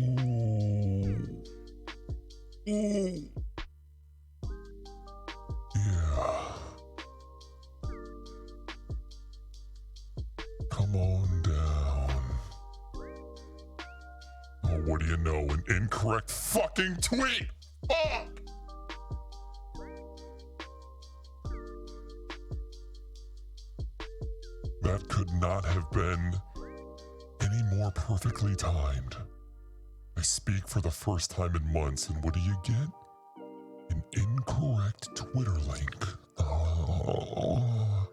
Ooh. Ooh. Yeah. Come on down. Oh, what do you know? An incorrect fucking tweet! Fuck! That could not have been any more perfectly timed. I speak for the first time in months, and what do you get? An incorrect Twitter link. Oh.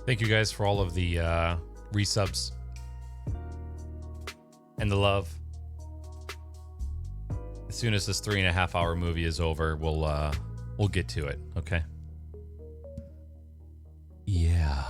Thank you guys for all of the resubs and the love. As soon as this 3.5 hour movie is over, we'll get to it. Okay. Yeah.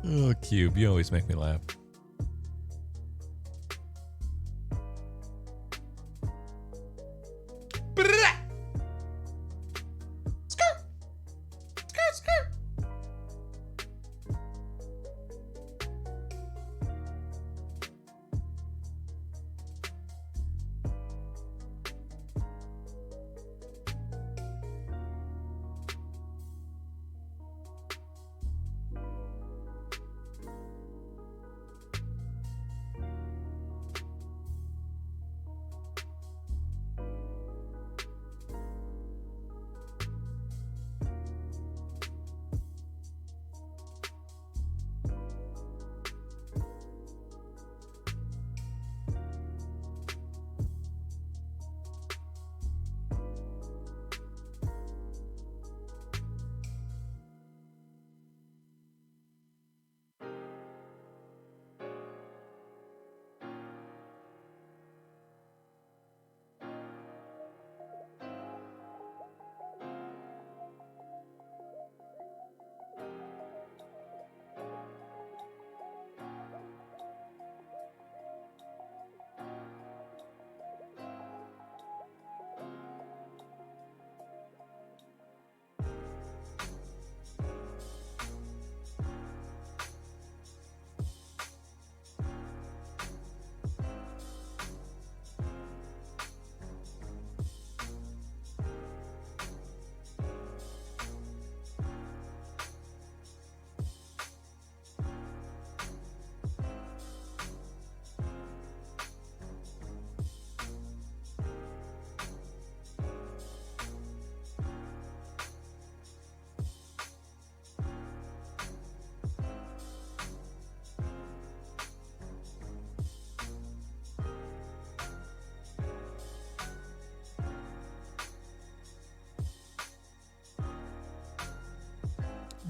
Oh, Cube, you always make me laugh.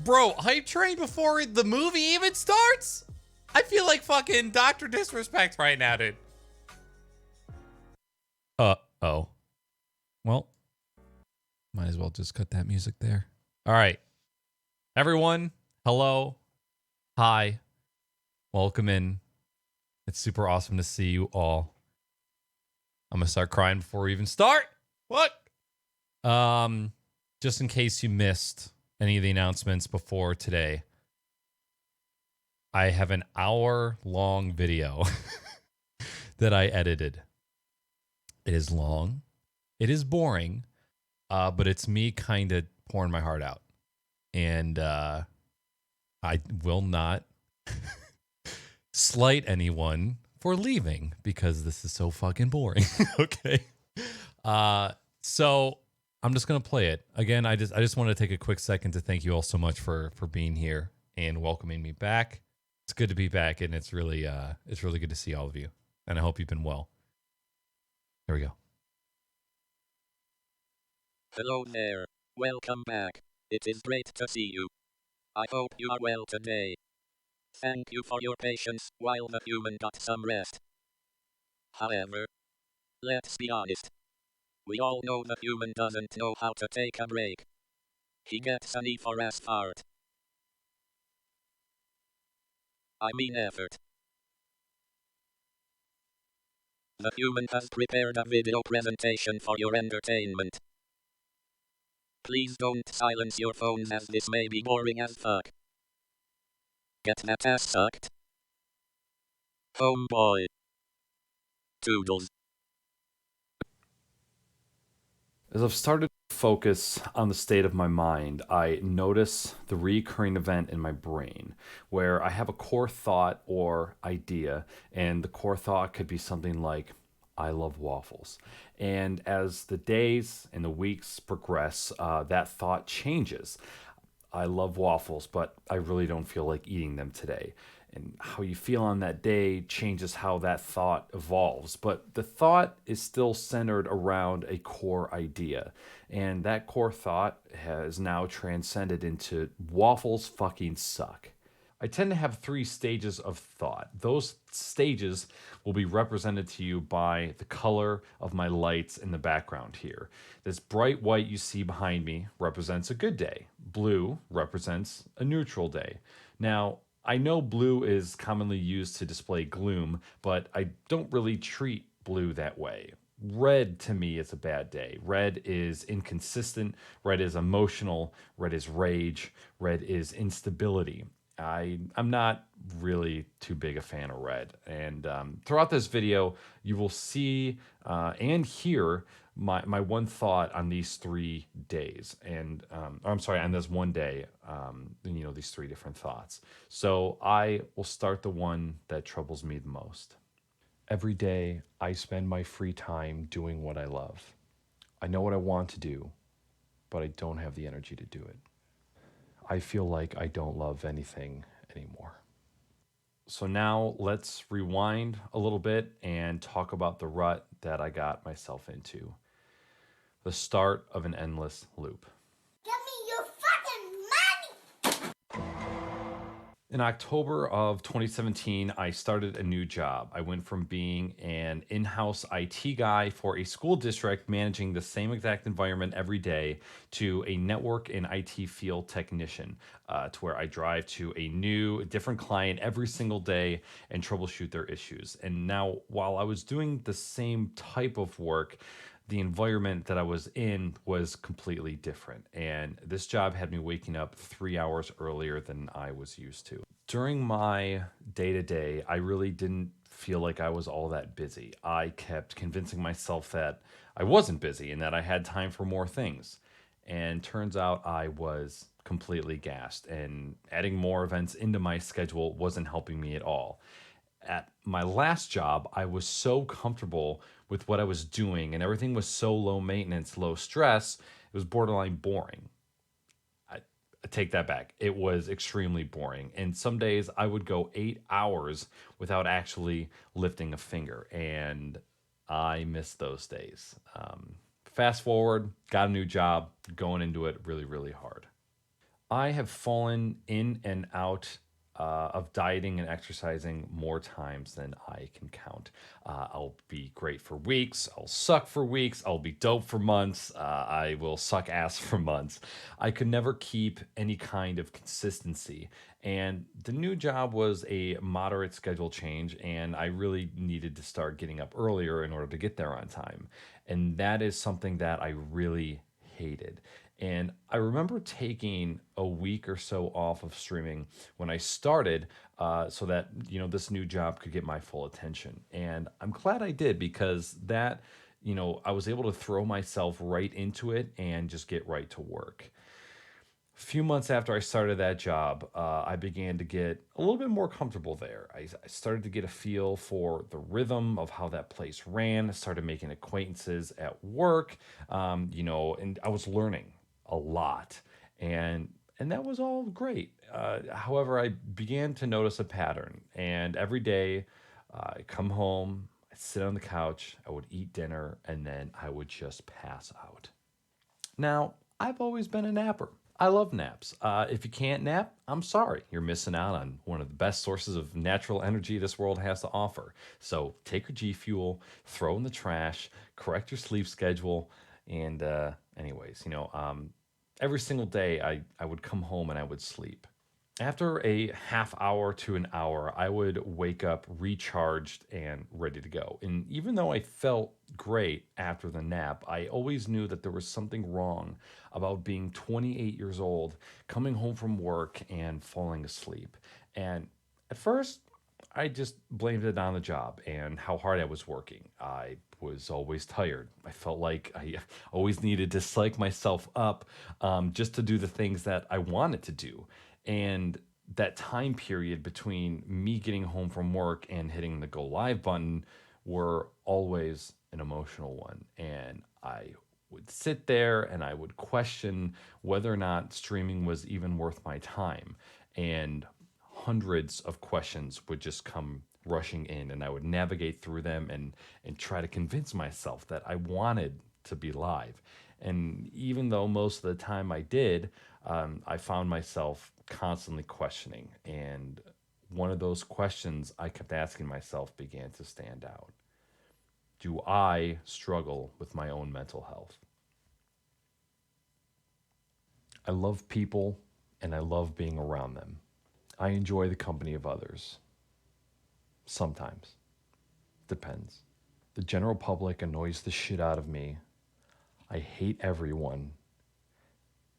Bro, hype train before the movie even starts? I feel like fucking Dr. Disrespect right now, dude. Oh. Well, might as well just cut that music there. All right. Everyone, hello. Hi. Welcome in. It's super awesome to see you all. I'm going to start crying before we even start. What? Just in case you missed any of the announcements before today, I have an hour-long video that I edited. It is long. It is boring, but it's me kind of pouring my heart out. And I will not slight anyone for leaving because this is so fucking boring. Okay. So I'm just gonna play it again. I just want to take a quick second to thank you all so much for being here and welcoming me back. It's good to be back, and it's really good to see all of you. And I hope you've been well. Here we go. Hello there. Welcome back. It is great to see you. I hope you are well today. Thank you for your patience while the human got some rest. However, let's be honest. We all know the human doesn't know how to take a break. He gets an E for ass fart. I mean effort. The human has prepared a video presentation for your entertainment. Please don't silence your phones as this may be boring as fuck. Get that ass sucked? Homeboy. Toodles. As I've started to focus on the state of my mind, I notice the recurring event in my brain where I have a core thought or idea, and the core thought could be something like, I love waffles. And as the days and the weeks progress, that thought changes. I love waffles, but I really don't feel like eating them today. And how you feel on that day changes how that thought evolves. But the thought is still centered around a core idea. And that core thought has now transcended into waffles fucking suck. I tend to have 3 stages of thought. Those stages will be represented to you by the color of my lights in the background here. This bright white you see behind me represents a good day. Blue represents a neutral day. Now, I know blue is commonly used to display gloom, but I don't really treat blue that way. Red to me is a bad day. Red is inconsistent. Red is emotional. Red is rage. Red is instability. I'm not really too big a fan of red. And throughout this video, you will see and hear my one thought on these 3 days. And I'm sorry, on this one day, these 3 different thoughts. So I will start the one that troubles me the most. Every day, I spend my free time doing what I love. I know what I want to do, but I don't have the energy to do it. I feel like I don't love anything anymore. So now let's rewind a little bit and talk about the rut that I got myself into. The start of an endless loop. Give me your fucking money! In October of 2017, I started a new job. I went from being an in-house IT guy for a school district managing the same exact environment every day to a network and IT field technician, to where I drive to a different client every single day and troubleshoot their issues. And now, while I was doing the same type of work, the environment that I was in was completely different. And this job had me waking up 3 hours earlier than I was used to. During my day-to-day, I really didn't feel like I was all that busy. I kept convincing myself that I wasn't busy and that I had time for more things. And turns out I was completely gassed, and adding more events into my schedule wasn't helping me at all. At my last job, I was so comfortable with what I was doing and everything was so low maintenance, low stress, it was borderline boring. I take that back. It was extremely boring. And some days I would go 8 hours without actually lifting a finger. And I miss those days. Fast forward, got a new job, going into it really, really hard. I have fallen in and out of dieting and exercising more times than I can count. I'll be great for weeks. I'll suck for weeks. I'll be dope for months. I will suck ass for months. I could never keep any kind of consistency. And the new job was a moderate schedule change, and I really needed to start getting up earlier in order to get there on time. And that is something that I really hated. And I remember taking a week or so off of streaming when I started, so that this new job could get my full attention. And I'm glad I did, because that I was able to throw myself right into it and just get right to work. A few months after I started that job, I began to get a little bit more comfortable there. I started to get a feel for the rhythm of how that place ran. I started making acquaintances at work, and I was learning a lot, and that was all great. However, I began to notice a pattern, and every day I come home, I'd sit on the couch, I would eat dinner, and then I would just pass out. Now, I've always been a napper. I love naps. If you can't nap, I'm sorry. You're missing out on one of the best sources of natural energy this world has to offer. So take your G Fuel, throw in the trash, correct your sleep schedule, and anyways, every single day I would come home and I would sleep. After a half hour to an hour, I would wake up recharged and ready to go. And even though I felt great after the nap, I always knew that there was something wrong about being 28 years old, coming home from work and falling asleep. And at first, I just blamed it on the job and how hard I was working. I was always tired. I felt like I always needed to psych myself up, just to do the things that I wanted to do. And that time period between me getting home from work and hitting the go live button were always an emotional one. And I would sit there and I would question whether or not streaming was even worth my time. And hundreds of questions would just come rushing in, and I would navigate through them and try to convince myself that I wanted to be live. And even though most of the time I did, I found myself constantly questioning. And one of those questions I kept asking myself began to stand out. Do I struggle with my own mental health? I love people and I love being around them. I enjoy the company of others. Sometimes. Depends. The general public annoys the shit out of me. I hate everyone.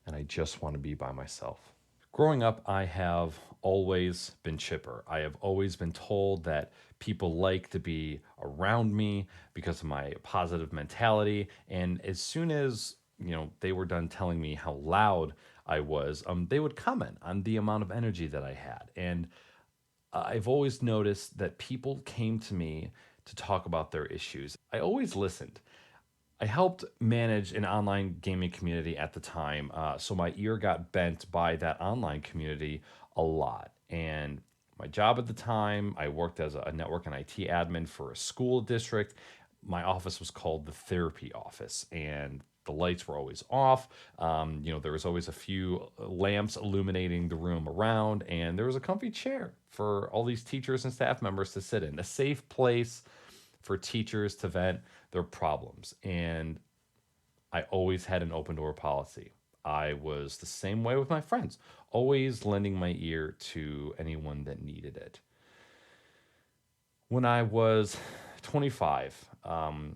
And I just want to be by myself. Growing up, I have always been chipper. I have always been told that people like to be around me because of my positive mentality. And as soon as, they were done telling me how loud I was, they would comment on the amount of energy that I had. And I've always noticed that people came to me to talk about their issues. I always listened. I helped manage an online gaming community at the time, so my ear got bent by that online community a lot. And my job at the time, I worked as a network and IT admin for a school district. My office was called the therapy office, and the lights were always off. There was always a few lamps illuminating the room around, and there was a comfy chair for all these teachers and staff members to sit in, a safe place for teachers to vent their problems. And I always had an open door policy. I was the same way with my friends, always lending my ear to anyone that needed it. When I was 25,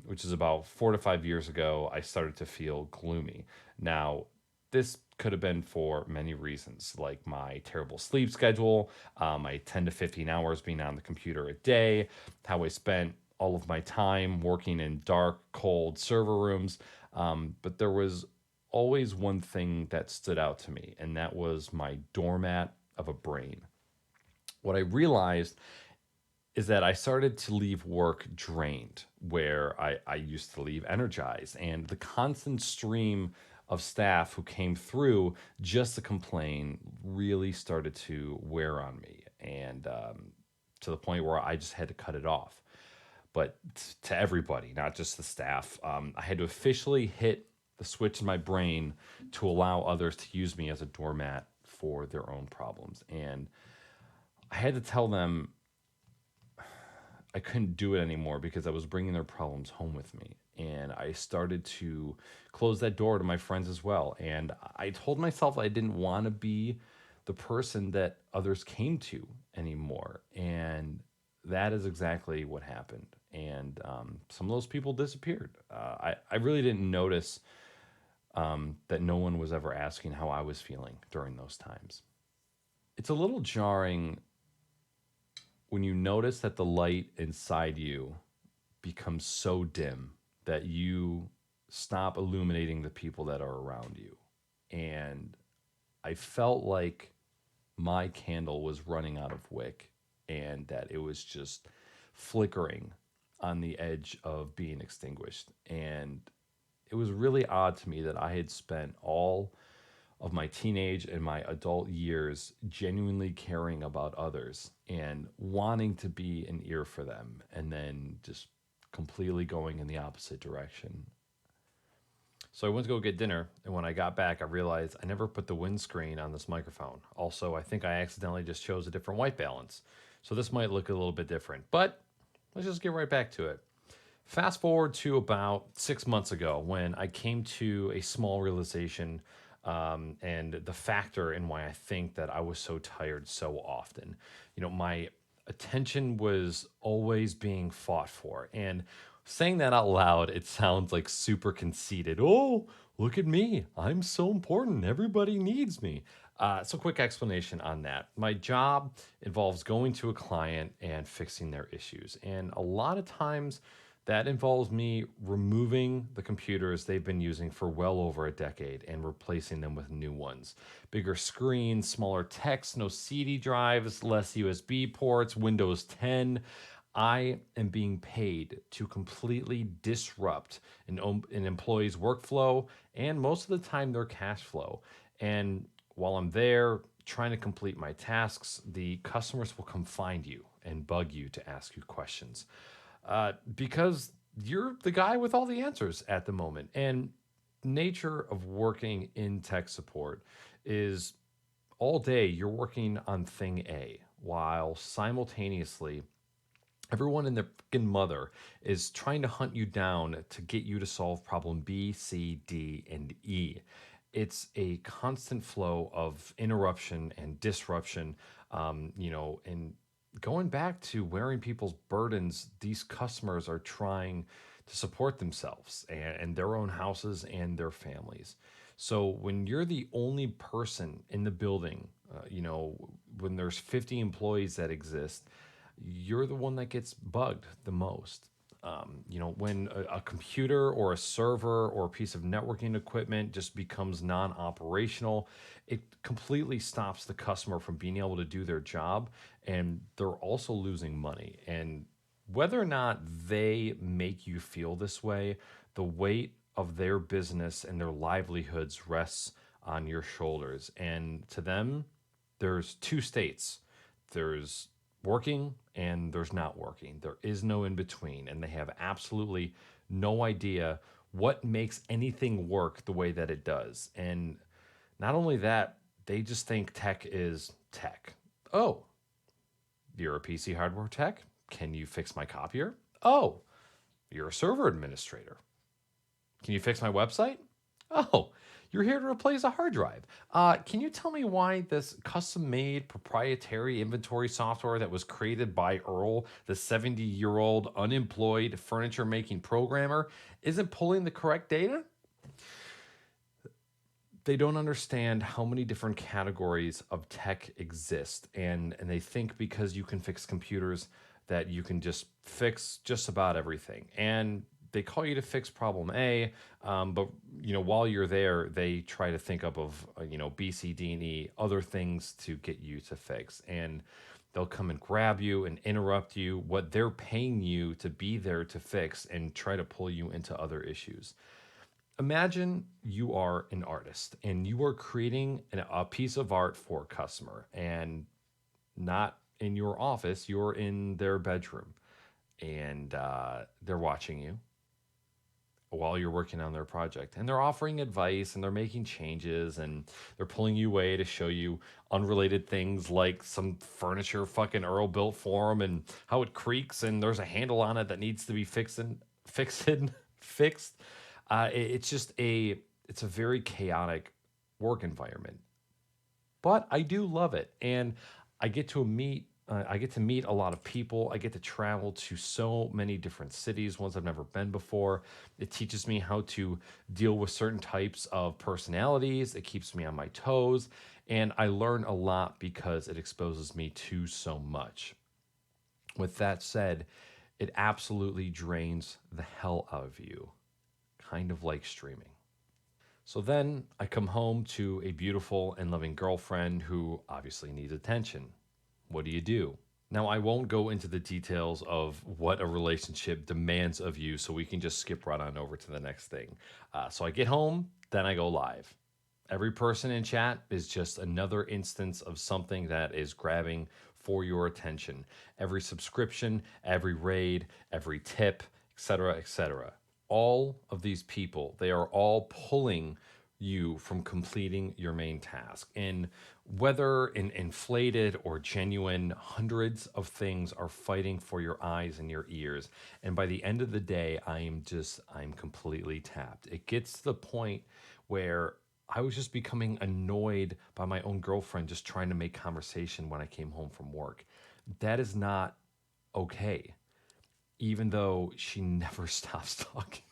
which is about 4 to 5 years ago, I started to feel gloomy. Now, this could have been for many reasons, like my terrible sleep schedule, my 10 to 15 hours being on the computer a day, how I spent all of my time working in dark, cold server rooms. But there was always one thing that stood out to me, and that was my doormat of a brain. What I realized is that I started to leave work drained, where I used to leave energized. And the constant stream of staff who came through just to complain really started to wear on me, and to the point where I just had to cut it off. But to everybody, not just the staff, I had to officially hit the switch in my brain to allow others to use me as a doormat for their own problems. And I had to tell them I couldn't do it anymore because I was bringing their problems home with me. And I started to close that door to my friends as well. And I told myself I didn't want to be the person that others came to anymore. And that is exactly what happened. And some of those people disappeared. I really didn't notice that no one was ever asking how I was feeling during those times. It's a little jarring when you notice that the light inside you becomes so dim that you stop illuminating the people that are around you. And I felt like my candle was running out of wick and that it was just flickering on the edge of being extinguished. And it was really odd to me that I had spent all of my teenage and my adult years genuinely caring about others and wanting to be an ear for them, and then just completely going in the opposite direction. So I went to go get dinner, and when I got back, I realized I never put the windscreen on this microphone. Also, I think I accidentally just chose a different white balance. So this might look a little bit different, but let's just get right back to it. Fast forward to about 6 months ago when I came to a small realization, and the factor in why I think that I was so tired so often. My attention was always being fought for. And saying that out loud, it sounds like super conceited. Oh, look at me. I'm so important. Everybody needs me. So, quick explanation on that. My job involves going to a client and fixing their issues. And a lot of times, that involves me removing the computers they've been using for well over a decade and replacing them with new ones. Bigger screens, smaller text, no CD drives, less USB ports, Windows 10. I am being paid to completely disrupt an employee's workflow and most of the time their cash flow. And while I'm there trying to complete my tasks, the customers will come find you and bug you to ask you questions, because you're the guy with all the answers at the moment. And nature of working in tech support is all day you're working on thing A while simultaneously everyone and their fucking mother is trying to hunt you down to get you to solve problem B, C, D, and E. It's a constant flow of interruption and disruption, and going back to wearing people's burdens, these customers are trying to support themselves and their own houses and their families. So when you're the only person in the building, when there's 50 employees that exist, you're the one that gets bugged the most. When a computer or a server or a piece of networking equipment just becomes non operational, it completely stops the customer from being able to do their job. And they're also losing money. And whether or not they make you feel this way, the weight of their business and their livelihoods rests on your shoulders. And to them, there's two states: there's working and there's not working. There is no in between. And they have absolutely no idea what makes anything work the way that it does. And not only that, they just think tech is tech. Oh, you're a PC hardware tech? Can you fix my copier? Oh, you're a server administrator. Can you fix my website? Oh, you're here to replace a hard drive. Can you tell me why this custom-made proprietary inventory software that was created by Earl, the 70-year-old unemployed furniture-making programmer, isn't pulling the correct data? They don't understand how many different categories of tech exist, and they think because you can fix computers that you can just fix just about everything. And they call you to fix problem A, but while you're there, they try to think up of B, C, D, and E, other things to get you to fix, and they'll come and grab you and interrupt you, what they're paying you to be there to fix, and try to pull you into other issues. Imagine you are an artist and you are creating a piece of art for a customer, and not in your office, you're in their bedroom, and they're watching you. while you're working on their project, and they're offering advice and they're making changes and they're pulling you away to show you unrelated things like some furniture fucking Earl built for them and how it creaks and there's a handle on it that needs to be fixed. It's just it's a very chaotic work environment, but I do love it, and I get to meet. I get to meet a lot of people. I get to travel to so many different cities, ones I've never been before. It teaches me how to deal with certain types of personalities. It keeps me on my toes. And I learn a lot because it exposes me to so much. With that said, it absolutely drains the hell out of you, kind of like streaming. So then I come home to a beautiful and loving girlfriend who obviously needs attention. What do you do? Now, I won't go into the details of what a relationship demands of you, so we can just skip right on over to the next thing. So I get home, then I go live. Every person in chat is just another instance of something that is grabbing for your attention. Every subscription, every raid, every tip, etc., etc. All of these people, they are all pulling you from completing your main task. And whether inflated or genuine, hundreds of things are fighting for your eyes and your ears. And by the end of the day, I'm completely tapped. It gets to the point where I was just becoming annoyed by my own girlfriend just trying to make conversation when I came home from work. That is not okay, even though she never stops talking.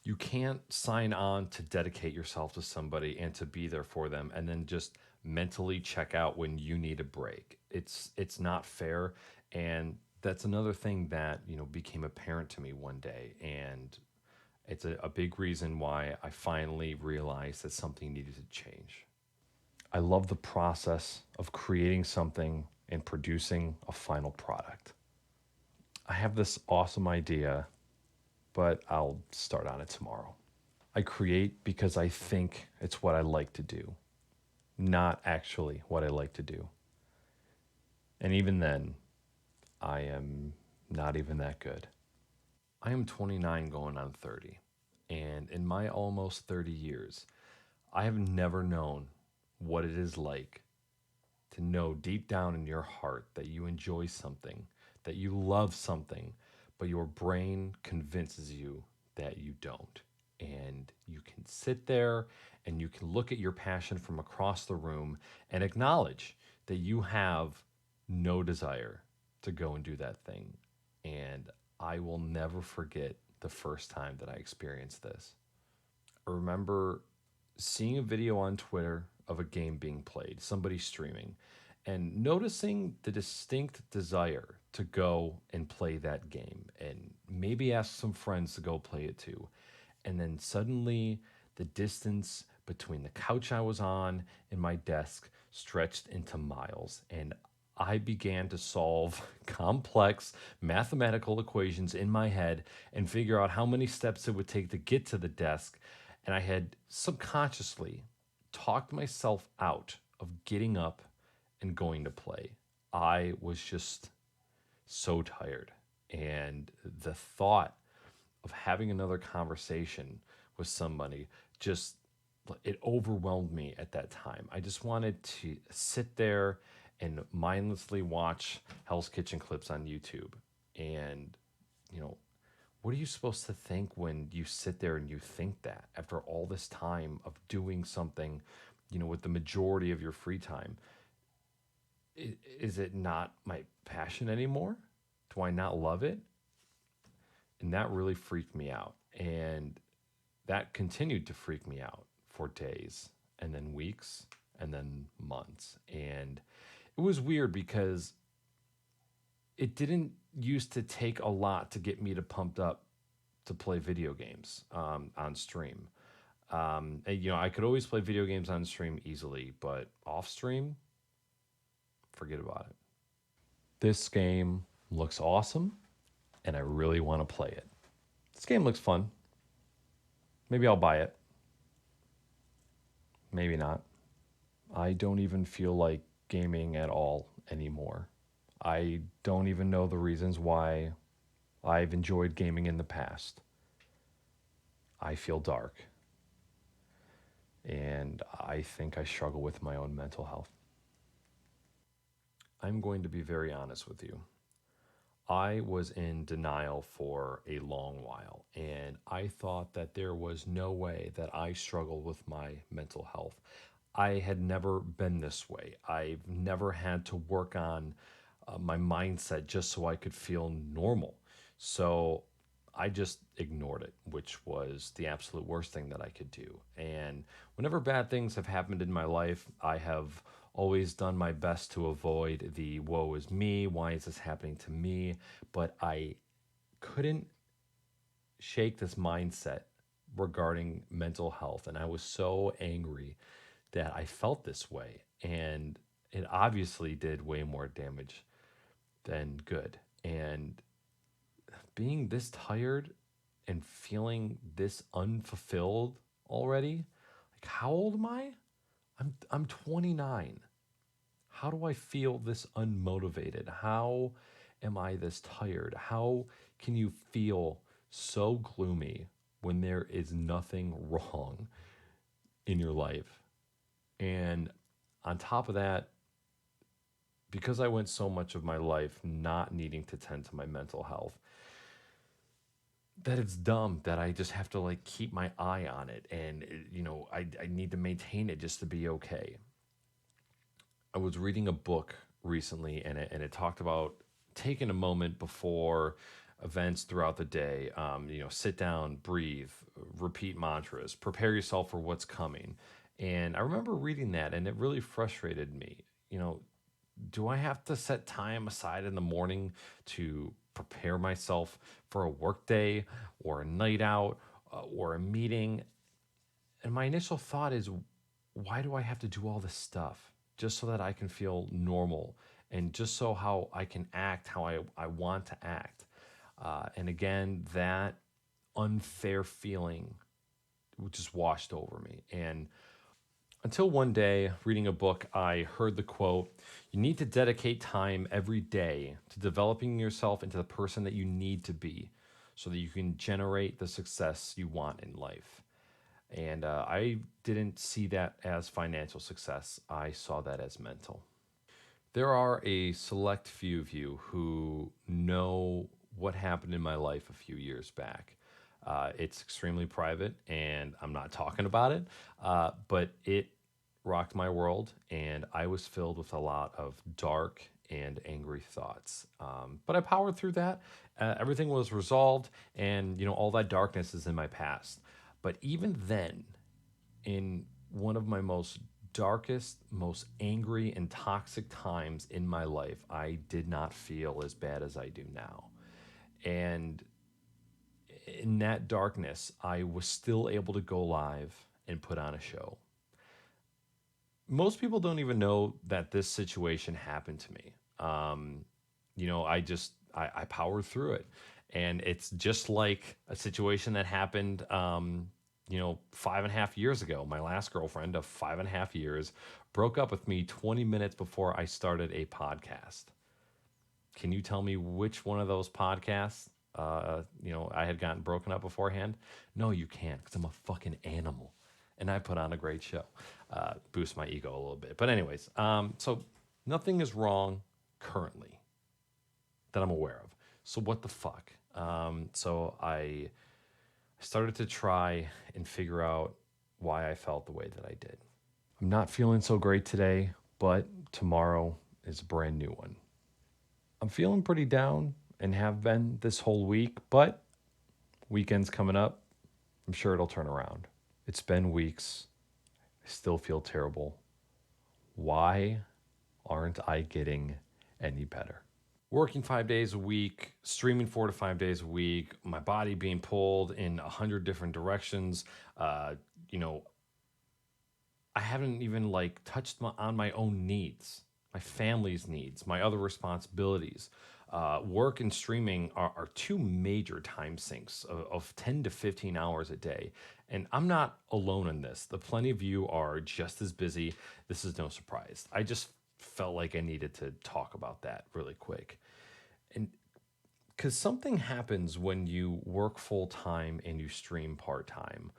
You can't sign on to dedicate yourself to somebody and to be there for them and then just mentally check out when you need a break. It's not fair, and that's another thing that, became apparent to me one day, and it's a big reason why I finally realized that something needed to change. I love the process of creating something and producing a final product. I have this awesome idea, but I'll start on it tomorrow. I create because I think it's what I like to do, not actually what I like to do. And even then, I am not even that good. I am 29 going on 30, and in my almost 30 years, I have never known what it is like to know deep down in your heart that you enjoy something, that you love something, but your brain convinces you that you don't. And you can sit there and you can look at your passion from across the room and acknowledge that you have no desire to go and do that thing. And I will never forget the first time that I experienced this. I remember seeing a video on Twitter of a game being played, somebody streaming, and noticing the distinct desire to go and play that game and maybe ask some friends to go play it too. And then suddenly the distance between the couch I was on and my desk stretched into miles, and I began to solve complex mathematical equations in my head and figure out how many steps it would take to get to the desk. And I had subconsciously talked myself out of getting up and going to play. I was just so tired. And the thought of having another conversation with somebody just, it overwhelmed me at that time. I just wanted to sit there and mindlessly watch Hell's Kitchen clips on YouTube. And, what are you supposed to think when you sit there and you think that after all this time of doing something, with the majority of your free time? Is it not my passion anymore? Do I not love it? And that really freaked me out. And that continued to freak me out for days and then weeks and then months. And it was weird because it didn't used to take a lot to get me to pumped up to play video games on stream. And, I could always play video games on stream easily, but off stream, forget about it. This game looks awesome, and I really want to play it. This game looks fun. Maybe I'll buy it. Maybe not. I don't even feel like gaming at all anymore. I don't even know the reasons why I've enjoyed gaming in the past. I feel dark, and I think I struggle with my own mental health. I'm going to be very honest with you. I was in denial for a long while, and I thought that there was no way that I struggled with my mental health. I had never been this way. I've never had to work on my mindset just so I could feel normal. So I just ignored it, which was the absolute worst thing that I could do. And whenever bad things have happened in my life, I have always done my best to avoid the woe is me, why is this happening to me? But I couldn't shake this mindset regarding mental health. And I was so angry that I felt this way. And it obviously did way more damage than good. And being this tired and feeling this unfulfilled already, like how old am I? I'm 29. How do I feel this unmotivated? How am I this tired? How can you feel so gloomy when there is nothing wrong in your life? And on top of that, because I went so much of my life not needing to tend to my mental health, that it's dumb that I just have to like keep my eye on it, and I need to maintain it just to be okay. I was reading a book recently, and it talked about taking a moment before events throughout the day. Sit down, breathe, repeat mantras, prepare yourself for what's coming. And I remember reading that, and it really frustrated me. Do I have to set time aside in the morning to prepare myself for a work day or a night out or a meeting? And my initial thought is, why do I have to do all this stuff just so that I can feel normal and just so how I can act how I want to act? And again, that unfair feeling just washed over me. And until one day, reading a book, I heard the quote, "You need to dedicate time every day to developing yourself into the person that you need to be so that you can generate the success you want in life." And I didn't see that as financial success. I saw that as mental. There are a select few of you who know what happened in my life a few years back. It's extremely private, and I'm not talking about it, but it rocked my world, and I was filled with a lot of dark and angry thoughts. But I powered through that. Everything was resolved, and all that darkness is in my past. But even then, in one of my most darkest, most angry and toxic times in my life, I did not feel as bad as I do now. And in that darkness, I was still able to go live and put on a show. Most people don't even know that this situation happened to me. I powered through it. And it's just like a situation that happened, 5.5 years ago. My last girlfriend of 5.5 years broke up with me 20 minutes before I started a podcast. Can you tell me which one of those podcasts, I had gotten broken up beforehand? No, you can't, because I'm a fucking animal. And I put on a great show. Boost my ego a little bit. But anyways, so nothing is wrong currently that I'm aware of. So what the fuck? So I started to try and figure out why I felt the way that I did. I'm not feeling so great today, but tomorrow is a brand new one. I'm feeling pretty down and have been this whole week, but weekend's coming up. I'm sure it'll turn around. It's been weeks. I still feel terrible. Why aren't I getting any better? Working 5 days a week, streaming 4 to 5 days a week, my body being pulled in 100 different directions. I haven't even touched on my own needs, my family's needs, my other responsibilities. Work and streaming are two major time sinks of 10 to 15 hours a day. And I'm not alone in this. The plenty of you are just as busy. This is no surprise. I just felt like I needed to talk about that really quick. And Because something happens when you work full time and you stream part time.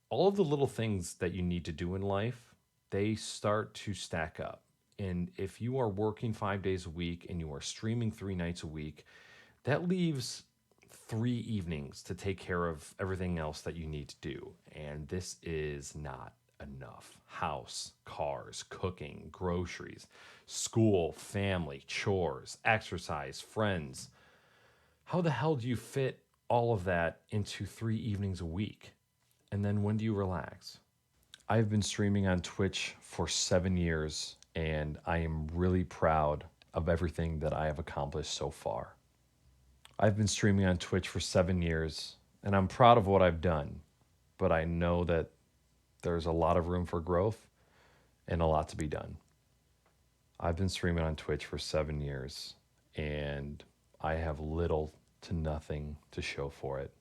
All of the little things that you need to do in life, they start to stack up. And if you are working 5 days a week and you are streaming 3 nights a week, that leaves 3 evenings to take care of everything else that you need to do. And this is not enough. House, cars, cooking, groceries, school, family, chores, exercise, friends. How the hell do you fit all of that into 3 evenings a week? And then when do you relax? I've been streaming on Twitch for 7 years, and I am really proud of everything that I have accomplished so far. I've been streaming on Twitch for 7 years, and I'm proud of what I've done, but I know that there's a lot of room for growth and a lot to be done. I've been streaming on Twitch for 7 years, and I have little to nothing to show for it,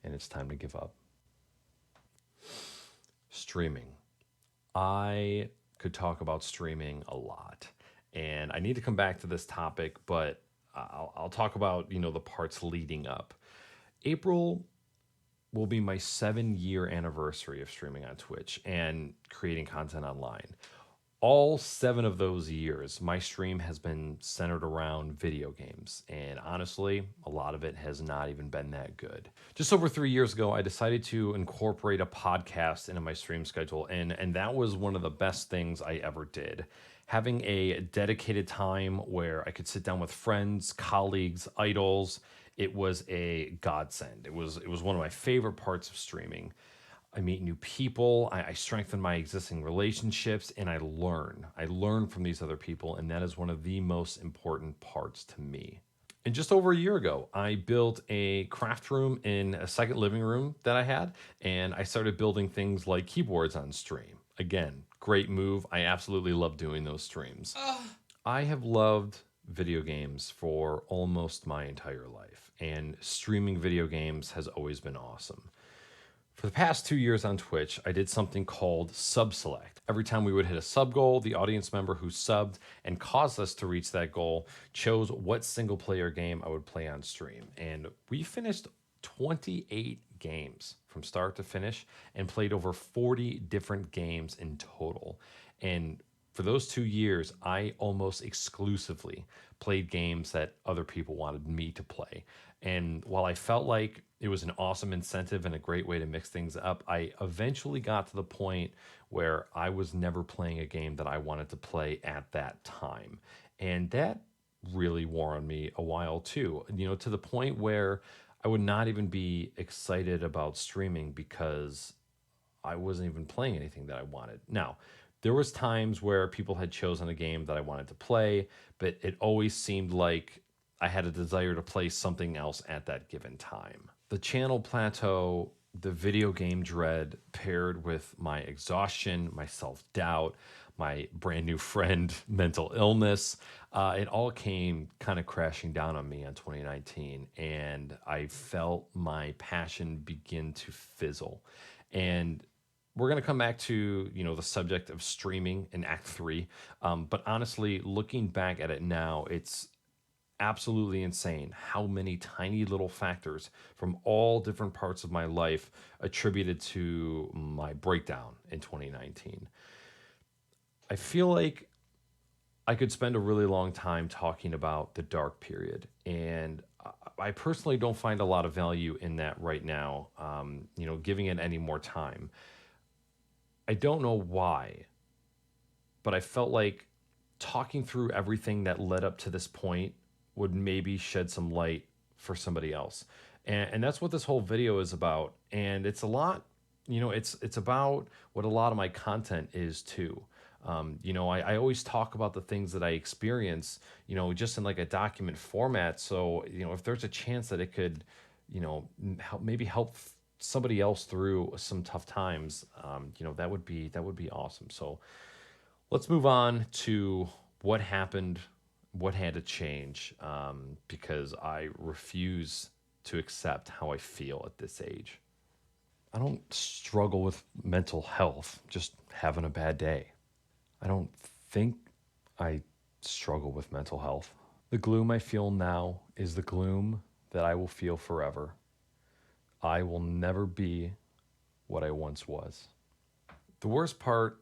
and it's time to give up. Streaming. I could talk about streaming a lot, and I need to come back to this topic, but I'll talk about, the parts leading up. April will be my 7-year anniversary of streaming on Twitch and creating content online. All 7 of those years, my stream has been centered around video games. And honestly, a lot of it has not even been that good. Just over 3 years ago, I decided to incorporate a podcast into my stream schedule. And that was one of the best things I ever did. Having a dedicated time where I could sit down with friends, colleagues, idols, it was a godsend. It was one of my favorite parts of streaming. I meet new people, I strengthen my existing relationships, and I learn. I learn from these other people, and that is one of the most important parts to me. And just over a year ago, I built a craft room in a second living room that I had, and I started building things like keyboards on stream. Again, great move. I absolutely love doing those streams. I have loved video games for almost my entire life, and streaming video games has always been awesome. For the past 2 years on Twitch, I did something called Sub Select. Every time we would hit a sub goal, the audience member who subbed and caused us to reach that goal chose what single player game I would play on stream. And we finished 28 games from start to finish and played over 40 different games in total. And for those 2 years, I almost exclusively played games that other people wanted me to play. And while I felt like it was an awesome incentive and a great way to mix things up, I eventually got to the point where I was never playing a game that I wanted to play at that time. And that really wore on me a while too, to the point where I would not even be excited about streaming because I wasn't even playing anything that I wanted. Now, there was times where people had chosen a game that I wanted to play, but it always seemed like I had a desire to play something else at that given time. The channel plateau, the video game dread paired with my exhaustion, my self-doubt, my brand new friend, mental illness, it all came kind of crashing down on me in 2019. And I felt my passion begin to fizzle. And we're going to come back to, the subject of streaming in Act 3. But honestly, looking back at it now, it's absolutely insane how many tiny little factors from all different parts of my life attributed to my breakdown in 2019. I feel like I could spend a really long time talking about the dark period, and I personally don't find a lot of value in that right now, giving it any more time. I don't know why, but I felt like talking through everything that led up to this point would maybe shed some light for somebody else. And that's what this whole video is about. And it's a lot, it's about what a lot of my content is too. I always talk about the things that I experience, just in like a document format. So, if there's a chance that it could, help somebody else through some tough times, that would be awesome. So let's move on to what happened, what had to change, because I refuse to accept how I feel at this age. I don't struggle with mental health, just having a bad day. I don't think I struggle with mental health. The gloom I feel now is the gloom that I will feel forever. I will never be what I once was. The worst part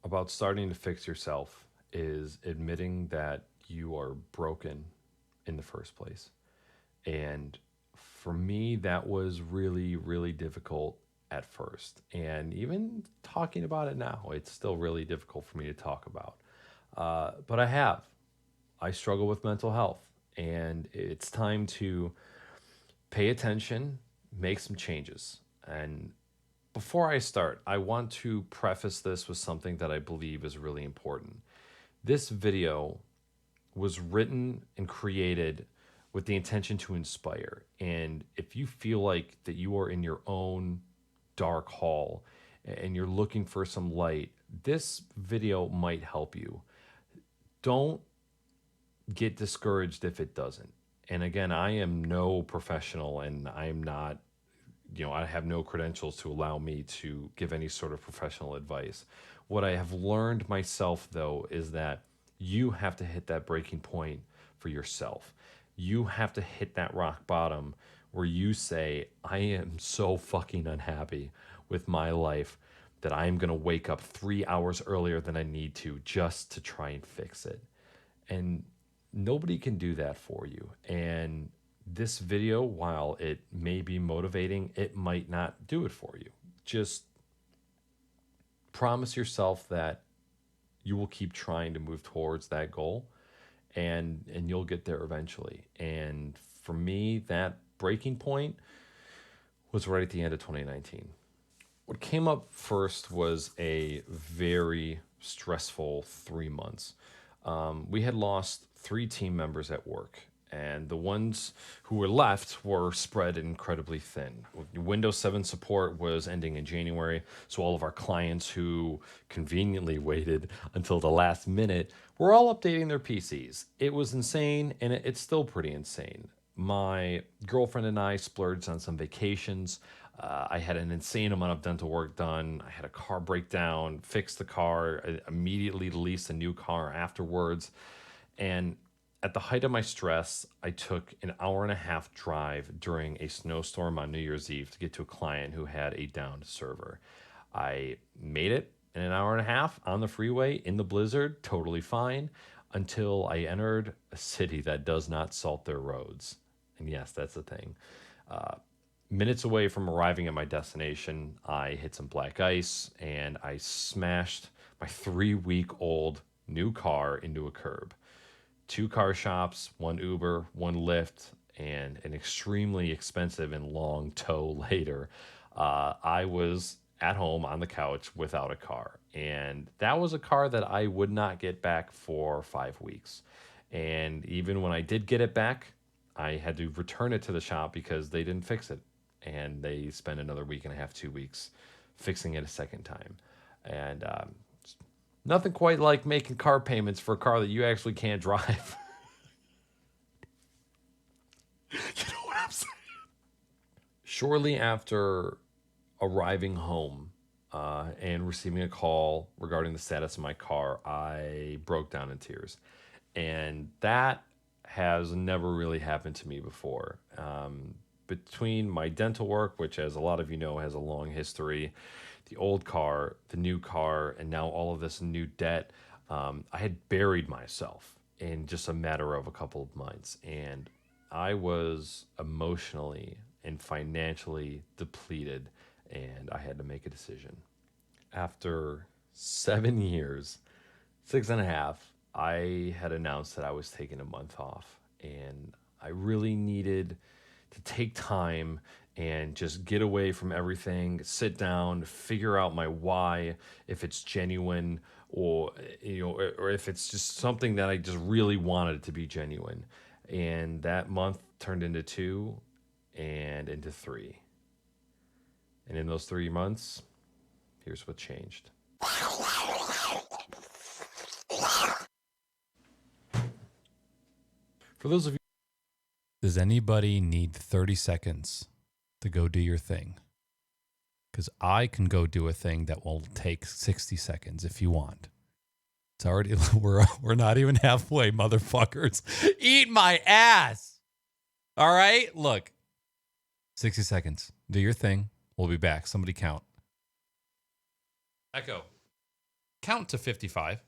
about starting to fix yourself is admitting that you are broken in the first place. And for me, that was really, really difficult at first. And even talking about it now, it's still really difficult for me to talk about. But I struggle with mental health, and it's time to pay attention, make some changes. And before I start, I want to preface this with something that I believe is really important. This video was written and created with the intention to inspire. And if you feel like that you are in your own dark hall and you're looking for some light, this video might help you. Don't get discouraged if it doesn't. And again, I am no professional, and I am not, I have no credentials to allow me to give any sort of professional advice. What I have learned myself, though, is that you have to hit that breaking point for yourself. You have to hit that rock bottom where you say, I am so fucking unhappy with my life that I'm going to wake up 3 hours earlier than I need to just to try and fix it. And nobody can do that for you. And this video, while it may be motivating, it might not do it for you. Just promise yourself that you will keep trying to move towards that goal, and you'll get there eventually. And for me, that breaking point was right at the end of 2019. What came up first was a very stressful 3 months. We had lost 3 team members at work, and the ones who were left were spread incredibly thin. Windows 7 support was ending in January, so all of our clients who conveniently waited until the last minute were all updating their PCs. It was insane, and it's still pretty insane. My girlfriend and I splurged on some vacations. I had an insane amount of dental work done. I had a car breakdown, fixed the car, immediately leased a new car afterwards. And at the height of my stress, I took an hour and a half drive during a snowstorm on New Year's Eve to get to a client who had a downed server. I made it in an hour and a half on the freeway in the blizzard, totally fine, until I entered a city that does not salt their roads. And yes, that's the thing. Minutes away from arriving at my destination, I hit some black ice and I smashed my 3-week-old new car into a curb. 2 car shops, 1 Uber, 1 Lyft, and an extremely expensive and long tow later. I was at home on the couch without a car. And that was a car that I would not get back for 5 weeks. And even when I did get it back, I had to return it to the shop because they didn't fix it. And they spent another week and a half, 2 weeks fixing it a second time. And nothing quite like making car payments for a car that you actually can't drive. You know what I'm saying? Shortly after arriving home and receiving a call regarding the status of my car, I broke down in tears. And that has never really happened to me before. Between my dental work, which, as a lot of you know, has a long history, the old car, the new car, and now all of this new debt, I had buried myself in just a matter of a couple of months. And I was emotionally and financially depleted, and I had to make a decision. After 7 years, 6.5, I had announced that I was taking a month off, and I really needed to take time and just get away from everything, sit down, figure out my why, if it's genuine, or or if it's just something that I just really wanted it to be genuine. And that month turned into 2 and into 3. And in those 3 months, here's what changed. For those of you, Does anybody need 30 seconds to go do your thing? Because I can go do a thing that will take 60 seconds if you want. It's already we're not even halfway, motherfuckers. Eat my ass. All right, look. 60 seconds. Do your thing. We'll be back. Somebody count. Echo. Count to 55.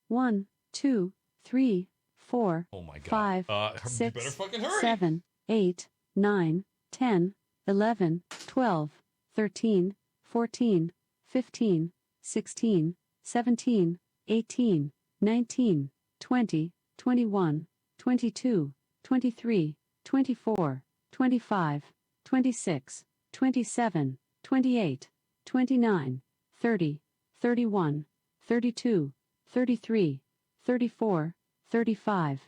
1, 2, 3, 4, Oh my god. 5, you 6, better fucking hurry. 7, 8, 9, 10, 11, 12, 13, 14, 15, 16, 17, 18, 19, 20, 21, 22, 23, 24, 25, 26, 27, 28, 29, 30, 31, 32, 33, 34, 35,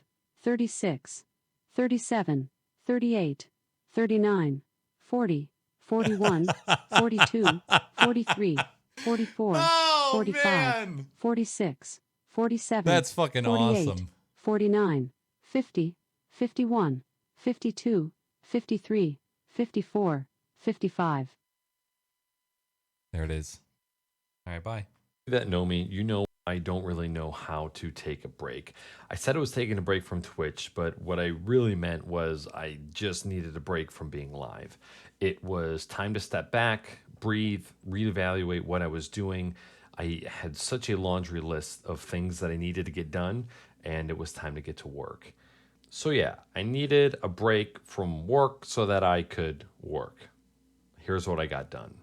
36, 37, 38, 39, 40, 41, 42, 43, 44, Oh, 45, man. 46, 47, That's fucking 48, awesome. 49, 50, 51, 52, 53, 54, 55. There it is. All right, bye. That know me, you know I don't really know how to take a break. I said I was taking a break from Twitch, but what I really meant was I just needed a break from being live. It was time to step back, breathe, reevaluate what I was doing. I had such a laundry list of things that I needed to get done, and it was time to get to work. So yeah, I needed a break from work so that I could work. Here's what I got done.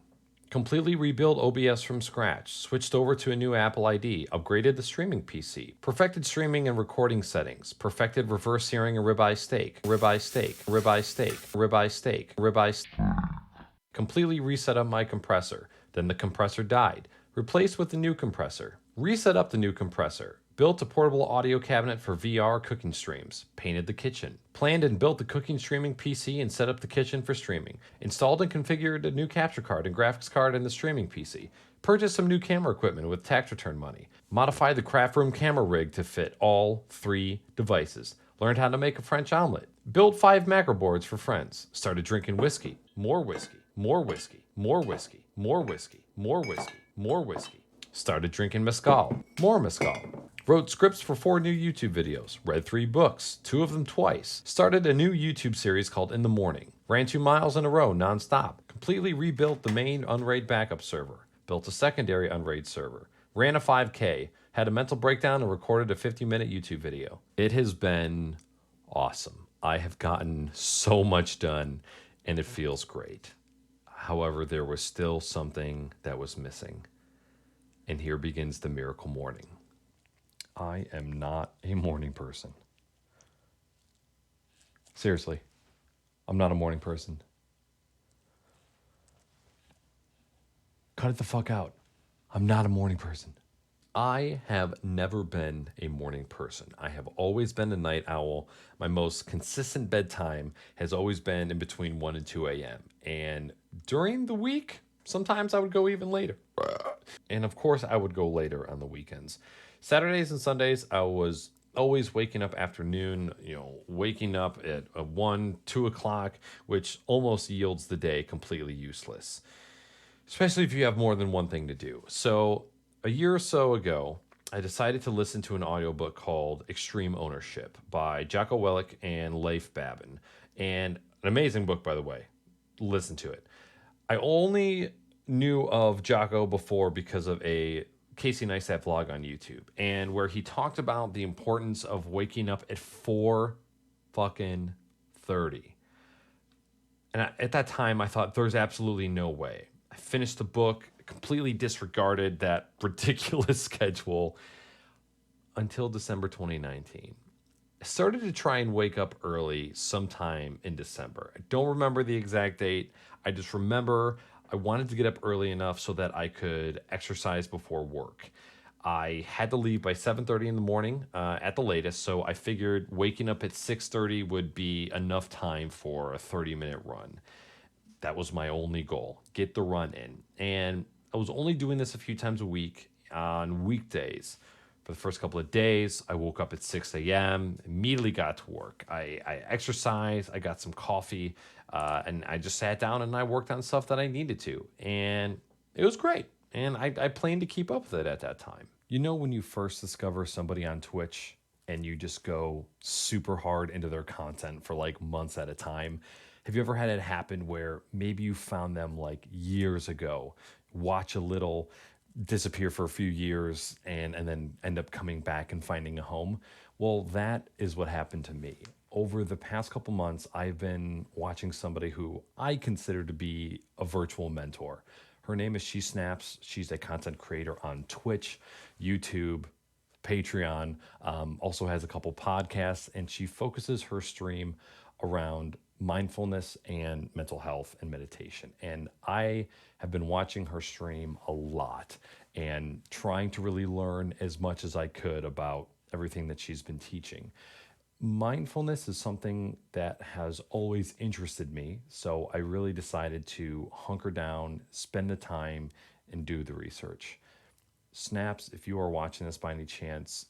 Completely rebuilt OBS from scratch, switched over to a new Apple ID, upgraded the streaming PC, perfected streaming and recording settings, perfected reverse searing a ribeye steak, completely reset up my compressor. Then the compressor died, replaced with a new compressor, reset up the new compressor, built a portable audio cabinet for VR cooking streams, painted the kitchen, planned and built the cooking streaming PC and set up the kitchen for streaming, installed and configured a new capture card and graphics card in the streaming PC, purchased some new camera equipment with tax return money, modified the craft room camera rig to fit all 3 devices, learned how to make a French omelet, built 5 macro boards for friends, started drinking whiskey, more whiskey, more whiskey, more whiskey, more whiskey, more whiskey, more whiskey, started drinking mezcal, more mezcal, wrote scripts for 4 new YouTube videos, read 3 books, 2 of them twice, started a new YouTube series called In the Morning, ran 2 miles in a row nonstop, completely rebuilt the main Unraid backup server, built a secondary Unraid server, ran a 5K, had a mental breakdown and recorded a 50-minute YouTube video. It has been awesome. I have gotten so much done and it feels great. However, there was still something that was missing. And here begins the miracle morning. I am not a morning person. Seriously, I'm not a morning person. Cut it the fuck out. I'm not a morning person. I have never been a morning person. I have always been a night owl. My most consistent bedtime has always been in between 1 and 2 a.m. And during the week, sometimes I would go even later. And of course, I would go later on the weekends. Saturdays and Sundays, I was always waking up after noon, waking up at 1, 2 o'clock, which almost yields the day completely useless, especially if you have more than one thing to do. So a year or so ago, I decided to listen to an audiobook called Extreme Ownership by Jocko Willink and Leif Babin. And an amazing book, by the way. Listen to it. I only knew of Jocko before because of a Casey Neistat vlog on YouTube, and where he talked about the importance of waking up at 4:30. And at that time, I thought there's absolutely no way. I finished the book, completely disregarded that ridiculous schedule until December 2019. I started to try and wake up early sometime in December. I don't remember the exact date. I just remember I wanted to get up early enough so that I could exercise before work. I had to leave by 7:30 in the morning at the latest, so I figured waking up at 6:30 would be enough time for a 30-minute run. That was my only goal, get the run in. And I was only doing this a few times a week on weekdays. For the first couple of days, I woke up at 6 a.m., immediately got to work. I exercised, I got some coffee, and I just sat down and I worked on stuff that I needed to. And it was great. And I planned to keep up with it at that time. You know, when you first discover somebody on Twitch and you just go super hard into their content for like months at a time? Have you ever had it happen where maybe you found them like years ago, watch a little, disappear for a few years, and then end up coming back and finding a home? Well, that is what happened to me. Over the past couple months, I've been watching somebody who I consider to be a virtual mentor. Her name is She Snaps. She's a content creator on Twitch, YouTube, Patreon, also has a couple podcasts, and she focuses her stream around mindfulness and mental health and meditation. And I have been watching her stream a lot and trying to really learn as much as I could about everything that she's been teaching. Mindfulness is something that has always interested me, so I really decided to hunker down, spend the time, and do the research. Snaps, if you are watching this by any chance,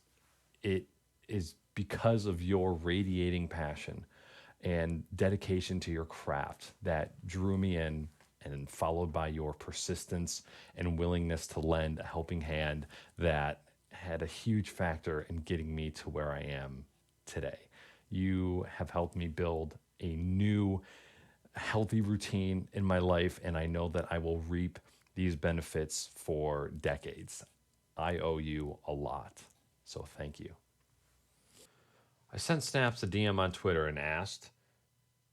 it is because of your radiating passion and dedication to your craft that drew me in, and followed by your persistence and willingness to lend a helping hand that had a huge factor in getting me to where I am today. You have helped me build a new healthy routine in my life, and I know that I will reap these benefits for decades. I owe you a lot, so thank you. I sent Snaps a DM on Twitter and asked,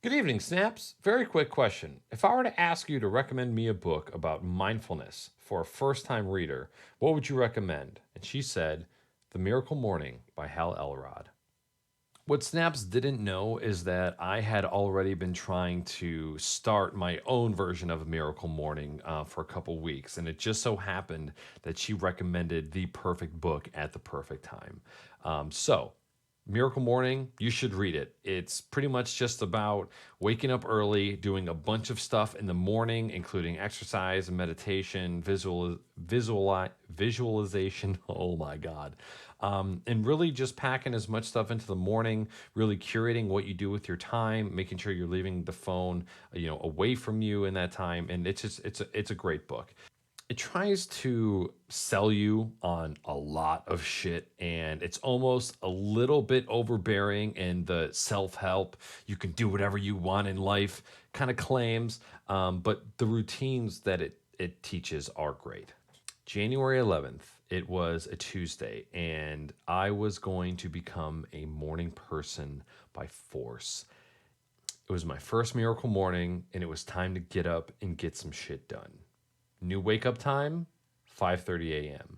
"Good evening, Snaps. Very quick question. If I were to ask you to recommend me a book about mindfulness for a first-time reader, what would you recommend?" And she said, "The Miracle Morning" by Hal Elrod. What Snaps didn't know is that I had already been trying to start my own version of A Miracle Morning for a couple weeks, and it just so happened that she recommended the perfect book at the perfect time. So, Miracle Morning, you should read it. It's pretty much just about waking up early, doing a bunch of stuff in the morning, including exercise and meditation, visualization. Oh my God. And really just packing as much stuff into the morning, really curating what you do with your time, making sure you're leaving the phone, away from you in that time. And it's a great book. It tries to sell you on a lot of shit, and it's almost a little bit overbearing in the self-help, you can do whatever you want in life kind of claims, but the routines that it teaches are great. January 11th, it was a Tuesday, and I was going to become a morning person by force. It was my first miracle morning, and it was time to get up and get some shit done. New wake up time, 5:30 a.m.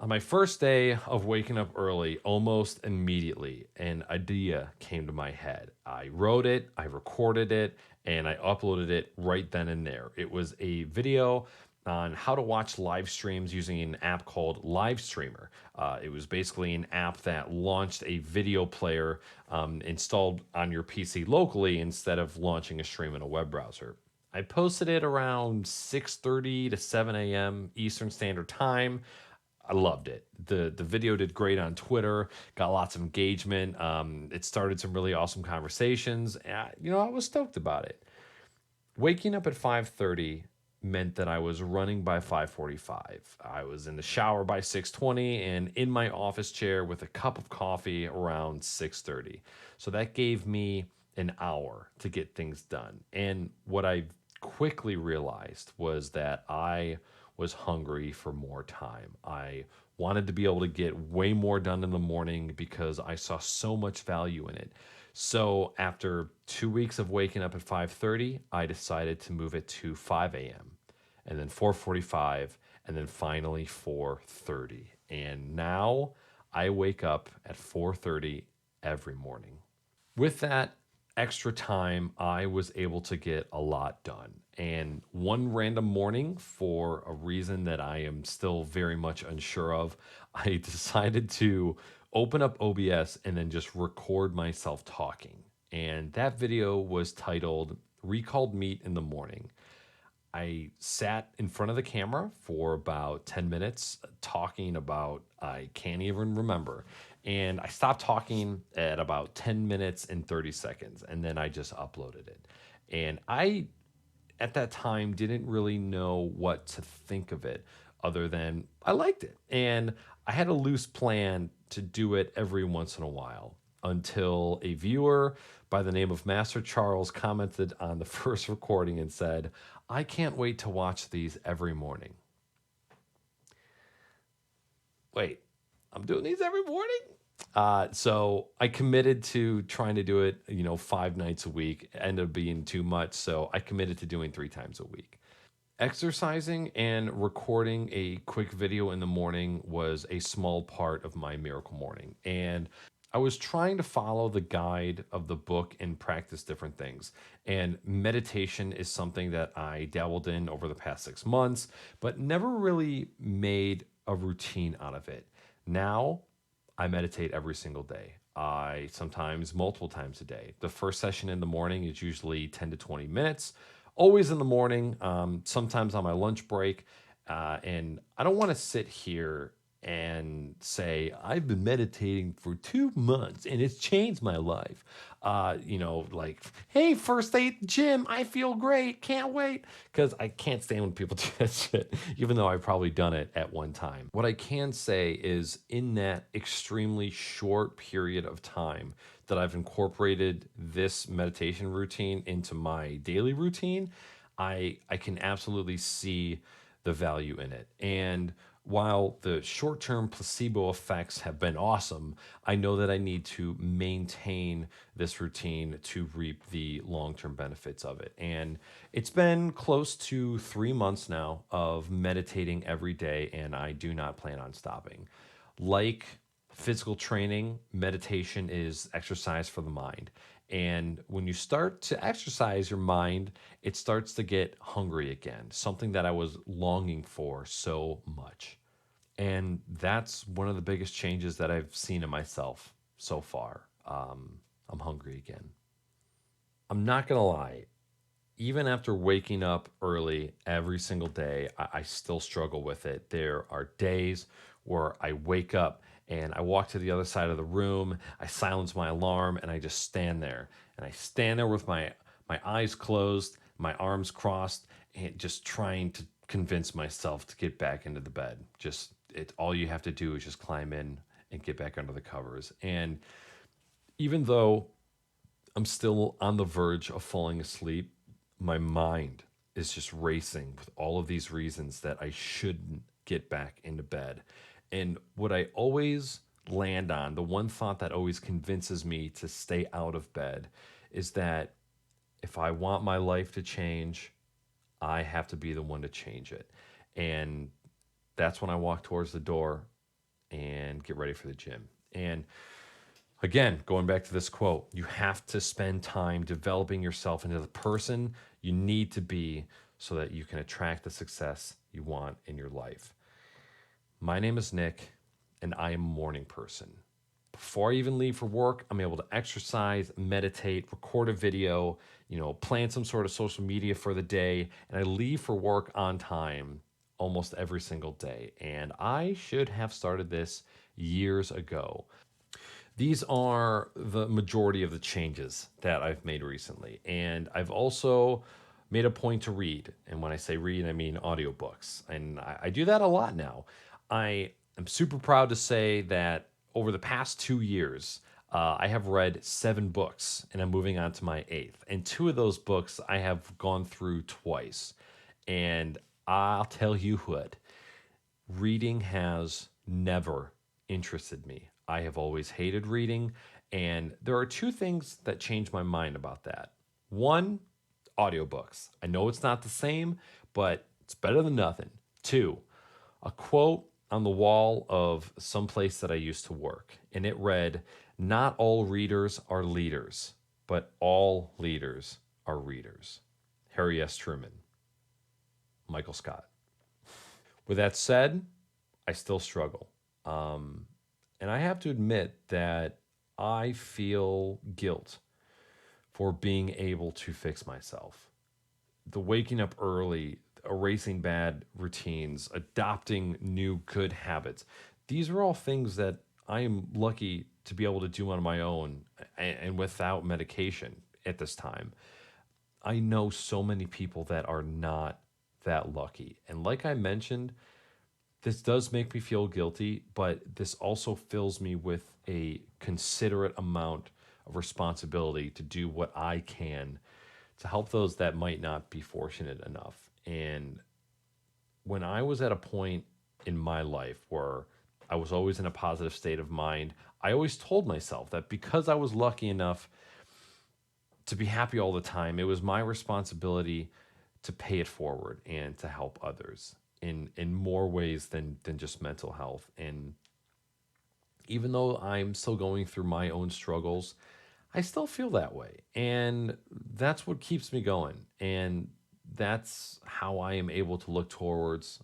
On my first day of waking up early, almost immediately, an idea came to my head. I wrote it, I recorded it, and I uploaded it right then and there. It was a video on how to watch live streams using an app called Livestreamer. It was basically an app that launched a video player installed on your PC locally instead of launching a stream in a web browser. I posted it around 6:30 to 7 a.m. Eastern Standard Time. I loved it. The video did great on Twitter, got lots of engagement. It started some really awesome conversations. I was stoked about it. Waking up at 5:30 meant that I was running by 5:45. I was in the shower by 6:20 and in my office chair with a cup of coffee around 6:30. So that gave me an hour to get things done. And what I quickly realized was that I was hungry for more time. I wanted to be able to get way more done in the morning because I saw so much value in it. So after 2 weeks of waking up at 5:30, I decided to move it to 5 a.m. and then 4:45 and then finally 4:30. And now I wake up at 4:30 every morning. With that extra time, I was able to get a lot done. And one random morning, for a reason that I am still very much unsure of, I decided to open up OBS and then just record myself talking. And that video was titled Recalled Meat in the Morning. I sat in front of the camera for about 10 minutes talking about, I can't even remember. And I stopped talking at about 10 minutes and 30 seconds. And then I just uploaded it. And I, at that time, didn't really know what to think of it other than I liked it. And I had a loose plan to do it every once in a while until a viewer by the name of Master Charles commented on the first recording and said, I can't wait to watch these every morning. Wait, I'm doing these every morning? So I committed to trying to do it, 5 nights a week. It ended up being too much. So I committed to doing 3 times a week. Exercising and recording a quick video in the morning was a small part of my miracle morning. And I was trying to follow the guide of the book and practice different things. And meditation is something that I dabbled in over the past 6 months, but never really made a routine out of it. Now, I meditate every single day. I sometimes multiple times a day. The first session in the morning is usually 10 to 20 minutes, always in the morning, sometimes on my lunch break. And I don't want to sit here and say, I've been meditating for 2 months and it's changed my life. Like, hey, first day at the gym, I feel great, can't wait. Because I can't stand when people do that shit, even though I've probably done it at one time. What I can say is in that extremely short period of time that I've incorporated this meditation routine into my daily routine, I can absolutely see the value in it. And while the short-term placebo effects have been awesome, I know that I need to maintain this routine to reap the long-term benefits of it. And it's been close to 3 months now of meditating every day, and I do not plan on stopping. Like physical training, meditation is exercise for the mind. And when you start to exercise your mind, it starts to get hungry again, something that I was longing for so much. And that's one of the biggest changes that I've seen in myself so far. I'm hungry again. I'm not going to lie. Even after waking up early every single day, I still struggle with it. There are days where I wake up and I walk to the other side of the room, I silence my alarm, and I just stand there. And I stand there with my eyes closed, my arms crossed, and just trying to convince myself to get back into the bed. All you have to do is just climb in and get back under the covers. And even though I'm still on the verge of falling asleep, my mind is just racing with all of these reasons that I shouldn't get back into bed. And what I always land on, the one thought that always convinces me to stay out of bed, is that if I want my life to change, I have to be the one to change it. And that's when I walk towards the door and get ready for the gym. And again, going back to this quote, you have to spend time developing yourself into the person you need to be so that you can attract the success you want in your life. My name is Nick, and I am a morning person. Before I even leave for work, I'm able to exercise, meditate, record a video, plan some sort of social media for the day, and I leave for work on time almost every single day. And I should have started this years ago. These are the majority of the changes that I've made recently. And I've also made a point to read. And when I say read, I mean audiobooks. And I do that a lot now. I am super proud to say that over the past 2 years, I have read 7 books, and I'm moving on to my 8th. And 2 of those books I have gone through twice. And I'll tell you what, reading has never interested me. I have always hated reading, and there are 2 things that changed my mind about that. One, audiobooks. I know it's not the same, but it's better than nothing. 2, a quote on the wall of some place that I used to work, and it read, "Not all readers are leaders, but all leaders are readers." Harry S. Truman. Michael Scott. With that said, I still struggle. And I have to admit that I feel guilt for being able to fix myself. The waking up early, erasing bad routines, adopting new good habits, these are all things that I am lucky to be able to do on my own and without medication at this time. I know so many people that are not that lucky. And like I mentioned, this does make me feel guilty, but this also fills me with a considerate amount of responsibility to do what I can to help those that might not be fortunate enough. And when I was at a point in my life where I was always in a positive state of mind, I always told myself that because I was lucky enough to be happy all the time, it was my responsibility to pay it forward and to help others in more ways than just mental health. And even though I'm still going through my own struggles, I still feel that way. And that's what keeps me going. And that's how I am able to look towards.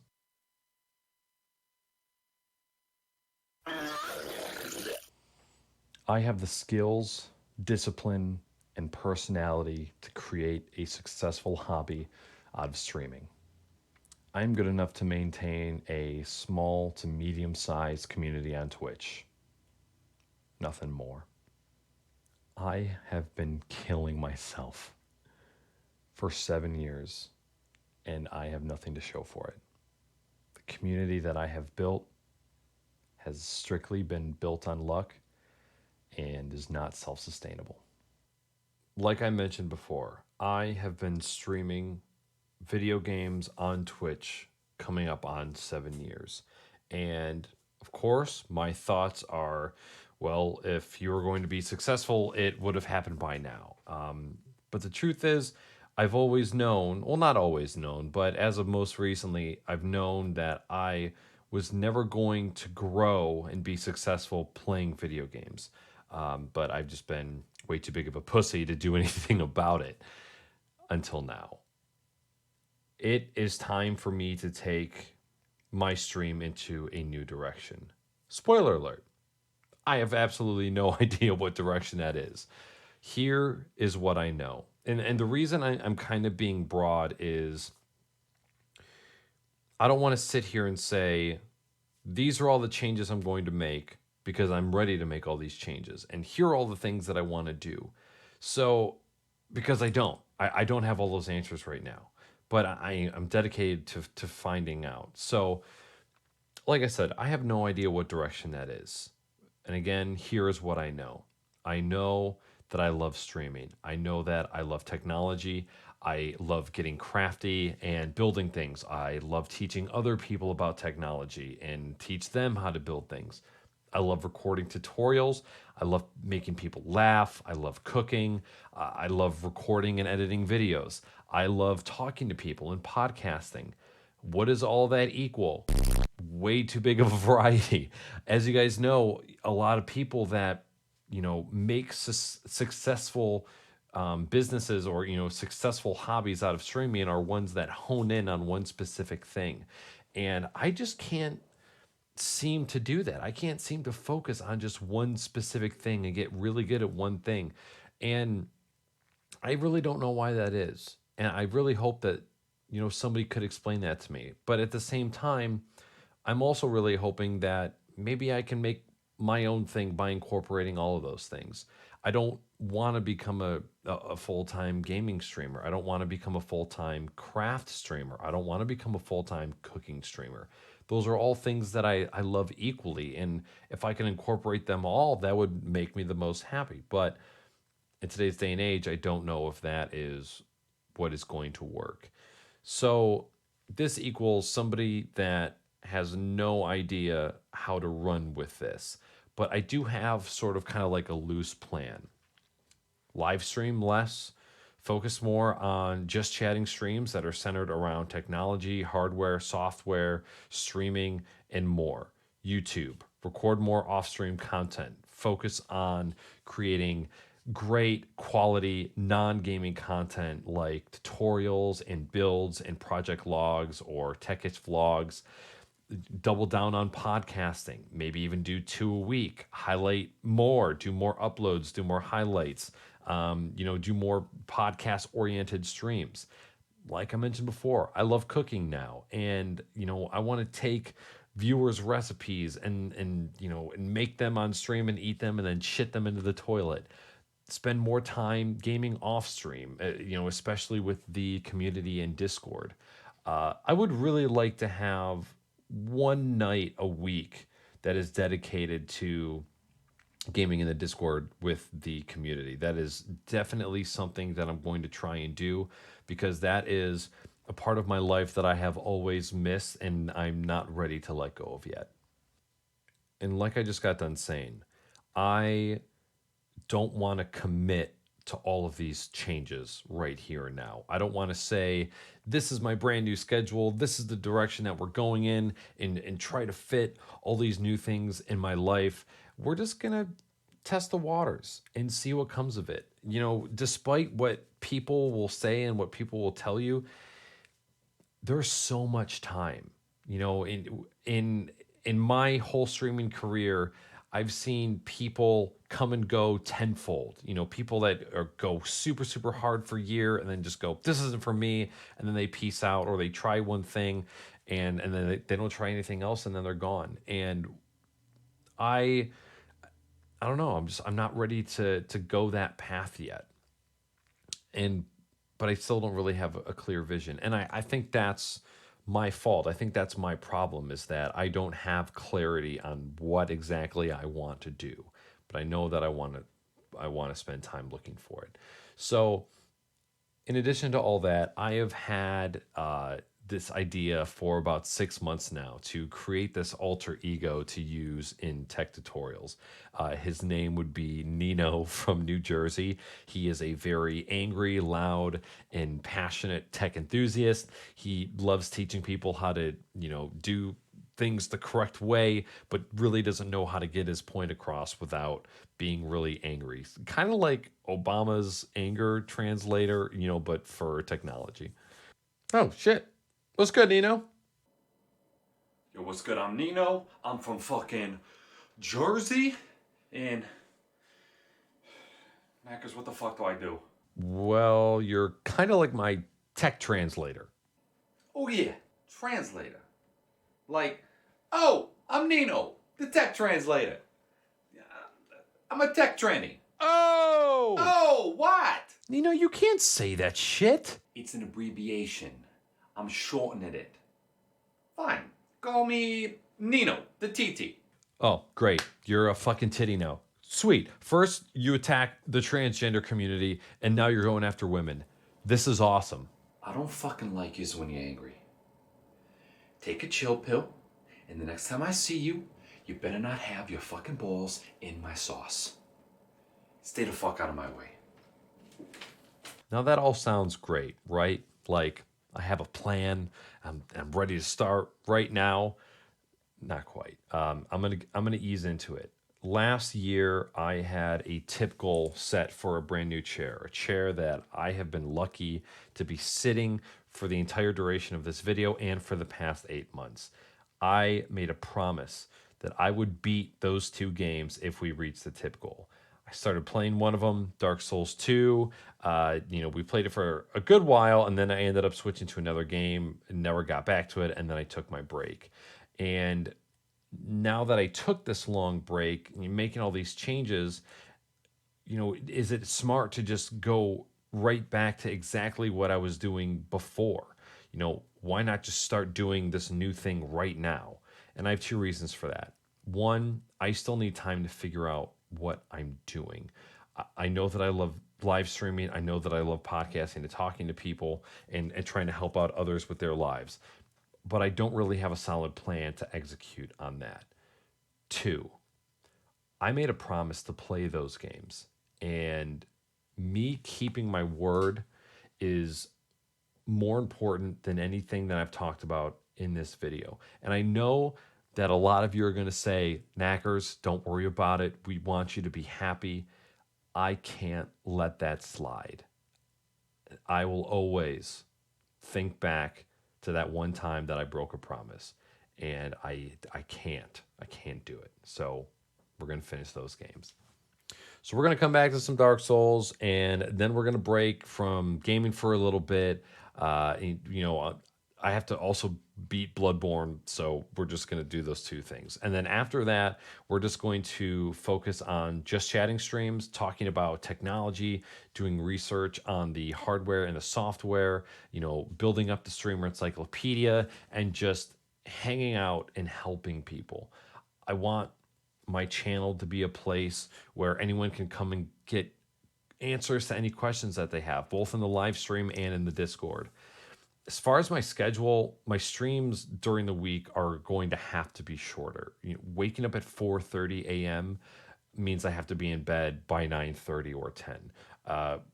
I have the skills, discipline, and personality to create a successful hobby out of streaming. I'm good enough to maintain a small to medium sized community on Twitch. Nothing more. I have been killing myself for 7 years, and I have nothing to show for it. The community that I have built has strictly been built on luck and is not self sustainable. Like I mentioned before, I have been streaming video games on Twitch coming up on 7 years. And of course, my thoughts are, well, if you were going to be successful, it would have happened by now. But the truth is, I've always known, well, not always known, but as of most recently, I've known that I was never going to grow and be successful playing video games. But I've just been way too big of a pussy to do anything about it until now. It is time for me to take my stream into a new direction. Spoiler alert, I have absolutely no idea what direction that is. Here is what I know. And the reason I'm kind of being broad is I don't want to sit here and say, these are all the changes I'm going to make because I'm ready to make all these changes. And here are all the things that I want to do. So, because I don't have all those answers right now. But I'm dedicated to finding out. So, like I said, I have no idea what direction that is. And again, here is what I know. I know that I love streaming. I know that I love technology. I love getting crafty and building things. I love teaching other people about technology and teach them how to build things. I love recording tutorials. I love making people laugh. I love cooking. I love recording and editing videos. I love talking to people and podcasting. What does all that equal? Way too big of a variety. As you guys know, a lot of people that, make successful businesses or, successful hobbies out of streaming are ones that hone in on one specific thing. And I just can't seem to do that. I can't seem to focus on just one specific thing and get really good at one thing. And I really don't know why that is. And I really hope that, somebody could explain that to me. But at the same time, I'm also really hoping that maybe I can make my own thing by incorporating all of those things. I don't want to become a full-time gaming streamer. I don't want to become a full-time craft streamer. I don't want to become a full-time cooking streamer. Those are all things that I love equally. And if I can incorporate them all, that would make me the most happy. But in today's day and age, I don't know if that is what is going to work. So this equals somebody that has no idea how to run with this. But I do have sort of kind of like a loose plan. Live stream less, focus more on just chatting streams that are centered around technology, hardware, software, streaming, and more. YouTube, record more off-stream content. Focus on creating great quality non-gaming content like tutorials and builds and project logs or techish vlogs. Double down on podcasting, maybe even do 2 a week, highlight more, do more uploads, do more highlights, do more podcast oriented streams. Like I mentioned before, I love cooking now. And, I want to take viewers' recipes and make them on stream and eat them and then shit them into the toilet. Spend more time gaming off stream, especially with the community in Discord. I would really like to have one night a week that is dedicated to gaming in the Discord with the community. That is definitely something that I'm going to try and do, because that is a part of my life that I have always missed and I'm not ready to let go of yet. And like I just got done saying, I don't want to commit to all of these changes right here and now. I don't want to say, this is my brand new schedule, this is the direction that we're going in, and try to fit all these new things in my life. We're just going to test the waters and see what comes of it. You know, despite what people will say and what people will tell you, there's so much time. You know, in my whole streaming career, I've seen people come and go tenfold. You know, people that go super, super hard for a year and then just go, this isn't for me. And then they peace out, or they try one thing and then they don't try anything else, and then they're gone. And I don't know. I'm not ready to go that path yet. But I still don't really have a clear vision. And I think that's my fault. I think that's my problem, is that I don't have clarity on what exactly I want to do. But I know that I want to spend time looking for it. So in addition to all that, I have had this idea for about 6 months now to create this alter ego to use in tech tutorials. His name would be Nino from New Jersey. He is a very angry, loud, and passionate tech enthusiast. He loves teaching people how to, do things the correct way, but really doesn't know how to get his point across without being really angry. Kind of like Obama's anger translator, but for technology. Oh, shit. What's good, Nino? Yo, what's good? I'm Nino. I'm from fucking Jersey. And Mackers, what the fuck do I do? Well, you're kind of like my tech translator. Oh yeah, translator. Like, oh, I'm Nino, the tech translator. I'm a tech tranny. Oh! Oh, what? Nino, you can't say that shit. It's an abbreviation. I'm shortening it. Fine. Call me Nino, the TT. Oh, great. You're a fucking titty now. Sweet. First, you attack the transgender community, and now you're going after women. This is awesome. I don't fucking like you when you're angry. Take a chill pill, and the next time I see you, you better not have your fucking balls in my sauce. Stay the fuck out of my way. Now that all sounds great, right? Like, I have a plan. I'm ready to start right now. Not quite. I'm gonna ease into it. Last year, I had a tip goal set for a brand new chair, a chair that I have been lucky to be sitting for the entire duration of this video and for the past 8 months. I made a promise that I would beat those 2 games if we reached the tip goal. I started playing one of them, Dark Souls 2. We played it for a good while, and then I ended up switching to another game and never got back to it, and then I took my break. And now that I took this long break, making all these changes, is it smart to just go right back to exactly what I was doing before? Why not just start doing this new thing right now? And I have 2 reasons for that. One, I still need time to figure out what I'm doing. I know that I love live streaming. I know that I love podcasting and talking to people and trying to help out others with their lives. But I don't really have a solid plan to execute on that. 2, I made a promise to play those games. And me keeping my word is more important than anything that I've talked about in this video. And I know that a lot of you are going to say, Knackers, don't worry about it. We want you to be happy. I can't let that slide. I will always think back to that one time that I broke a promise. And I can't do it. So we're going to finish those games. So we're going to come back to some Dark Souls, and then we're going to break from gaming for a little bit. I have to also beat Bloodborne, so we're just going to do those 2 things. And then after that, we're just going to focus on just chatting streams, talking about technology, doing research on the hardware and the software, building up the streamer encyclopedia, and just hanging out and helping people. I want my channel to be a place where anyone can come and get answers to any questions that they have, both in the live stream and in the Discord. As far as my schedule, my streams during the week are going to have to be shorter. Waking up at 4:30 a.m. means I have to be in bed by 9:30 or 10,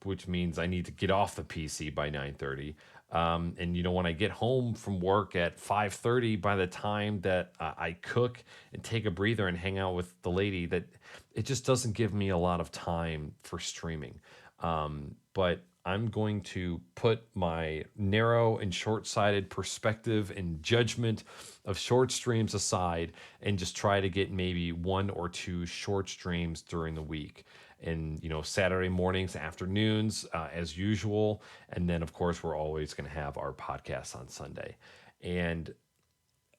which means I need to get off the PC by 9:30. And when I get home from work at 5:30, by the time that I cook and take a breather and hang out with the lady, that it just doesn't give me a lot of time for streaming. But I'm going to put my narrow and short-sighted perspective and judgment of short streams aside and just try to get maybe 1 or 2 short streams during the week. And Saturday mornings, afternoons, as usual. And then, of course, we're always going to have our podcast on Sunday. And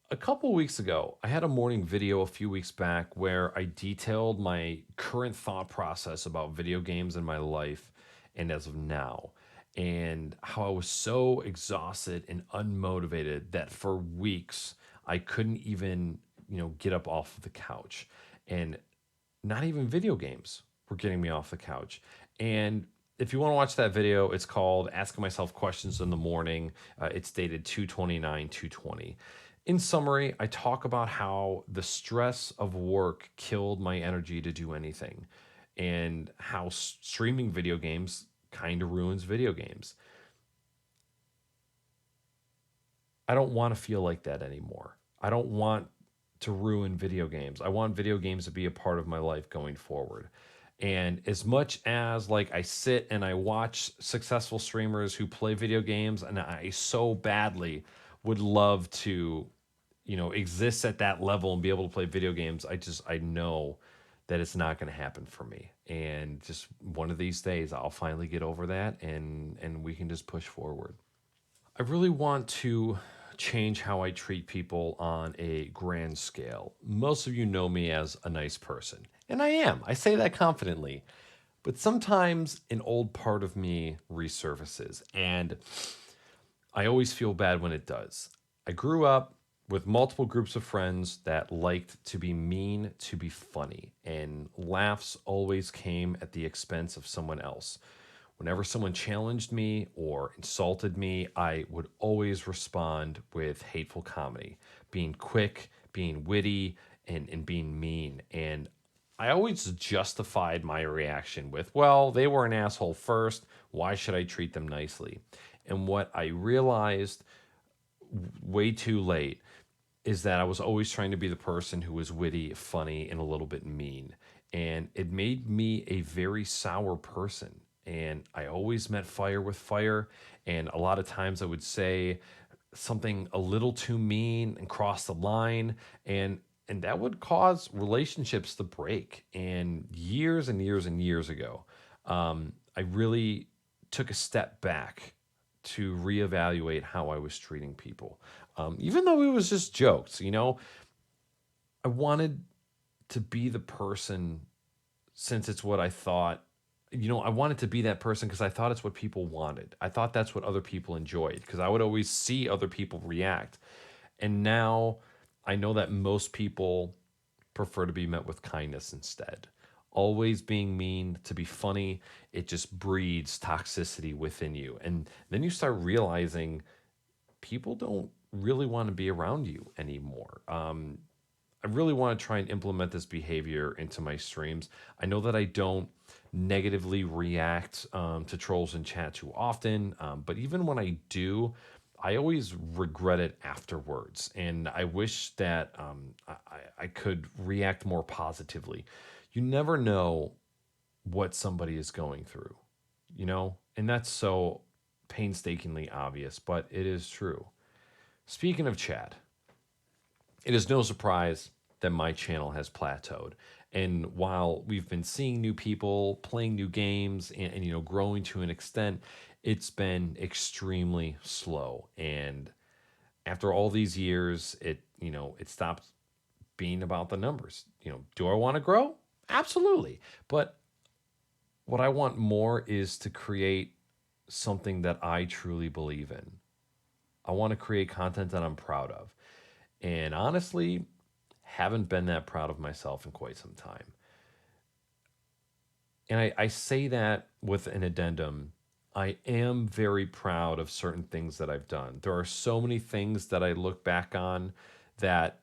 a couple weeks ago, I had a morning video a few weeks back where I detailed my current thought process about video games in my life and as of now, and how I was so exhausted and unmotivated that for weeks I couldn't even, get up off of the couch. And not even video games were getting me off the couch. And if you want to watch that video, it's called Asking Myself Questions in the Morning. It's dated 2/29/2020. In summary, I talk about how the stress of work killed my energy to do anything, and how streaming video games kind of ruins video games. I don't want to feel like that anymore. I don't want to ruin video games. I want video games to be a part of my life going forward. And as much as I sit and I watch successful streamers who play video games, and I so badly would love to, exist at that level and be able to play video games, I know that it's not going to happen for me. And just one of these days, I'll finally get over that, and we can just push forward. I really want to change how I treat people on a grand scale. Most of you know me as a nice person, and I am. I say that confidently. But sometimes an old part of me resurfaces, and I always feel bad when it does. I grew up with multiple groups of friends that liked to be mean, to be funny, and laughs always came at the expense of someone else. Whenever someone challenged me or insulted me, I would always respond with hateful comedy, being quick, being witty, and being mean. And I always justified my reaction with, well, they were an asshole first. Why should I treat them nicely? And what I realized way too late is that I was always trying to be the person who was witty, funny, and a little bit mean. And it made me a very sour person. And I always met fire with fire. And a lot of times I would say something a little too mean and cross the line. And that would cause relationships to break. And years and years and years ago, I really took a step back to reevaluate how I was treating people. Even though it was just jokes, I wanted to be the person, since it's what I thought, I wanted to be that person because I thought it's what people wanted. I thought that's what other people enjoyed, because I would always see other people react. And now I know that most people prefer to be met with kindness instead. Always being mean, to be funny, it just breeds toxicity within you. And then you start realizing people don't really want to be around you anymore. I really want to try and implement this behavior into my streams. I know that I don't negatively react to trolls in chat too often, but even when I do, I always regret it afterwards. And I wish that I could react more positively. You never know what somebody is going through, and that's so painstakingly obvious, but it is true. Speaking of chat, it is no surprise that my channel has plateaued. And while we've been seeing new people, playing new games, and growing to an extent, it's been extremely slow. And after all these years, it stopped being about the numbers. Do I want to grow? Absolutely. But what I want more is to create something that I truly believe in. I want to create content that I'm proud of. And honestly, haven't been that proud of myself in quite some time. And I say that with an addendum. I am very proud of certain things that I've done. There are so many things that I look back on that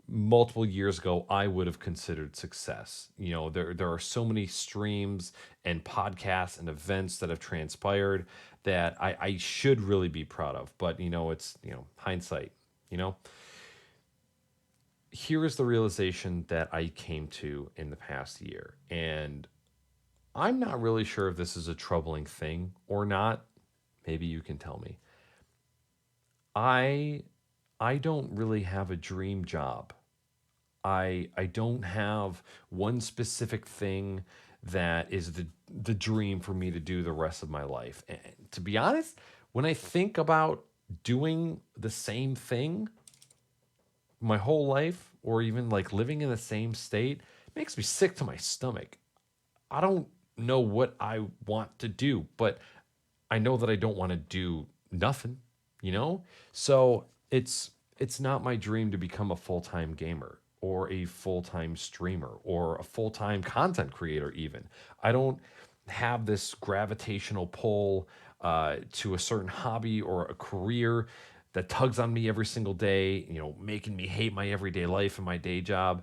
multiple years ago I would have considered success. You know, there are so many streams and podcasts and events that have transpired that I should really be proud of. But it's hindsight. Here is the realization that I came to in the past year, and I'm not really sure if this is a troubling thing or not. Maybe you can tell me. I don't really have a dream job. I don't have one specific thing that is the dream for me to do the rest of my life. And to be honest, when I think about doing the same thing my whole life, or even like living in the same state, it makes me sick to my stomach. I don't know what I want to do, but I know that I don't want to do nothing, So it's not my dream to become a full-time gamer or a full-time streamer or a full-time content creator even. I don't have this gravitational pull to a certain hobby or a career that tugs on me every single day, making me hate my everyday life and my day job.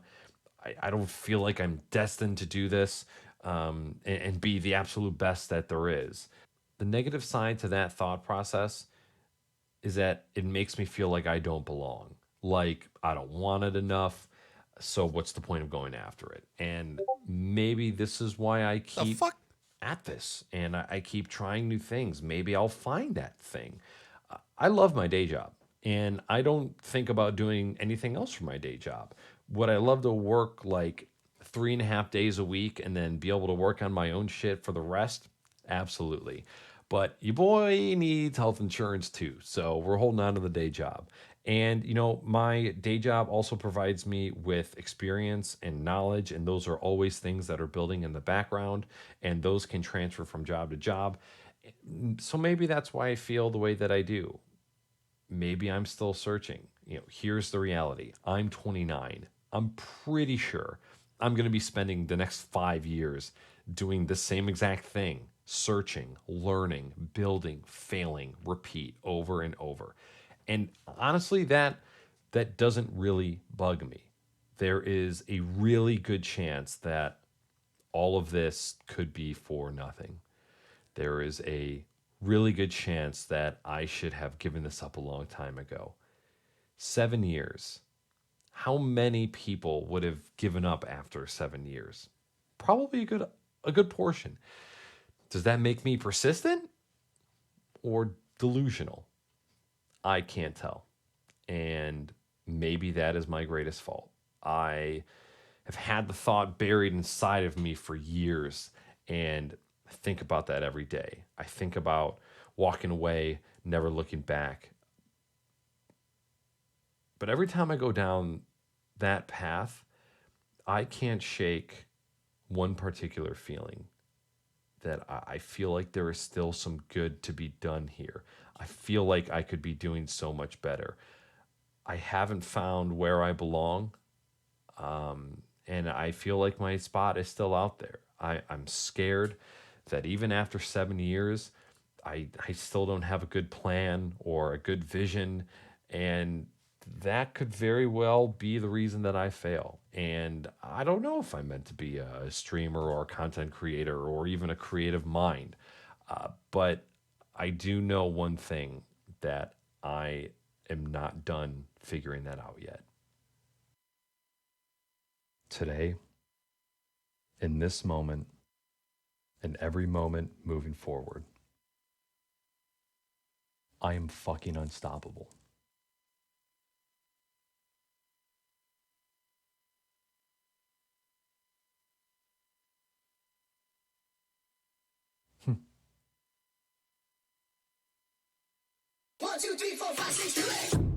I don't feel like I'm destined to do this and be the absolute best that there is. The negative side to that thought process is that it makes me feel like I don't belong, like I don't want it enough. So what's the point of going after it? And maybe this is why I keep at this and I keep trying new things. Maybe I'll find that thing. I love my day job, and I don't think about doing anything else for my day job. Would I love to work like 3.5 days a week and then be able to work on my own shit for the rest? Absolutely. But your boy needs health insurance too. So we're holding on to the day job. And, my day job also provides me with experience and knowledge. And those are always things that are building in the background. And those can transfer from job to job. So maybe that's why I feel the way that I do. Maybe I'm still searching. Here's the reality. I'm 29. I'm pretty sure I'm going to be spending the next 5 years doing the same exact thing, searching, learning, building, failing, repeat over and over. And honestly, that doesn't really bug me. There is a really good chance that all of this could be for nothing. There is a really good chance that I should have given this up a long time ago. 7 years. How many people would have given up after 7 years? Probably a good portion. Does that make me persistent or delusional? I can't tell. And maybe that is my greatest fault. I have had the thought buried inside of me for years, and I think about that every day. I think about walking away, never looking back. But every time I go down that path, I can't shake one particular feeling, that I feel like there is still some good to be done here. I feel like I could be doing so much better. I haven't found where I belong, and I feel like my spot is still out there. I'm scared that even after 7 years, I still don't have a good plan or a good vision, and that could very well be the reason that I fail. And I don't know if I'm meant to be a streamer or a content creator or even a creative mind. But I do know one thing, that I am not done figuring that out yet. Today, in this moment, and every moment moving forward, I am fucking unstoppable. One, two, three, four, five, six, seven, 8.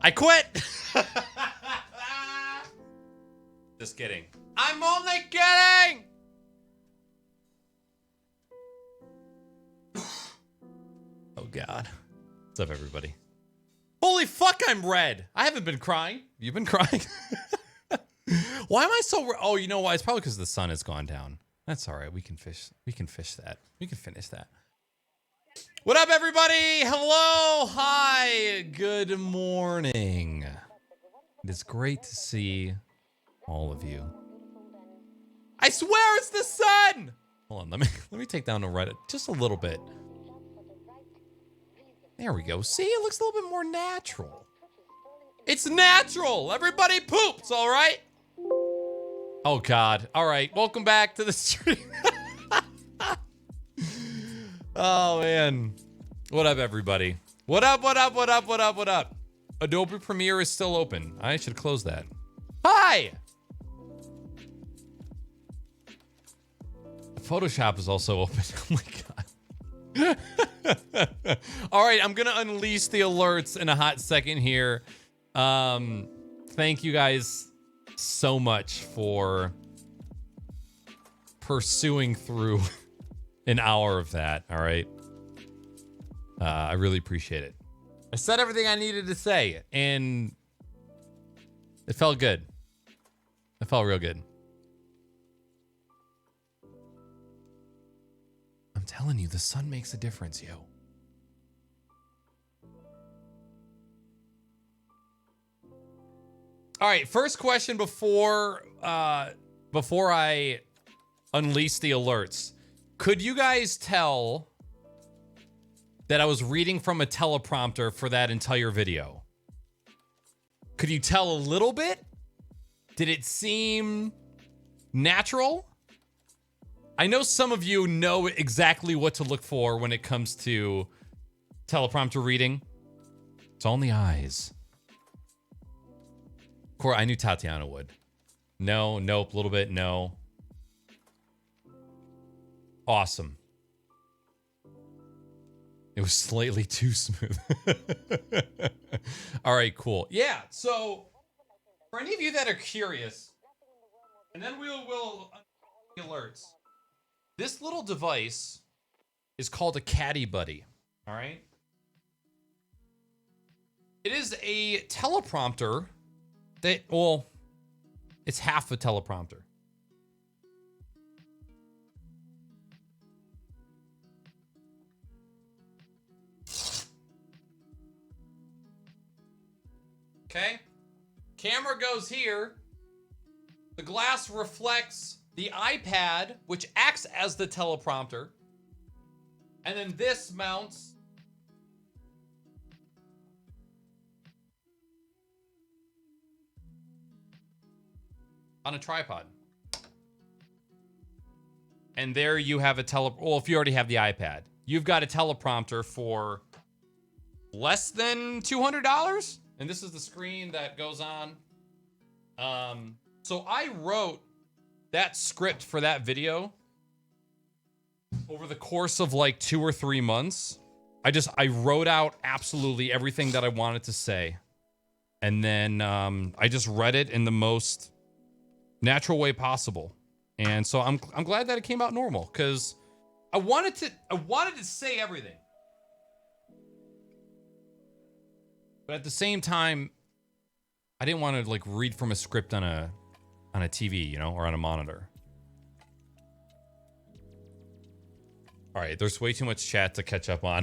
I quit. Just kidding. I'm only kidding. Oh God. What's up, everybody? Holy fuck, I'm red. I haven't been crying. You've been crying? Why am I so red? Oh, you know why? It's probably because the sun has gone down. That's all right. We can fish that. We can finish that. What up, everybody? Hello. Hi. Good morning. It is great to see all of you. I swear it's the sun. Hold on. Let me take down the Reddit just a little bit. There we go. See, it looks a little bit more natural. It's natural. Everybody poops, all right? Oh, God. All right. Welcome back to the stream. Oh, man. What up, everybody? What up, what up, what up, what up, what up? Adobe Premiere is still open. I should close that. Hi! Photoshop is also open. Oh, my God. All right, I'm gonna unleash the alerts in a hot second here. Thank you guys so much for pursuing through an hour of that. All right, I really appreciate it. I said everything I needed to say, and it felt good. It felt real good. I'm telling you, the sun makes a difference, yo. All right, first question before I unleash the alerts. Could you guys tell that I was reading from a teleprompter for that entire video? Could you tell a little bit? Did it seem natural? I know some of you know exactly what to look for when it comes to teleprompter reading. It's on the eyes. I knew Tatiana would. No, nope, a little bit, no. Awesome. It was slightly too smooth. All right, cool. Yeah, so for any of you that are curious, and then we'll the alerts. This little device is called a Caddy Buddy, all right? It is a teleprompter that, well, it's half a teleprompter. Okay? Camera goes here. The glass reflects the iPad, which acts as the teleprompter. And then this mounts on a tripod. And there you have a well, if you already have the iPad, you've got a teleprompter for less than $200. And this is the screen that goes on. So I wrote that script for that video over the course of like 2 or 3 months. I wrote out absolutely everything that I wanted to say. And then I just read it in the most natural way possible. And so I'm glad that it came out normal, because I wanted to say everything. But at the same time, I didn't want to like read from a script on a TV, you know, or on a monitor. All right, there's way too much chat to catch up on.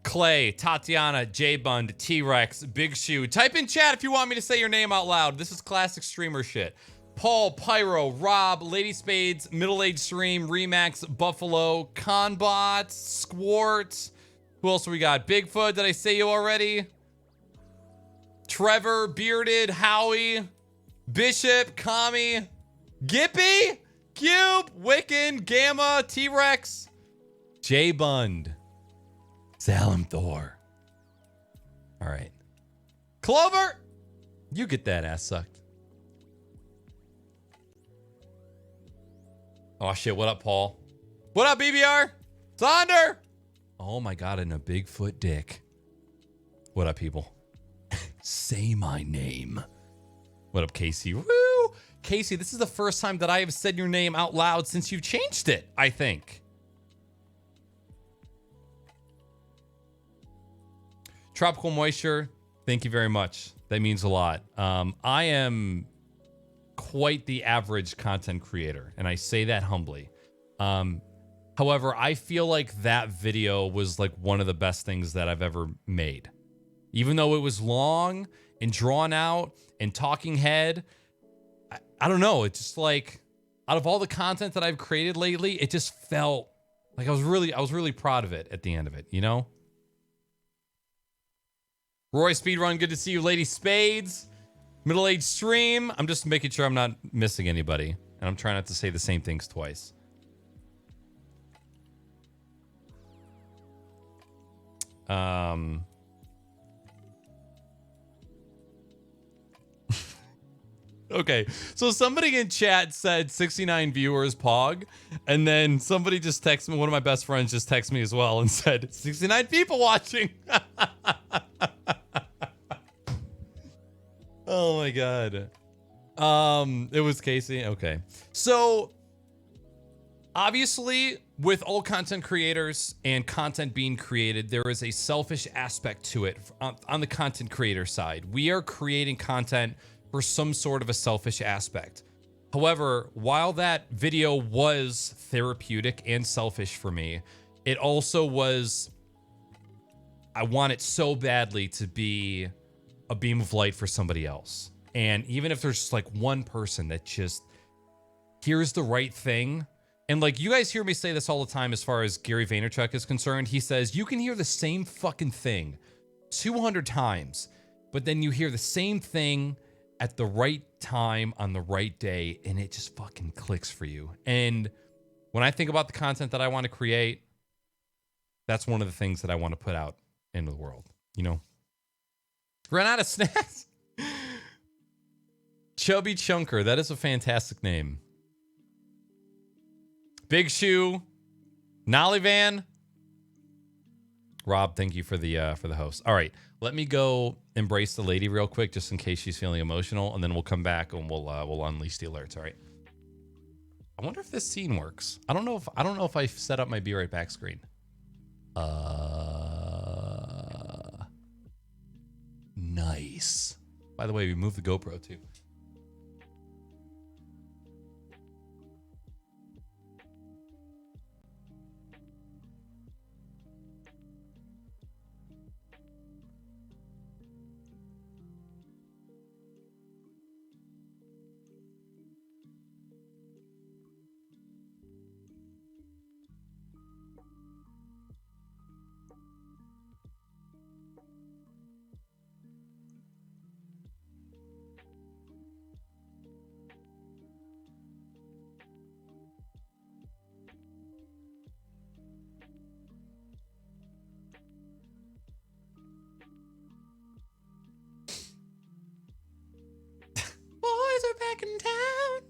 Clay, Tatiana, J-Bund, T-Rex, Big Shoe. Type in chat if you want me to say your name out loud. This is classic streamer shit. Paul, Pyro, Rob, Lady Spades, Middle Age Stream, Remax, Buffalo, Conbot, Squart. Who else we got? Bigfoot, did I say you already? Trevor, Bearded, Howie, Bishop, Kami, Gippy, Cube, Wiccan, Gamma, T-Rex, J-Bund, Salem Thor. All right. Clover, you get that ass sucked. Oh shit, what up, Paul? What up, BBR? Sonder? Oh my God, and a Bigfoot dick. What up, people? Say my name. What up, Casey? Woo! Casey, this is the first time that I have said your name out loud since you've changed it, I think. Tropical Moisture, thank you very much. That means a lot. I am quite the average content creator, and I say that humbly. However, I feel like that video was like one of the best things that I've ever made. Even though it was long and drawn out and talking head, I don't know. It's just like, out of all the content that I've created lately, it just felt like I was really proud of it at the end of it, you know? Roy Speedrun, good to see you. Lady Spades, Middle Age Stream. I'm just making sure I'm not missing anybody, and I'm trying not to say the same things twice. Okay, so somebody in chat said 69 viewers, Pog, and then somebody just texted me, one of my best friends just texted me as well and said 69 people watching. Oh my God. It was Casey. Okay. So obviously with all content creators and content being created, there is a selfish aspect to it on the content creator side. We are creating content for some sort of a selfish aspect. However, while that video was therapeutic and selfish for me, it also was, I want it so badly to be a beam of light for somebody else. And even if there's just like one person that just hears the right thing, and like you guys hear me say this all the time as far as Gary Vaynerchuk is concerned, he says you can hear the same fucking thing 200 times, but then you hear the same thing at the right time on the right day, and it just fucking clicks for you. And when I think about the content that I want to create, that's one of the things that I want to put out into the world, you know? Run out of snacks? Chubby Chunker, that is a fantastic name. Big Shoe, Nollyvan. Rob, thank you for the host. All right, let me go embrace the lady real quick, just in case she's feeling emotional, and then we'll come back and we'll unleash the alerts. All right. I wonder if this scene works. I don't know if I set up my Be Right Back screen. Nice. By the way, we moved the GoPro too. Boys are back in town.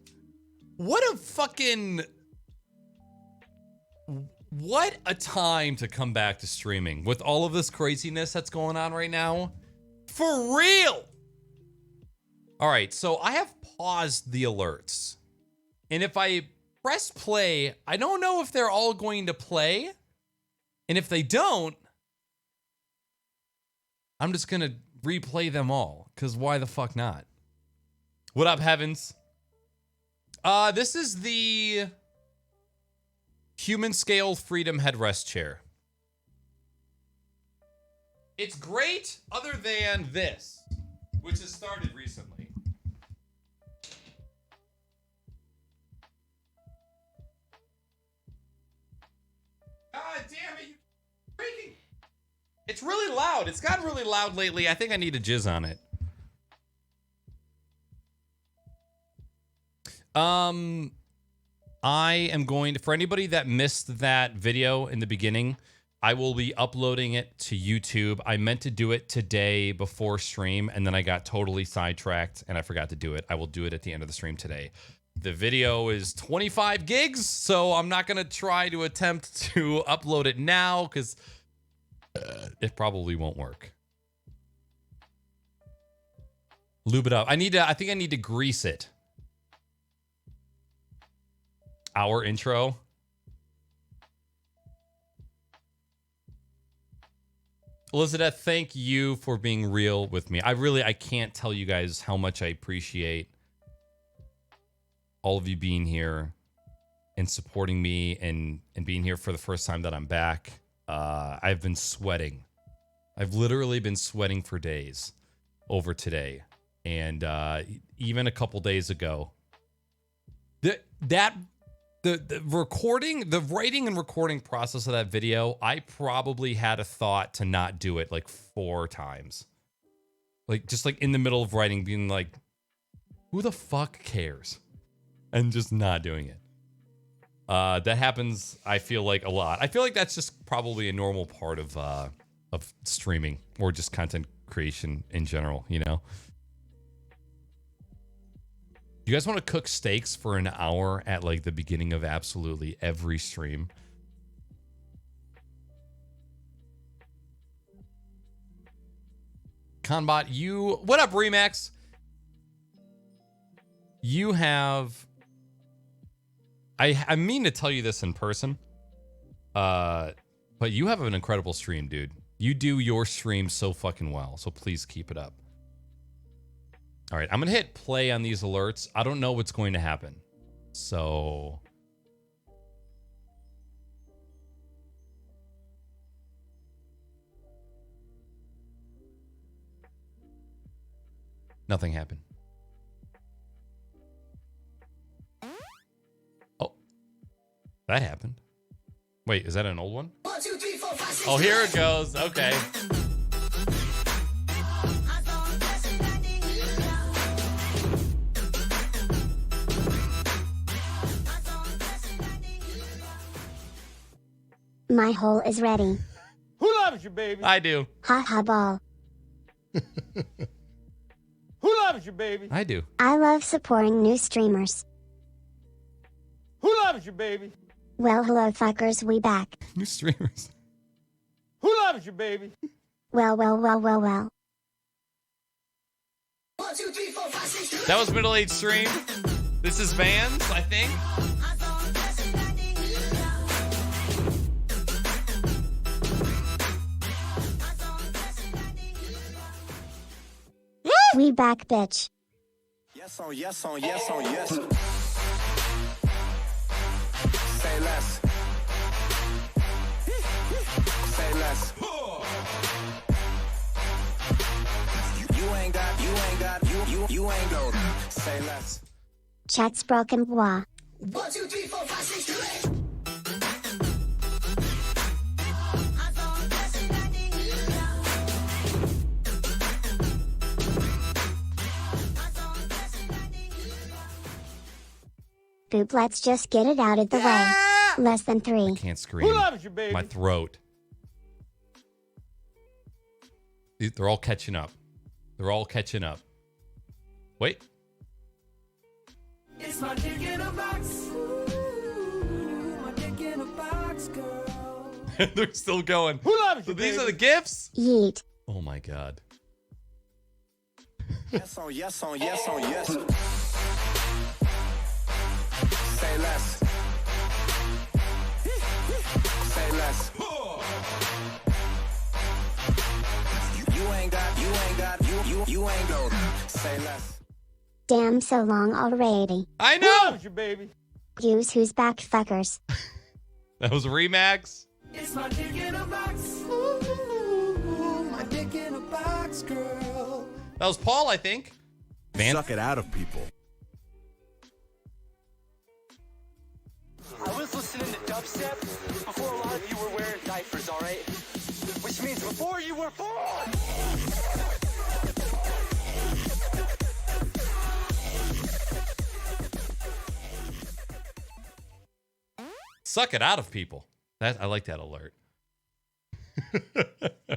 What a time to come back to streaming with all of this craziness that's going on right now. For real. All right, so I have paused the alerts. And if I press play, I don't know if they're all going to play. And if they don't, I'm just going to replay them all, because why the fuck not? What up, Heavens? This is the human scale freedom headrest chair. It's great other than this, which has started recently. God damn it, you freaking. It's really loud. It's gotten really loud lately. I think I need to jizz on it. I am going to, for anybody that missed that video in the beginning, I will be uploading it to YouTube. I meant to do it today before stream, and then I got totally sidetracked and I forgot to do it. I will do it at the end of the stream today. The video is 25 gigs, so I'm not going to try to attempt to upload it now because It probably won't work. Lube it up. I think I need to grease it. Our intro. Elizabeth, thank you for being real with me. I can't tell you guys how much I appreciate all of you being here and supporting me and being here for the first time that I'm back. I've been sweating. I've literally been sweating for days over today. And even a couple days ago, the recording, the writing and recording process of that video, I probably had a thought to not do it like 4 times. Like, just like in the middle of writing, being like, who the fuck cares? And just not doing it. That happens, I feel like, a lot. I feel like that's just probably a normal part of streaming or just content creation in general, you know? You guys want to cook steaks for an hour at like the beginning of absolutely every stream? Conbot, what up, Remax? You have, I mean to tell you this in person, but you have an incredible stream, dude. You do your stream so fucking well, so please keep it up. All right, I'm going to hit play on these alerts. I don't know what's going to happen. So nothing happened. Oh, that happened. Wait, is that an old one? 1, 2, 3, 4, 5, 6, Oh, here it goes. Okay. My hole is ready. Who loves you, baby? I do. Ha ha ball. Who loves you, baby? I do. I love supporting new streamers. Who loves you, baby? Well, hello fuckers, we back. New streamers. Who loves you, baby? Well. 1, 2, 3, 4, 5, 6, That was middle-aged stream. This is Vans, I think. We back, bitch. Yes on yes on yes on yes. Say less. Say less. You ain't got, you ain't go. Say less. Chat's broken, bois. 1, 2, 3, 4, 5, 6, 8. Boop, let's just get it out of the way. Less than 3. Can't scream. Who loves you, baby? My throat. They're all catching up. They're all catching up. Wait. It's my dick in a box. Ooh, my dick in a box, girl. They're still going. Who loves So you, these baby? are the gifts? Yeet. Oh my god. Yes on yes on yes on yes. Say less. Say less. You ain't got, you ain't go. Say less. Damn, so long already. I Who know. loves you, baby? Use who's back, fuckers. That was Remax. It's my dick in a box. Ooh, my dick in a box, girl. That was Paul, I think. Van. Suck it out of people. I was listening to dubstep before a lot of you were wearing diapers, alright? Which means before you were born! Suck it out of people. I like that alert.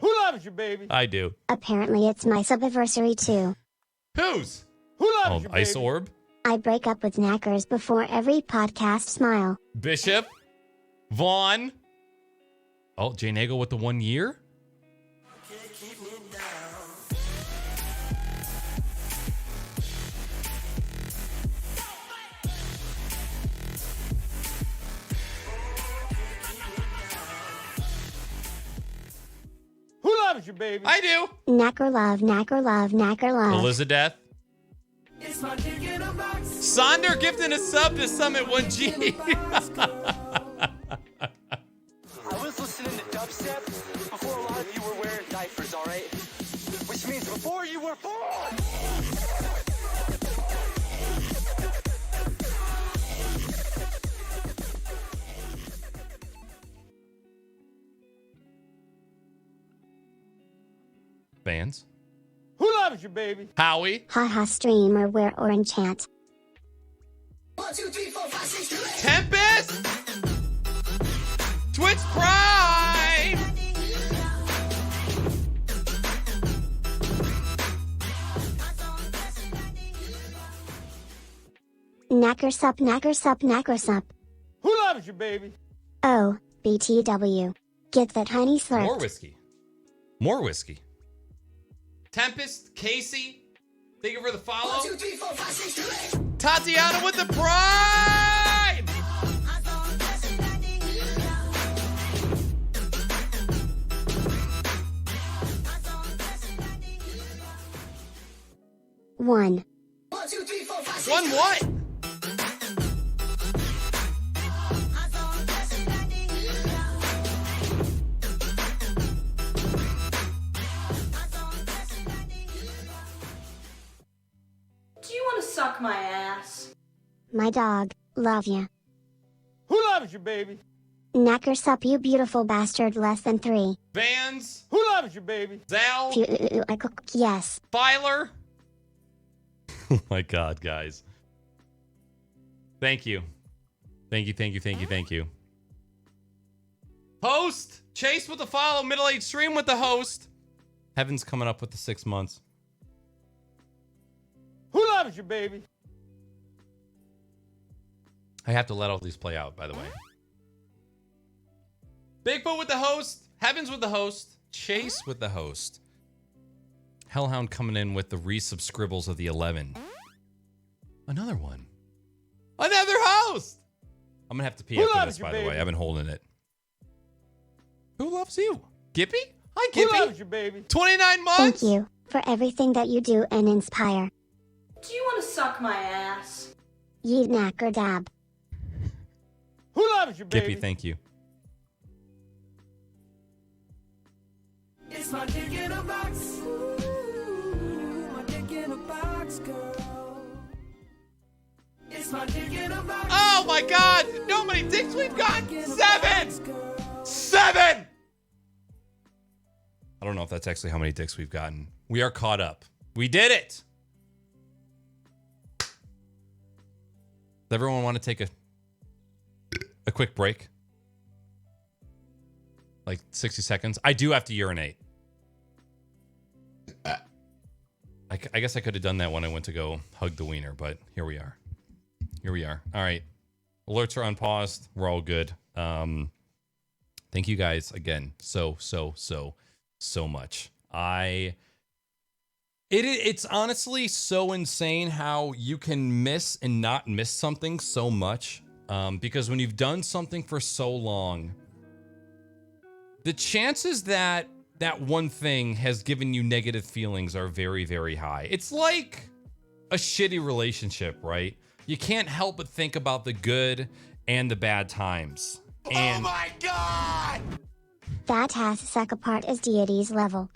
Who loves you, baby? I do. Apparently it's my subiversary too. Whose? Who Oh, loves you, baby? Ice Orb. I break up with knackers before every podcast smile. Bishop. Vaughn. Oh, Jay Nagel with the 1 year. baby. I do. Knacker love, knacker love, knacker love. Elizabeth. It's my dick in a box. Sonder gifting a sub to Summit 1G. I was listening to dubstep before a lot of you were wearing diapers, alright? Which means before you were born! Fans. Who loves you, baby? Howie. Haha streamer wear orange hat. 1, 2, 3, 4, 5, 6, 2, 8. Tempest. Twitch Prime. Knacker sup, knacker sup, knacker sup. Who loves you, baby? Oh, BTW. Get that honey slurp. More whiskey. More whiskey. Tempest, Casey, thank you for the follow. 1, 2, 3, 4, 5, 6, 2, 8. Tatiana with the prime. One. 1, 2, 3, 4, 5, 6, One 2, 8. what? Do you want to suck my ass? My dog. Love ya. Who loves you, baby? Knacker sup, you beautiful bastard. Less than 3. Vans. Who loves you, baby? Zal. I cook. Yes. Filer. Oh my God, guys. Thank you. Thank you, thank you, thank you, thank you. Host. Chase with the follow. Middle-aged stream with the host. Heaven's coming up with the 6 months. Who loves you, baby? I have to let all these play out, by the way. Bigfoot with the host. Heavens with the host. Chase with the host. Hellhound coming in with the resubscribbles of the 11. Another one. Another host. I'm going to have to pee Who after loves this, you, by the baby? way. I've been holding it. Who loves you? Gippy? Hi, Who Gippy. loves you, baby? 29 months. Thank you for everything that you do and inspire. Do you want to suck my ass? Ye knacker dab. Who loves you, baby? Gippy, thank you. It's my dick in a box. Ooh, my dick in a box, girl. It's my dick in a box. Oh my God. You know how many dicks we've got? 7. 7. I don't know if that's actually how many dicks we've gotten. We are caught up. We did it. Does everyone want to take a quick break? Like 60 seconds? I do have to urinate. I guess I could have done that when I went to go hug the wiener, but here we are. Here we are. All right. Alerts are unpaused. We're all good. Thank you guys again so much. It's honestly so insane how you can miss and not miss something so much. Because when you've done something for so long, the chances that that one thing has given you negative feelings are very, very high. It's like a shitty relationship, right? You can't help but think about the good and the bad times. And Oh my God! That has suck apart as deities level.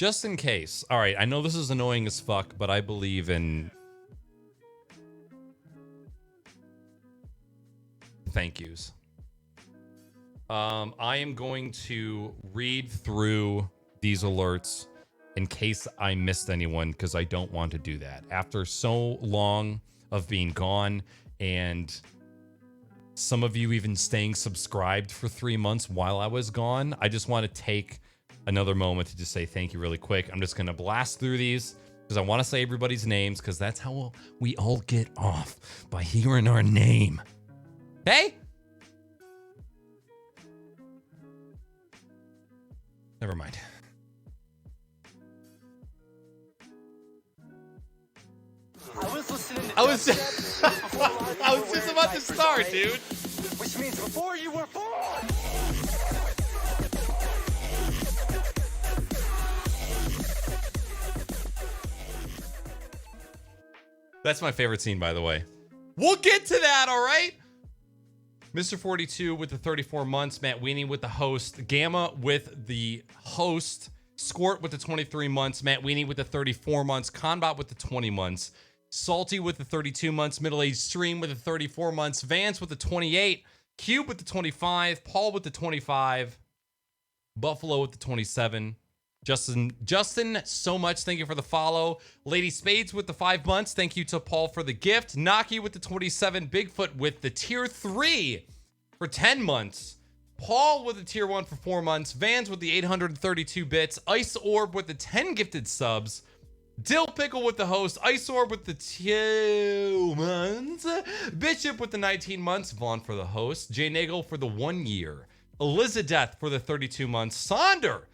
just in case. All right, I know this is annoying as fuck, but I believe in thank yous. I am going to read through these alerts in case I missed anyone, because I don't want to do that. After so long of being gone, and some of you even staying subscribed for 3 months while I was gone, I just want to take another moment to just say thank you really quick. I'm just going to blast through these because I want to say everybody's names, because that's how we all get off, by hearing our name. Okay? Never mind. I was just about to start, dude. Which means before you were born. That's my favorite scene, by the way. We'll get to that, all right? Mr. 42 with the 34 months. Matt Weenie with the host. Gamma with the host. Squirt with the 23 months. Matt Weenie with the 34 months. Conbot with the 20 months. Salty with the 32 months. Middle-aged Stream with the 34 months. Vance with the 28. Cube with the 25. Paul with the 25. Buffalo with the 27. Justin, so much. Thank you for the follow. Lady Spades with the 5 months. Thank you to Paul for the gift. Naki with the 27. Bigfoot with the tier 3 for 10 months. Paul with the tier 1 for 4 months. Vans with the 832 bits. Ice Orb with the 10 gifted subs. Dill Pickle with the host. Ice Orb with the 2 months. Bishop with the 19 months. Vaughn for the host. Jay Nagel for the 1 year. Elizabeth for the 32 months. Sonder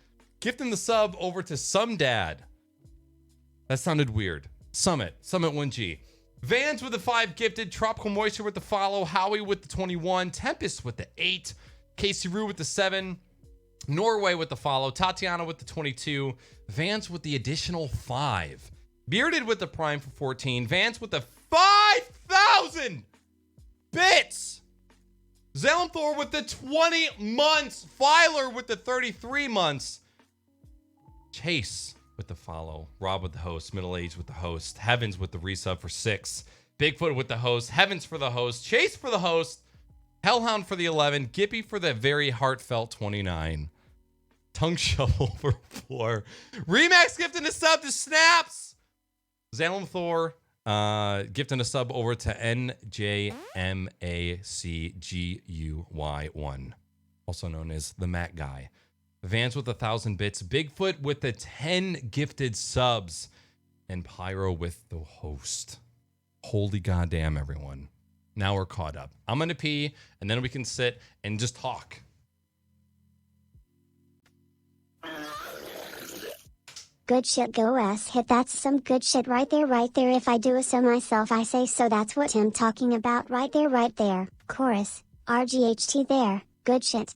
gifting the sub over to Some Dad. That sounded weird. Summit 1G. Vans with the 5 gifted. Tropical Moisture with the follow. Howie with the 21. Tempest with the 8. Casey Rue with the 7. Norway with the follow. Tatiana with the 22. Vance with the additional 5. Bearded with the prime for 14. Vance with the 5,000 bits. Zelenthor with the 20 months. Filer with the 33 months. Chase with the follow. Rob with the host. Middle Age with the host. Heavens with the resub for 6. Bigfoot with the host. Heavens for the host. Chase for the host. Hellhound for the 11. Gippy for the very heartfelt 29. Tongue Shovel for 4. Remax gifting a sub to Snaps. Zelenthor gifting a sub over to NJMACGUY1. Also known as the Matt Guy. Vance with 1,000 bits. Bigfoot with the 10 gifted subs. And Pyro with the host. Holy goddamn, everyone. Now we're caught up. I'm going to pee, and then we can sit and just talk. Good shit, go S hit. That's some good shit right there, right there. If I do a so myself, I say so. That's what I'm talking about right there, right there. Chorus. RGHT there. Good shit.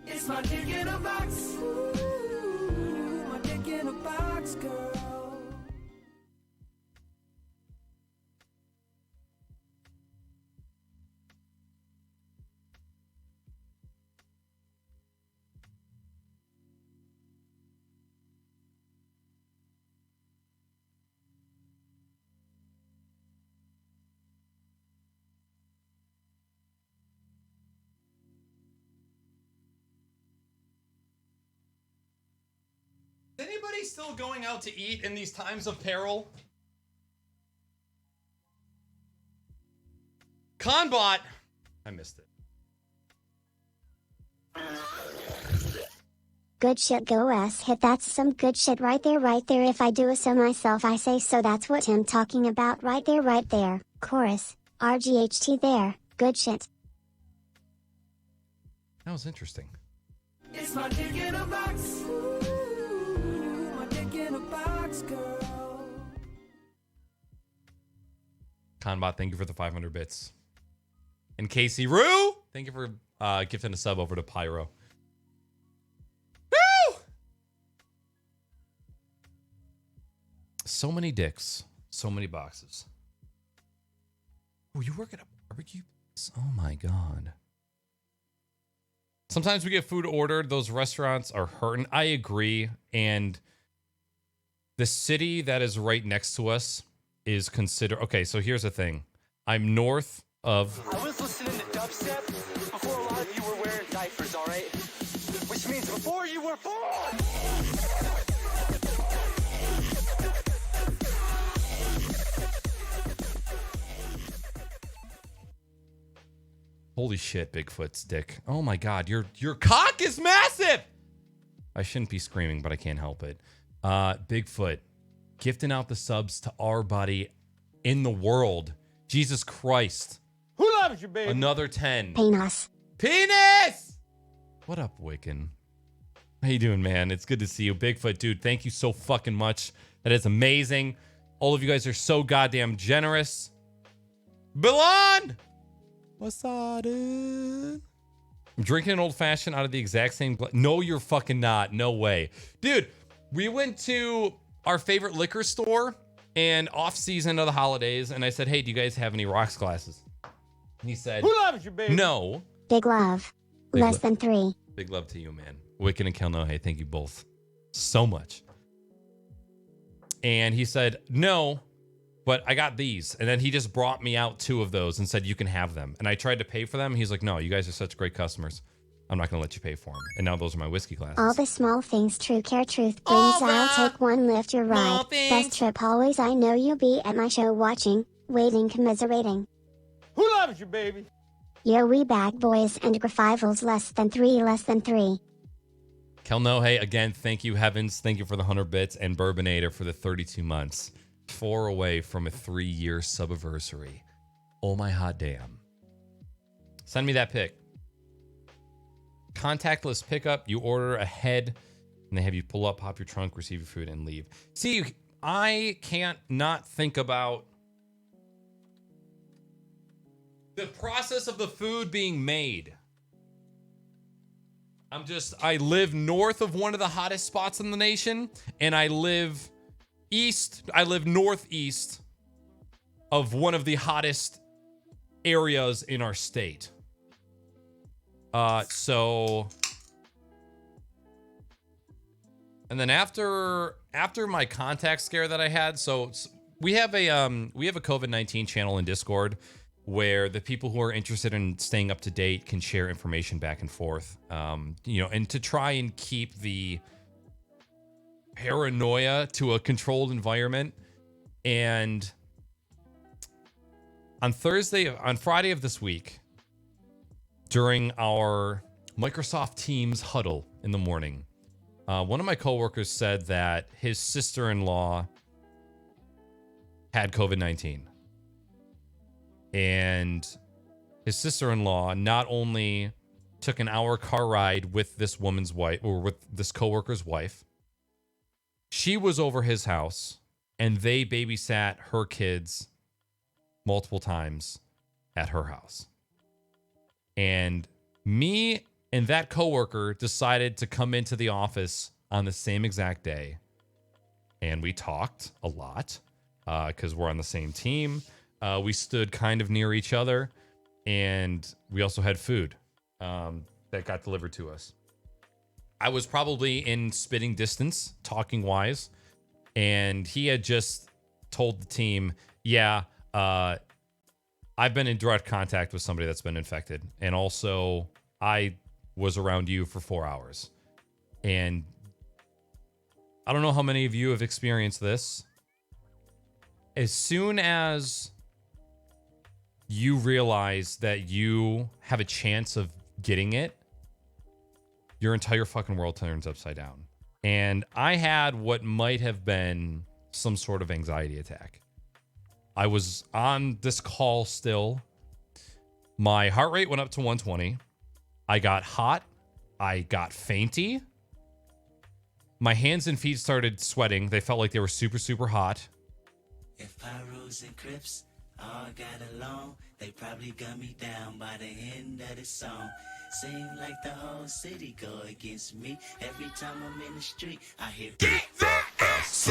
It's my dick in a box. Ooh, my dick in a box, girl. Anybody still going out to eat in these times of peril? Conbot. I missed it. Good shit, go S hit. That's some good shit right there, right there. If I do a so myself, I say so. That's what I'm talking about right there, right there. Chorus. RGHT there. Good shit. That was interesting. It's my dick in a box. Ooh, my dick in a box, girl. Conbot, thank you for the 500 bits. And Casey Rue, thank you for gifting a sub over to Pyro. Woo! So many dicks. So many boxes. Oh, you work at a barbecue place? Oh my God. Sometimes we get food ordered. Those restaurants are hurting. I agree. And the city that is right next to us is considered... Okay, so here's the thing. I'm north of... I was listening to dubstep before a lot of you were wearing diapers, all right? Which means before you were born! Holy shit, Bigfoot's dick. Oh my God, your cock is massive! I shouldn't be screaming, but I can't help it. Bigfoot, gifting out the subs to our buddy in the world. Jesus Christ. Who loves you, baby? Another 10. Penis. Penis! What up, Wiccan? How you doing, man? It's good to see you. Bigfoot, dude, thank you so fucking much. That is amazing. All of you guys are so goddamn generous. Bilan! What's up, dude? I'm drinking an old fashioned out of the exact same glass. No, you're fucking not. No way. Dude, we went to our favorite liquor store and off season of the holidays, and I said, hey, do you guys have any rocks glasses? And he said, Who loves you, baby? no. Big love. Big Less lo- than 3. Big love to you, man. Wicked and Kelnohe, thank you both so much. And he said, no, but I got these. And then he just brought me out 2 of those and said, you can have them. And I tried to pay for them. He's like, no, you guys are such great customers. I'm not going to let you pay for them. And now those are my whiskey glasses. All the small things true care truth brings. I'll take one lift your ride. Best trip always. I know you'll be at my show watching, waiting, commiserating. Who loves you, baby? Yo, we bag boys and grafivals. Less than 3. Less than 3. Kelnohe, again, thank you, Heavens. Thank you for the 100 bits. And Bourbinator for the 32 months. 4 away from a 3-year subiversary. Oh my hot damn. Send me that pic. Contactless pickup. You order ahead and they have you pull up, pop your trunk, receive your food, and leave. See, I can't not think about the process of the food being made. I live north of one of the hottest spots in the nation, and I live northeast of one of the hottest areas in our state. So, and then after my contact scare that I had, so we have a COVID-19 channel in Discord where the people who are interested in staying up to date can share information back and forth, and to try and keep the paranoia to a controlled environment. And on Friday of this week, during our Microsoft Teams huddle in the morning, one of my coworkers said that his sister-in-law had COVID-19. And his sister-in-law not only took an hour car ride with this woman's wife, or with this coworker's wife, she was over his house and they babysat her kids multiple times at her house. And me and that coworker decided to come into the office on the same exact day. And we talked a lot because we're on the same team. We stood kind of near each other, and we also had food that got delivered to us. I was probably in spitting distance, talking wise, and he had just told the team, yeah, I've been in direct contact with somebody that's been infected, and also I was around you for 4 hours. And I don't know how many of you have experienced this. As soon as you realize that you have a chance of getting it, your entire fucking world turns upside down. And I had what might have been some sort of anxiety attack. I was on this call still. My heart rate went up to 120. I got hot. I got fainty. My hands and feet started sweating. They felt like they were super, super hot. If Pyros and Crips all got along, they probably gun me down by the end of the song. Seem like the whole city go against me. Every time I'm in the street, I hear get that ass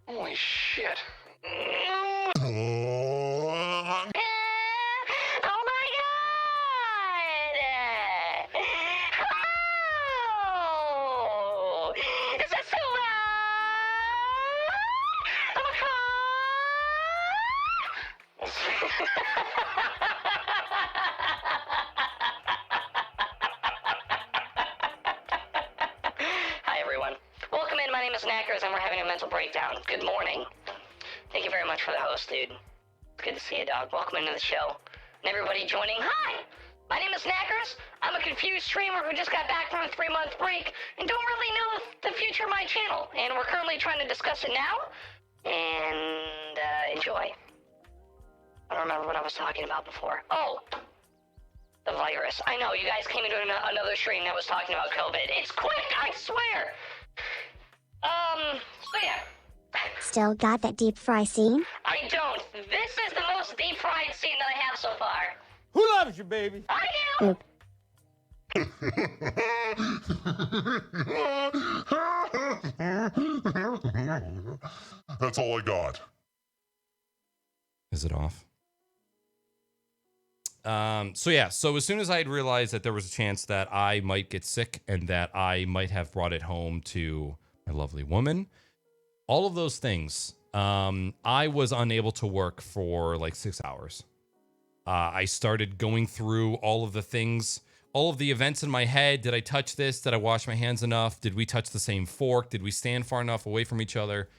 Holy shit. Hi everyone. Welcome in, my name is Knackers and we're having a mental breakdown. Good morning. Thank you very much for the host, dude. It's good to see you, dog. Welcome into the show. And everybody joining, hi! My name is Knackers. I'm a confused streamer who just got back from a 3-month break and don't really know the future of my channel. And we're currently trying to discuss it now. and enjoy. I don't remember what I was talking about before. Oh, the virus. I know, you guys came into another stream that was talking about COVID. It's quick, I swear. So yeah. Still got that deep fry scene? I don't. This is the most deep fried scene that I have so far. Who loves you, baby? I do. Oop. That's all I got. Is it off? So as soon as I had realized that there was a chance that I might get sick and that I might have brought it home to my lovely woman, all of those things, I was unable to work for like 6 hours. I started going through all of the things, all of the events in my head. Did I touch this? Did I wash my hands enough? Did we touch the same fork? Did we stand far enough away from each other?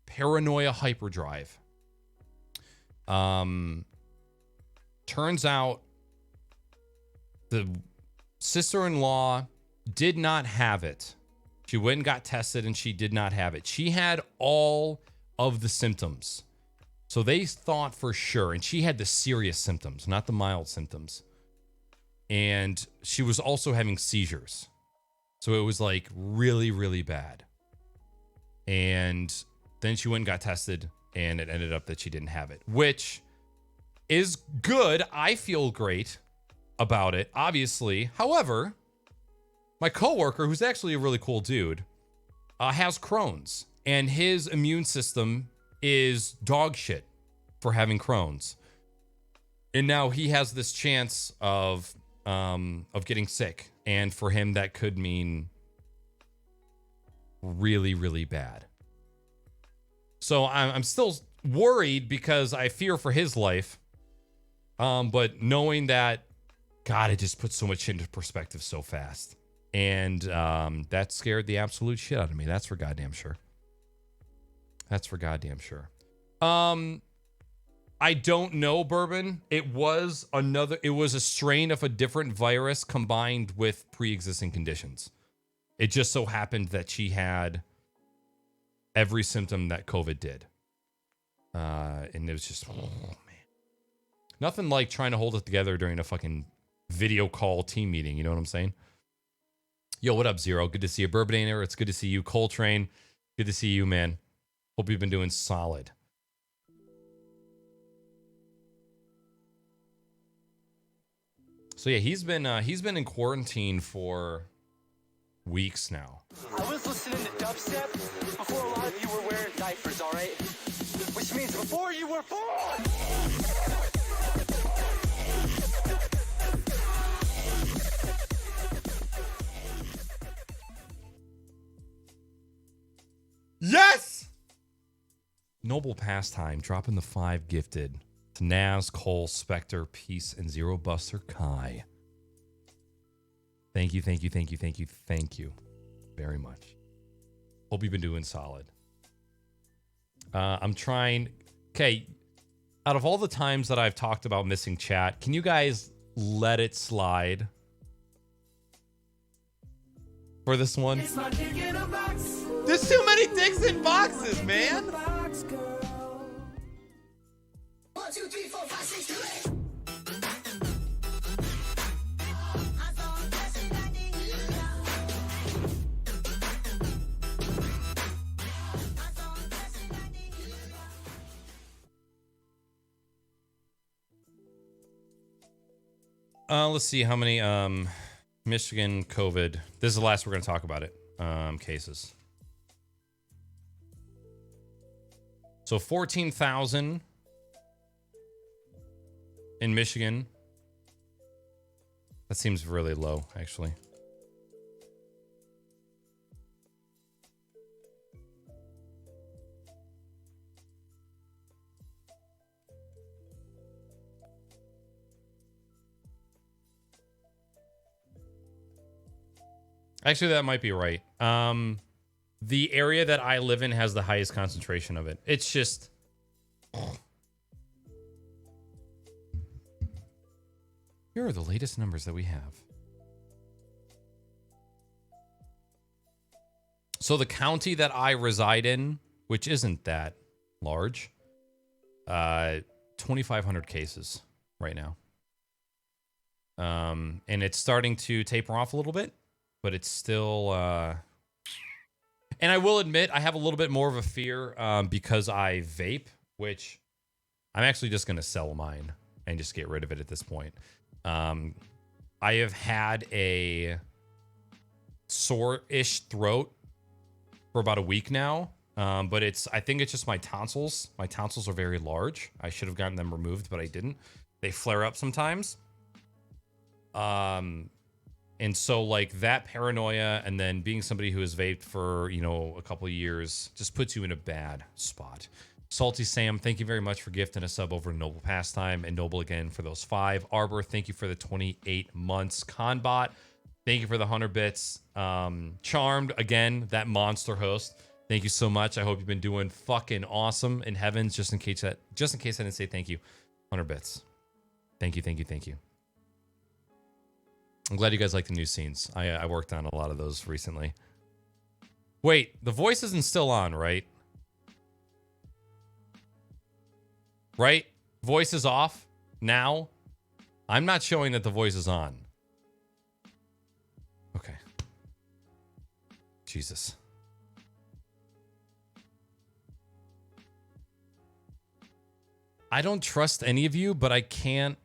Paranoia hyperdrive. Turns out the sister-in-law did not have it. She went and got tested and she did not have it. She had all of the symptoms. So they thought for sure, and she had the serious symptoms, not the mild symptoms. And she was also having seizures. So it was like really, really bad. And then she went and got tested and it ended up that she didn't have it, which is good. I feel great about it, obviously. However, my coworker, who's actually a really cool dude, has Crohn's, and his immune system is dog shit for having Crohn's. And now he has this chance of getting sick, and for him that could mean really, really bad. So I'm still worried because I fear for his life. But knowing that, God, it just puts so much into perspective so fast. And that scared the absolute shit out of me. That's for goddamn sure. I don't know, Bourbon. It was a strain of a different virus combined with pre-existing conditions. It just so happened that she had every symptom that COVID did. And it was just, oh man. Nothing like trying to hold it together during a fucking video call team meeting. You know what I'm saying? Yo, what up, Zero? Good to see you. Bourbanator, it's good to see you. Coltrane, good to see you, man. Hope you've been doing solid. So yeah, he's been in quarantine for weeks now. I was listening to dubstep before a lot of you were wearing diapers, all right? Which means before you were born! Yes! Noble Pastime dropping the 5 gifted to Naz, Cole, Spectre, Peace, and Zero Buster Kai. Thank you very much. Hope you've been doing solid. I'm trying. Okay, out of all the times that I've talked about missing chat, can you guys let it slide for this one? There's too many dicks in boxes, man. 1, 2, 3, 4, 5, 6, 7, 8. Let's see how many Michigan COVID. This is the last we're going to talk about it. Cases. So 14,000 in Michigan. That seems really low, actually. Actually, that might be right. The area that I live in has the highest concentration of it. It's just... Here are the latest numbers that we have. So the county that I reside in which isn't that large. 2,500 cases right now. And it's starting to taper off a little bit, but it's still, and I will admit I have a little bit more of a fear, because I vape, which I'm actually just going to sell mine and just get rid of it at this point. I have had a sore-ish throat for about a week now. But I think it's just my tonsils. My tonsils are very large. I should have gotten them removed, but I didn't. They flare up sometimes. And so like that paranoia and then being somebody who has vaped for, a couple of years just puts you in a bad spot. Salty Sam, thank you very much for gifting a sub over Noble Pastime, and Noble again for those 5. Arbor, thank you for the 28 months. Conbot, thank you for the 100 bits. Charmed, again, that monster host. Thank you so much. I hope you've been doing fucking awesome in heavens. Just in case I didn't say thank you. 100 bits. Thank you. I'm glad you guys like the new scenes. I worked on a lot of those recently. Wait, the voice isn't still on, right? Right? Voice is off now. I'm not showing that the voice is on. Okay. Jesus. I don't trust any of you, but I can't.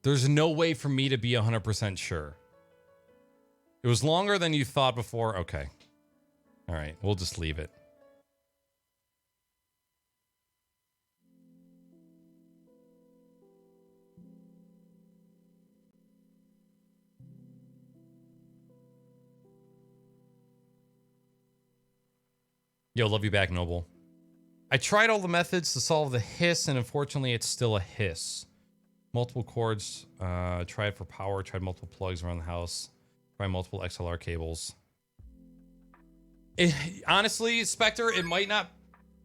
There's no way for me to be 100% sure. It was longer than you thought before. Okay. All right. We'll just leave it. Yo, love you back, Noble. I tried all the methods to solve the hiss, and unfortunately, it's still a hiss. Multiple cords. Tried for power. Tried multiple plugs around the house. Tried multiple XLR cables. Honestly, Spectre, it might not...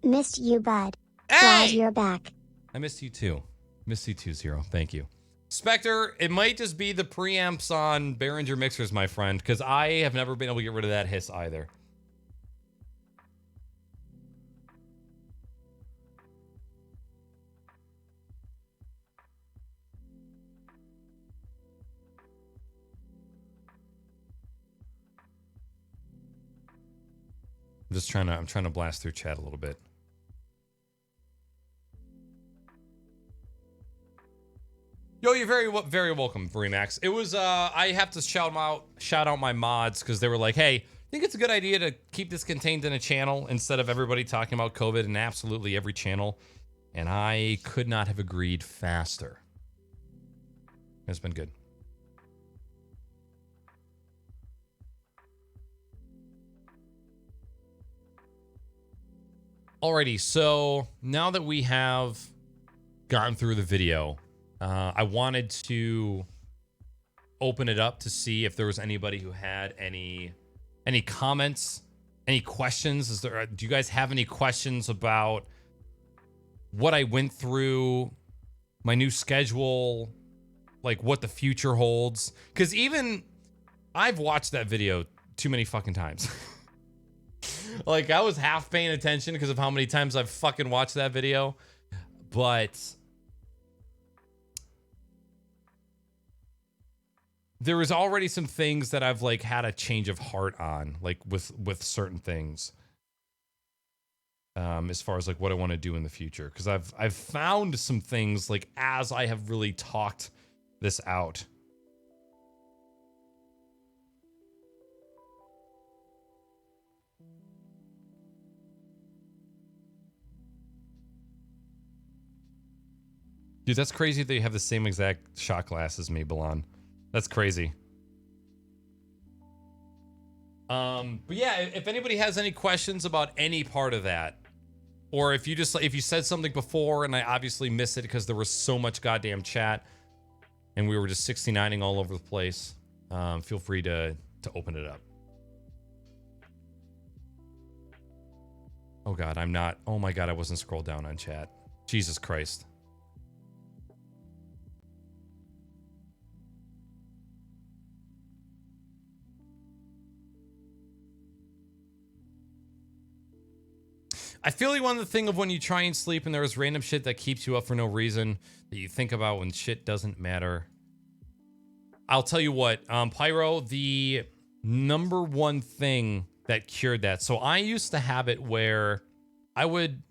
Missed you, bud. Hey! Glad you're back. I missed you too. Missed you too, Zero. Thank you. Spectre, it might just be the preamps on Behringer mixers, my friend, because I have never been able to get rid of that hiss either. I'm trying to blast through chat a little bit. Yo, you're very welcome, Remax. It was I have to shout out my mods because they were like, "Hey, I think it's a good idea to keep this contained in a channel instead of everybody talking about COVID in absolutely every channel." And I could not have agreed faster. It's been good. Alrighty, so now that we have gotten through the video, I wanted to open it up to see if there was anybody who had any comments, any questions. Do you guys have any questions about what I went through, my new schedule, like what the future holds? Because even I've watched that video too many fucking times. Like, I was half paying attention because of how many times I've fucking watched that video. But there was already some things that I've, like, had a change of heart on, like, with certain things. As far as, like, what I want to do in the future. Because I've found some things, like, as I have really talked this out. Dude, that's crazy that you have the same exact shot glass as me, Balan. That's crazy. But yeah, if anybody has any questions about any part of that, or if you said something before and I obviously missed it because there was so much goddamn chat and we were just 69ing all over the place, feel free to open it up. Oh God, oh my God, I wasn't scrolled down on chat. Jesus Christ. I feel like one of the thing of when you try and sleep and there's random shit that keeps you up for no reason that you think about when shit doesn't matter. I'll tell you what, Pyro, the number one thing that cured that. So I used to have it where I would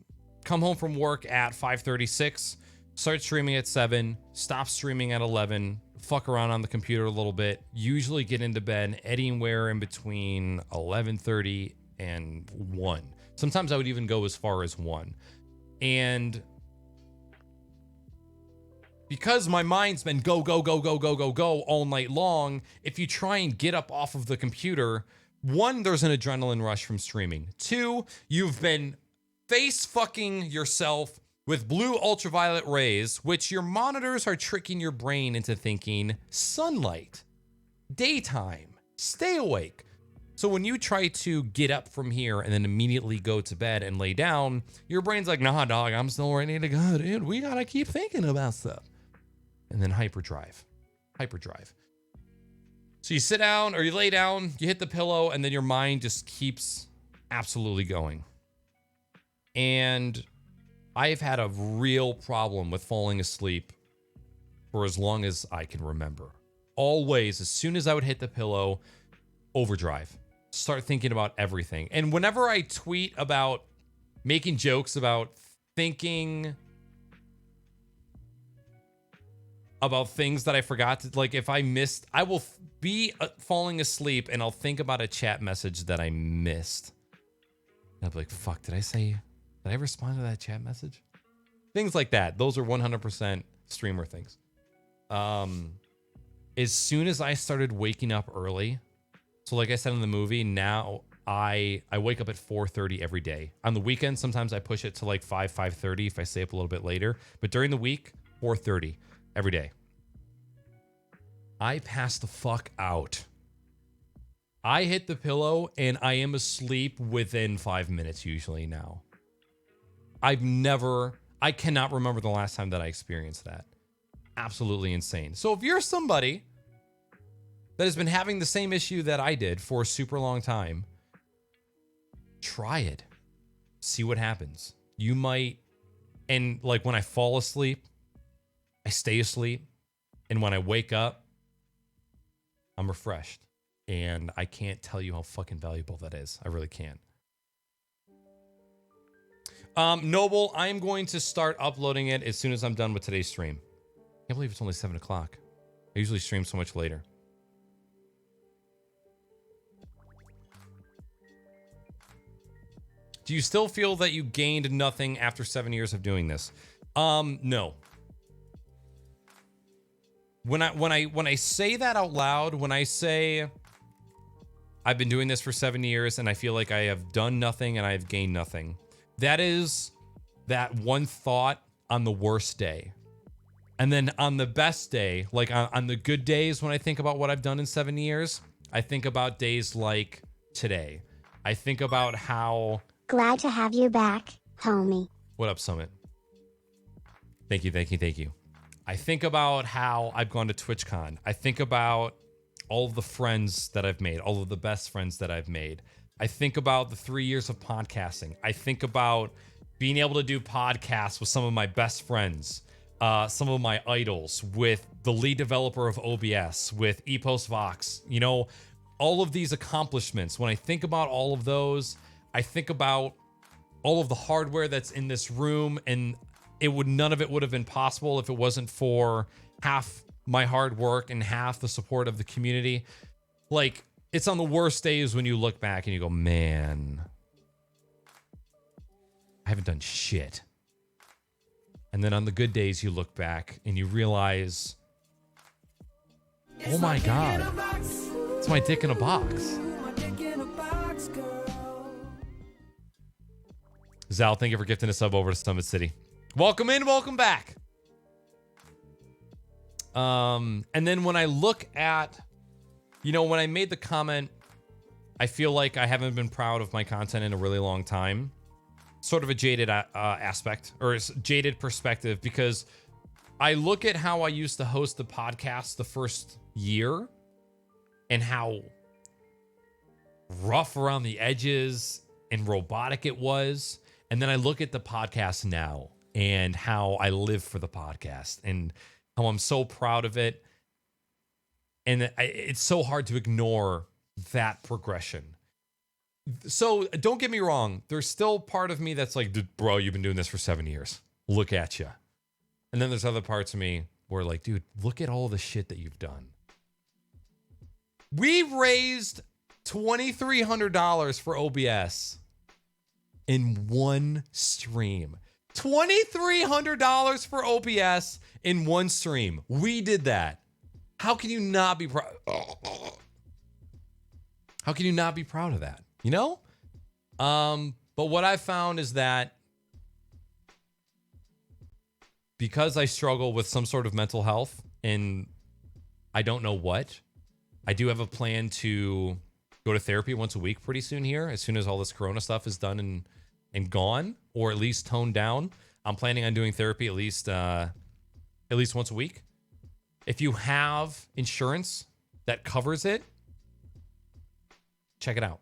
come home from work at 5:36, start streaming at 7, stop streaming at 11, fuck around on the computer a little bit, usually get into bed anywhere in between 11:30 and 1. Sometimes I would even go as far as 1. And because my mind's been go all night long, if you try and get up off of the computer, 1, there's an adrenaline rush from streaming. 2, you've been face fucking yourself with blue ultraviolet rays, which your monitors are tricking your brain into thinking sunlight, daytime, stay awake. So when you try to get up from here and then immediately go to bed and lay down, your brain's like, nah, dog, I'm still ready to go, dude. We gotta keep thinking about stuff. And then hyperdrive. So you sit down or you lay down, you hit the pillow, and then your mind just keeps absolutely going. And I've had a real problem with falling asleep for as long as I can remember. Always, as soon as I would hit the pillow, overdrive. Start thinking about everything. And whenever I tweet about making jokes about thinking about things that I forgot to, like if I missed, I will be falling asleep and I'll think about a chat message that I missed. And I'll be like, fuck, did I respond to that chat message? Things like that. Those are 100% streamer things. As soon as I started waking up early, so like I said in the movie, now I wake up at 4:30 every day. On the weekend, sometimes I push it to like 5:30 if I stay up a little bit later. But during the week, 4:30 every day. I pass the fuck out. I hit the pillow and I am asleep within 5 minutes usually now. I cannot remember the last time that I experienced that. Absolutely insane. So if you're somebody that has been having the same issue that I did for a super long time, try it. See what happens. You might, and like when I fall asleep, I stay asleep. And when I wake up, I'm refreshed. And I can't tell you how fucking valuable that is. I really can't. Noble, I'm going to start uploading it as soon as I'm done with today's stream. I can't believe it's only 7 o'clock. I usually stream so much later. Do you still feel that you gained nothing after 7 years of doing this? No. When I say that out loud, when I say I've been doing this for 7 years and I feel like I have done nothing and I have gained nothing, that is that one thought on the worst day. And then on the best day, like on the good days when I think about what I've done in 7 years, I think about days like today. I think about how... Glad to have you back, homie. What up, Summit? Thank you. I think about how I've gone to TwitchCon. I think about all of the friends that I've made, all of the best friends that I've made. I think about the 3 years of podcasting. I think about being able to do podcasts with some of my best friends, some of my idols, with the lead developer of OBS, with Epos Vox, you know, all of these accomplishments. When I think about all of those, I think about all of the hardware that's in this room, and none of it would have been possible if it wasn't for half my hard work and half the support of the community. Like, it's on the worst days when you look back and you go, man, I haven't done shit. And then on the good days, you look back and you realize, oh my God, it's my dick in a box. Zal, thank you for gifting a sub over to Summit City. Welcome in, welcome back. And then when I look at, you know, when I made the comment, I feel like I haven't been proud of my content in a really long time. Sort of a jaded aspect, or a jaded perspective, because I look at how I used to host the podcast the first year and how rough around the edges and robotic it was. And then I look at the podcast now and how I live for the podcast and how I'm so proud of it. And it's so hard to ignore that progression. So don't get me wrong. There's still part of me that's like, bro, you've been doing this for 7 years. Look at you. And then there's other parts of me where like, dude, look at all the shit that you've done. We raised $2,300 for OBS in one stream. $2,300 for OBS in one stream. We did that. How can you not be proud? How can you not be proud of that? You know? But what I found is that because I struggle with some sort of mental health and I don't know what, I do have a plan to go to therapy once a week pretty soon here, as soon as all this Corona stuff is done and gone, or at least toned down. I'm planning on doing therapy at least once a week. If you have insurance that covers it, check it out.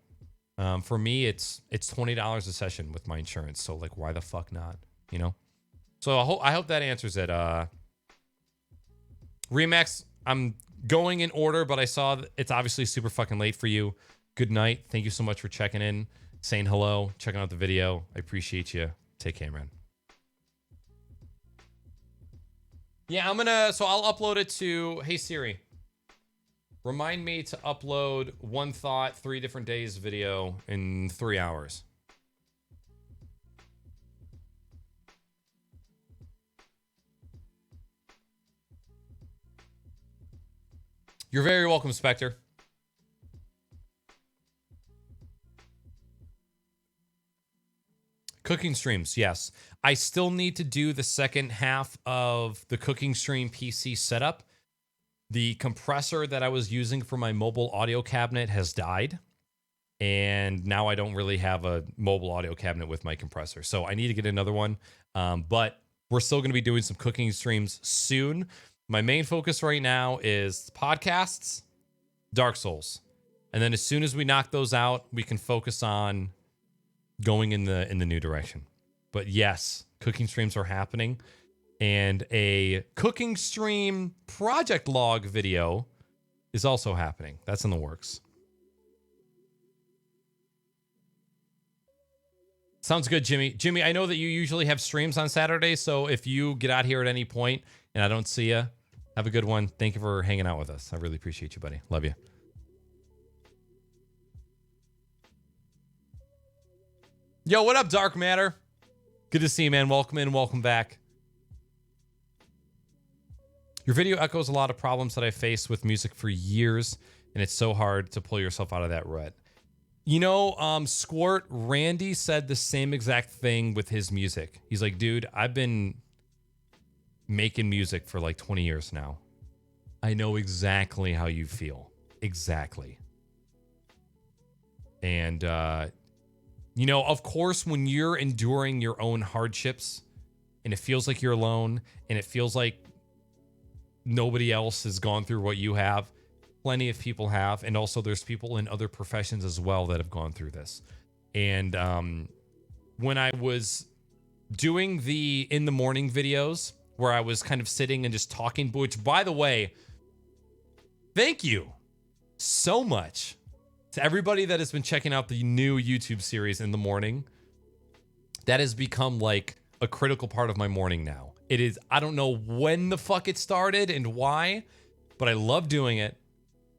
For me, it's $20 a session with my insurance. So like, why the fuck not? You know? So I hope that answers it. Remax, I'm going in order, but I saw that it's obviously super fucking late for you. Good night. Thank you so much for checking in, saying hello, checking out the video. I appreciate you. Take care, man. Yeah, I'll upload it to, hey Siri, remind me to upload One Thought 3 Different Days video in 3 hours. You're very welcome, Spectre. Cooking streams, yes. I still need to do the second half of the cooking stream PC setup. The compressor that I was using for my mobile audio cabinet has died. And now I don't really have a mobile audio cabinet with my compressor. So I need to get another one. But we're still going to be doing some cooking streams soon. My main focus right now is podcasts, Dark Souls. And then as soon as we knock those out, we can focus on going in the new direction. But yes, cooking streams are happening. And a cooking stream project log video is also happening. That's in the works. Sounds good, Jimmy. Jimmy, I know that you usually have streams on Saturdays, so if you get out here at any point and I don't see you, have a good one. Thank you for hanging out with us. I really appreciate you, buddy. Love you. Yo, what up, Dark Matter? Good to see you, man. Welcome in, welcome back. Your video echoes a lot of problems that I faced with music for years, and it's so hard to pull yourself out of that rut. You know, Squirt, Randy said the same exact thing with his music. He's like, dude, I've been making music for like 20 years now. I know exactly how you feel. Exactly. And, you know, of course, when you're enduring your own hardships and it feels like you're alone and it feels like nobody else has gone through what you have, plenty of people have. And also there's people in other professions as well that have gone through this. And when I was doing the in the morning videos where I was kind of sitting and just talking, which, by the way, thank you so much to everybody that has been checking out the new YouTube series in the morning. That has become like a critical part of my morning now. It is, I don't know when the fuck it started and why, but I love doing it.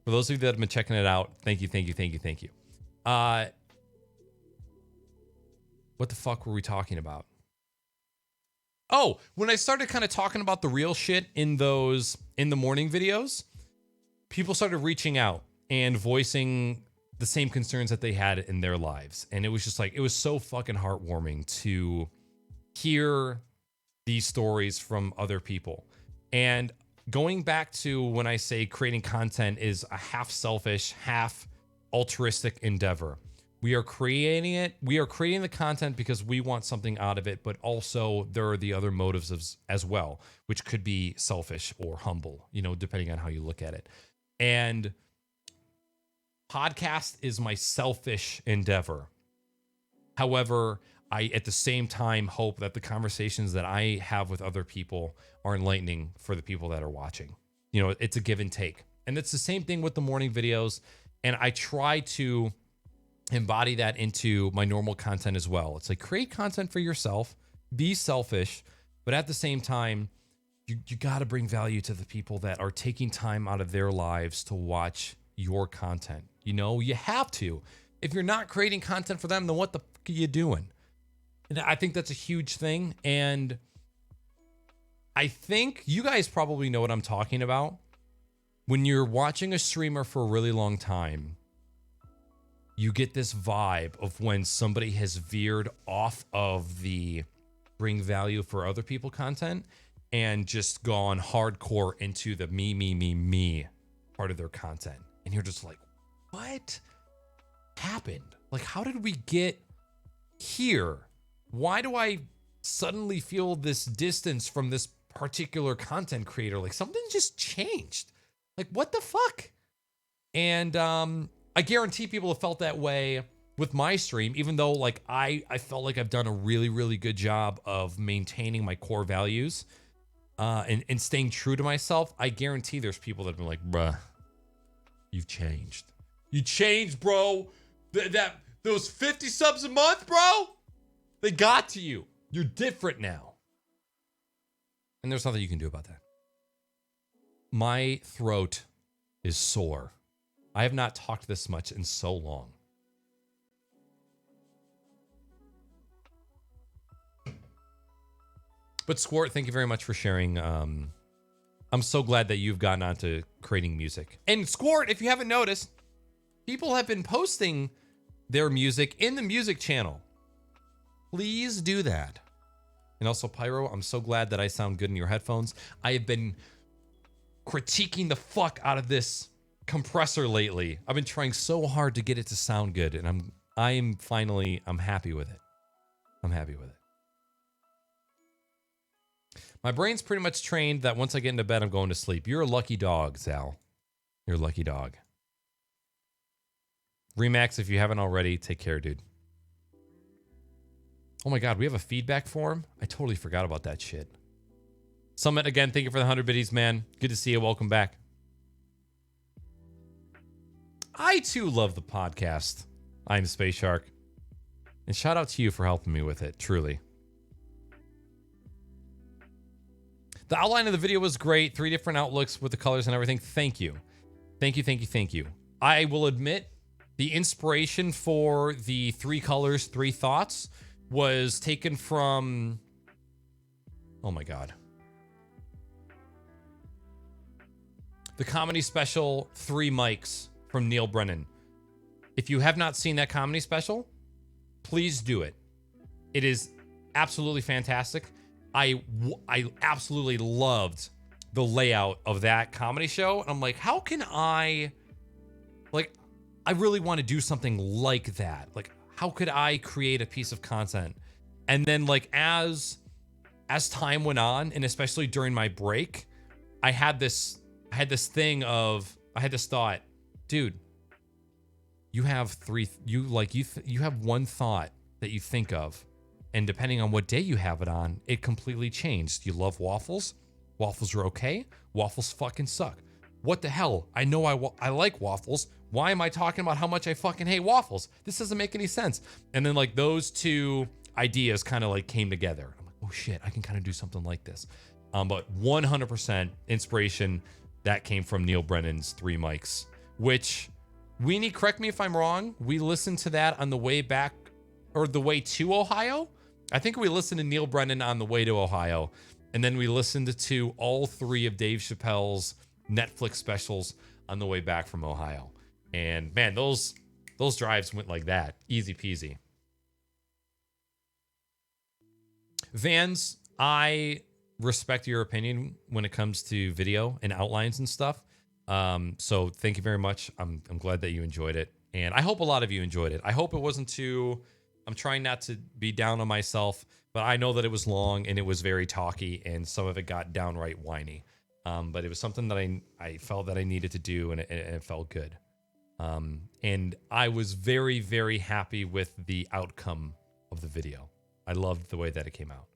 For those of you that have been checking it out, thank you, thank you, thank you, thank you. What the fuck were we talking about? Oh, when I started kind of talking about the real shit in those in the morning videos, people started reaching out and voicing the same concerns that they had in their lives. And it was just like, it was so fucking heartwarming to hear these stories from other people. And going back to when I say creating content is a half selfish, half altruistic endeavor. We are creating it. We are creating the content because we want something out of it, but also there are the other motives as well, which could be selfish or humble, you know, depending on how you look at it. And podcast is my selfish endeavor. However, I, at the same time, hope that the conversations that I have with other people are enlightening for the people that are watching. You know, it's a give and take. And it's the same thing with the morning videos. And I try to embody that into my normal content as well. It's like, create content for yourself, be selfish, but at the same time, you got to bring value to the people that are taking time out of their lives to watch your content. You know, you have to. If you're not creating content for them, then what the fuck are you doing? And I think that's a huge thing. And I think you guys probably know what I'm talking about. When you're watching a streamer for a really long time, you get this vibe of when somebody has veered off of the bring value for other people content and just gone hardcore into the me part of their content. And you're just like, what happened? Like, how did we get here? Why do I suddenly feel this distance from this particular content creator? Like, something just changed. Like, what the fuck? And I guarantee people have felt that way with my stream, even though, like, I felt like I've done a really, really good job of maintaining my core values and staying true to myself. I guarantee there's people that have been like, bruh, you've changed. You changed, bro. Those 50 subs a month, bro, they got to you. You're different now. And there's nothing you can do about that. My throat is sore. I have not talked this much in so long. But Squirt, thank you very much for sharing. I'm so glad that you've gotten onto creating music. And Squirt, if you haven't noticed, people have been posting their music in the music channel. Please do that. And also, Pyro, I'm so glad that I sound good in your headphones. I have been critiquing the fuck out of this compressor lately. I've been trying so hard to get it to sound good, and I'm happy with it. I'm happy with it. My brain's pretty much trained that once I get into bed, I'm going to sleep. You're a lucky dog, Sal. You're a lucky dog. Remax, if you haven't already, take care, dude. Oh my God, we have a feedback form? I totally forgot about that shit. Summit, again, thank you for the 100 biddies, man. Good to see you. Welcome back. I, too, love the podcast. I'm Space Shark. And shout out to you for helping me with it, truly. The outline of the video was great. 3 different outlooks with the colors and everything. Thank you. Thank you, thank you, thank you. I will admit the inspiration for the 3 colors, 3 thoughts was taken from... Oh my God. The comedy special 3 Mics from Neil Brennan. If you have not seen that comedy special, please do it. It is absolutely fantastic. I absolutely loved the layout of that comedy show. And I'm like, how can I really want to do something like that. Like, how could I create a piece of content? And then, like, as time went on, and especially during my break, I had this thought, dude, you have you have one thought that you think of, and depending on what day you have it on, it completely changed. You love waffles? Waffles are okay. Waffles fucking suck. What the hell? I know I like waffles. Why am I talking about how much I fucking hate waffles? This doesn't make any sense. And then, like, those 2 ideas kind of like came together. I'm like, oh shit, I can kind of do something like this. But 100% inspiration that came from Neil Brennan's 3 Mics, which, Weenie, correct me if I'm wrong, we listened to that on the way back, or the way to Ohio. I think we listened to Neil Brennan on the way to Ohio, and then we listened to all 3 of Dave Chappelle's Netflix specials on the way back from Ohio. And man, those drives went like that. Easy peasy. Vans, I respect your opinion when it comes to video and outlines and stuff. So thank you very much. I'm glad that you enjoyed it. And I hope a lot of you enjoyed it. I hope it wasn't too... I'm trying not to be down on myself, but I know that it was long and it was very talky, and some of it got downright whiny. But it was something that I felt that I needed to do, and it felt good. And I was very, very happy with the outcome of the video. I loved the way that it came out.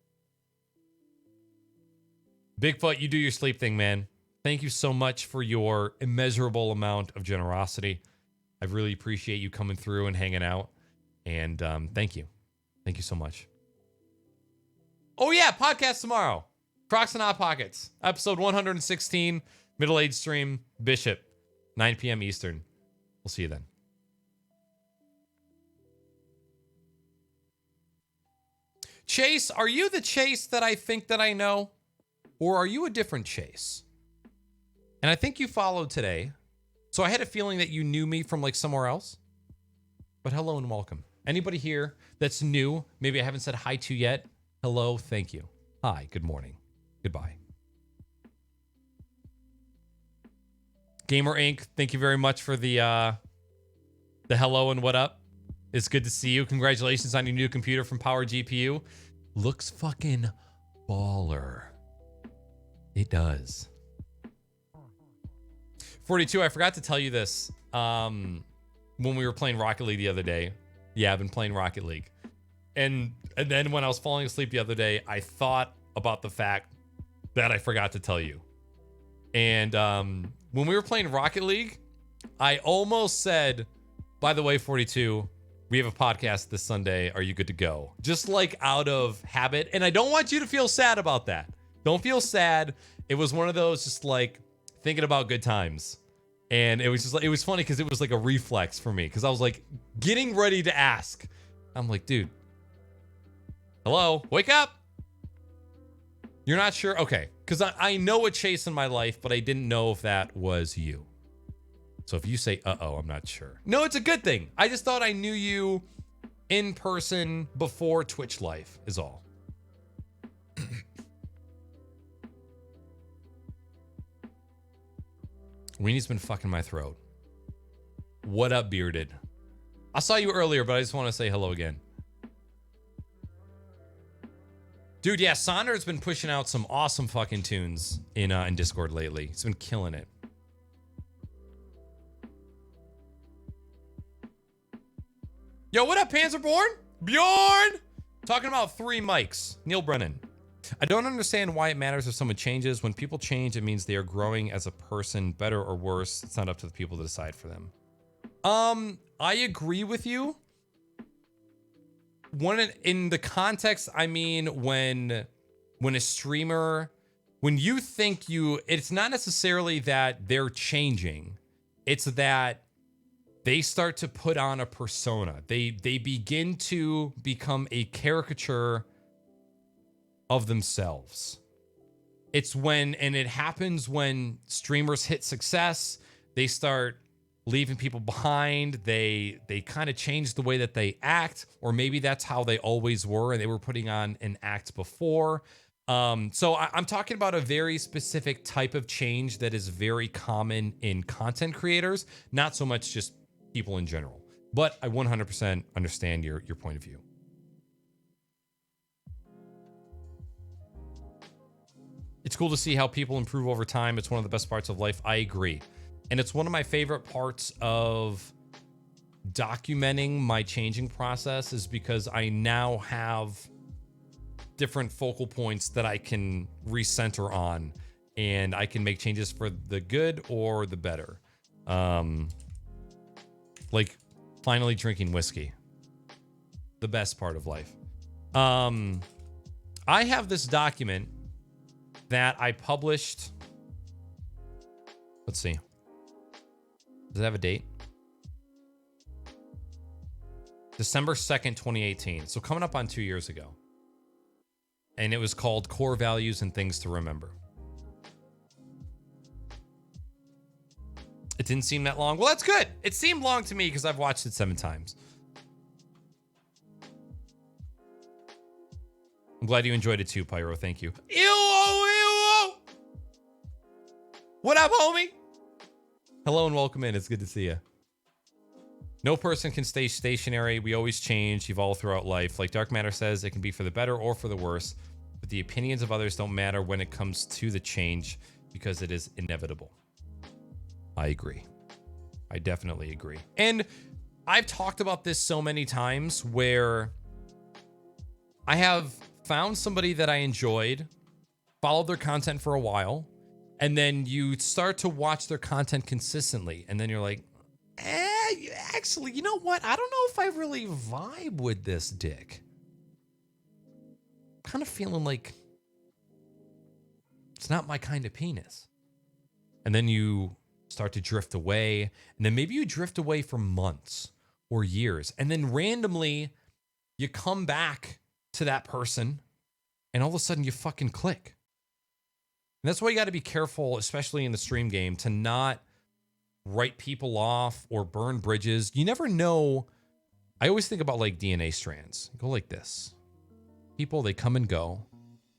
Bigfoot, you do your sleep thing, man. Thank you so much for your immeasurable amount of generosity. I really appreciate you coming through and hanging out. And thank you. Thank you so much. Oh, yeah, podcast tomorrow. Crocs and Hot Pockets, episode 116, middle-aged stream, Bishop, 9 p.m. Eastern. We'll see you then. Chase, are you the Chase that I think that I know? Or are you a different Chase? And I think you followed today. So I had a feeling that you knew me from like somewhere else. But hello and welcome. Anybody here that's new, maybe I haven't said hi to yet. Hello, thank you. Hi, good morning. Goodbye. Gamer Inc., thank you very much for the hello and what up. It's good to see you. Congratulations on your new computer from Power GPU. Looks fucking baller. It does. 42, I forgot to tell you this when we were playing Rocket League the other day. Yeah, I've been playing Rocket League. And then when I was falling asleep the other day, I thought about the fact that I forgot to tell you. And when we were playing Rocket League, I almost said, by the way, 42, we have a podcast this Sunday. Are you good to go? Just like out of habit. And I don't want you to feel sad about that. Don't feel sad. It was one of those just like thinking about good times. And it was just like, it was funny because it was like a reflex for me. Because I was like getting ready to ask. I'm like, dude, hello, wake up. You're not sure? Okay. Because I know a Chase in my life, but I didn't know if that was you. So if you say, uh-oh, I'm not sure. No, it's a good thing. I just thought I knew you in person before Twitch life is all. Weenie's been fucking my throat. What up, Bearded? I saw you earlier, but I just want to say hello again. Dude, yeah, Sonder's been pushing out some awesome fucking tunes in Discord lately. He's been killing it. Yo, what up, Panzerborn? Bjorn! Talking about 3 mics. Neil Brennan. I don't understand why it matters if someone changes. When people change, it means they are growing as a person, better or worse. It's not up to the people to decide for them. I agree with you. In the context, I mean, when a streamer, when you think it's not necessarily that they're changing. It's that they start to put on a persona. They begin to become a caricature of themselves. It's it happens when streamers hit success, they start leaving people behind. They kind of change the way that they act, or maybe that's how they always were and they were putting on an act before. So I'm talking about a very specific type of change that is very common in content creators, not so much just people in general. But I 100% understand your point of view. It's cool to see how people improve over time. It's one of the best parts of life. I agree. And it's one of my favorite parts of documenting my changing process is because I now have different focal points that I can recenter on, and I can make changes for the good or the better. Like finally drinking whiskey. The best part of life. I have this document that I published. Let's see. Does it have a date? December 2nd, 2018. So coming up on 2 years ago. And it was called Core Values and Things to Remember. It didn't seem that long. Well, that's good. It seemed long to me because I've watched it 7 times. I'm glad you enjoyed it too, Pyro. Thank you. Ew! What up, homie? Hello and welcome in. It's good to see you. No person can stay stationary. We always change, evolve throughout life. Like Dark Matter says, it can be for the better or for the worse. But the opinions of others don't matter when it comes to the change because it is inevitable. I agree. I definitely agree. And I've talked about this so many times where I have found somebody that I enjoyed, followed their content for a while, and then you start to watch their content consistently, and then you're like, actually, you know what? I don't know if I really vibe with this dick. Kind of feeling like it's not my kind of penis. And then you start to drift away, and then maybe you drift away for months or years, and then randomly you come back to that person, and all of a sudden you fucking click. And that's why you got to be careful, especially in the stream game, to not write people off or burn bridges. You never know. I always think about like DNA strands. Go like this. People, they come and go.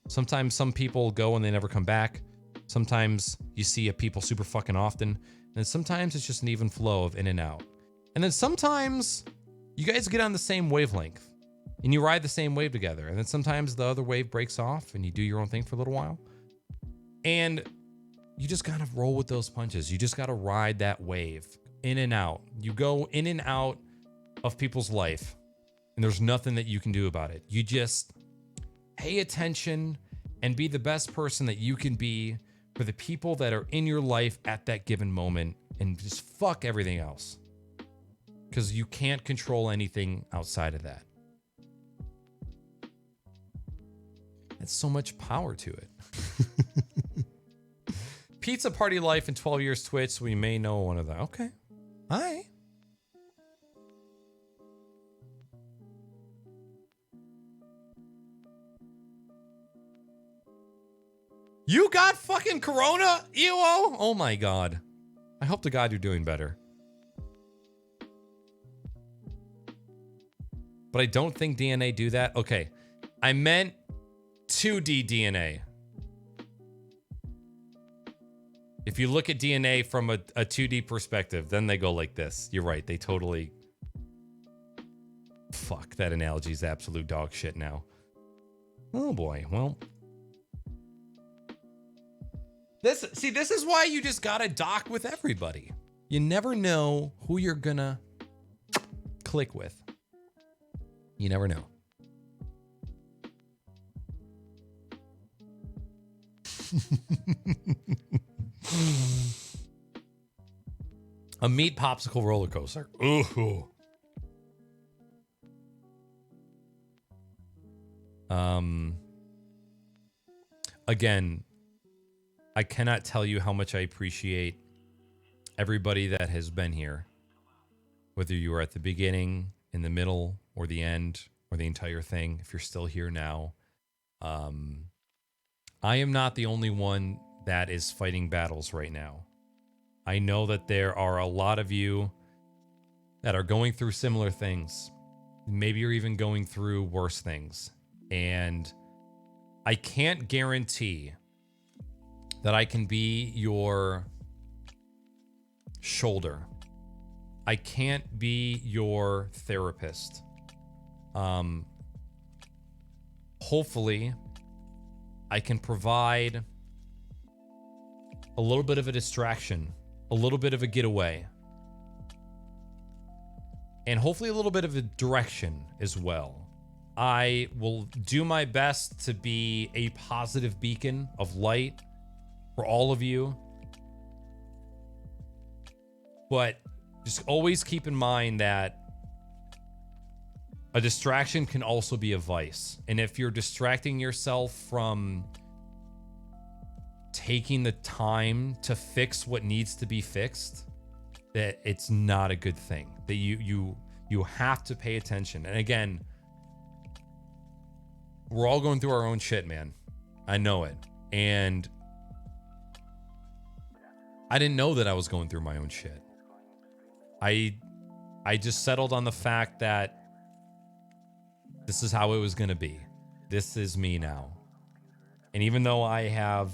Sometimes some people go and they never come back. Sometimes you see people super fucking often. And sometimes it's just an even flow of in and out. And then sometimes you guys get on the same wavelength and you ride the same wave together. And then sometimes the other wave breaks off and you do your own thing for a little while. And you just gotta roll with those punches. You just gotta ride that wave in and out. You go in and out of people's life, and there's nothing that you can do about it. You just pay attention and be the best person that you can be for the people that are in your life at that given moment, and just fuck everything else. Because you can't control anything outside of that. That's so much power to it. Pizza Party Life in 12 years Twitch, so we may know one of them. Okay. Hi. You got fucking corona, EO? Oh my god. I hope to God you're doing better. But I don't think DNA do that. Okay. I meant 2D DNA. If you look at DNA from a 2D perspective, then they go like this. You're right. They totally... Fuck, that analogy is absolute dog shit now. Oh boy, well... This is why you just gotta dock with everybody. You never know who you're gonna click with. You never know. A meat popsicle roller coaster. Ooh. Again, I cannot tell you how much I appreciate everybody that has been here. Whether you were at the beginning, in the middle, or the end, or the entire thing. If you're still here now. I am not the only one that is fighting battles right now. I know that there are a lot of you that are going through similar things. Maybe you're even going through worse things. And I can't guarantee that I can be your shoulder. I can't be your therapist. Hopefully, I can provide a little bit of a distraction, a little bit of a getaway, and hopefully a little bit of a direction as well. I will do my best to be a positive beacon of light for all of you. But just always keep in mind that a distraction can also be a vice. And if you're distracting yourself from taking the time to fix what needs to be fixed, that it's not a good thing. That you have to pay attention. And again, we're all going through our own shit, man. I know it. And I didn't know that I was going through my own shit. I just settled on the fact that this is how it was going to be. This is me now. And even though I have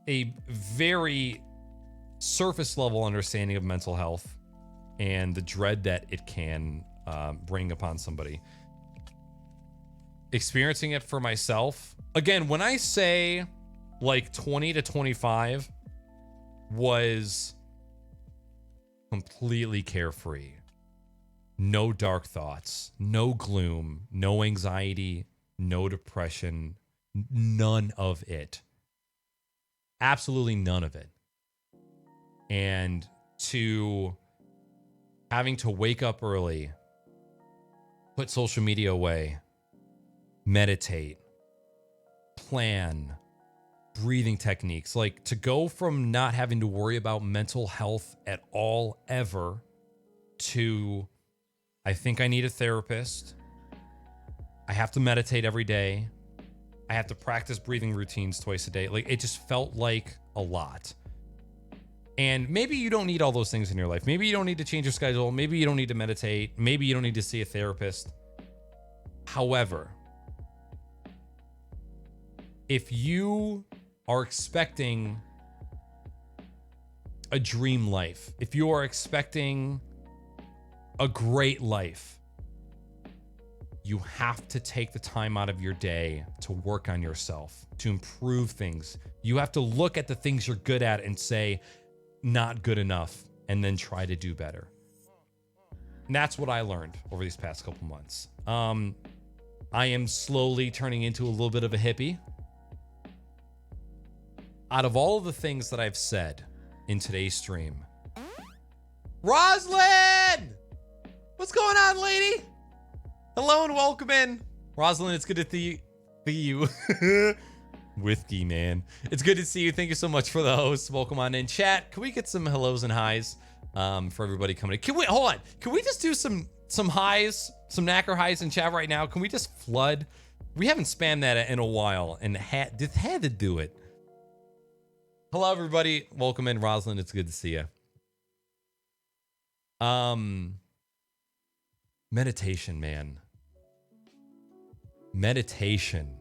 a very surface level understanding of mental health and the dread that it can bring upon somebody, experiencing it for myself, again, when I say like 20 to 25 was completely carefree, no dark thoughts, no gloom, no anxiety, no depression, none of it. Absolutely none of it. And to having to wake up early, put social media away, meditate, plan, breathing techniques, like to go from not having to worry about mental health at all ever to I think I need a therapist. I have to meditate every day. I have to practice breathing routines twice a day. Like it just felt like a lot. And maybe you don't need all those things in your life. Maybe you don't need to change your schedule. Maybe you don't need to meditate. Maybe you don't need to see a therapist. However, if you are expecting a dream life, if you are expecting a great life, you have to take the time out of your day to work on yourself, to improve things. You have to look at the things you're good at and say, not good enough, and then try to do better. And that's what I learned over these past couple months. I am slowly turning into a little bit of a hippie. Out of all of the things that I've said in today's stream, Rosalind! What's going on, lady? Hello and welcome in. Rosalind, it's good to see you. Whiskey, man. It's good to see you. Thank you so much for the host. Welcome on in. Chat, can we get some hellos and highs for everybody coming in? Can we, hold on. Can we just do some highs, some knacker highs in chat right now? Can we just flood? We haven't spammed that in a while and had to do it. Hello, everybody. Welcome in, Rosalind. It's good to see you. Meditation, man. Meditation.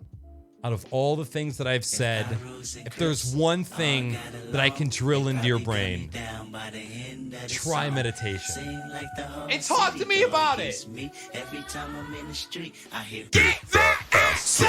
Out of all the things that I've said, if there's one thing that I can drill into your brain, try meditation. And talk to me about it. Every time I'm in the street, I hear Get that ass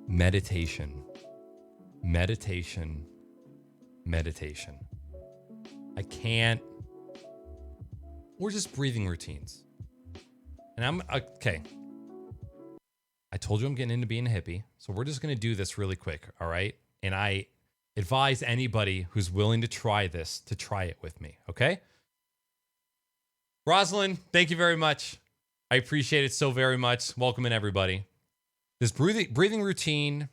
Meditation. Meditation. Meditation. I can't. We're just breathing routines. And I'm okay. I told you I'm getting into being a hippie. So we're just going to do this really quick. All right. And I advise anybody who's willing to try this to try it with me. Okay. Rosalind, thank you very much. I appreciate it so very much. Welcome in, everybody. This breathing routine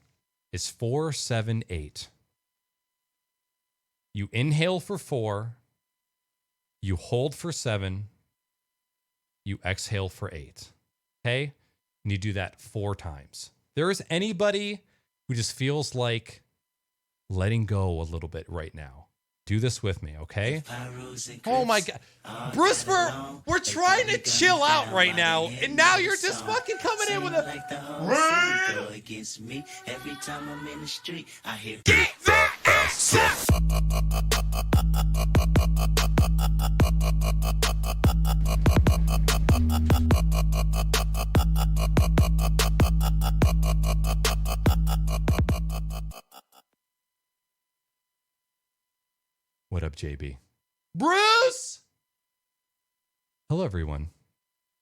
is 4-7-8. You inhale for 4, you hold for 7, you exhale for 8. Okay? And you do that 4 times. There is anybody who just feels like letting go a little bit right now. Do this with me, okay? Oh my God. Brewster, we're trying to chill out right now, and now you're just fucking coming in with a... against me. Every time I'm in the street, I hear Get that ass What up, JB? Bruce! Hello, everyone.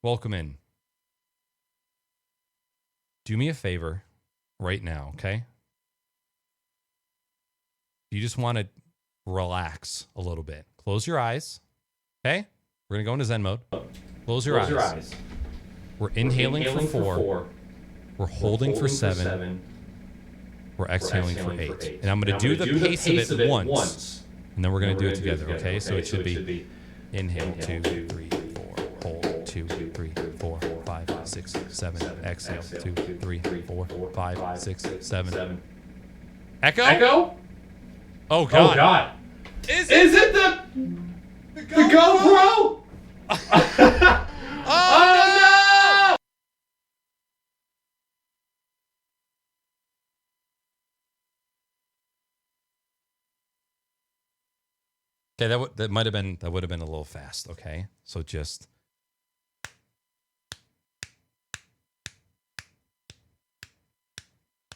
Welcome in. Do me a favor right now, okay? You just want to relax a little bit. Close your eyes, okay? We're going to go into Zen mode. Close your eyes. We're inhaling for 4. We're holding for 7. We're exhaling for 8. And I'm going to do the pace of it once. And then we're going to do it together, okay? So it should be inhale, 2, 3, 4, hold, 2, 3, 4, 5, 6, 7, exhale, 2, 3, 4, 5, 6, 7. Echo? Oh, God. Is it the GoPro? Oh, no! Okay, that would have been a little fast. Okay, so just.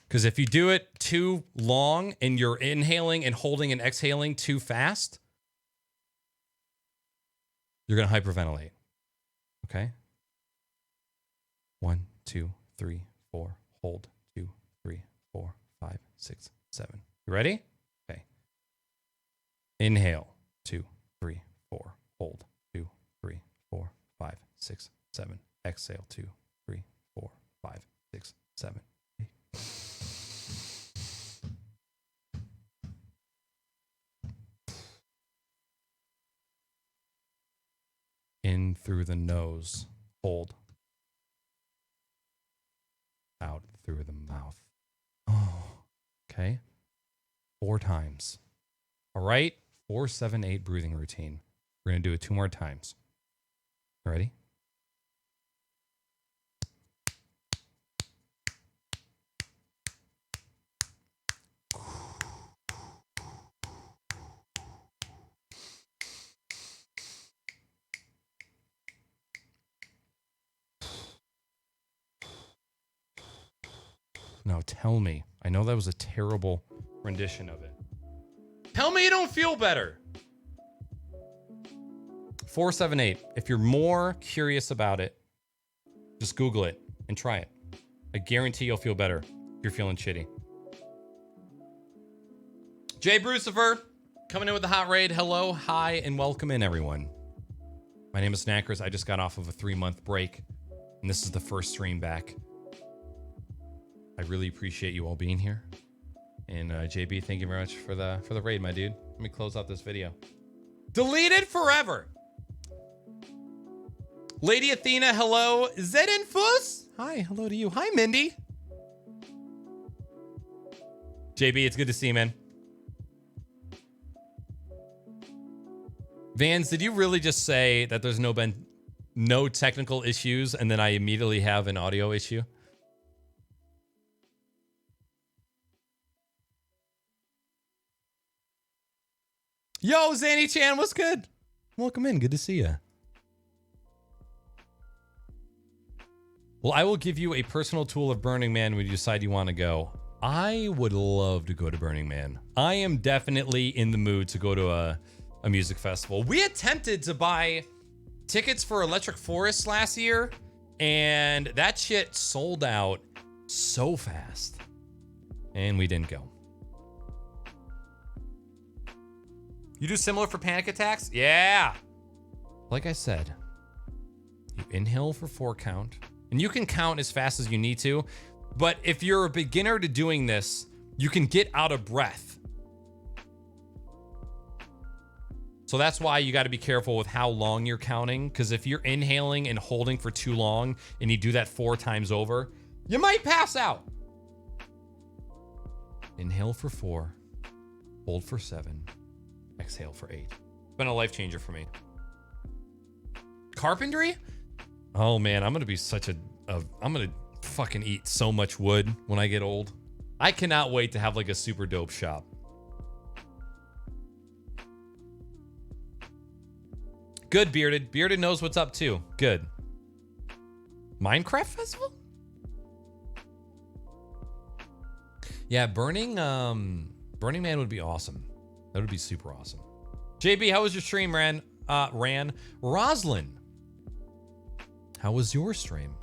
Because if you do it too long and you're inhaling and holding and exhaling too fast, you're going to hyperventilate. Okay? 1, 2, 3, 4. Hold. 2, 3, 4, 5, 6, 7. You ready? Okay. Inhale. 2, 3, 4. Hold. 2, 3, 4, 5, 6, 7. Exhale. 2, 3, 4, 5, 6, 7. In through the nose. Hold. Out through the mouth. Oh, okay. 4 times. All right. 4, 7, 8 breathing routine. We're going to do it 2 more times. Ready? Now tell me, I know that was a terrible rendition of it. Tell me you don't feel better. 4, 7, 8. If you're more curious about it, just Google it and try it. I guarantee you'll feel better if you're feeling shitty. Jay Brucifer, coming in with the hot raid. Hello, hi, and welcome in, everyone. My name is Snackers. I just got off of a 3-month break, and this is the first stream back. I really appreciate you all being here. And JB, thank you very much for the raid, my dude. Let me close out this video. Deleted forever. Lady Athena, hello. Zedenfuss. Hi, hello to you. Hi, Mindy. JB, it's good to see you, man. Vans, did you really just say that there's been no technical issues and then I immediately have an audio issue? Yo, Zanny Chan, what's good? Welcome in. Good to see you. Well, I will give you a personal tour of Burning Man when you decide you want to go. I would love to go to Burning Man. I am definitely in the mood to go to a music festival. We attempted to buy tickets for Electric Forest last year, and that shit sold out so fast. And we didn't go. You do similar for panic attacks? Yeah. Like I said, you inhale for 4 count, and you can count as fast as you need to, but if you're a beginner to doing this, you can get out of breath. So that's why you got to be careful with how long you're counting, because if you're inhaling and holding for too long and you do that 4 times over, you might pass out. Inhale for 4, hold for 7, exhale for 8. It's been a life changer for me. Carpentry? Oh man, I'm gonna be such I'm gonna fucking eat so much wood when I get old. I cannot wait to have like a super dope shop. Good, Bearded. Bearded knows what's up too. Good. Minecraft Festival? Yeah, Burning Man would be awesome. That would be super awesome. JB, how was your stream, Ran? Roslyn, how was your stream?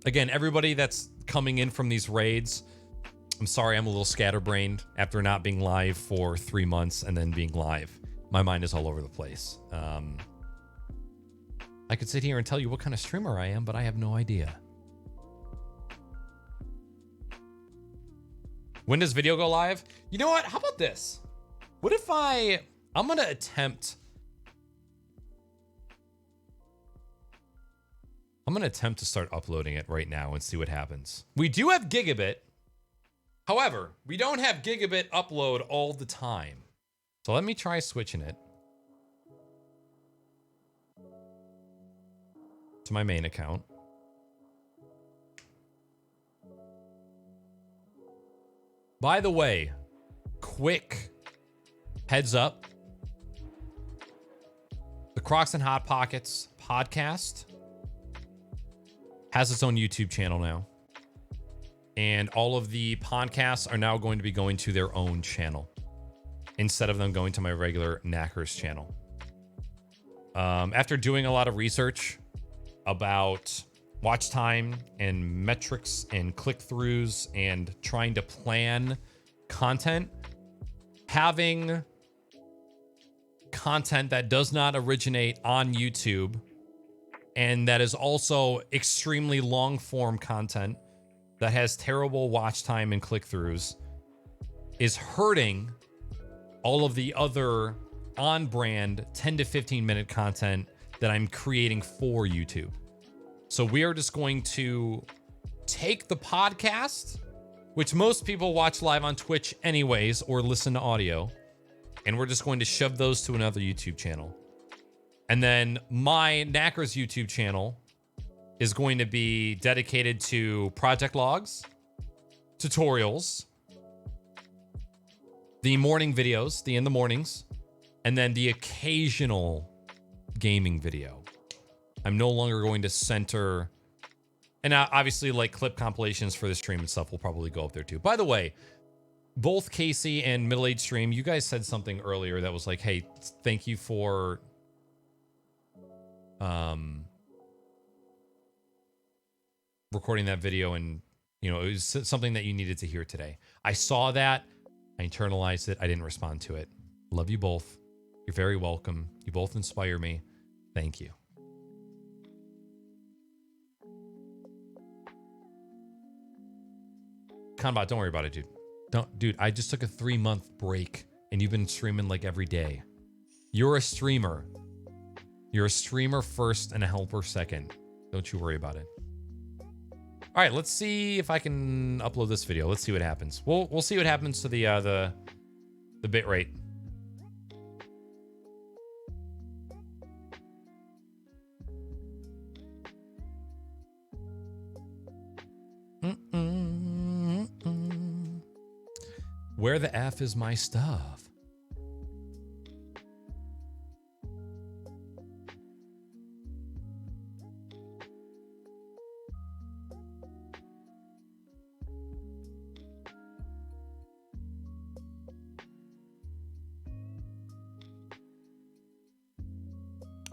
Again, everybody that's coming in from these raids, I'm sorry I'm a little scatterbrained after not being live for 3 months and then being live. My mind is all over the place. I could sit here and tell you what kind of streamer I am, but I have no idea. When does video go live? You know what? How about this? What if I'm going to attempt to start uploading it right now and see what happens. We do have Gigabit. However, we don't have Gigabit upload all the time. So let me try switching it to my main account. By the way, quick heads up. Crocs and Hot Pockets podcast has its own YouTube channel now. And all of the podcasts are now going to be going to their own channel instead of them going to my regular Knackers channel. After doing a lot of research about watch time and metrics and click-throughs and trying to plan content, having content that does not originate on YouTube and that is also extremely long-form content that has terrible watch time and click-throughs is hurting all of the other on-brand 10 to 15 minute content that I'm creating for YouTube. So we are just going to take the podcast, which most people watch live on Twitch anyways, or listen to audio, and we're just going to shove those to another YouTube channel. And then my Knackers YouTube channel is going to be dedicated to project logs, tutorials, the morning videos, the in the mornings, and then the occasional gaming video. I'm no longer going to center, and obviously like clip compilations for the stream and stuff will probably go up there too. By the way, both Casey and Middle Age Stream, you guys said something earlier that was like, hey, thank you for recording that video, and you know, it was something that you needed to hear today. I saw that, I internalized it, I didn't respond to it. Love you both. You're very welcome. You both inspire me. Thank you. Conbot, don't worry about it, dude. Dude, I just took a 3-month break and you've been streaming like every day. You're a streamer. You're a streamer first and a helper second. Don't you worry about it. All right, let's see if I can upload this video. Let's see what happens. We'll see what happens to the bit rate. Where the F is my stuff?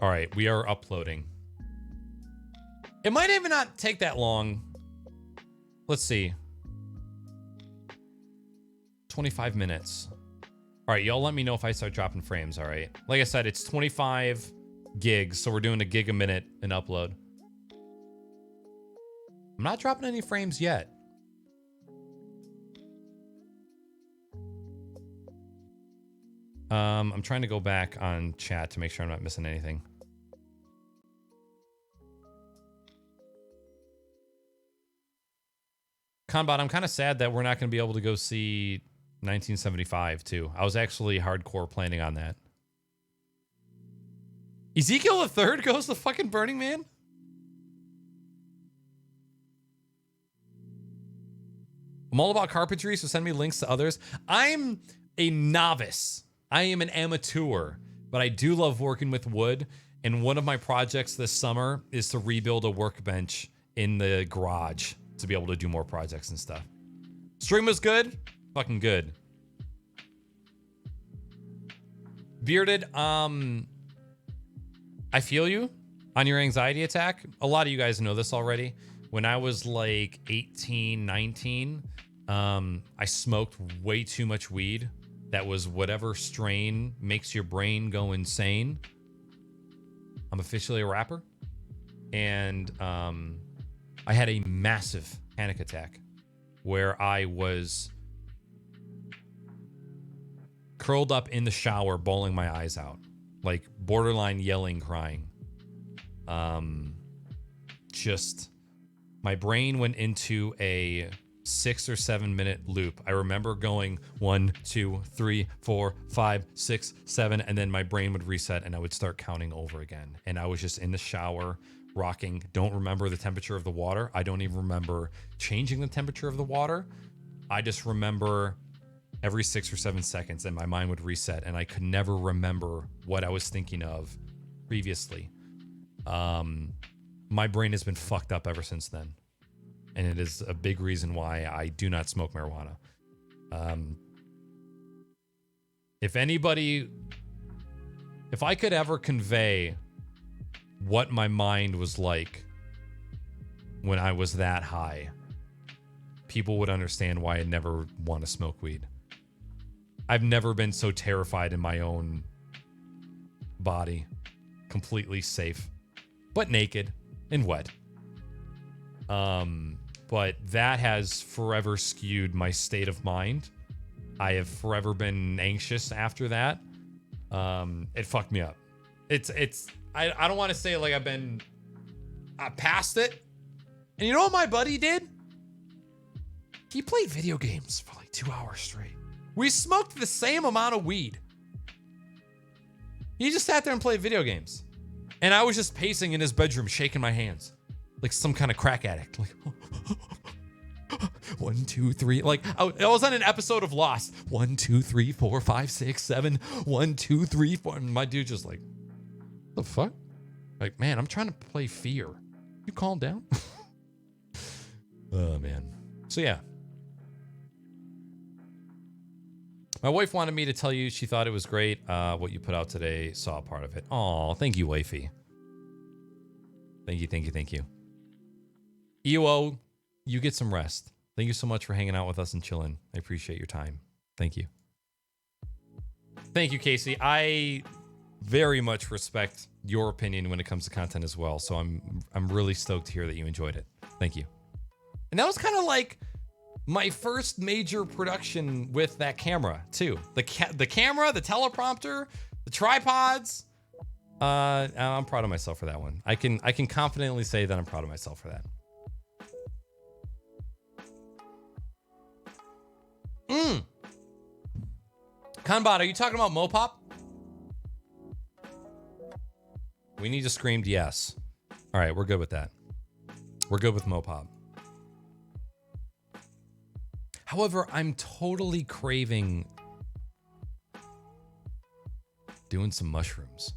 All right, we are uploading. It might even not take that long. Let's see. 25 minutes. All right, y'all let me know if I start dropping frames, all right? Like I said, it's 25 gigs, so we're doing a gig a minute in upload. I'm not dropping any frames yet. I'm trying to go back on chat to make sure I'm not missing anything. Conbot, I'm kind of sad that we're not going to be able to go see 1975 too. I was actually hardcore planning on that. Ezekiel III goes to fucking Burning Man? I'm all about carpentry, so send me links to others. I'm a novice. I am an amateur, but I do love working with wood. And one of my projects this summer is to rebuild a workbench in the garage to be able to do more projects and stuff. Stream was good. Fucking good. Bearded, I feel you on your anxiety attack. A lot of you guys know this already. When I was like 18, 19, I smoked way too much weed. That was whatever strain makes your brain go insane. I'm officially a rapper. And I had a massive panic attack where I was curled up in the shower, bawling my eyes out, like borderline yelling, crying. Just my brain went into a 6 or 7 minute loop. I remember going 1, 2, 3, 4, 5, 6, 7, and then my brain would reset and I would start counting over again. And I was just in the shower, rocking. Don't remember the temperature of the water. I don't even remember changing the temperature of the water. I just remember every 6 or 7 seconds and my mind would reset and I could never remember what I was thinking of previously. My brain has been fucked up ever since then. And it is a big reason why I do not smoke marijuana. If I could ever convey what my mind was like when I was that high, people would understand why I never want to smoke weed. I've never been so terrified in my own body, completely safe, but naked and wet. But that has forever skewed my state of mind. I have forever been anxious after that. It fucked me up. I don't want to say like I've been past it. And you know what my buddy did? He played video games for like 2 hours straight. We smoked the same amount of weed. He just sat there and played video games. And I was just pacing in his bedroom, shaking my hands. Like some kind of crack addict. Like, 1, 2, 3. Like, I was on an episode of Lost. 1, 2, 3, 4, 5, 6, 7. 1, 2, 3, 4. And my dude just like, the fuck? Like, man, I'm trying to play Fear. You calm down? Oh, man. So, yeah. My wife wanted me to tell you she thought it was great what you put out today. Saw a part of it. Aw, thank you, wifey. Thank you. EO, you get some rest. Thank you so much for hanging out with us and chilling. I appreciate your time. Thank you. Thank you, Casey. I very much respect your opinion when it comes to content as well. So I'm really stoked to hear that you enjoyed it. Thank you. And that was kind of like my first major production with that camera too. The camera, the teleprompter, the tripods. I'm proud of myself for that one. I can confidently say that I'm proud of myself for that. Kanbot, are you talking about Mopop? We need to scream yes. All right, we're good with that. We're good with Mopop. However, I'm totally craving doing some mushrooms.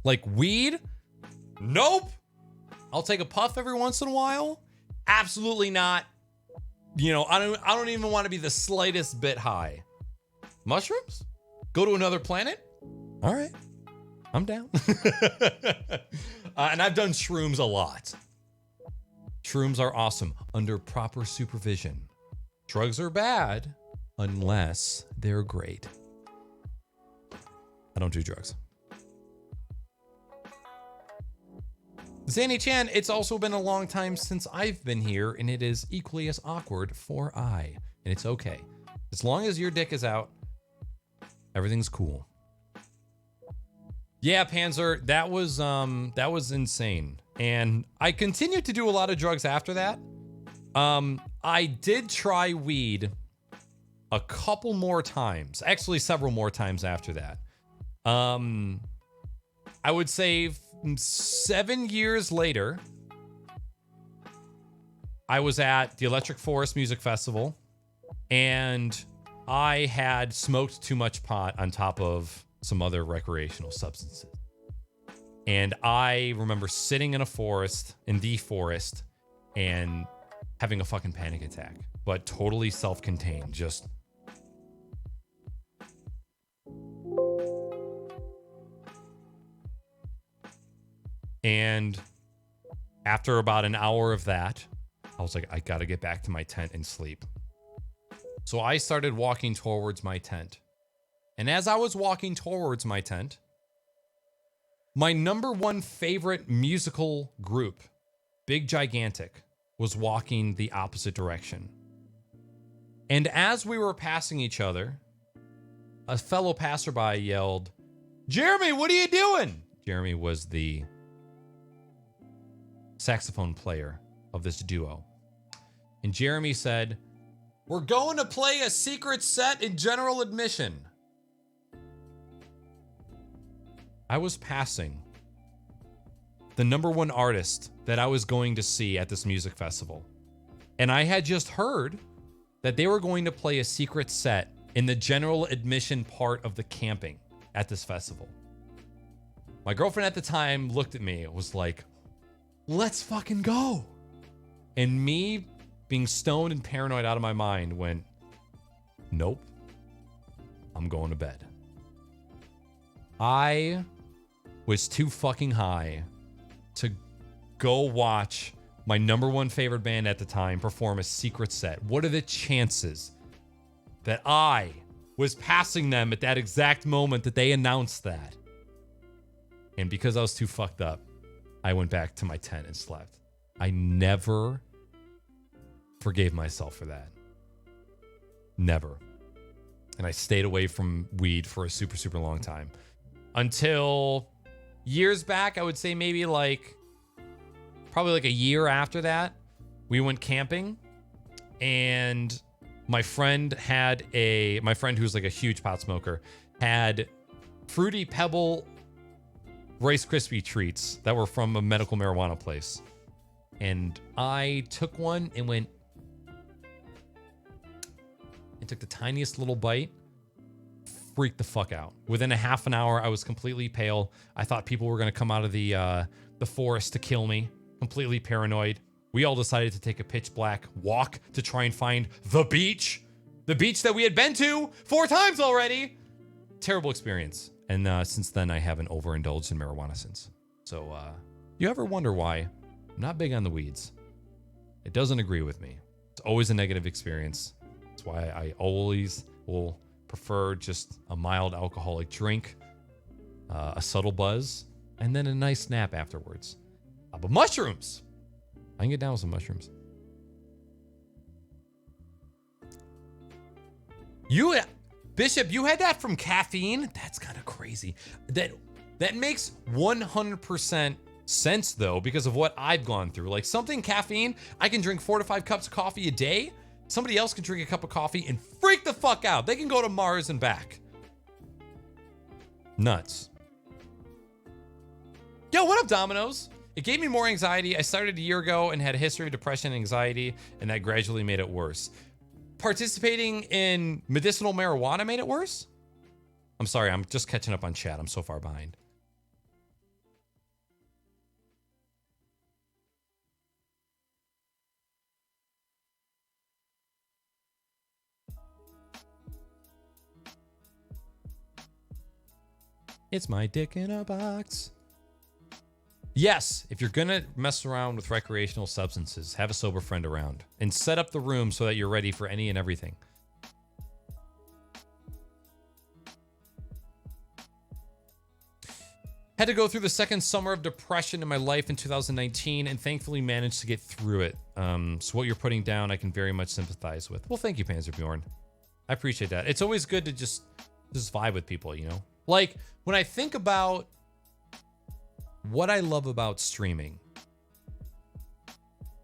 Like weed? Nope. I'll take a puff every once in a while. Absolutely not. You know, I don't even want to be the slightest bit high. Mushrooms? Go to another planet? All right. I'm down. And I've done shrooms a lot. Shrooms are awesome under proper supervision. Drugs are bad unless they're great. I don't do drugs. Zanny Chan, it's also been a long time since I've been here, and it is equally as awkward for I. And it's okay. As long as your dick is out, everything's cool. Yeah, Panzer, that was insane. And I continued to do a lot of drugs after that. I did try weed a couple more times. Actually, several more times after that. I would say 7 years later, I was at the Electric Forest Music Festival, and I had smoked too much pot on top of some other recreational substances. And I remember sitting in the forest, and having a fucking panic attack, but totally self-contained, just... And after about an hour of that, I was like, I gotta get back to my tent and sleep. So I started walking towards my tent. And as I was walking towards my tent, my number one favorite musical group, Big Gigantic, was walking the opposite direction. And as we were passing each other, a fellow passerby yelled, "Jeremy, what are you doing?" Jeremy was the saxophone player of this duo. And Jeremy said, "We're going to play a secret set in general admission." I was passing the number one artist that I was going to see at this music festival. And I had just heard that they were going to play a secret set in the general admission part of the camping at this festival. My girlfriend at the time looked at me and was like, let's fucking go. And me, being stoned and paranoid out of my mind, went, nope, I'm going to bed. I was too fucking high to go watch my number one favorite band at the time perform a secret set. What are the chances that I was passing them at that exact moment that they announced that? And because I was too fucked up, I went back to my tent and slept. I never forgave myself for that. Never. And I stayed away from weed for a super, super long time. Until years back, I would say maybe probably like a year after that, we went camping. And my friend who's like a huge pot smoker, had Fruity Pebble Rice Krispie treats that were from a medical marijuana place. And I took one and took the tiniest little bite, freaked the fuck out. Within a half an hour, I was completely pale. I thought people were going to come out of the forest to kill me. Completely paranoid. We all decided to take a pitch black walk to try and find the beach. The beach that we had been to 4 times already. Terrible experience. And since then, I haven't overindulged in marijuana since. So, you ever wonder why I'm not big on the weeds? It doesn't agree with me. It's always a negative experience. That's why I always will prefer just a mild alcoholic drink, a subtle buzz, and then a nice nap afterwards. But mushrooms! I can get down with some mushrooms. Bishop, you had that from caffeine? That's kind of crazy. That makes 100% sense, though, because of what I've gone through. Like, something caffeine, I can drink 4 to 5 cups of coffee a day. Somebody else can drink a cup of coffee and freak the fuck out. They can go to Mars and back. Nuts. Yo, what up, Dominoes? It gave me more anxiety. I started a year ago and had a history of depression and anxiety, and that gradually made it worse. Participating in medicinal marijuana made it worse? I'm sorry, I'm just catching up on chat. I'm so far behind. It's my dick in a box. Yes, if you're going to mess around with recreational substances, have a sober friend around and set up the room so that you're ready for any and everything. Had to go through the second summer of depression in my life in 2019 and thankfully managed to get through it. So what you're putting down, I can very much sympathize with. Well, thank you, Panzerbjorn. I appreciate that. It's always good to just vibe with people, you know? Like, when I think about what I love about streaming,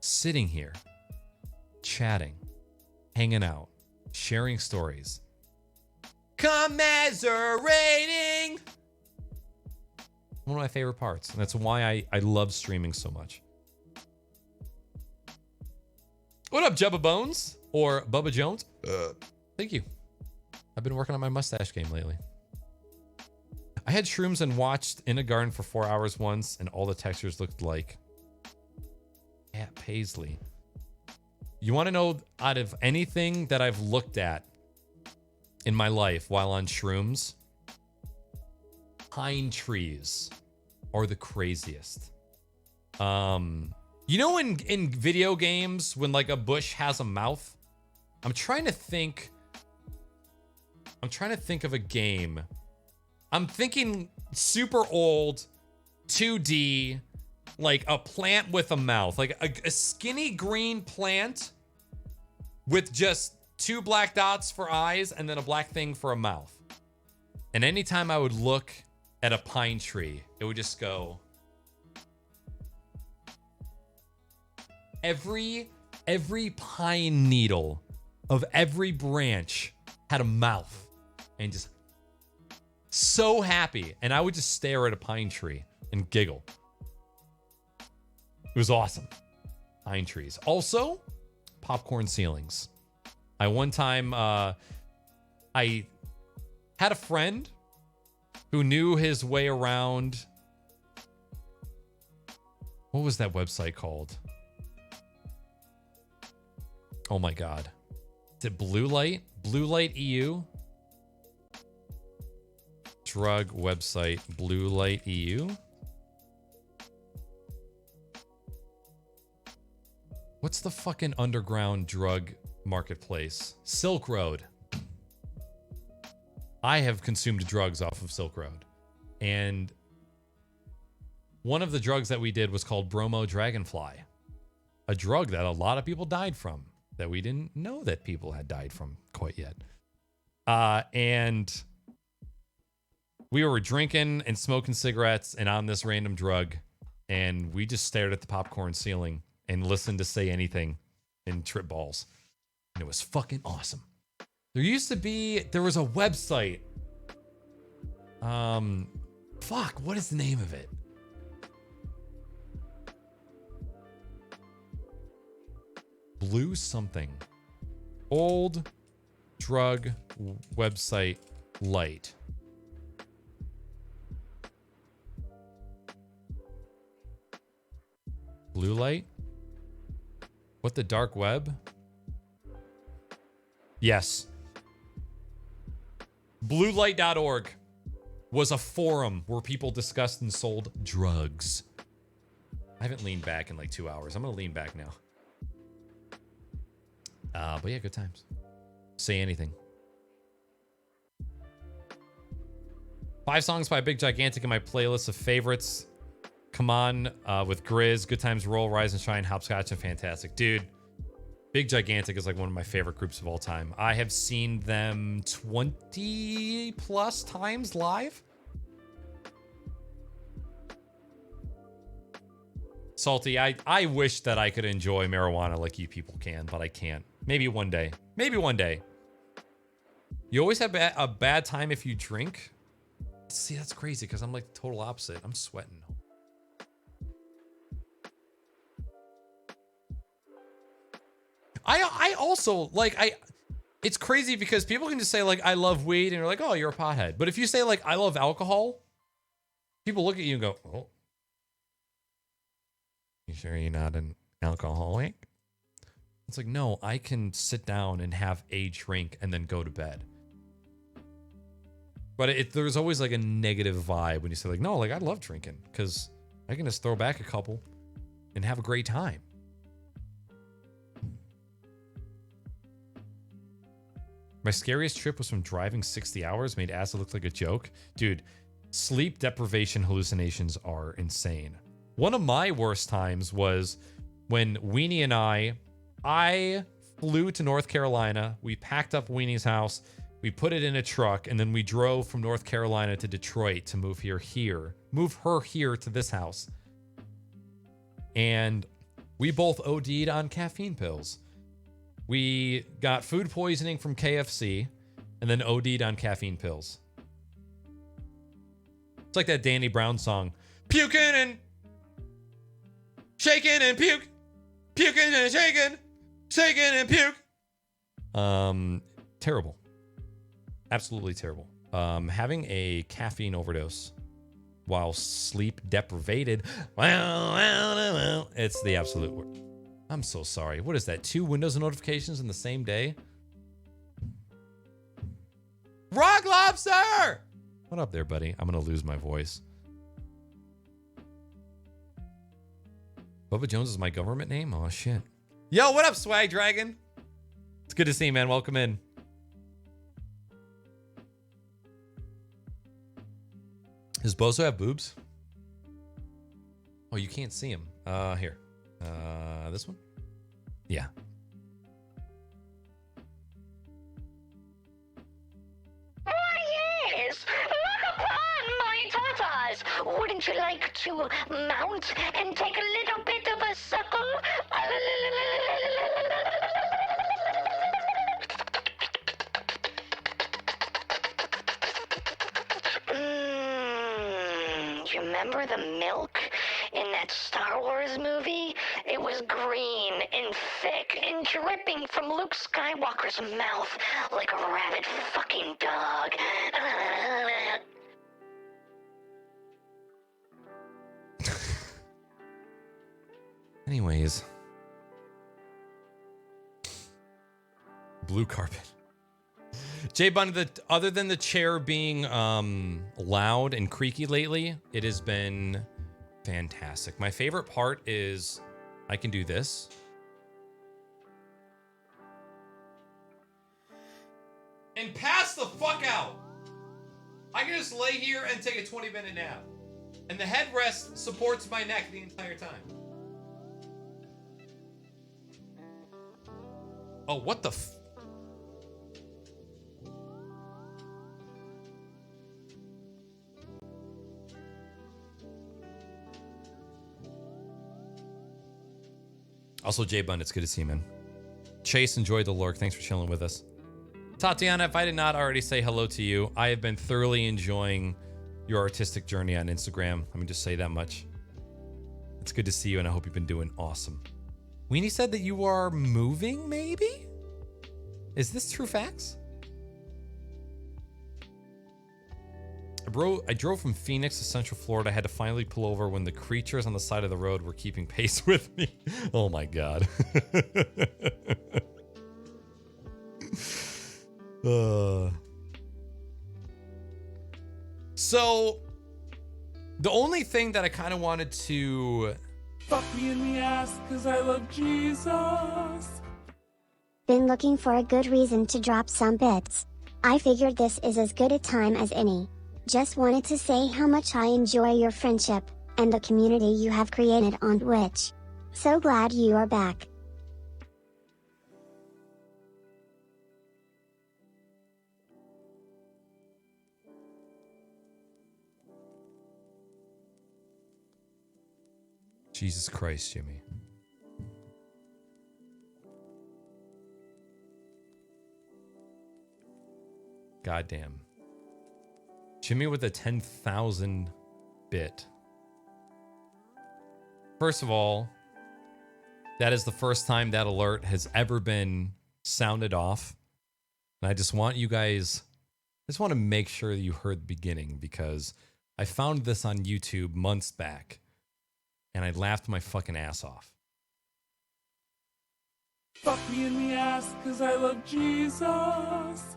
sitting here, chatting, hanging out, sharing stories, commiserating. One of my favorite parts. And that's why I love streaming so much. What up, Jubba Bones? Or Bubba Jones? Thank you. I've been working on my mustache game lately. I had shrooms and watched In a Garden for 4 hours once, and all the textures looked like Pat Paisley. You want to know, out of anything that I've looked at in my life while on shrooms, pine trees are the craziest. You know, in video games, when like a bush has a mouth? I'm trying to think of a game. I'm thinking super old, 2D, like a plant with a mouth. Like a skinny green plant with just 2 black dots for eyes and then a black thing for a mouth. And anytime I would look at a pine tree, it would just go. Every pine needle of every branch had a mouth and just so happy. And I would just stare at a pine tree and giggle. It was awesome. Pine trees. Also, popcorn ceilings. One time, I had a friend who knew his way around What was that website called? Oh my God. Is it Blue Light? Blue Light EU? Drug website, Blue Light EU? What's the fucking underground drug marketplace? Silk Road. I have consumed drugs off of Silk Road. And one of the drugs that we did was called Bromo Dragonfly. A drug that a lot of people died from that we didn't know that people had died from quite yet. And we were drinking and smoking cigarettes and on this random drug. And we just stared at the popcorn ceiling and listened to Say Anything and trip balls. And it was fucking awesome. There was a website. Fuck, what is the name of it? Blue something. Old drug website light. Blue light? What, the dark web? Yes. Bluelight.org was a forum where people discussed and sold drugs. I haven't leaned back in like 2 hours. I'm going to lean back now. But yeah, good times. Say Anything. 5 songs by Big Gigantic in my playlist of favorites. Come On with Grizz, Good Times Roll, Rise and Shine, Hopscotch, and Fantastic. Dude, Big Gigantic is like one of my favorite groups of all time. I have seen them 20 plus times live. Salty, I wish that I could enjoy marijuana like you people can, but I can't. Maybe one day. Maybe one day. You always have a bad time if you drink? See, that's crazy because I'm like the total opposite. I'm sweating. I also, like, it's crazy because people can just say, like, I love weed, and you're like, oh, you're a pothead. But if you say, like, I love alcohol, people look at you and go, oh. You sure you're not an alcoholic? It's like, no, I can sit down and have a drink and then go to bed. But there's always, like, a negative vibe when you say, like, no, like, I love drinking because I can just throw back a couple and have a great time. My scariest trip was from driving 60 hours, made acid look like a joke. Dude, sleep deprivation hallucinations are insane. One of my worst times was when Weenie and I flew to North Carolina. We packed up Weenie's house. We put it in a truck, and then we drove from North Carolina to Detroit to move her here to this house. And we both OD'd on caffeine pills. We got food poisoning from KFC and then OD'd on caffeine pills. It's like that Danny Brown song. Puking and shaking and puke. Puking and shaking. Shaking and puke. Terrible. Absolutely terrible. Having a caffeine overdose while sleep deprivated. Well, it's the absolute worst. I'm so sorry. What is that? 2 Windows notifications in the same day? Rock Lobster! What up there, buddy? I'm going to lose my voice. Bubba Jones is my government name? Oh, shit. Yo, what up, Swag Dragon? It's good to see you, man. Welcome in. Does Bozo have boobs? Oh, you can't see him. Here. This one? Yeah. Why, yes! Look upon my tatas! Wouldn't you like to mount and take a little bit of a suckle? Do you remember the milk in that Star Wars movie? It was green and thick and dripping from Luke Skywalker's mouth like a rabid fucking dog. Anyways. Blue carpet. Jay Bun, other than the chair being loud and creaky lately, it has been fantastic. My favorite part is I can do this. And pass the fuck out. I can just lay here and take a 20-minute nap. And the headrest supports my neck the entire time. Oh, what the Also, Jay Bun, it's good to see you, man. Chase, enjoyed the lurk. Thanks for chilling with us. Tatiana, if I did not already say hello to you, I have been thoroughly enjoying your artistic journey on Instagram. Let me just say that much. It's good to see you, and I hope you've been doing awesome. Weenie said that you are moving, maybe? Is this true facts? I drove from Phoenix to Central Florida. I had to finally pull over when the creatures on the side of the road were keeping pace with me. Oh my God. So, the only thing that I kind of wanted to... Fuck me in the ass, cause I love Jesus. Been looking for a good reason to drop some bits. I figured this is as good a time as any. Just wanted to say how much I enjoy your friendship, and the community you have created on Twitch. So glad you are back. Jesus Christ, Jimmy. Goddamn. Jimmy with a 10,000 bit. First of all, that is the first time that alert has ever been sounded off. And I just want you guys, I just want to make sure that you heard the beginning, because I found this on YouTube months back and I laughed my fucking ass off. Fuck me in the ass, cause I love Jesus.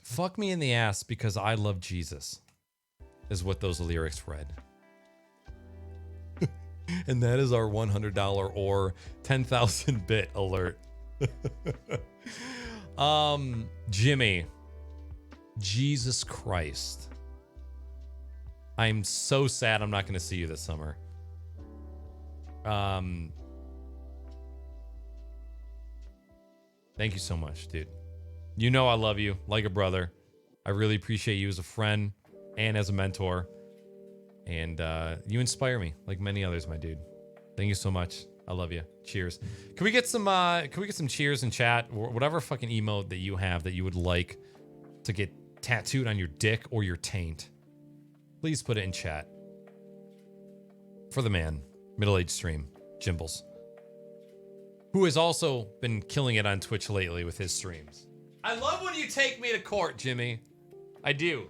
Fuck me in the ass because I love Jesus, is what those lyrics read. And that is our $100 or 10,000 bit alert. Jimmy, Jesus Christ. I'm so sad I'm not going to see you this summer. Thank you so much, dude. You know I love you like a brother. I really appreciate you as a friend and as a mentor. And you inspire me like many others, my dude. Thank you so much. I love you. Cheers. Can we get some cheers in chat, or whatever fucking emote that you have that you would like to get tattooed on your dick or your taint? Please put it in chat. For the man, middle-aged stream, Jimbles, who has also been killing it on Twitch lately with his streams. I love when you take me to court, Jimmy. I do.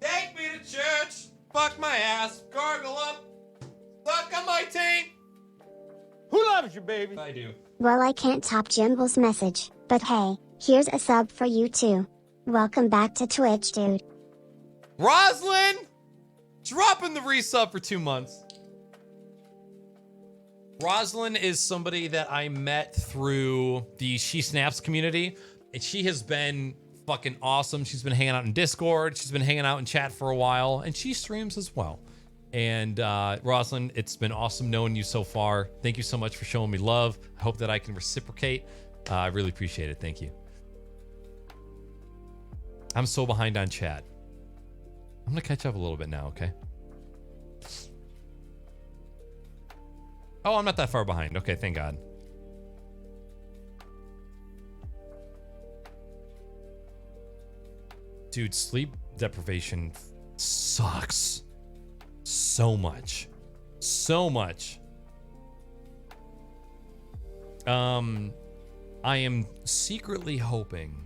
Take me to church, fuck my ass, gargle up, suck on my taint. Who loves you, baby? I do. Well, I can't top Jimble's message, but hey, here's a sub for you too. Welcome back to Twitch, dude. Roslyn, dropping the resub for 2 months. Roslyn is somebody that I met through the She Snaps community, and she has been fucking awesome. She's been hanging out in Discord. She's been hanging out in chat for a while, and she streams as well. And Roslyn, it's been awesome knowing you so far. Thank you so much for showing me love. I hope that I can reciprocate. I really appreciate it. Thank you. I'm so behind on chat. I'm gonna catch up a little bit now, okay? Oh, I'm not that far behind. Okay, thank God. Dude, sleep deprivation sucks so much. So much. I am secretly hoping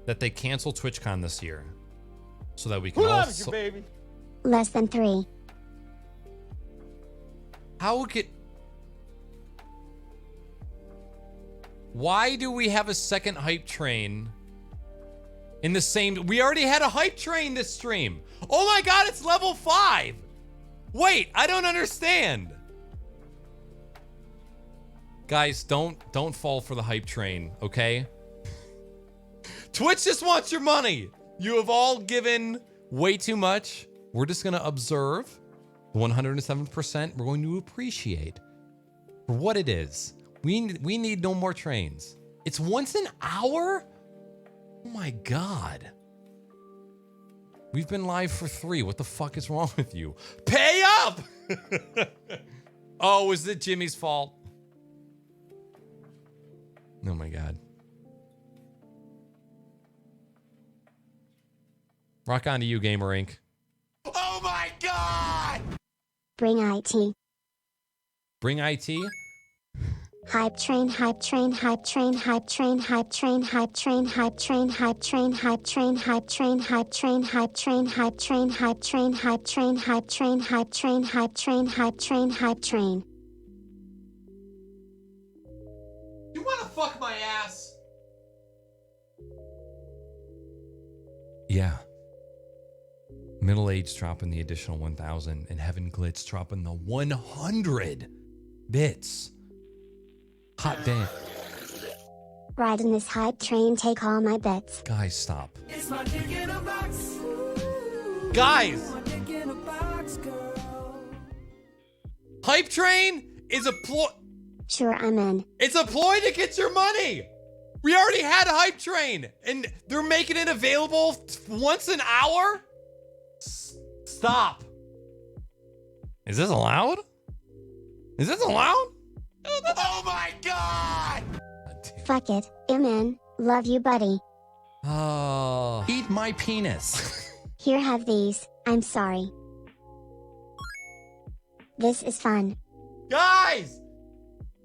that they cancel TwitchCon this year so that we can Who all loves you, baby? Less than 3. How could... Why do we have a second hype train in the same... We already had a hype train this stream. Oh my god, it's level 5. Wait, I don't understand. Guys, don't fall for the hype train, okay? Twitch just wants your money. You have all given way too much. We're just going to observe the 107%. We're going to appreciate for what it is. We need no more trains. It's once an hour? Oh my god. We've been live for 3. What the fuck is wrong with you? Pay up! Oh, was it Jimmy's fault? Oh my god. Rock on to you, Gamer Inc. Oh my god! Bring IT. Bring IT? Hype train, hype train, hype train, hype train, hype train, hype train, hype train, hype train, hype train, hype train, hype train, hype train, hype train, hype train, hype train, hype train, hype train, hype train, hype train, hype train. You wanna fuck my ass? Yeah. Middle Age dropping the additional 1,000 and Heaven Glitz dropping the 100 bits. Hot damn. Ride in this hype train, take all my bets. Guys, stop. It's my dick in a box. Guys! My dick in a box, girl. Hype train is a ploy. Sure, I'm in. It's a ploy to get your money. We already had a hype train and they're making it available once an hour? Stop. Is this allowed? Is this allowed? Oh my god! Fuck it, I'm in. Love you, buddy. Oh. Eat my penis. Here, have these. I'm sorry. This is fun. Guys!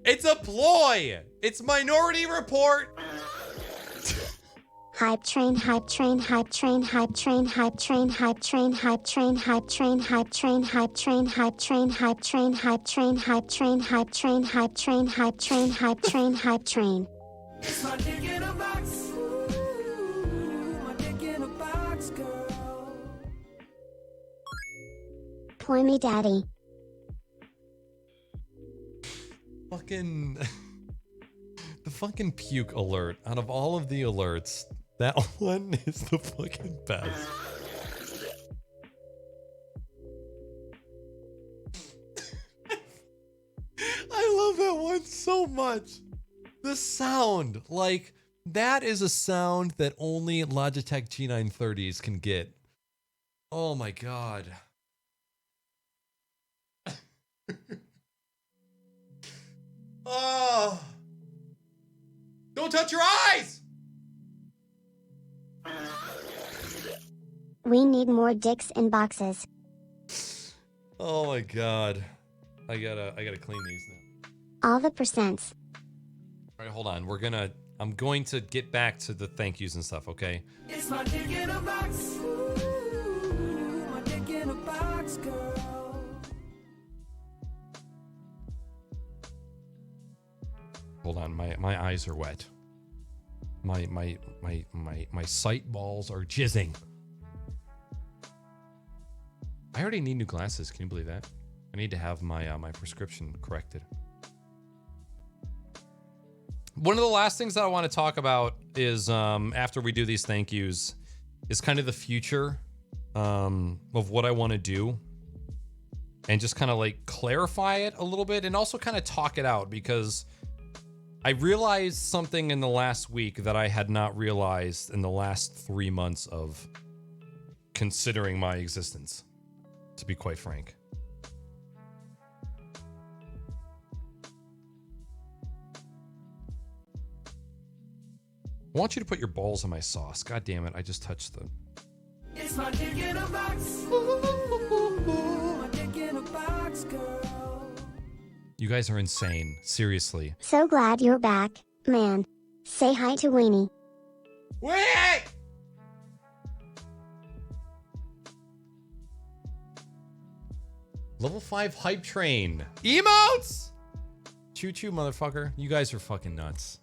It's a ploy! It's Minority Report! Hype train, hype train, hype train, hype train, hype train, hype train, hype train, hype train, hype train, hype train, hype train, hype train, hype train, hype train, hype train, hype train, hype train, hype train, hype train. It's my dick in a box. Ooh, my dick in a box, girl. Ploy me, daddy. Fucking... The fucking puke alert. Out of all of the alerts, that one is the fucking best. I love that one so much. The sound. Like, that is a sound that only Logitech G930s can get. Oh my god. Oh. Don't touch your eyes! We need more dicks in boxes. Oh my god. I gotta clean these now. All the percents. Alright, hold on. I'm going to get back to the thank yous and stuff, okay? It's my dick in a box. Ooh, my dick in a box, girl. Hold on, my eyes are wet. My sight balls are jizzing. I already need new glasses. Can you believe that? I need to have my my prescription corrected. One of the last things that I want to talk about is after we do these thank yous is kind of the future of what I want to do and just kind of like clarify it a little bit and also kind of talk it out because I realized something in the last week that I had not realized in the last 3 months of considering my existence, to be quite frank. I want you to put your balls in my sauce. God damn it, I just touched the... It's my dick in a box. Ooh, my dick in a box, girl. You guys are insane. Seriously. So glad you're back, man. Say hi to Weenie. Wait! Level 5 hype train. Emotes! Choo choo, motherfucker. You guys are fucking nuts.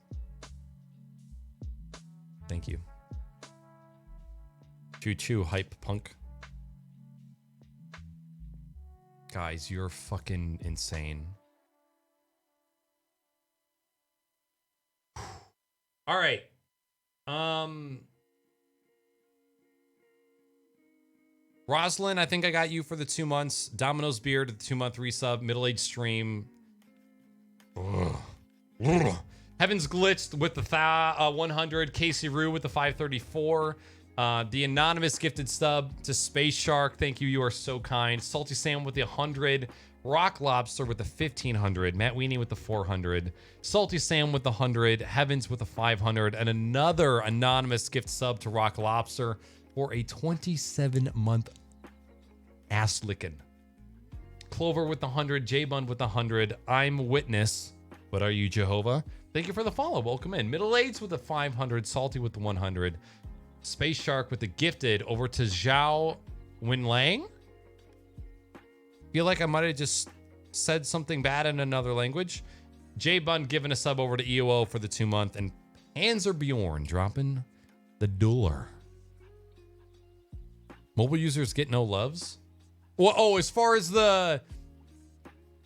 Thank you. Choo choo, hype punk. Guys, you're fucking insane. All right. Roslyn, I think I got you for the 2 months. Domino's Beard, the 2-month resub. Middle-aged stream. Ugh. Heavens Glitched with the 100. Casey Rue with the 534. The anonymous gifted sub to Space Shark. Thank you. You are so kind. Salty Sam with the 100. Rock Lobster with the 1500. Matt Weenie with the 400. Salty Sam with the 100. Heavens with the 500. And another anonymous gift sub to Rock Lobster for a 27-month ass licking. Clover with the 100. J-Bun with the 100. I'm Witness. But are you Jehovah? Thank you for the follow. Welcome in. Middle Aids with the 500. Salty with the 100. Space Shark with the gifted over to Zhao Winlang. Feel like I might have just said something bad in another language. J-Bun giving a sub over to EOO for the 2-month. And Panzer Bjorn dropping the dollar. Mobile users get no loves. Well, oh, as far as the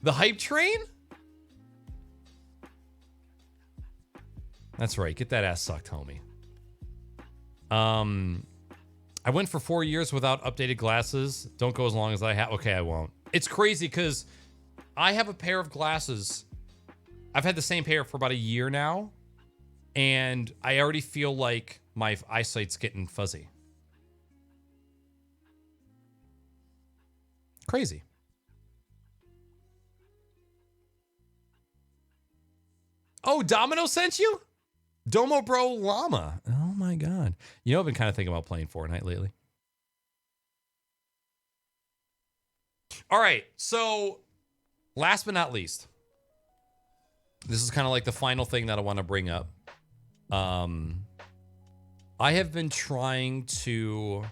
hype train? That's right. Get that ass sucked, homie. I went for 4 years without updated glasses. Don't go as long as I have. Okay, I won't. It's crazy because I have a pair of glasses. I've had the same pair for about a year now. And I already feel like my eyesight's getting fuzzy. Crazy. Oh, Domino sent you? Domo Bro Llama. Oh my God. You know, I've been kind of thinking about playing Fortnite lately. All right. So last but not least, this is kind of like the final thing that I want to bring up. I have been trying to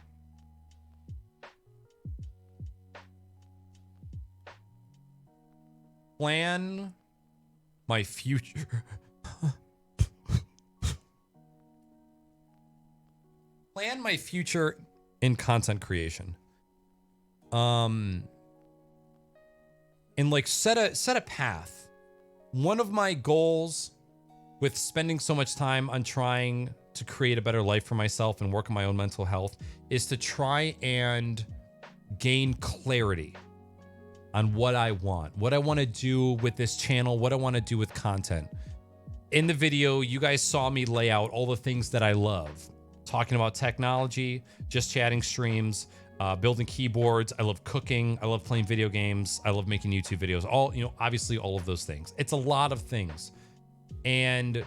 plan my future. Plan my future in content creation. And like set a path. One of my goals with spending so much time on trying to create a better life for myself and work on my own mental health is to try and gain clarity on what I want to do with this channel, what I want to do with content. In the video, you guys saw me lay out all the things that I love. Talking about technology, just chatting streams, building keyboards. I love cooking. I love playing video games. I love making YouTube videos. All, you know, obviously all of those things. It's a lot of things. And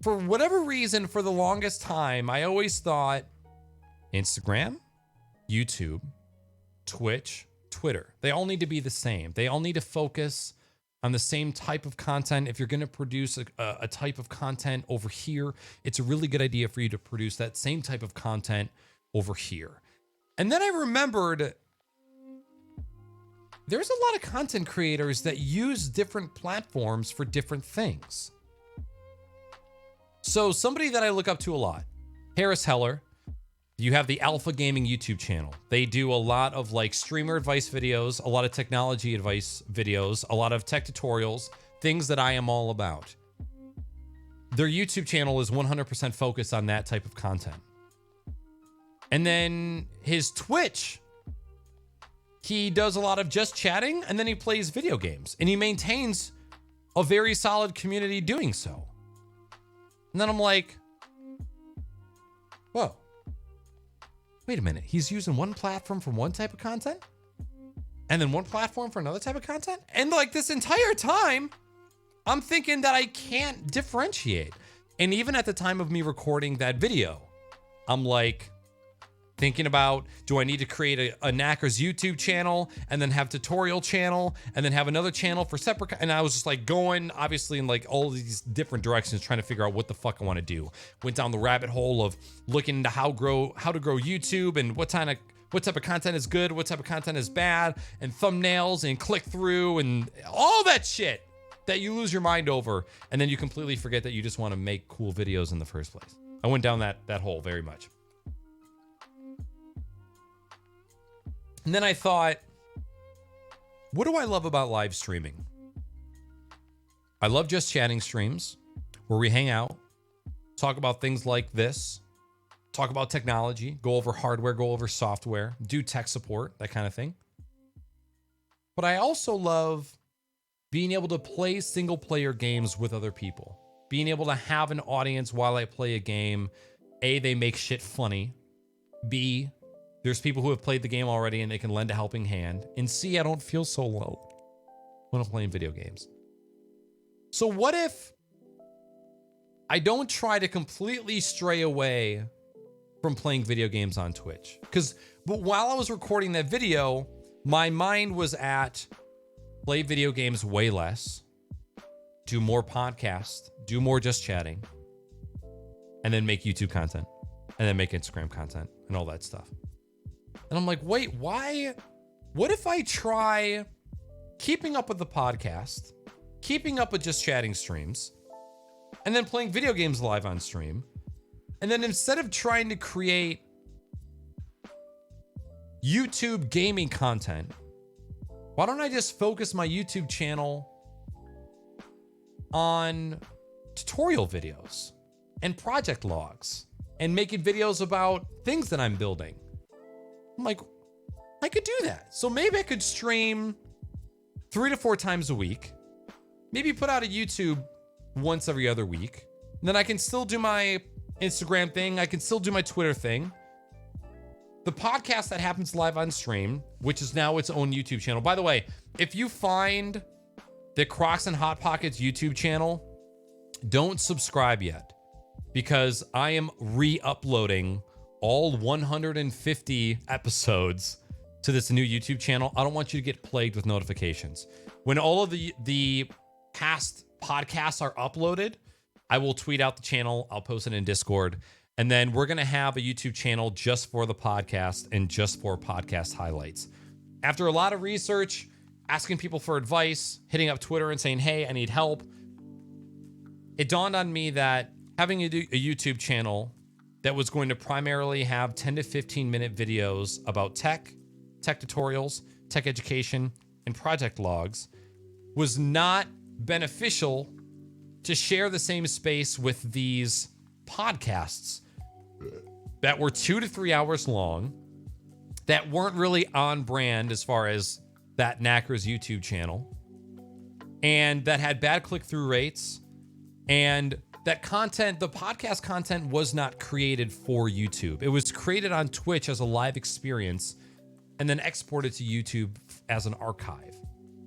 for whatever reason, for the longest time, I always thought Instagram, YouTube, Twitch, Twitter, they all need to be the same. They all need to focus on the same type of content. If you're going to produce a type of content over here, it's a really good idea for you to produce that same type of content over here. And then I remembered there's a lot of content creators that use different platforms for different things. So somebody that I look up to a lot, Harris Heller. You have the Alpha Gaming YouTube channel. They do a lot of like streamer advice videos, a lot of technology advice videos, a lot of tech tutorials, things that I am all about. Their YouTube channel is 100% focused on that type of content. And then his Twitch, he does a lot of just chatting and then he plays video games and he maintains a very solid community doing so. And then I'm like, whoa. Wait a minute, he's using one platform for one type of content and then one platform for another type of content? And like this entire time, I'm thinking that I can't differentiate. And even at the time of me recording that video, I'm like thinking about, do I need to create a Knackers YouTube channel and then have tutorial channel and then have another channel for separate? And I was just like going obviously in like all these different directions trying to figure out what the fuck I want to do. Went down the rabbit hole of looking into how to grow YouTube and what kind of what type of content is good, what type of content is bad, and thumbnails and click through and all that shit that you lose your mind over, and then you completely forget that you just want to make cool videos in the first place. I went down that hole very much. And then I thought, what do I love about live streaming? I love just chatting streams where we hang out, talk about things like this, talk about technology, go over hardware, go over software, do tech support, that kind of thing. But I also love being able to play single player games with other people, being able to have an audience while I play a game. A, they make shit funny. B, there's people who have played the game already and they can lend a helping hand. And C, I don't feel so low when I'm playing video games. So what if I don't try to completely stray away from playing video games on Twitch? But while I was recording that video, my mind was at play video games way less, do more podcasts, do more just chatting, and then make YouTube content, and then make Instagram content and all that stuff. And I'm like, wait, why? What if I try keeping up with the podcast, keeping up with just chatting streams, and then playing video games live on stream? And then instead of trying to create YouTube gaming content, why don't I just focus my YouTube channel on tutorial videos and project logs and making videos about things that I'm building? I'm like, I could do that. So maybe I could stream 3 to 4 times a week, maybe put out a YouTube once every other week. And then I can still do my Instagram thing. I can still do my Twitter thing. The podcast that happens live on stream, which is now its own YouTube channel. By the way, if you find the Crocs and Hot Pockets YouTube channel, don't subscribe yet, because I am re-uploading all 150 episodes to this new YouTube channel. I don't want you to get plagued with notifications. When all of the past podcasts are uploaded, I will tweet out the channel. I'll post it in Discord. And then we're going to have a YouTube channel just for the podcast and just for podcast highlights. After a lot of research, asking people for advice, hitting up Twitter and saying, hey, I need help, it dawned on me that having a YouTube channel that was going to primarily have 10 to 15 minute videos about tech tutorials, tech education, and project logs was not beneficial to share the same space with these podcasts that were 2 to 3 hours long, that weren't really on brand as far as that Knackers YouTube channel, and that had bad click-through rates, and that content, the podcast content, was not created for YouTube. It was created on Twitch as a live experience and then exported to YouTube as an archive.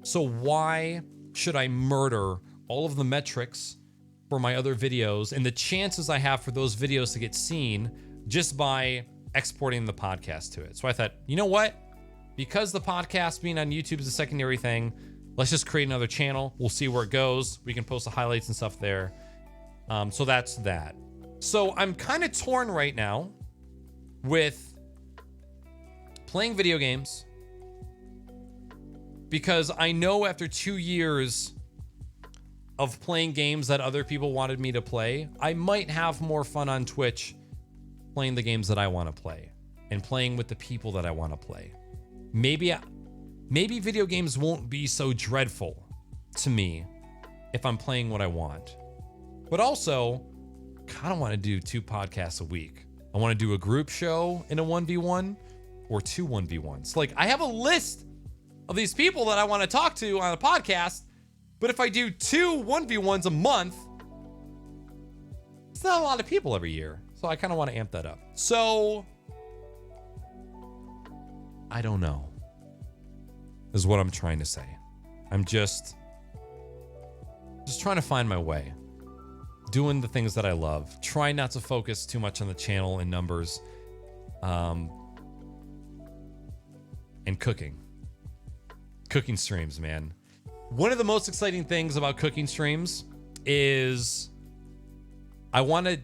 So why should I murder all of the metrics for my other videos and the chances I have for those videos to get seen just by exporting the podcast to it? So I thought, you know what? Because the podcast being on YouTube is a secondary thing, let's just create another channel. We'll see where it goes. We can post the highlights and stuff there. So that's that. So I'm kind of torn right now with playing video games, because I know after 2 years of playing games that other people wanted me to play, I might have more fun on Twitch playing the games that I want to play and playing with the people that I want to play. Maybe video games won't be so dreadful to me if I'm playing what I want. But also, I don't want to do 2 podcasts a week. I want to do a group show in a 1v1 or 2 1v1s. Like, I have a list of these people that I want to talk to on a podcast, but if I do 2 1v1s a month, it's not a lot of people every year. So I kind of want to amp that up. So I don't know, is what I'm trying to say. I'm just trying to find my way, doing the things that I love, trying not to focus too much on the channel and numbers, and cooking streams, man. One of the most exciting things about cooking streams is I want to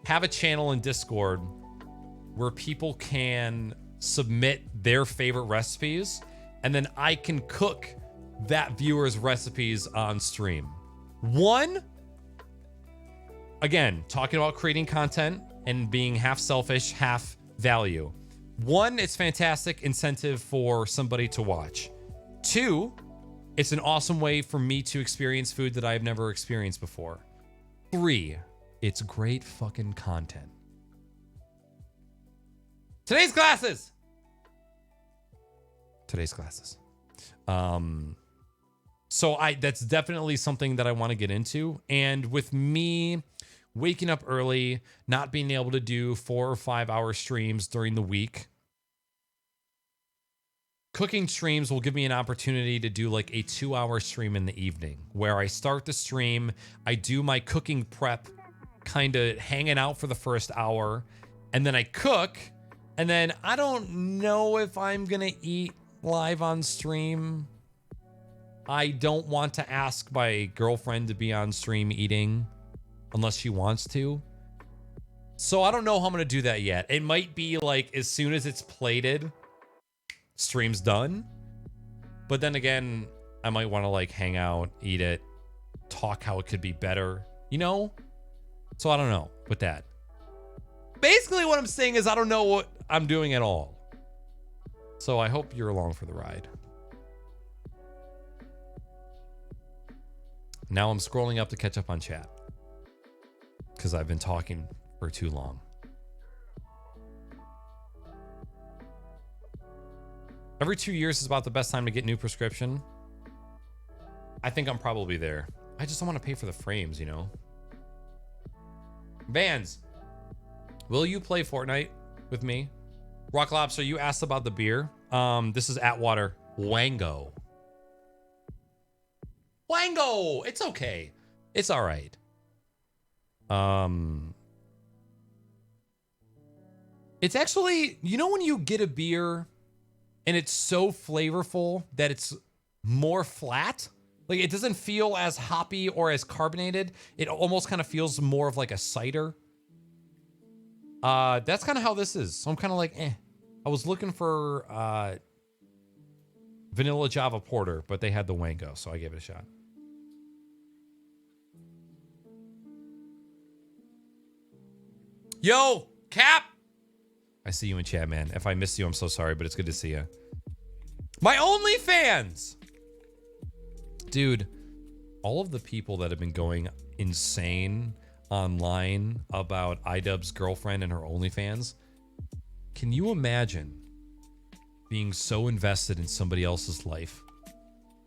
have a channel in Discord where people can submit their favorite recipes, and then I can cook that viewer's recipes on stream. One, again, talking about creating content and being half selfish, half value. One, it's fantastic incentive for somebody to watch. Two, it's an awesome way for me to experience food that I've never experienced before. Three, it's great fucking content. Today's classes. So that's definitely something that I want to get into. And with me waking up early, not being able to do 4 or 5 hour streams during the week, cooking streams will give me an opportunity to do like a 2-hour stream in the evening where I start the stream, I do my cooking prep, kind of hanging out for the first hour, and then I cook, and then I don't know if I'm going to eat live on stream. I don't want to ask my girlfriend to be on stream eating unless she wants to. So I don't know how I'm going to do that yet. It might be like as soon as it's plated, stream's done. But then again, I might want to like hang out, eat it, talk how it could be better, you know? So I don't know with that. Basically what I'm saying is I don't know what I'm doing at all. So I hope you're along for the ride. Now I'm scrolling up to catch up on chat because I've been talking for too long. Every 2 years is about the best time to get new prescription. I think I'm probably there. I just don't want to pay for the frames, you know? Vans, will you play Fortnite with me? Rock Lobster, you asked about the beer. This is Atwater Wango. Wango! It's okay. It's all right. It's actually, you know when you get a beer and it's so flavorful that it's more flat? Like it doesn't feel as hoppy or as carbonated. It almost kind of feels more of like a cider. That's kind of how this is. So I'm kind of like, I was looking for vanilla Java Porter, but they had the Wango, so I gave it a shot. Yo, Cap! I see you in chat, man. If I missed you, I'm so sorry, but it's good to see you. My OnlyFans! Dude, all of the people that have been going insane online about iDubbbz's girlfriend and her OnlyFans, can you imagine being so invested in somebody else's life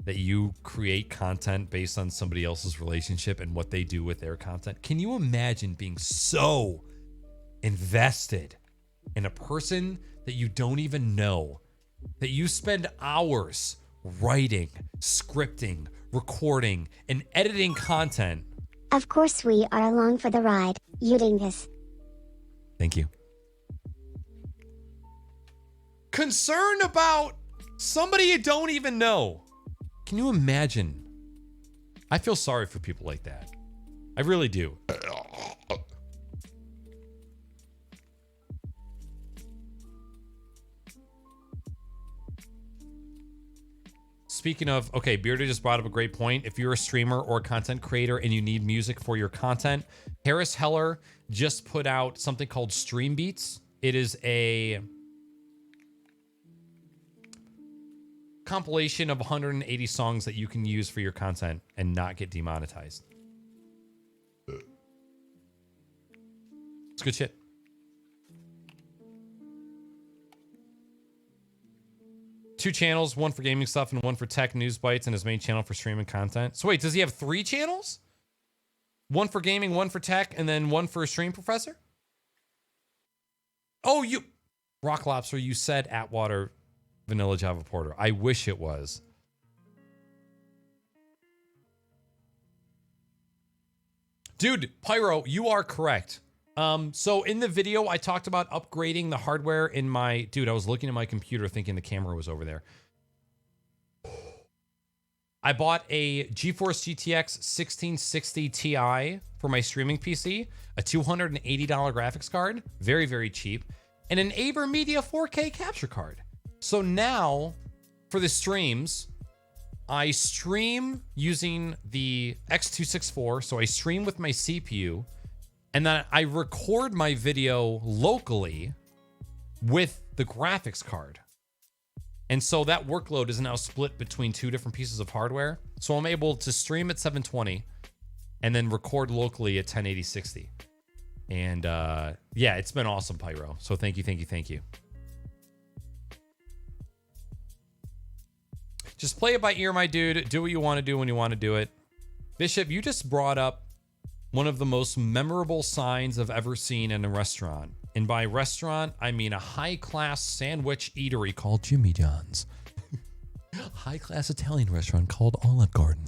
that you create content based on somebody else's relationship and what they do with their content? Can you imagine being so invested in a person that you don't even know, that you spend hours writing, scripting, recording, and editing content? Of course we are along for the ride, you dingus. Thank you. Concerned about somebody you don't even know. Can you imagine? I feel sorry for people like that. I really do. Speaking of, okay, Bearder just brought up a great point. If you're a streamer or a content creator and you need music for your content, Harris Heller just put out something called Stream Beats. It is a compilation of 180 songs that you can use for your content and not get demonetized. It's good shit. Two channels, one for gaming stuff and one for tech news bites, and his main channel for streaming content. So wait, does he have 3 channels? One for gaming, one for tech, and then one for a stream professor? Oh, you... Rock Lobster, you said Atwater Vanilla Java Porter. I wish it was. Dude, Pyro, you are correct. So in the video, I talked about upgrading the hardware in my... Dude, I was looking at my computer thinking the camera was over there. I bought a GeForce GTX 1660 Ti for my streaming PC. A $280 graphics card. Very, very cheap. and an AverMedia 4K capture card. So now for the streams, I stream using the X264. So I stream with my CPU, and then I record my video locally with the graphics card. And so that workload is now split between two different pieces of hardware. So I'm able to stream at 720 and then record locally at 1080-60. And yeah, it's been awesome, Pyro. So thank you. Just play it by ear, my dude. Do what you want to do when you want to do it. Bishop, you just brought up one of the most memorable signs I've ever seen in a restaurant. And by restaurant, I mean a high-class sandwich eatery called Jimmy John's. High-class Italian restaurant called Olive Garden.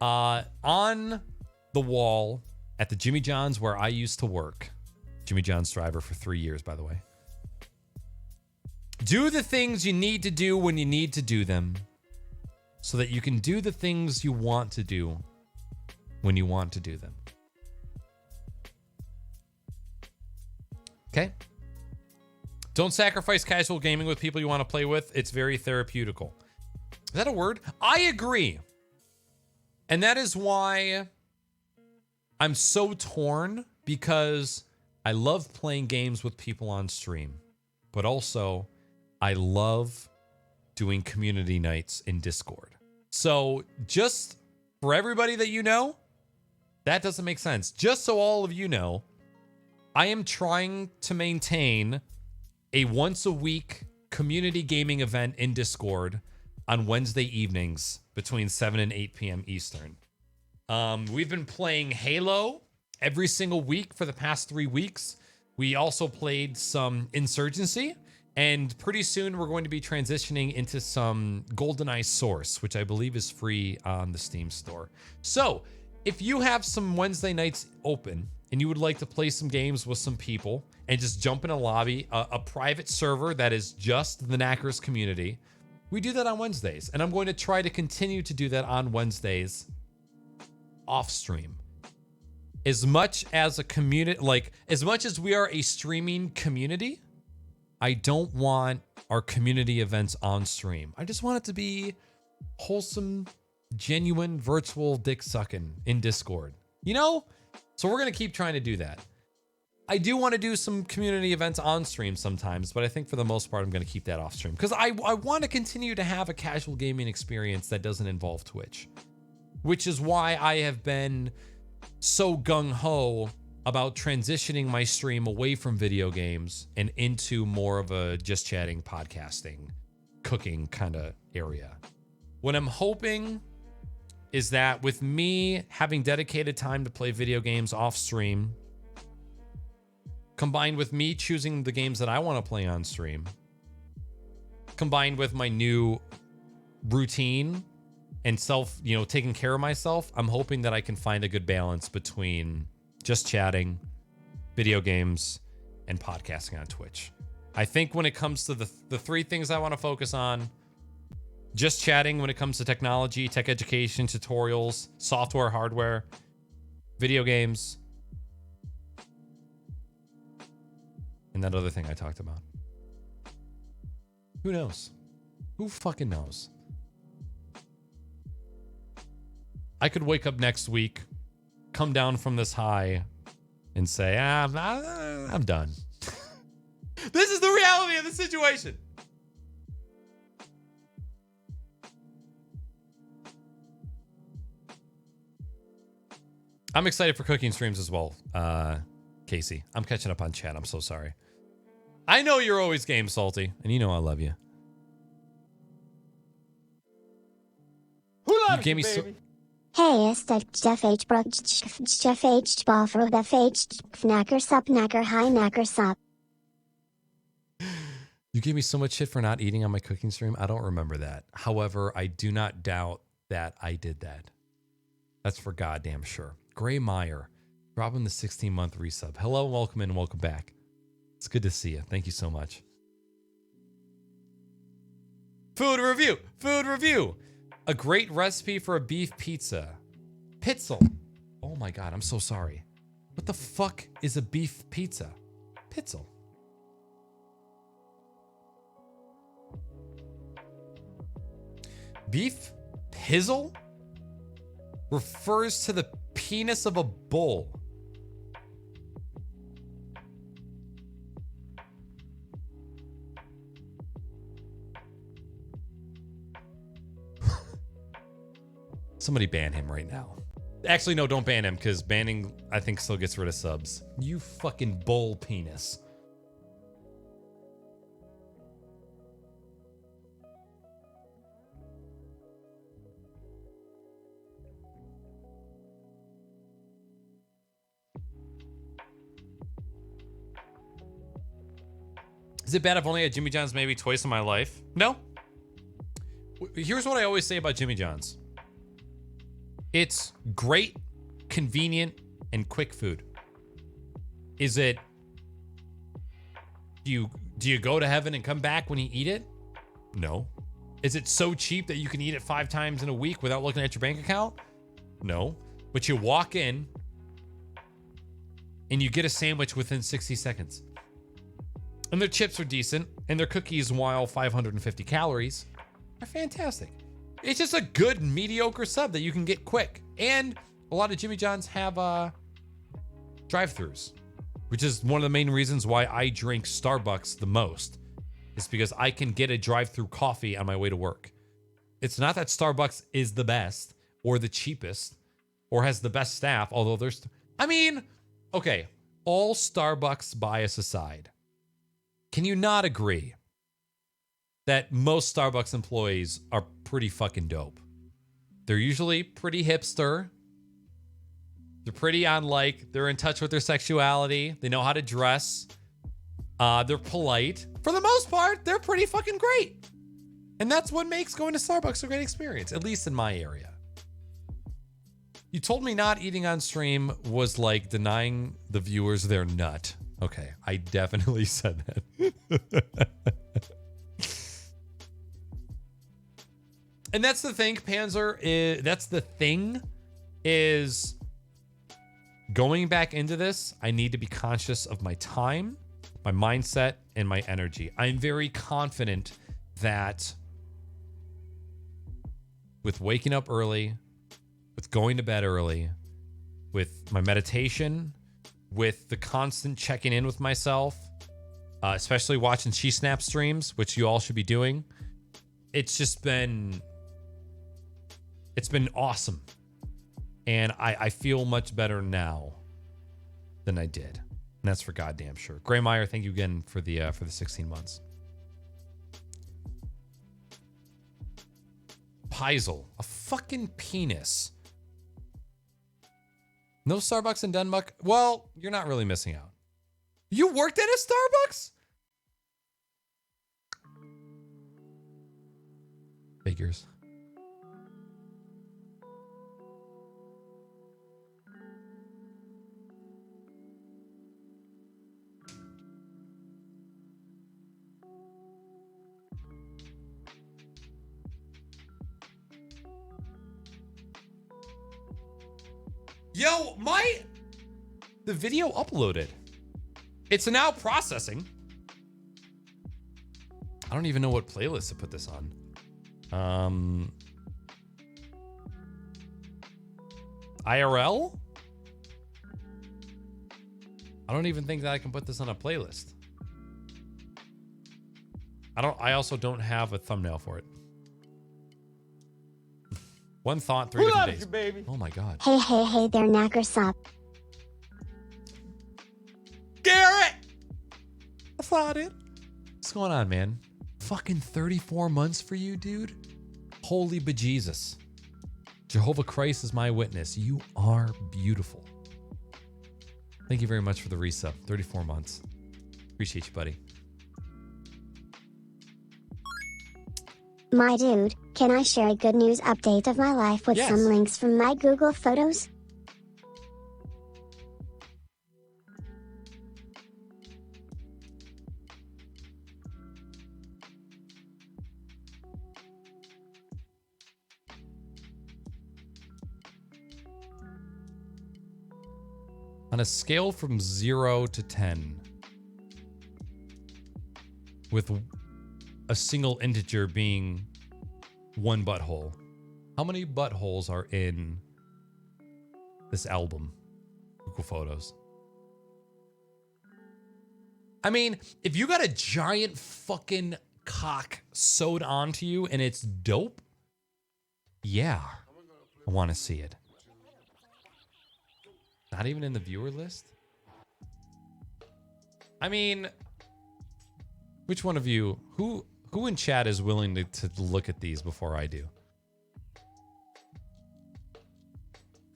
On the wall at the Jimmy John's where I used to work, Jimmy John's driver for 3 years, by the way. Do the things you need to do when you need to do them so that you can do the things you want to do when you want to do them. Okay? Don't sacrifice casual gaming with people you want to play with. It's very therapeutical. Is that a word? I agree. And that is why I'm so torn, because I love playing games with people on stream, but also I love doing community nights in Discord. So just for everybody that you know, that doesn't make sense. Just so all of you know, I am trying to maintain a once a week community gaming event in Discord on Wednesday evenings between 7 and 8 p.m. Eastern. We've been playing Halo every single week for the past 3 weeks. We also played some Insurgency, and pretty soon we're going to be transitioning into some GoldenEye Source, which I believe is free on the Steam store. So if you have some Wednesday nights open and you would like to play some games with some people and just jump in a lobby, a private server that is just the Knackers community, we do that on Wednesdays. And I'm going to try to continue to do that on Wednesdays off stream. As much as a community, like as much as we are a streaming community, I don't want our community events on stream. I just want it to be wholesome, genuine, virtual dick sucking in Discord. You know? So we're going to keep trying to do that. I do want to do some community events on stream sometimes, but I think for the most part, I'm going to keep that off stream because I want to continue to have a casual gaming experience that doesn't involve Twitch, which is why I have been so gung-ho about transitioning my stream away from video games and into more of a just chatting, podcasting, cooking kind of area. What I'm hoping is that with me having dedicated time to play video games off stream, combined with me choosing the games that I want to play on stream, combined with my new routine and taking care of myself, I'm hoping that I can find a good balance between just chatting, video games, and podcasting on Twitch. I think when it comes to the three things I want to focus on, just chatting when it comes to technology, tech education, tutorials, software, hardware, video games, and that other thing I talked about. Who knows? Who fucking knows? I could wake up next week, come down from this high, and say, I'm done. This is the reality of the situation. I'm excited for cooking streams as well, Casey. I'm catching up on chat. I'm so sorry. I know you're always game salty, and you know I love you. Who loves you gave me baby? Hey, it's the Jeff H. Brook, Jeff H. Boffer, Jeff H. Knacker Sup, Knacker High, Knacker Sup. You gave me so much shit for not eating on my cooking stream. I don't remember that. However, I do not doubt that I did that. That's for goddamn sure. Gray Meyer, dropping the 16-month resub. Hello, welcome in, welcome back. It's good to see you. Thank you so much. Food review. A great recipe for a beef pizza. Pitzel. Oh my God, I'm so sorry. What the fuck is a beef pizza? Pitzel. Beef pizzle refers to the penis of a bull. Somebody ban him right now. Actually, no, don't ban him, because banning, I think, still gets rid of subs. You fucking bull penis. Is it bad if only had Jimmy John's maybe twice in my life? No. Here's what I always say about Jimmy John's. It's great, convenient, and quick food. Is it... Do you go to heaven and come back when you eat it? No. Is it so cheap that you can eat it 5 times in a week without looking at your bank account? No. But you walk in and you get a sandwich within 60 seconds. And their chips are decent, and their cookies, while 550 calories, are fantastic. It's just a good, mediocre sub that you can get quick. And a lot of Jimmy John's have drive-thrus, which is one of the main reasons why I drink Starbucks the most. It's because I can get a drive-thru coffee on my way to work. It's not that Starbucks is the best or the cheapest or has the best staff, although there's... I mean, okay, all Starbucks bias aside, can you not agree that most Starbucks employees are pretty fucking dope? They're usually pretty hipster. They're pretty on, like, they're in touch with their sexuality. They know how to dress. They're polite. For the most part, they're pretty fucking great. And that's what makes going to Starbucks a great experience, at least in my area. You told me not eating on stream was like denying the viewers their nut. Okay, I definitely said that. And that's the thing, Panzer, that's the thing, is going back into this, I need to be conscious of my time, my mindset, and my energy. I'm very confident that with waking up early, with going to bed early, with my meditation, with the constant checking in with myself, especially watching She Snap streams, which you all should be doing, it's been awesome. And I feel much better now than I did. And that's for goddamn sure. Gray Meyer, thank you again for the 16 months. Peisel, a fucking penis. No Starbucks in Denmark? Well, you're not really missing out. You worked at a Starbucks? Figures. Yo, the video uploaded. It's now processing. I don't even know what playlist to put this on. IRL? I don't even think that I can put this on a playlist. I also don't have a thumbnail for it. One thought, 3 different days. You, baby? Oh my god. Hey, hey, hey there, Knackersup. Garrett! I thought it. What's going on, man? Fucking 34 months for you, dude? Holy bejesus. Jehovah Christ is my witness. You are beautiful. Thank you very much for the resub. 34 months. Appreciate you, buddy. My dude, can I share a good news update of my life with some links from my Google Photos? On a scale from 0 to 10, with a single integer being one butthole. How many buttholes are in this album? Google Photos. I mean, if you got a giant fucking cock sewed onto you and it's dope, yeah, I want to see it. Not even in the viewer list? I mean, which one of you, who in chat is willing to look at these before I do?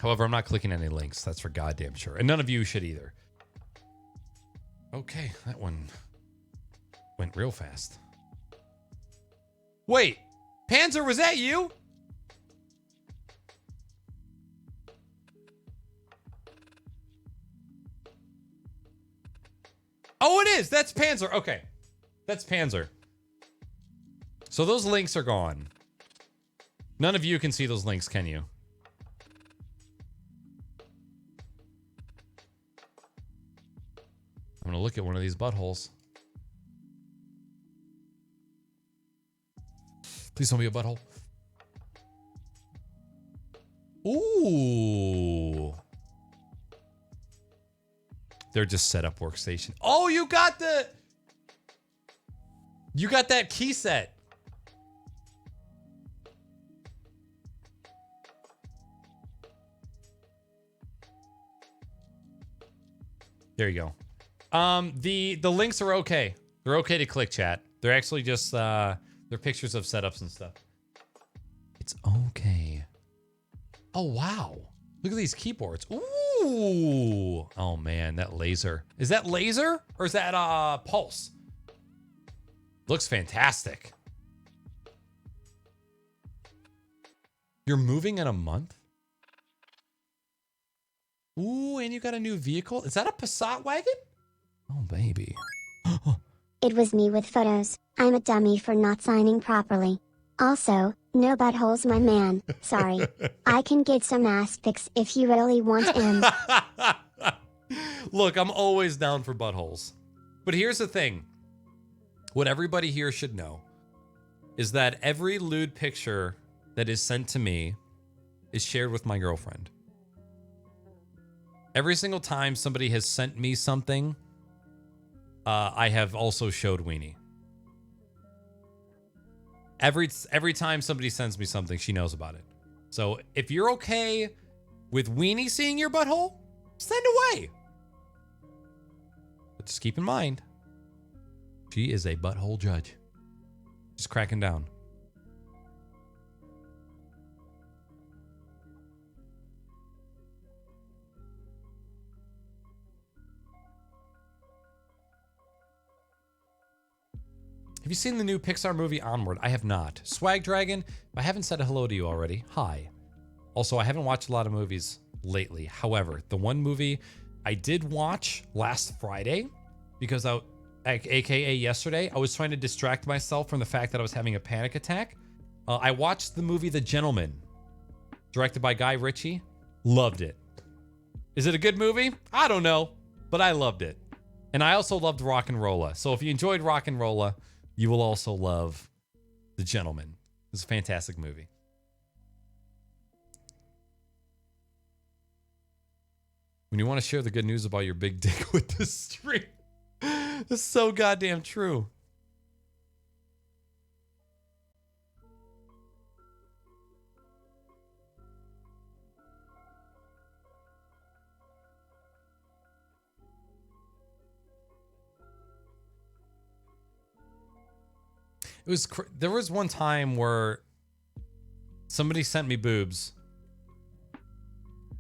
However, I'm not clicking any links. That's for goddamn sure. And none of you should either. Okay, that one went real fast. Wait, Panzer, was that you? Oh, it is. That's Panzer. Okay. That's Panzer. So those links are gone. None of you can see those links, can you? I'm going to look at one of these buttholes. Please don't be a butthole. Ooh. They're just setup workstation. Oh, you got that key set. There you go. The links are okay. They're okay to click, chat. They're actually just they're pictures of setups and stuff. It's okay. Oh wow. Look at these keyboards. Ooh. Oh man, that laser. Is that laser or is that pulse? Looks fantastic. You're moving in a month? Ooh, and you got a new vehicle? Is that a Passat wagon? Oh, baby. It was me with photos. I'm a dummy for not signing properly. Also, no buttholes, my man. Sorry. I can get some ass pics if you really want them. Look, I'm always down for buttholes. But here's the thing. What everybody here should know is that every lewd picture that is sent to me is shared with my girlfriend. Every single time somebody has sent me something, I have also showed Weenie. Every time somebody sends me something, she knows about it. So if you're okay with Weenie seeing your butthole, send away. But just keep in mind, she is a butthole judge. Just cracking down. Have you seen the new Pixar movie Onward? I have not. Swag Dragon, if I haven't said hello to you already, hi. Also, I haven't watched a lot of movies lately. However, the one movie I did watch last Friday, because aka yesterday, I was trying to distract myself from the fact that I was having a panic attack. I watched the movie The Gentleman, directed by Guy Ritchie. Loved it. Is it a good movie? I don't know, but I loved it. And I also loved Rock'n'Rolla. So if you enjoyed Rock'n'Rolla, you will also love The Gentleman. It's a fantastic movie. When you want to share the good news about your big dick with the stream, it's so goddamn true. There was one time where somebody sent me boobs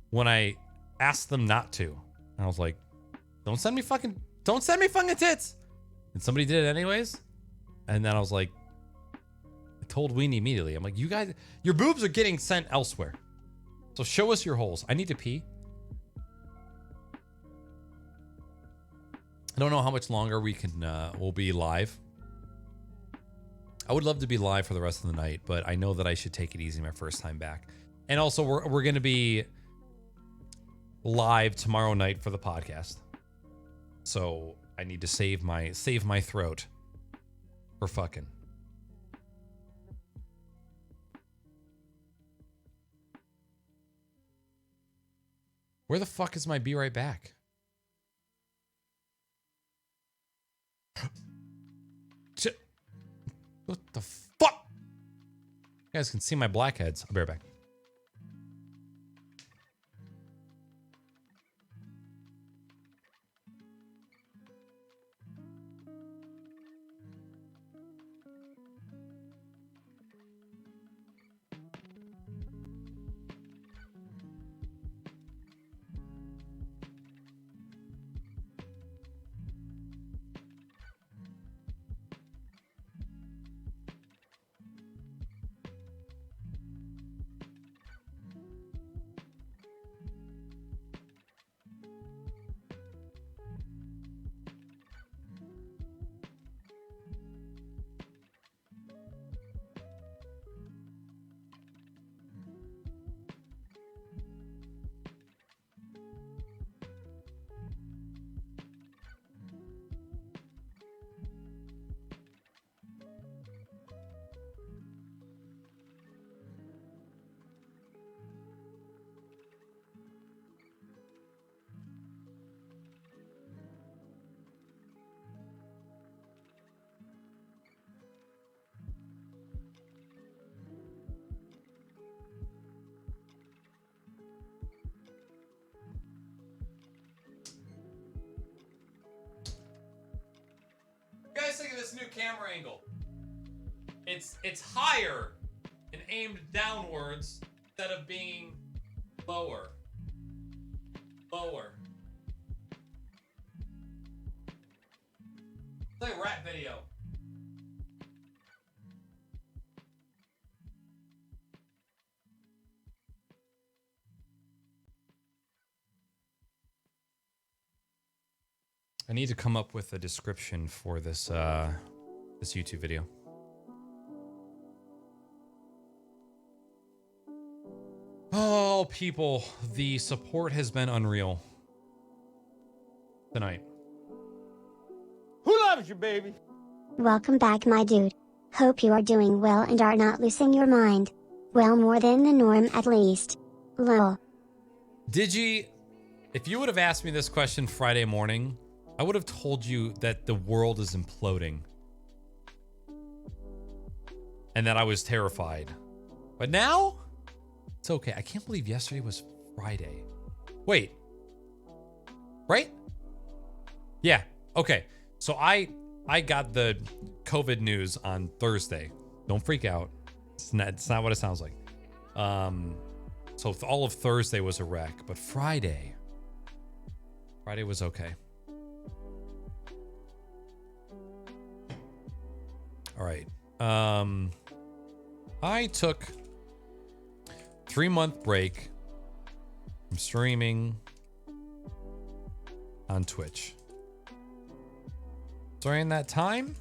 when I asked them not to. And I was like, don't send me fucking tits. And somebody did it anyways. And then I was like, I told Weenie immediately. I'm like, you guys, your boobs are getting sent elsewhere. So show us your holes. I need to pee. I don't know how much longer we'll be live. I would love to be live for the rest of the night, but I know that I should take it easy my first time back. And also, we're going to be live tomorrow night for the podcast. So I need to save my throat for fucking. Where the fuck is my be right back? What the fuck? You guys can see my blackheads. I'll be right back. Guys, think of this new camera angle. It's higher and aimed downwards instead of being lower. Lower. It's like a rap video. I need to come up with a description for this this YouTube video. Oh, people, the support has been unreal tonight. Who loves you, baby? Welcome back, my dude. Hope you are doing well and are not losing your mind. Well, more than the norm at least. Lol. Digi, if you would have asked me this question Friday morning, I would have told you that the world is imploding. And that I was terrified. But now, it's okay. I can't believe yesterday was Friday. Wait. Right? Yeah. Okay. So I got the COVID news on Thursday. Don't freak out. It's not what it sounds like. So all of Thursday was a wreck, but Friday was okay. All right. I took 3-month break from streaming on Twitch. During that time,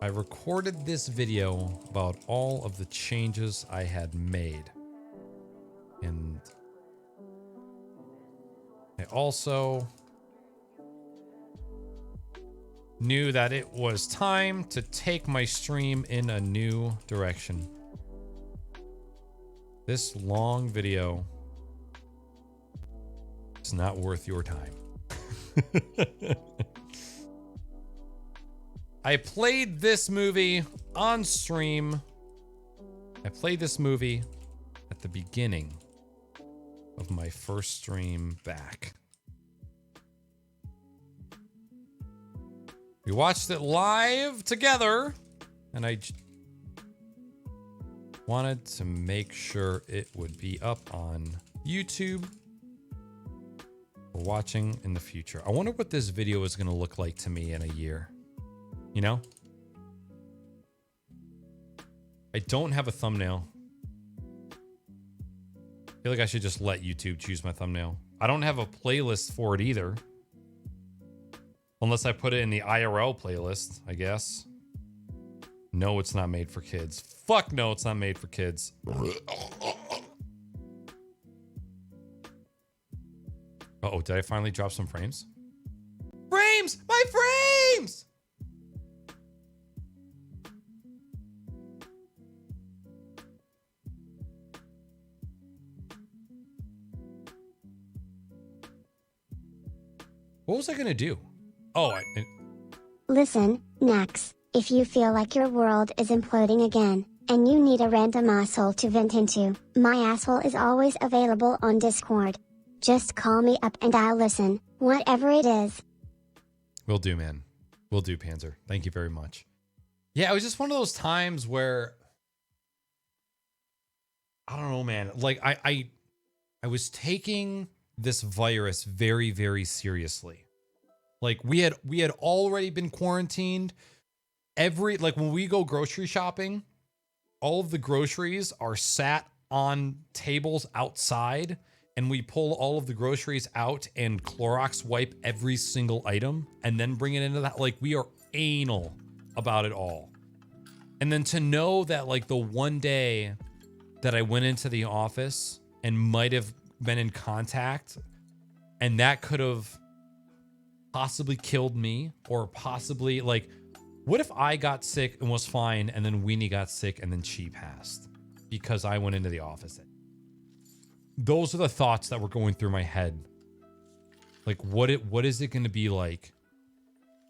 I recorded this video about all of the changes I had made. And I also knew that it was time to take my stream in a new direction. This long video is not worth your time. I played this movie on stream. I played this movie at the beginning of my first stream back. We watched it live together, and I wanted to make sure it would be up on YouTube for watching in the future. I wonder what this video is going to look like to me in a year. You know? I don't have a thumbnail. I feel like I should just let YouTube choose my thumbnail. I don't have a playlist for it either. Unless I put it in the IRL playlist, I guess. No, it's not made for kids. Fuck no, it's not made for kids. Uh-oh, did I finally drop some frames? Frames! My frames! What was I going to do? Oh, Listen, Nax, if you feel like your world is imploding again, and you need a random asshole to vent into, my asshole is always available on Discord. Just call me up and I'll listen, whatever it is. Will do, man. Will do, Panzer. Thank you very much. Yeah, it was just one of those times where I don't know, man. Like I was taking this virus very, very seriously. Like we had already been quarantined. Like when we go grocery shopping, all of the groceries are sat on tables outside, and we pull all of the groceries out and Clorox wipe every single item and then bring it into that. Like we are anal about it all. And then to know that like the one day that I went into the office and might have been in contact, and that could have possibly killed me, or possibly like, what if I got sick and was fine, and then Weenie got sick and then she passed because I went into the office? Those are the thoughts that were going through my head. Like, what is it going to be like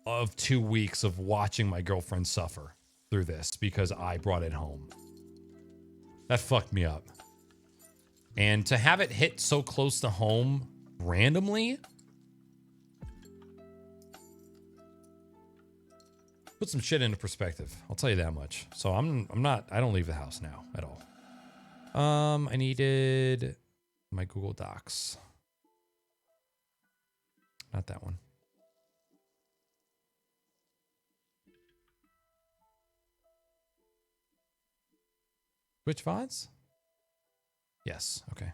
of 2 weeks of watching my girlfriend suffer through this because I brought it home? That fucked me up. And to have it hit so close to home randomly put some shit into perspective. I'll tell you that much. So I don't leave the house now at all. I needed my Google Docs. Not that one. Twitch VODs? Yes, okay.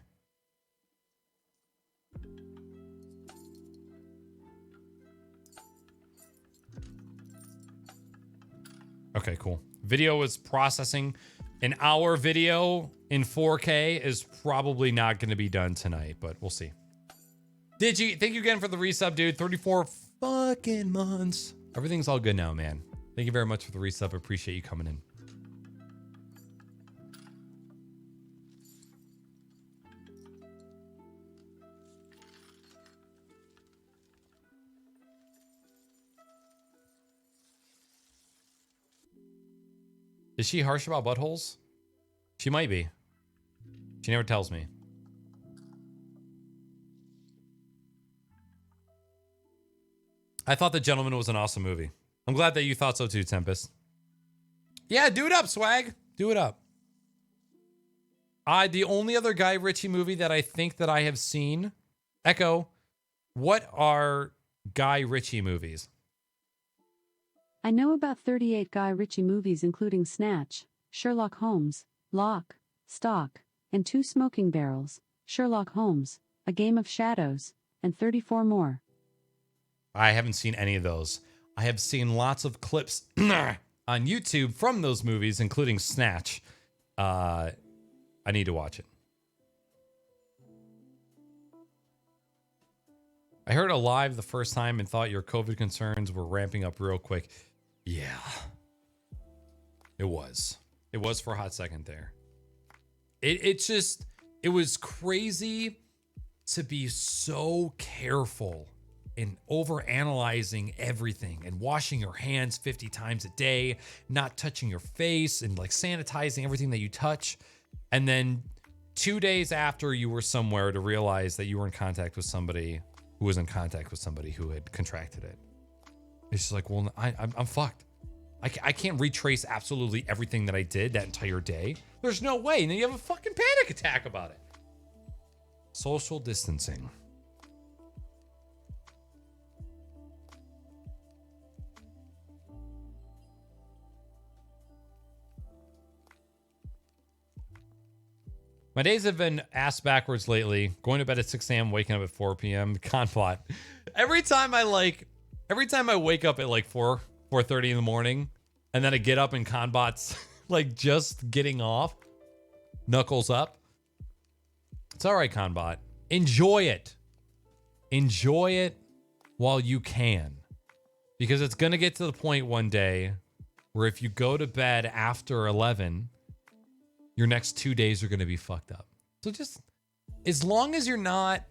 Okay, cool. Video is processing. An hour video in 4K is probably not going to be done tonight, but we'll see. Digi, thank you again for the resub, dude. 34 fucking months. Everything's all good now, man. Thank you very much for the resub. Appreciate you coming in. Is she harsh about buttholes? She might be. She never tells me. I thought The Gentleman was an awesome movie. I'm glad that you thought so too, Tempest. Yeah, do it up, swag. Do it up. The only other Guy Ritchie movie that I think that I have seen, Echo, what are Guy Ritchie movies? I know about 38 Guy Ritchie movies including Snatch, Sherlock Holmes, Lock, Stock, and 2 Smoking Barrels, Sherlock Holmes, A Game of Shadows, and 34 more. I haven't seen any of those. I have seen lots of clips on YouTube from those movies, including Snatch. I need to watch it. I heard Alive the first time and thought your COVID concerns were ramping up real quick. Yeah. It was. It was for a hot second there. It was crazy to be so careful and overanalyzing everything and washing your hands 50 times a day, not touching your face and like sanitizing everything that you touch. And then 2 days after you were somewhere to realize that you were in contact with somebody who was in contact with somebody who had contracted it. It's just like, well, I'm fucked. I can't retrace absolutely everything that I did that entire day. There's no way. And then you have a fucking panic attack about it. Social distancing. My days have been ass backwards lately. Going to bed at 6 a.m., waking up at 4 p.m. Conflot. Every time I wake up at like 4:30 in the morning, and then I get up and Conbot's like just getting off, knuckles up. It's all right, Conbot. Enjoy it. Enjoy it while you can. Because it's going to get to the point one day where if you go to bed after 11, your next 2 days are going to be fucked up. So just as long as you're not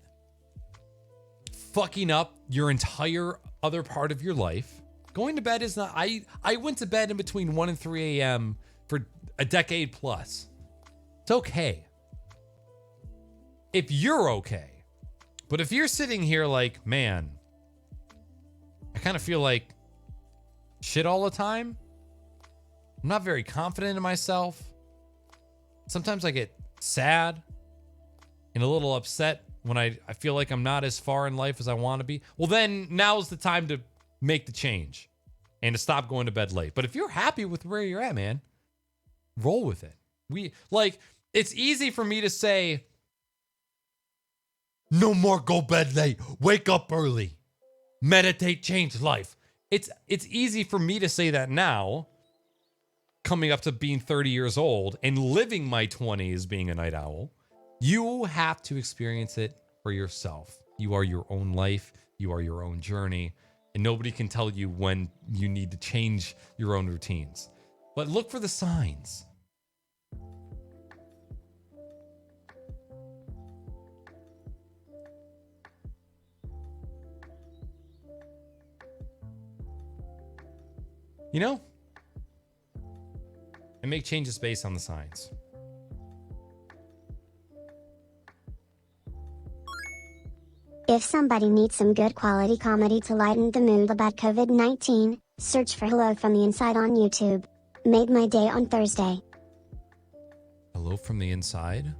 fucking up your entire other part of your life. Going to bed is not, I went to bed in between 1 and 3 a.m. for a decade plus. It's okay. If you're okay. But if you're sitting here like, man, I kind of feel like shit all the time. I'm not very confident in myself. Sometimes I get sad and a little upset when I feel like I'm not as far in life as I want to be. Well, then now's the time to make the change and to stop going to bed late. But if you're happy with where you're at, man, roll with it. It's easy for me to say, no more go bed late, wake up early, meditate, change life. It's easy for me to say that now, coming up to being 30 years old and living my 20s being a night owl. You have to experience it for yourself. You are your own life. You are your own journey. And nobody can tell you when you need to change your own routines. But look for the signs. You know? And make changes based on the signs. If somebody needs some good quality comedy to lighten the mood about COVID-19, search for Hello from the Inside on YouTube. Made my day on Thursday. Hello from the Inside?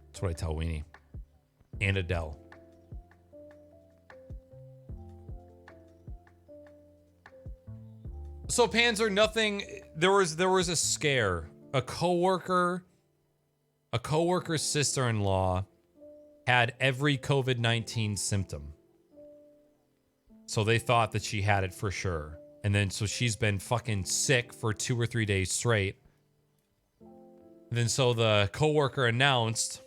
That's what I tell Weenie. And Adele. So Panzer, nothing. There was a scare. A coworker's sister-in-law had every COVID-19 symptom. So they thought that she had it for sure. And then so she's been fucking sick for 2 or 3 days straight. And then so the coworker announced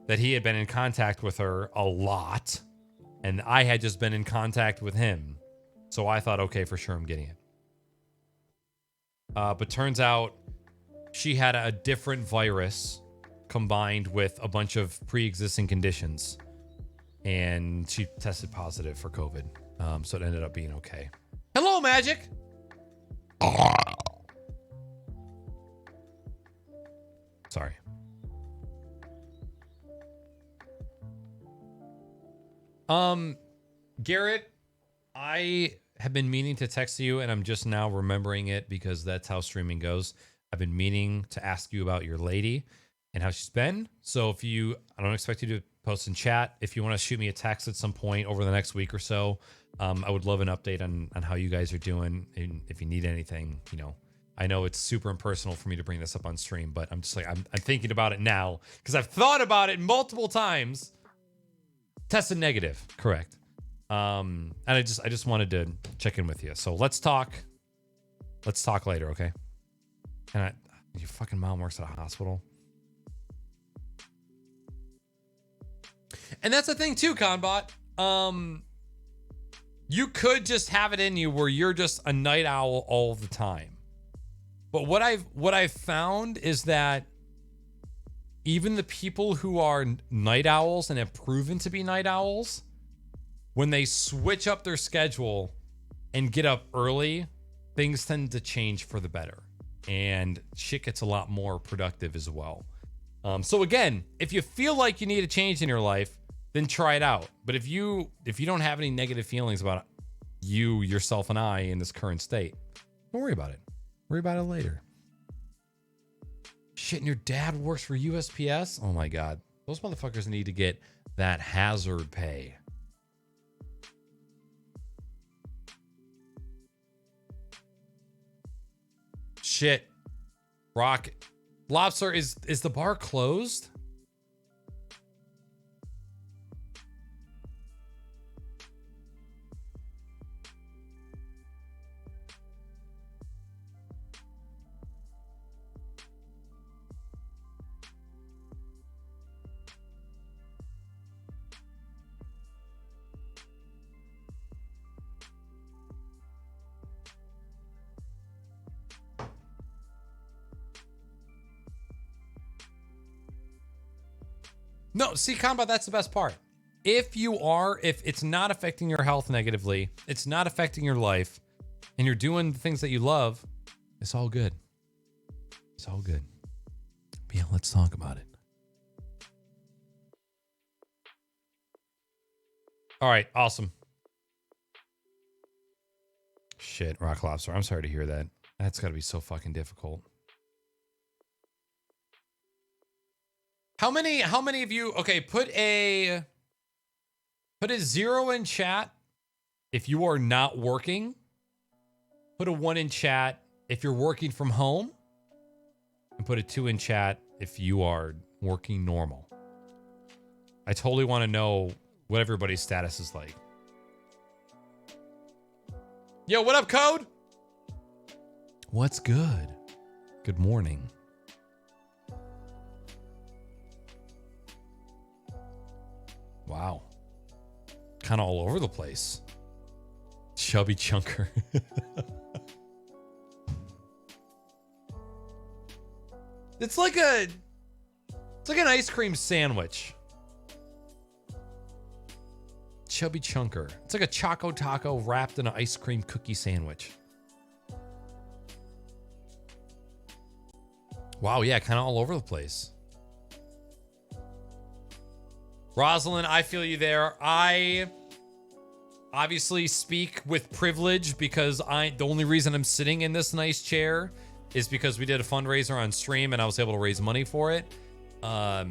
that he had been in contact with her a lot. And I had just been in contact with him. So I thought, okay, for sure I'm getting it. But turns out she had a different virus combined with a bunch of pre-existing conditions. And she tested positive for COVID. So it ended up being okay. Hello, Magic! Sorry. Garrett, I have been meaning to text you, and I'm just now remembering it because that's how streaming goes. I've been meaning to ask you about your lady and how she's been. So I don't expect you to post in chat. If you want to shoot me a text at some point over the next week or so, I would love an update on how you guys are doing. And if you need anything, I know it's super impersonal for me to bring this up on stream, but I'm just like, I'm thinking about it now because I've thought about it multiple times. Tested negative, correct. And I just wanted to check in with you. So let's talk later, okay? And your fucking mom works at a hospital. And that's the thing too, Conbot. You could just have it in you where you're just a night owl all the time. But what I've found is that even the people who are night owls and have proven to be night owls, when they switch up their schedule and get up early, things tend to change for the better. And shit gets a lot more productive as well. So again, if you feel like you need a change in your life, then try it out. But if you don't have any negative feelings about you, yourself, and I in this current state, don't worry about it. Worry about it later. Shit, and your dad works for USPS? Oh my God. Those motherfuckers need to get that hazard pay. Shit. Rock. Lobster, is the bar closed? No, see, Combat, that's the best part. If it's not affecting your health negatively, it's not affecting your life, and you're doing the things that you love, it's all good. It's all good. But yeah, let's talk about it. All right, awesome. Shit, Rock Lobster, I'm sorry to hear that. That's got to be so fucking difficult. How many of you, okay, put a 0 in chat if you are not working. Put a 1 in chat if you're working from home. And put a 2 in chat if you are working normal. I totally want to know what everybody's status is like. Yo, what up, Code? What's good? Good morning. Wow. Kind of all over the place. Chubby Chunker. It's like an ice cream sandwich. Chubby Chunker. It's like a Choco Taco wrapped in an ice cream cookie sandwich. Wow, yeah, kind of all over the place. Rosalind, I feel you there. I obviously speak with privilege because the only reason I'm sitting in this nice chair is because we did a fundraiser on stream and I was able to raise money for it. A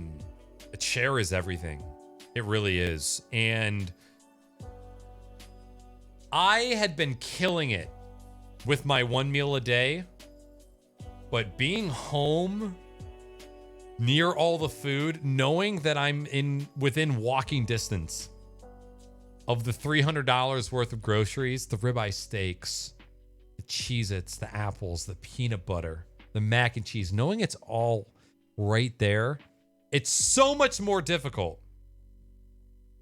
chair is everything. It really is. And I had been killing it with my 1 meal a day, but being home near all the food, knowing that I'm within walking distance of the $300 worth of groceries, the ribeye steaks, the Cheez-Its, the apples, the peanut butter, the mac and cheese, knowing it's all right there, it's so much more difficult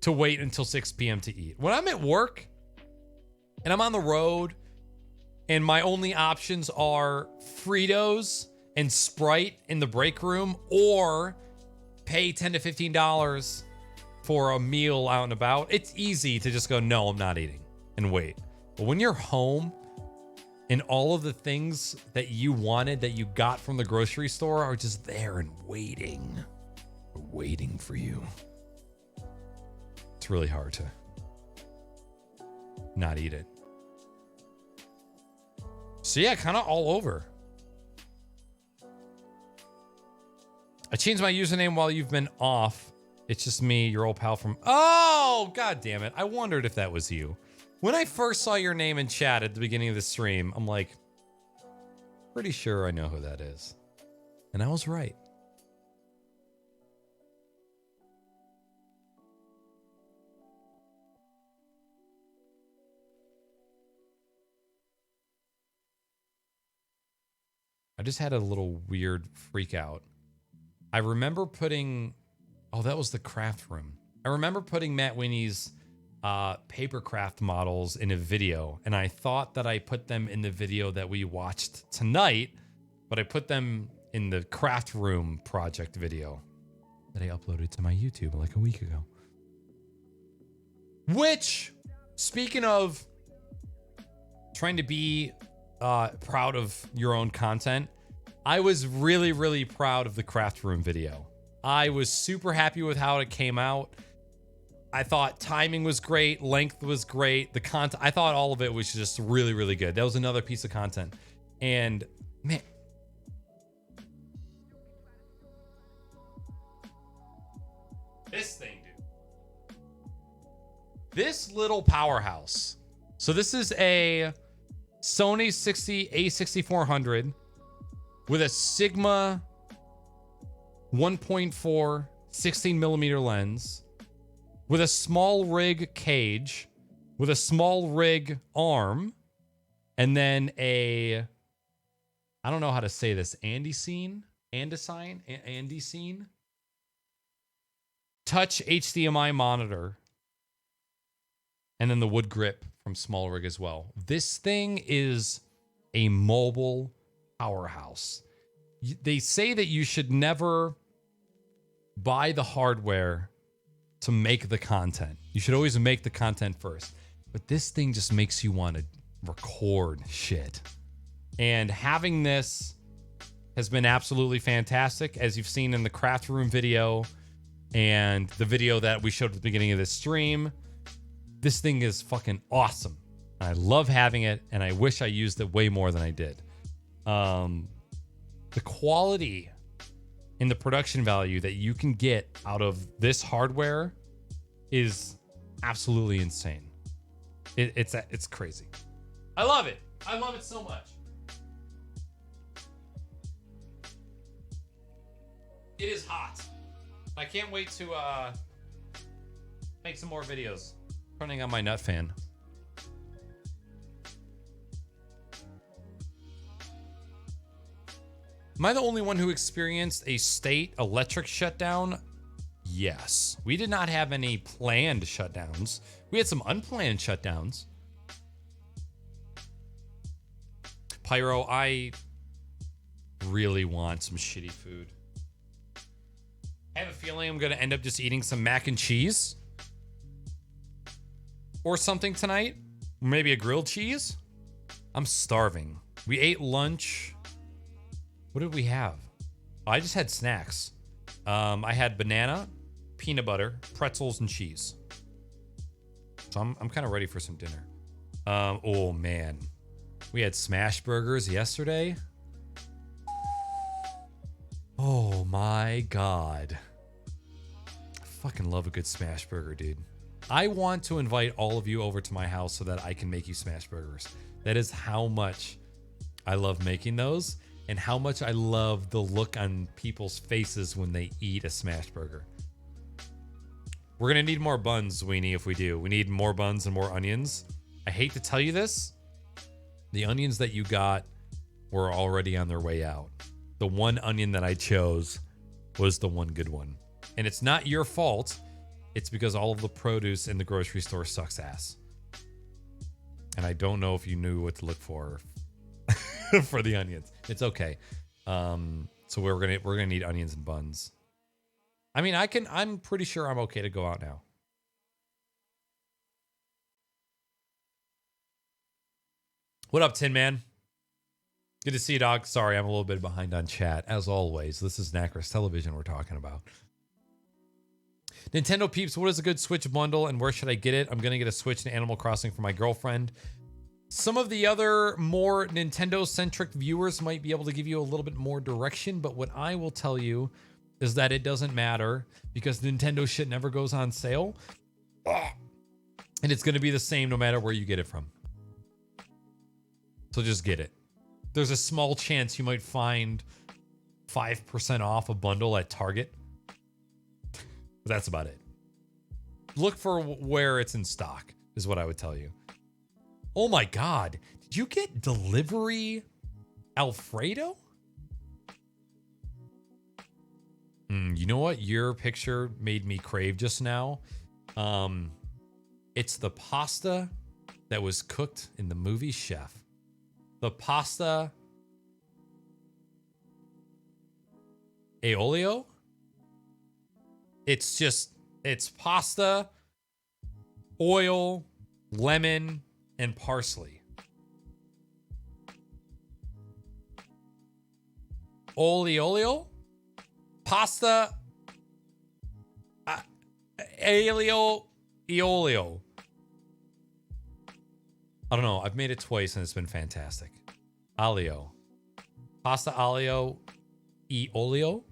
to wait until 6 p.m. to eat. When I'm at work and I'm on the road and my only options are Fritos and Sprite in the break room, or pay $10 to $15 for a meal out and about, it's easy to just go, no, I'm not eating, and wait. But when you're home and all of the things that you wanted that you got from the grocery store are just there and waiting for you, it's really hard to not eat it. So yeah, kind of all over. I changed my username while you've been off. It's just me, your old pal from... Oh, god damn it. I wondered if that was you. When I first saw your name in chat at the beginning of the stream, I'm like, pretty sure I know who that is. And I was right. I just had a little weird freak out. I remember putting... Oh, that was the craft room. I remember putting Matt Winnie's paper craft models in a video, and I thought that I put them in the video that we watched tonight, but I put them in the craft room project video that I uploaded to my YouTube like a week ago. Which, speaking of trying to be proud of your own content, I was really, really proud of the craft room video. I was super happy with how it came out. I thought timing was great, length was great, the content, I thought all of it was just really, really good. That was another piece of content. And man, this thing, dude. This little powerhouse. So this is a Sony A6400 with a Sigma 1.4 16 millimeter lens, with a small rig cage, with a small rig arm, and then I don't know how to say this, Andesine touch HDMI monitor, and then the wood grip from small rig as well. This thing is a mobile powerhouse. They say that you should never buy the hardware to make the content. You should always make the content first. But this thing just makes you want to record shit. And having this has been absolutely fantastic, as you've seen in the craft room video and the video that we showed at the beginning of this stream. This thing is fucking awesome. I love having it, and I wish I used it way more than I did. The quality and the production value that you can get out of this hardware is absolutely insane. It's crazy. I love it. I love it so much. It is hot. I can't wait to make some more videos. Running on my nut fan. Am I the only one who experienced a state electric shutdown? Yes. We did not have any planned shutdowns. We had some unplanned shutdowns. Pyro, I really want some shitty food. I have a feeling I'm going to end up just eating some mac and cheese or something tonight. Maybe a grilled cheese. I'm starving. We ate lunch. What did we have? I just had snacks. I had banana, peanut butter, pretzels, and cheese. So I'm kind of ready for some dinner. Oh man, we had smash burgers yesterday. Oh my god, I fucking love a good smash burger, dude. I want to invite all of you over to my house so that I can make you smash burgers. That is how much I love making those. And how much I love the look on people's faces when they eat a smash burger. We're going to need more buns, Weenie, if we do. We need more buns and more onions. I hate to tell you this. The onions that you got were already on their way out. The one onion that I chose was the one good one. And it's not your fault. It's because all of the produce in the grocery store sucks ass. And I don't know if you knew what to look for for the onions. It's okay. So we're gonna need onions and buns. I mean, I'm pretty sure I'm okay to go out now. What up, Tin Man? Good to see you, dog. Sorry, I'm a little bit behind on chat. As always, this is Nacros Television we're talking about. Nintendo peeps, what is a good Switch bundle and where should I get it? I'm gonna get a Switch and Animal Crossing for my girlfriend. Some of the other more Nintendo-centric viewers might be able to give you a little bit more direction, but what I will tell you is that it doesn't matter because Nintendo shit never goes on sale. And it's going to be the same no matter where you get it from. So just get it. There's a small chance you might find 5% off a bundle at Target. That's about it. Look for where it's in stock is what I would tell you. Oh my God. Did you get delivery Alfredo? You know what? Your picture made me crave just now. It's the pasta that was cooked in the movie Chef. The pasta aiolio. It's pasta, oil, lemon, and parsley. Olio? Pasta aglio olio. I don't know. I've made it twice and it's been fantastic. Alio. Pasta alio e olio.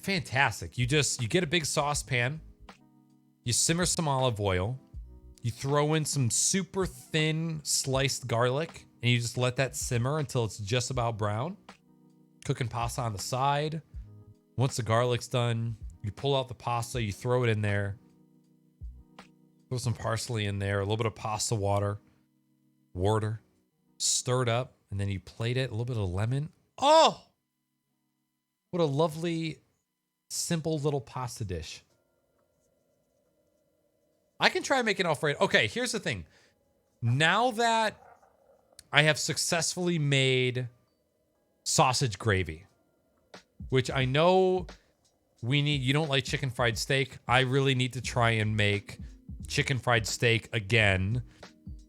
Fantastic. You get a big saucepan. You simmer some olive oil. You throw in some super thin sliced garlic and you just let that simmer until it's just about brown. Cooking pasta on the side. Once the garlic's done, you pull out the pasta, you throw it in there. Throw some parsley in there, a little bit of pasta water, stir it up, and then you plate it, a little bit of lemon. Oh! What a lovely, simple little pasta dish. I can try making Alfredo. Okay, here's the thing. Now that I have successfully made sausage gravy, which I know you don't like chicken fried steak. I really need to try and make chicken fried steak again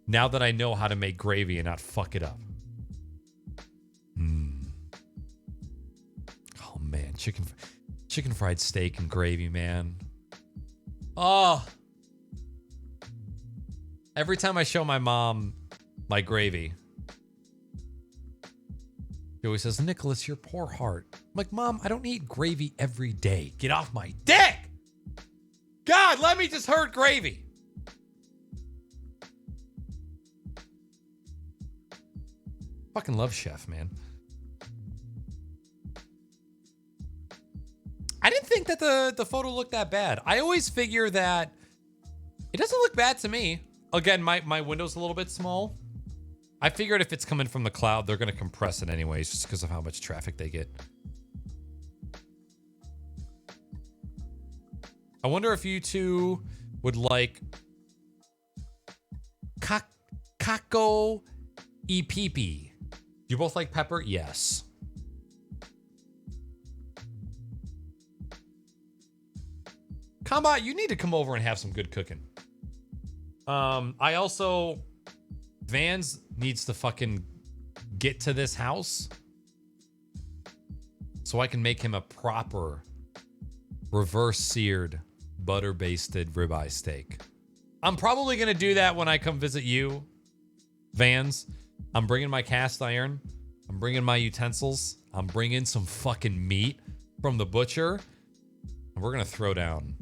now that I know how to make gravy and not fuck it up. Oh man, chicken fried steak and gravy, man. Oh. Every time I show my mom my gravy, she always says, Nicholas, your poor heart. I'm like, Mom, I don't eat gravy every day. Get off my dick! God, let me just hurt gravy. Fucking love Chef, man. I didn't think that the photo looked that bad. I always figure that it doesn't look bad to me. Again, my window's a little bit small. I figured if it's coming from the cloud, they're going to compress it anyways, just because of how much traffic they get. I wonder if you two would like Kako e Pipi. Do you both like pepper? Yes. Combat, you need to come over and have some good cooking. I also... Vans needs to fucking get to this house so I can make him a proper reverse seared butter basted ribeye steak. I'm probably going to do that when I come visit you, Vans. I'm bringing my cast iron. I'm bringing my utensils. I'm bringing some fucking meat from the butcher. And we're going to throw down.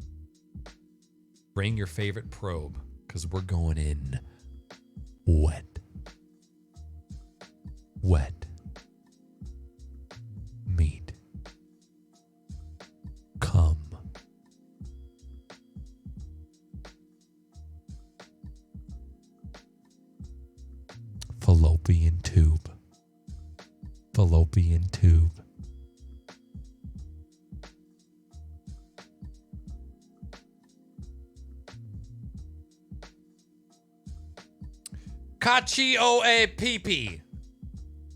Bring your favorite probe because we're going in. Wet. Meat. Come. Fallopian tube. Fallopian tube. Cacio e pepe.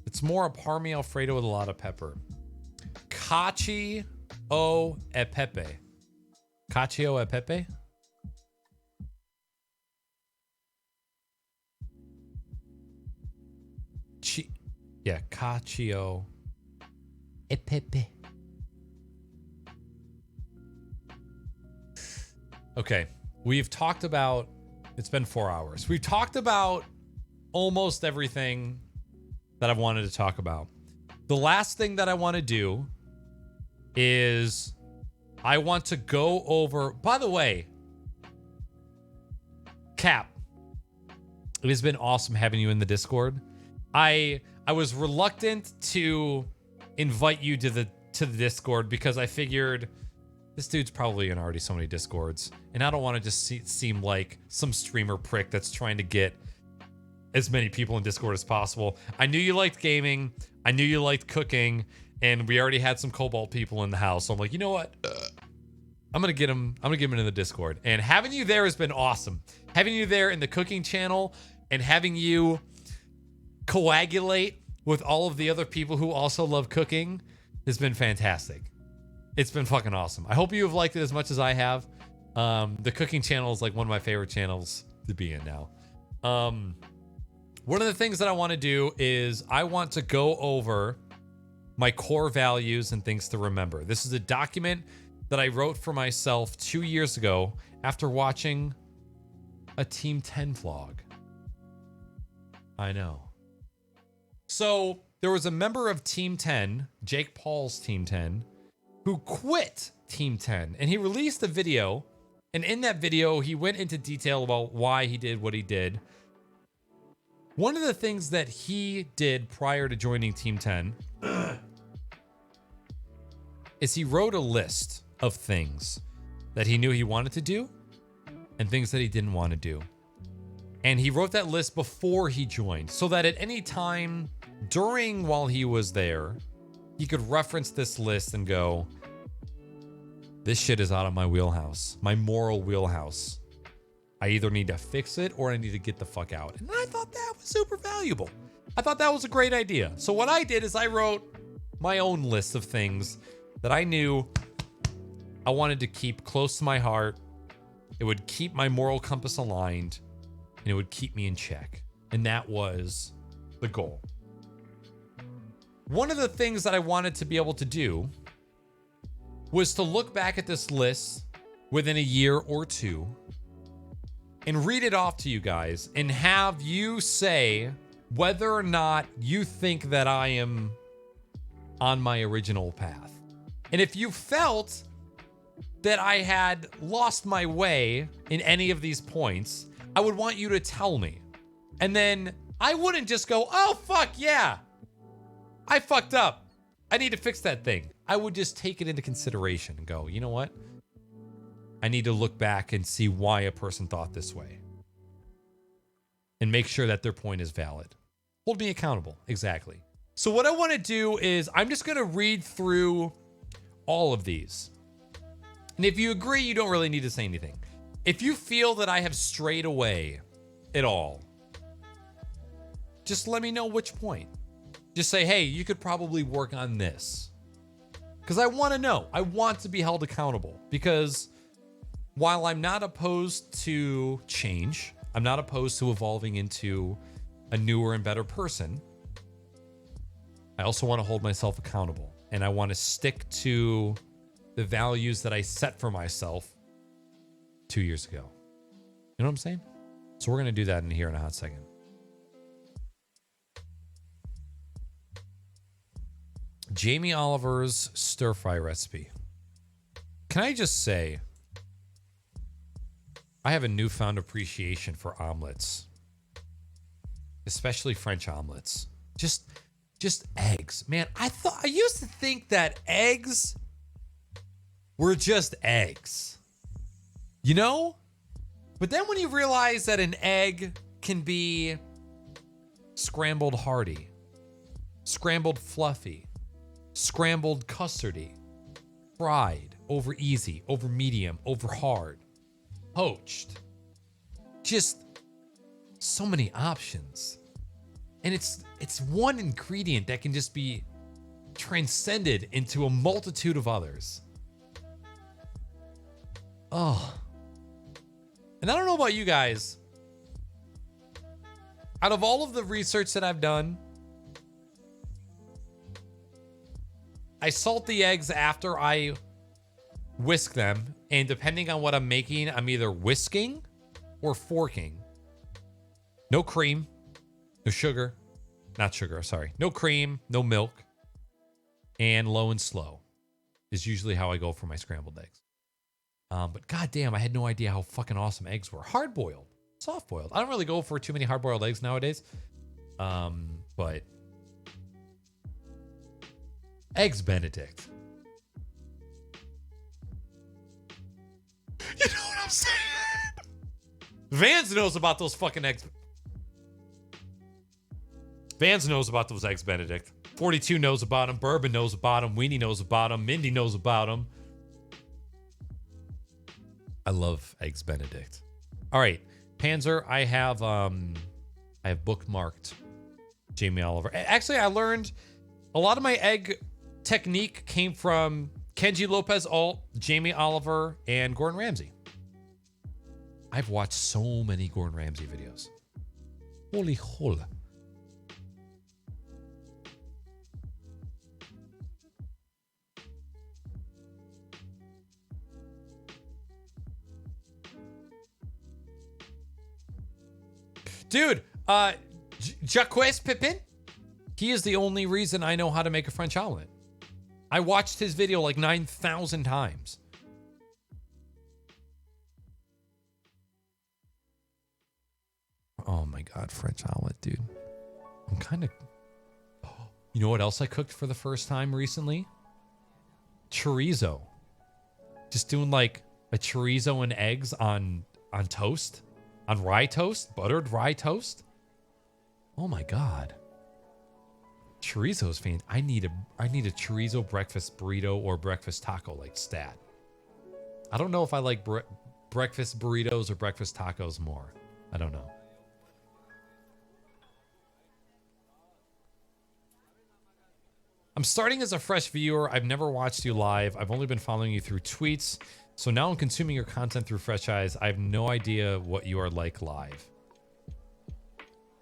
It's more a Parmy Alfredo with a lot of pepper. Cacio e pepe. Cacio e pepe? Yeah, cacio e pepe. Okay, we've talked about... It's been 4 hours. We've talked about almost everything that I've wanted to talk about. The last thing that I want to do is I want to go over... By the way, Cap, it has been awesome having you in the Discord. I was reluctant to invite you to the Discord because I figured this dude's probably in already so many Discords, and I don't want to just seem like some streamer prick that's trying to get as many people in Discord as possible. I knew you liked gaming. I knew you liked cooking, and we already had some Cobalt people in the house. So I'm like, you know what? I'm gonna get him into the Discord. And having you there has been awesome. Having you there in the cooking channel and having you coagulate with all of the other people who also love cooking has been fantastic. It's been fucking awesome. I hope you have liked it as much as I have. The cooking channel is like one of my favorite channels to be in now. One of the things that I want to do is I want to go over my core values and things to remember. This is a document that I wrote for myself 2 years ago after watching a Team 10 vlog. I know. So there was a member of Team 10, Jake Paul's Team 10, who quit Team 10, and he released a video, and in that video he went into detail about why he did what he did. One of the things that he did prior to joining Team 10 is he wrote a list of things that he knew he wanted to do and things that he didn't want to do. And he wrote that list before he joined so that at any time while he was there, he could reference this list and go, this shit is out of my wheelhouse, my moral wheelhouse. I either need to fix it or I need to get the fuck out. And I thought that was super valuable. I thought that was a great idea. So what I did is I wrote my own list of things that I knew I wanted to keep close to my heart. It would keep my moral compass aligned, and it would keep me in check. And that was the goal. One of the things that I wanted to be able to do was to look back at this list within a year or two and read it off to you guys and have you say whether or not you think that I am on my original path. And if you felt that I had lost my way in any of these points, I would want you to tell me. And then I wouldn't just go, oh, fuck yeah, I fucked up, I need to fix that thing. I would just take it into consideration and go, you know what? I need to look back and see why a person thought this way. And make sure that their point is valid. Hold me accountable. Exactly. So what I want to do is I'm just going to read through all of these. And if you agree, you don't really need to say anything. If you feel that I have strayed away at all, just let me know which point. Just say, hey, you could probably work on this. Because I want to know. I want to be held accountable. Because while I'm not opposed to change, I'm not opposed to evolving into a newer and better person, I also want to hold myself accountable. And I want to stick to the values that I set for myself 2 years ago. You know what I'm saying? So we're going to do that in here in a hot second. Jamie Oliver's stir fry recipe. Can I just say, I have a newfound appreciation for omelets, especially French omelets. Just eggs, man. I used to think that eggs were just eggs, you know? But then when you realize that an egg can be scrambled hearty, scrambled fluffy, scrambled custardy, fried, over easy, over medium, over hard, poached. Just so many options. And it's one ingredient that can just be transcended into a multitude of others. Oh. And I don't know about you guys. Out of all of the research that I've done, I salt the eggs after I whisk them. And depending on what I'm making, I'm either whisking or forking. No cream, no sugar. Not sugar, sorry. No cream, no milk. And low and slow is usually how I go for my scrambled eggs. But goddamn, I had no idea how fucking awesome eggs were. Hard-boiled, soft-boiled. I don't really go for too many hard-boiled eggs nowadays. But Eggs Benedict. You know what I'm saying? Vans knows about those fucking eggs. Vans knows about those Eggs Benedict. 42 knows about them. Bourbon knows about them. Weenie knows about them. Mindy knows about them. I love Eggs Benedict. All right, Panzer, I have bookmarked Jamie Oliver. Actually, I learned a lot of my egg technique came from Kenji Lopez Alt, Jamie Oliver, and Gordon Ramsay. I've watched so many Gordon Ramsay videos. Holy hole. Dude, Jacques Pepin, he is the only reason I know how to make a French omelet. I watched his video like 9,000 times. Oh my God, French omelet, dude. I'm kind of... You know what else I cooked for the first time recently? Chorizo. Just doing like a chorizo and eggs on toast. On rye toast, buttered rye toast. Oh my God. Chorizo's fan. I need a chorizo breakfast burrito or breakfast taco like stat. I don't know if I like breakfast burritos or breakfast tacos more. I don't know. I'm starting as a fresh viewer. I've never watched you live. I've only been following you through tweets. So now I'm consuming your content through fresh eyes. I have no idea what you are like live.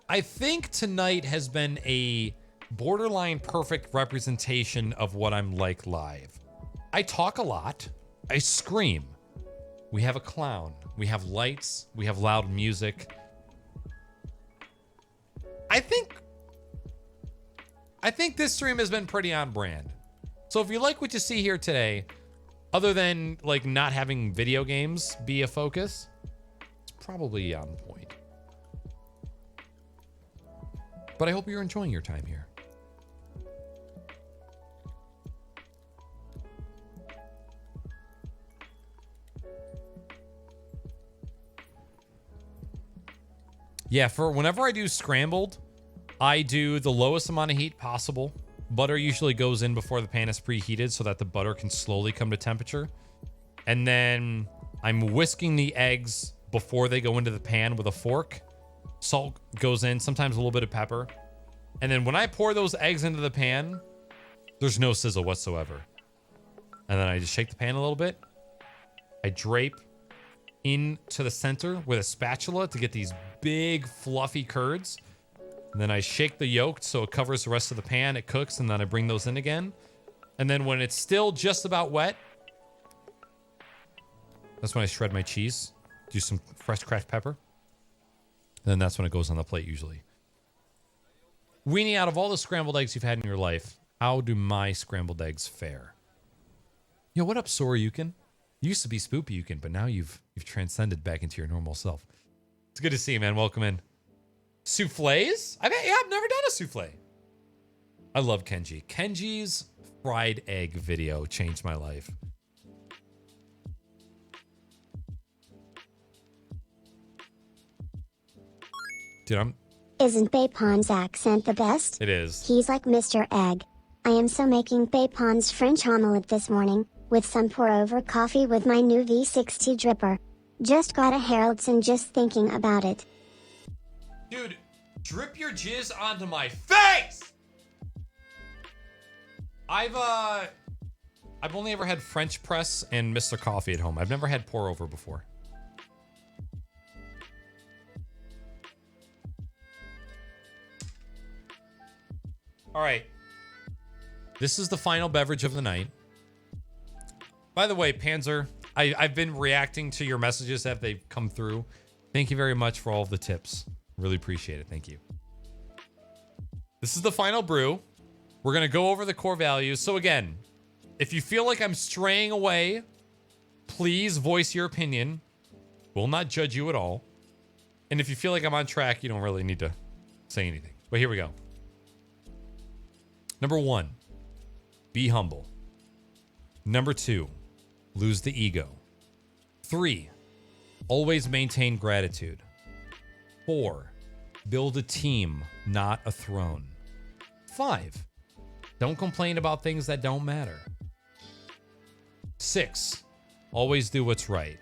I think tonight has been a borderline perfect representation of what I'm like live. I talk a lot. I scream. We have a clown. We have lights. We have loud music. I think this stream has been pretty on brand. So if you like what you see here today, other than like not having video games be a focus, it's probably on point. But I hope you're enjoying your time here. Yeah, for whenever I do scrambled, I do the lowest amount of heat possible. Butter usually goes in before the pan is preheated so that the butter can slowly come to temperature. And then I'm whisking the eggs before they go into the pan with a fork. Salt goes in, sometimes a little bit of pepper. And then when I pour those eggs into the pan, there's no sizzle whatsoever. And then I just shake the pan a little bit. I drape into the center with a spatula to get these big fluffy curds. And then I shake the yolk so it covers the rest of the pan. It cooks, and then I bring those in again. And then when it's still just about wet, that's when I shred my cheese, do some fresh cracked pepper. And then that's when it goes on the plate usually. Weenie, out of all the scrambled eggs you've had in your life, how do my scrambled eggs fare? Yo, what up, Soryukin? You used to be Spoopyukin, but now you've transcended back into your normal self. It's good to see you, man. Welcome in. Souffles? I've never done a souffle. I love Kenji. Kenji's fried egg video changed my life. Dude, Isn't Bapon's accent the best? It is. He's like Mr. Egg. I am so making Bapon's French omelette this morning, with some pour-over coffee with my new V60 dripper. Just got a Haroldson just thinking about it. Dude, drip your jizz onto my face! I've only ever had French press and Mr. Coffee at home. I've never had pour over before. All right. This is the final beverage of the night. By the way, Panzer, I've been reacting to your messages as they've come through. Thank you very much for all of the tips. Really appreciate it. Thank you. This is the final brew. We're going to go over the core values. So again, if you feel like I'm straying away, please voice your opinion. We'll not judge you at all. And if you feel like I'm on track, you don't really need to say anything. But here we go. Number 1, be humble. Number 2, lose the ego. 3, always maintain gratitude. 4, build a team, not a throne. 5, don't complain about things that don't matter. 6, always do what's right.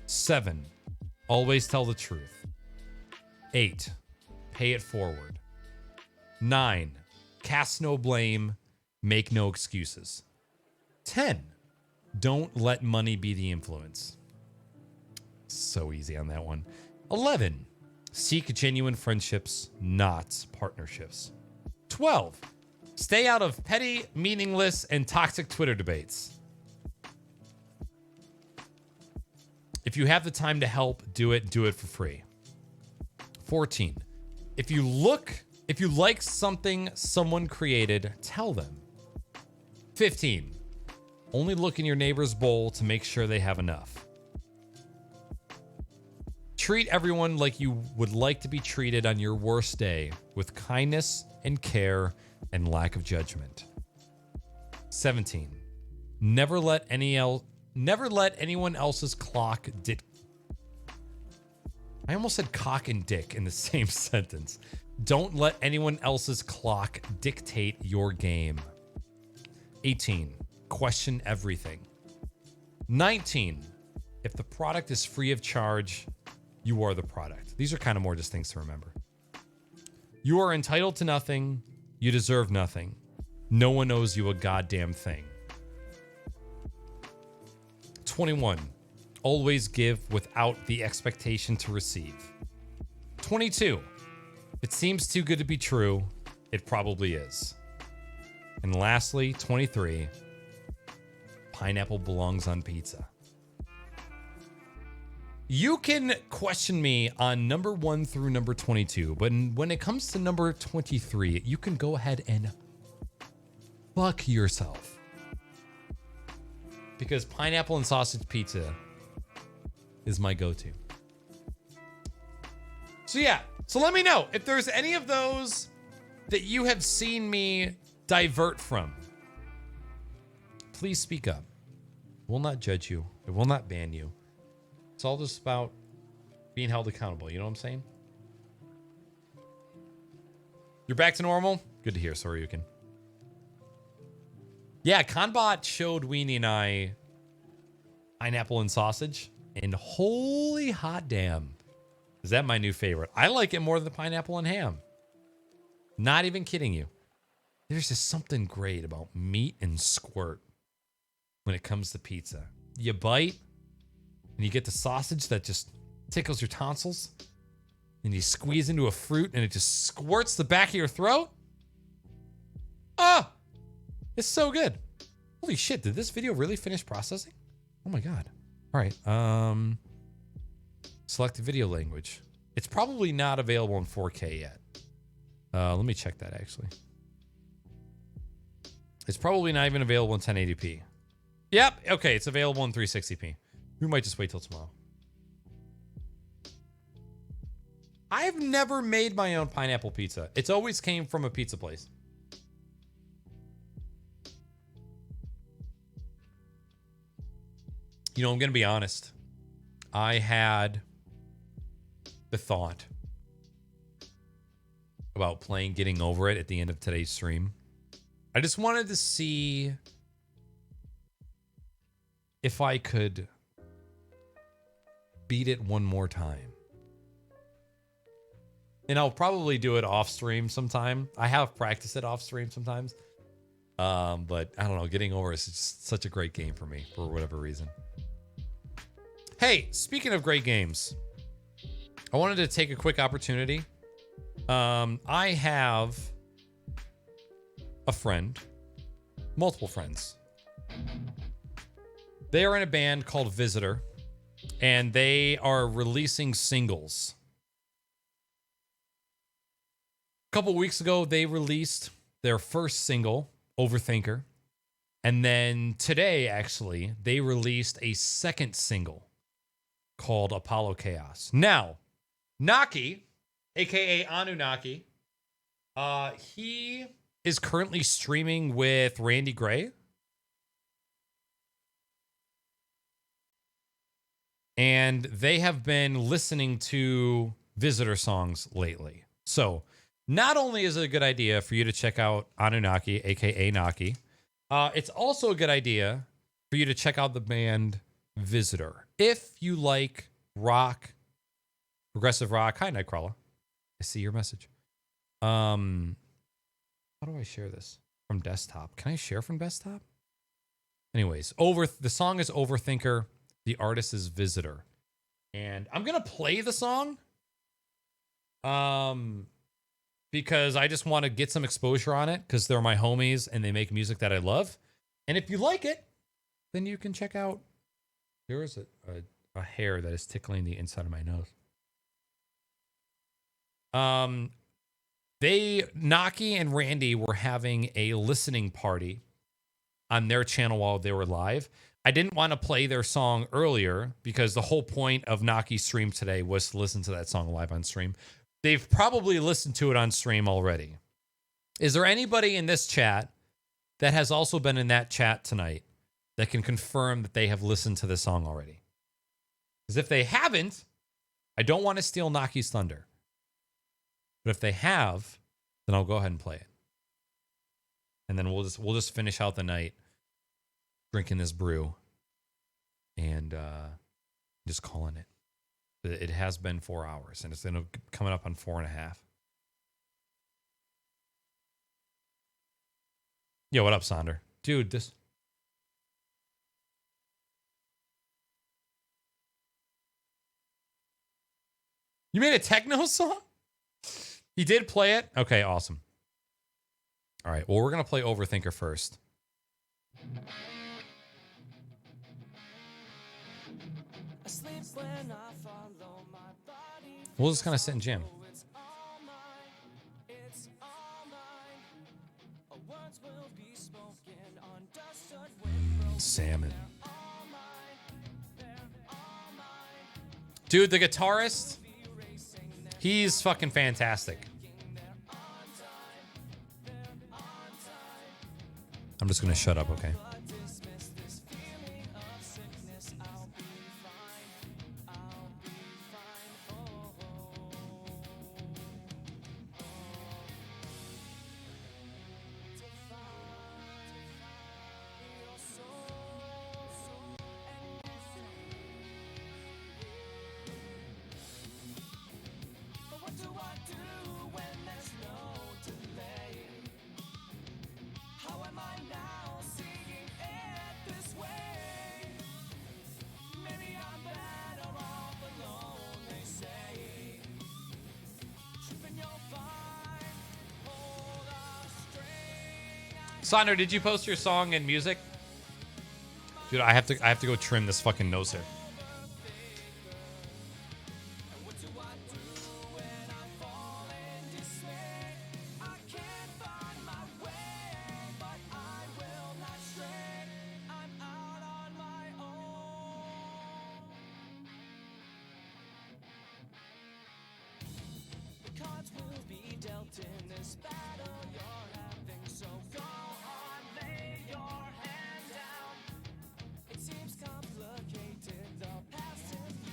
7, always tell the truth. 8, pay it forward. 9, cast no blame, make no excuses. 10, don't let money be the influence. So easy on that one. 11, seek genuine friendships, not partnerships. 12, stay out of petty, meaningless, and toxic Twitter debates. If you have the time to help, do it for free. 14, if you like something someone created, tell them. 15, only look in your neighbor's bowl to make sure they have enough. Treat everyone like you would like to be treated on your worst day, with kindness and care and lack of judgment. 17, never let anyone else's clock I almost said cock and dick in the same sentence. Don't let anyone else's clock dictate your game. 18, question everything. 19, if the product is free of charge, you are the product. These are kind of more just things to remember. You are entitled to nothing. You deserve nothing. No one owes you a goddamn thing. 21. Always give without the expectation to receive. 22. If it seems too good to be true, it probably is. And lastly, 23. Pineapple belongs on pizza. You can question me on number 1 through number 22, but when it comes to number 23, you can go ahead and fuck yourself. Because pineapple and sausage pizza is my go-to. So yeah, so let me know if there's any of those that you have seen me divert from. Please speak up. I will not judge you. I will not ban you. It's all just about being held accountable. You know what I'm saying? You're back to normal? Good to hear, Soryukin. Yeah, Conbot showed Weenie and I pineapple and sausage. And holy hot damn. Is that my new favorite? I like it more than the pineapple and ham. Not even kidding you. There's just something great about meat and squirt when it comes to pizza. You bite, and you get the sausage that just tickles your tonsils. And you squeeze into a fruit, and it just squirts the back of your throat. Ah! It's so good. Holy shit, did this video really finish processing? Oh my god. All right. Select the video language. It's probably not available in 4K yet. Let me check that, actually. It's probably not even available in 1080p. Yep. Okay, it's available in 360p. We might just wait till tomorrow. I've never made my own pineapple pizza. It's always came from a pizza place. You know, I'm going to be honest. I had the thought about playing Getting Over It at the end of today's stream. I just wanted to see if I could beat it one more time. And I'll probably do it off stream sometime. I have practiced it off stream sometimes. But I don't know, Getting Over It is just such a great game for me for whatever reason. Hey, speaking of great games, I wanted to take a quick opportunity. I have a friend, multiple friends. They are in a band called Visitor, and they are releasing singles. A couple weeks ago, they released their first single, Overthinker. And then today, actually, they released a second single called Apollo Chaos. Now, Naki, aka Anunnaki, he is currently streaming with Randy Gray. And they have been listening to Visitor songs lately. So, not only is it a good idea for you to check out Anunnaki, aka Naki, it's also a good idea for you to check out the band Visitor. If you like rock, progressive rock. Hi, Nightcrawler. I see your message. How do I share this from desktop? Can I share from desktop? Anyways, the song is Overthinker. The artist is Visitor. And I'm going to play the song. Because I just want to get some exposure on it because they're my homies and they make music that I love. And if you like it, then you can check out. There is a hair that is tickling the inside of my nose. Naki and Randy were having a listening party on their channel while they were live. I didn't want to play their song earlier because the whole point of Naki's stream today was to listen to that song live on stream. They've probably listened to it on stream already. Is there anybody in this chat that has also been in that chat tonight that can confirm that they have listened to this song already? Because if they haven't, I don't want to steal Naki's thunder. But if they have, then I'll go ahead and play it. And then we'll just finish out the night drinking this brew and just calling it. It has been 4 hours, and it's coming up on 4.5. Yo, what up, Sonder? Dude, this. You made a techno song? He did play it? Okay, awesome. All right, well, we're going to play Overthinker first. We'll just kind of sit and jam. Salmon. Dude, the guitarist, he's fucking fantastic. I'm just going to shut up, okay? Sonder, did you post your song and music? Dude, I have to go trim this fucking nose hair.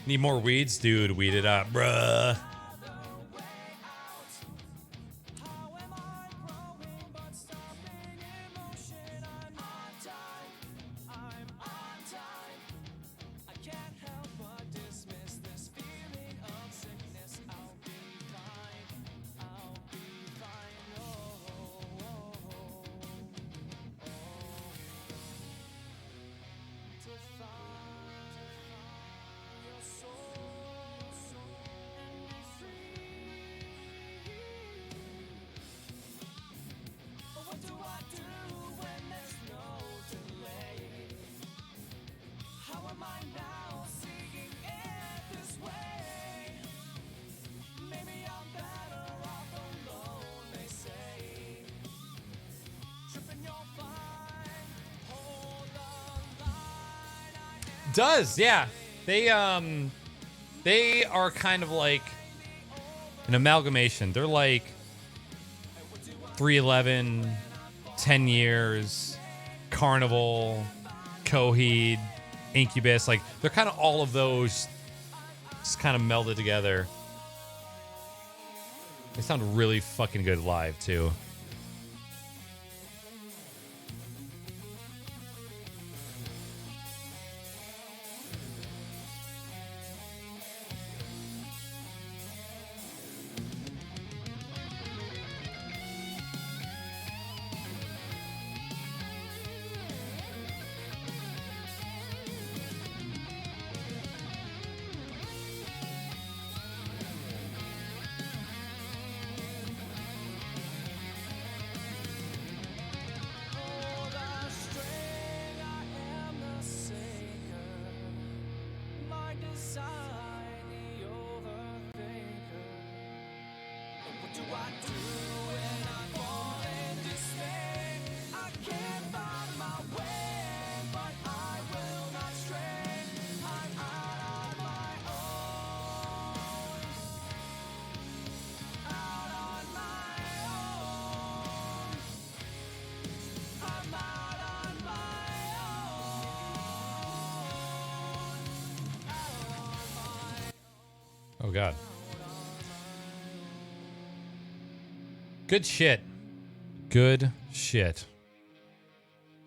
Need more weeds? Dude, weed it up, bruh. Does, yeah. They are kind of like an amalgamation. They're like 311, 10 Years, Carnival, Coheed, Incubus. Like, they're kind of all of those just kind of melded together. They sound really fucking good live, too. Oh, God. Good shit. Good shit.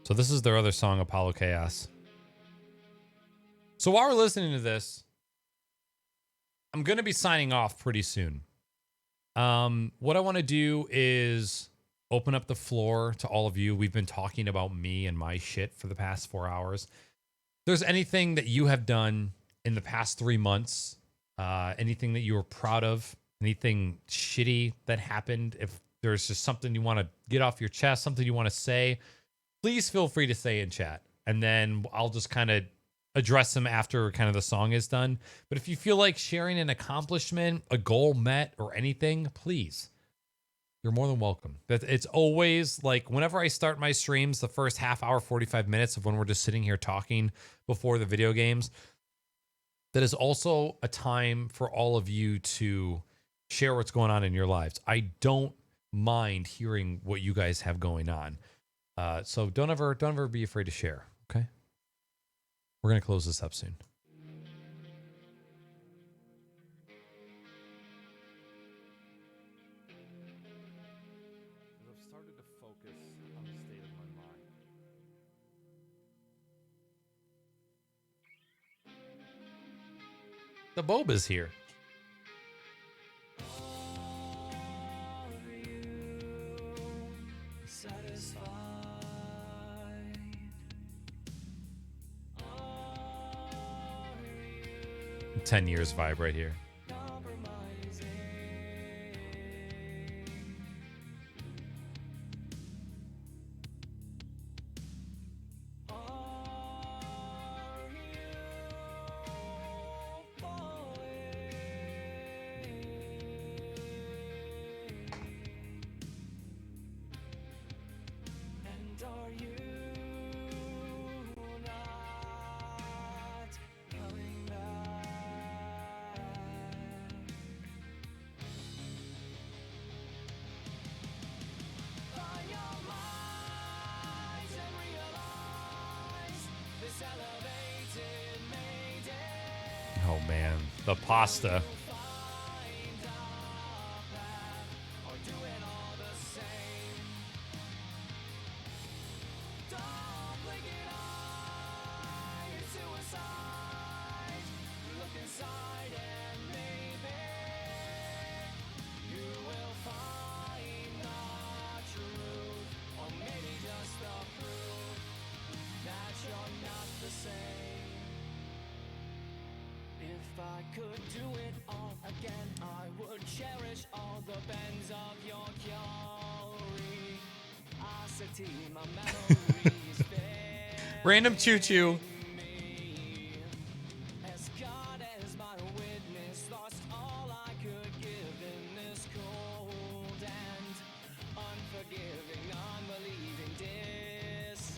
So this is their other song, Apollo Chaos. So while we're listening to this, I'm going to be signing off pretty soon. What I want to do is open up the floor to all of you. We've been talking about me and my shit for the past 4 hours. If there's anything that you have done in the past 3 months, anything that you were proud of, anything shitty that happened, if there's just something you want to get off your chest, something you want to say, please feel free to say in chat. And then I'll just kind of address them after kind of the song is done. But if you feel like sharing an accomplishment, a goal met, or anything, please, you're more than welcome. It's always like whenever I start my streams, the first half hour, 45 minutes of when we're just sitting here talking before the video games, that is also a time for all of you to share what's going on in your lives. I don't mind hearing what you guys have going on. So don't ever be afraid to share. Okay. We're going to close this up soon. I've started to focus on the state of my mind. The Boba's here. Satisfied. 10 years vibe right here. And are you not coming back? Find your minds and realize this elevated mayday. Oh man, the pasta. If I could do it all again, I would cherish all the bends of your curiosity. My memories Random choo choo. as God as my witness, lost all I could give in this cold and unforgiving, unbelieving, distant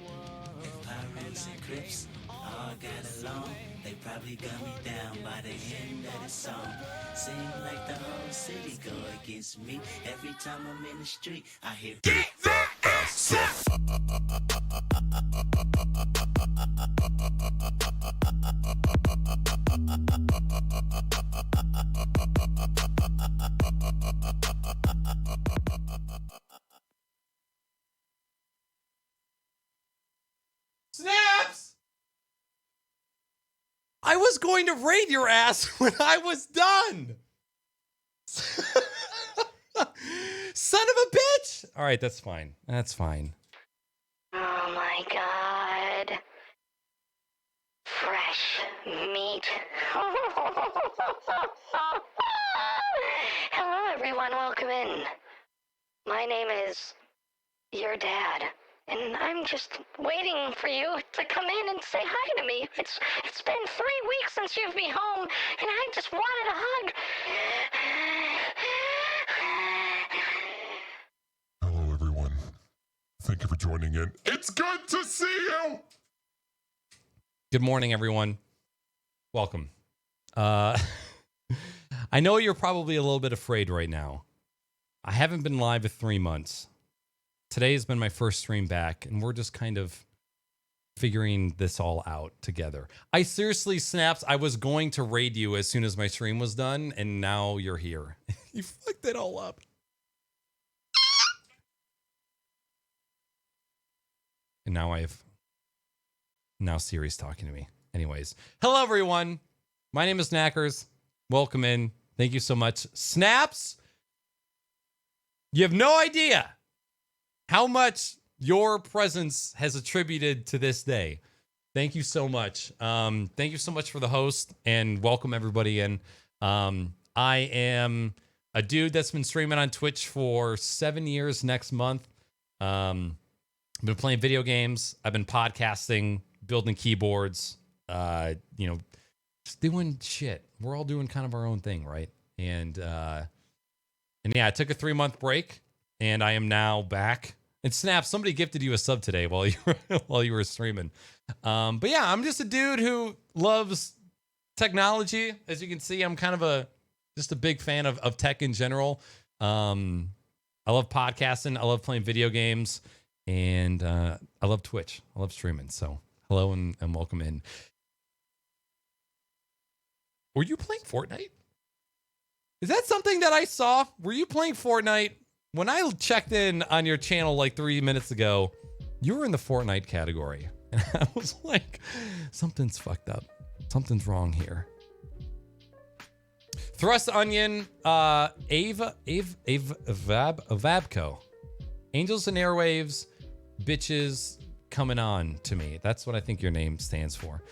world. If Pyrus and Crips all got along, they probably gun me down by the end of the song. Seem like the whole city go against me. Every time I'm in the street, I hear get that ass Snaps! I was going to raid your ass when I was done. Son of a bitch. All right, that's fine. That's fine. Oh my god. Fresh meat. Hello, everyone. Welcome in. My name is your dad, and I'm just waiting for you to come in and say hi to me. It's been 3 weeks since you've been home, and I just wanted a hug. Hello, everyone. Thank you for joining in. It's good to see you! Good morning, everyone. Welcome. I know you're probably a little bit afraid right now. I haven't been live for 3 months. Today has been my first stream back, and we're just kind of figuring this all out together. I seriously, Snaps, I was going to raid you as soon as my stream was done, and now you're here. You fucked it all up. And now Siri's talking to me. Anyways, hello, everyone. My name is Knackers. Welcome in. Thank you so much. Snaps, You have no idea how much your presence has attributed to this day. Thank you so much. Thank you so much for the host, and welcome everybody in. I am a dude that's been streaming on Twitch for 7 years next month. I've been playing video games. I've been podcasting, building keyboards, just doing shit. We're all doing kind of our own thing, right? And yeah, I took a 3-month break, and I am now back. And Snap, somebody gifted you a sub today while you were streaming. But yeah, I'm just a dude who loves technology. As you can see, I'm kind of just a big fan of tech in general. I love podcasting. I love playing video games, and I love Twitch. I love streaming. So hello and welcome in. Were you playing Fortnite? Is that something that I saw? Were you playing Fortnite? When I checked in on your channel like 3 minutes ago, you were in the Fortnite category. And I was like, something's fucked up. Something's wrong here. Thrust Onion, Vabco. Angels and Airwaves, bitches coming on to me. That's what I think your name stands for.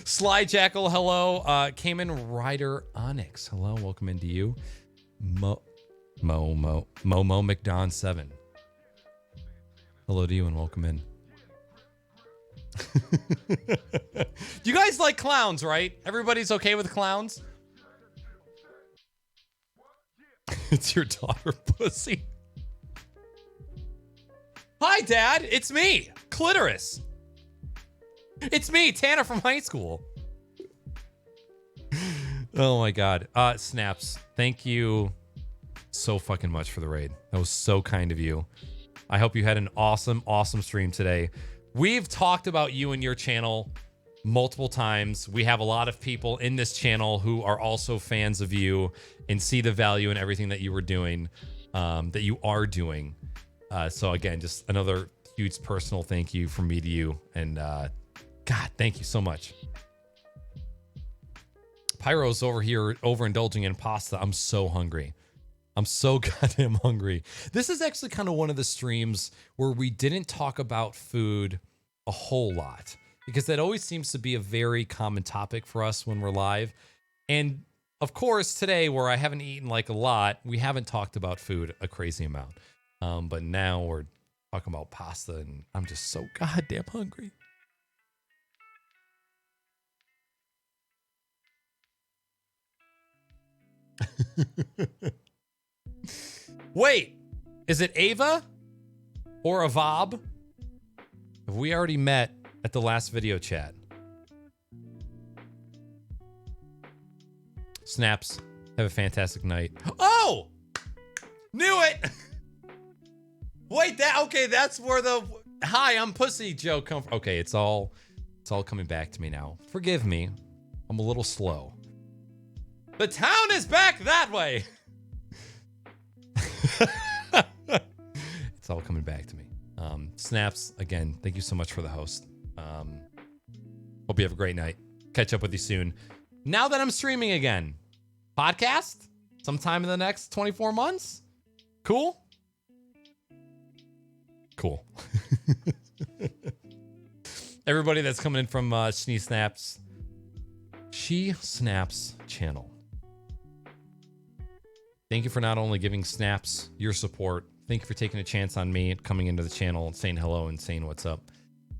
Sly Jackal, hello. Cayman Rider Onyx, hello. Welcome into you. Momo McDon 7. Hello to you and welcome in. You guys like clowns, right? Everybody's okay with clowns? It's your daughter, pussy. Hi, Dad. It's me, Clitoris. It's me, Tanner from high school. Oh my God. Snaps. Thank you so fucking much for the raid. That was so kind of you. I hope you had an awesome stream today. We've talked about you and your channel multiple times. We have a lot of people in this channel who are also fans of you and see the value in everything that you were doing, that you are doing. So again, just another huge personal thank you from me to you. And God, thank you so much. Pyro's over here overindulging in pasta. I'm so hungry. I'm so goddamn hungry. This is actually kind of one of the streams where we didn't talk about food a whole lot, because that always seems to be a very common topic for us when we're live. And of course, today, where I haven't eaten like a lot, we haven't talked about food a crazy amount. But now we're talking about pasta, and I'm just so goddamn hungry. Wait, is it Ava or Avab? Have we already met at the last video chat? Snaps, have a fantastic night. Oh! Knew it! Wait, that's where the hi, I'm pussy joke come from. Okay, it's all coming back to me now. Forgive me. I'm a little slow. The town is back that way. It's all coming back to me. Snaps, again, thank you so much for the host. Hope you have a great night. Catch up with you soon. Now that I'm streaming again, podcast sometime in the next 24 months. Cool. Everybody that's coming in from She Snaps channel. Thank you for not only giving Snaps your support, thank you for taking a chance on me coming into the channel and saying hello and saying what's up.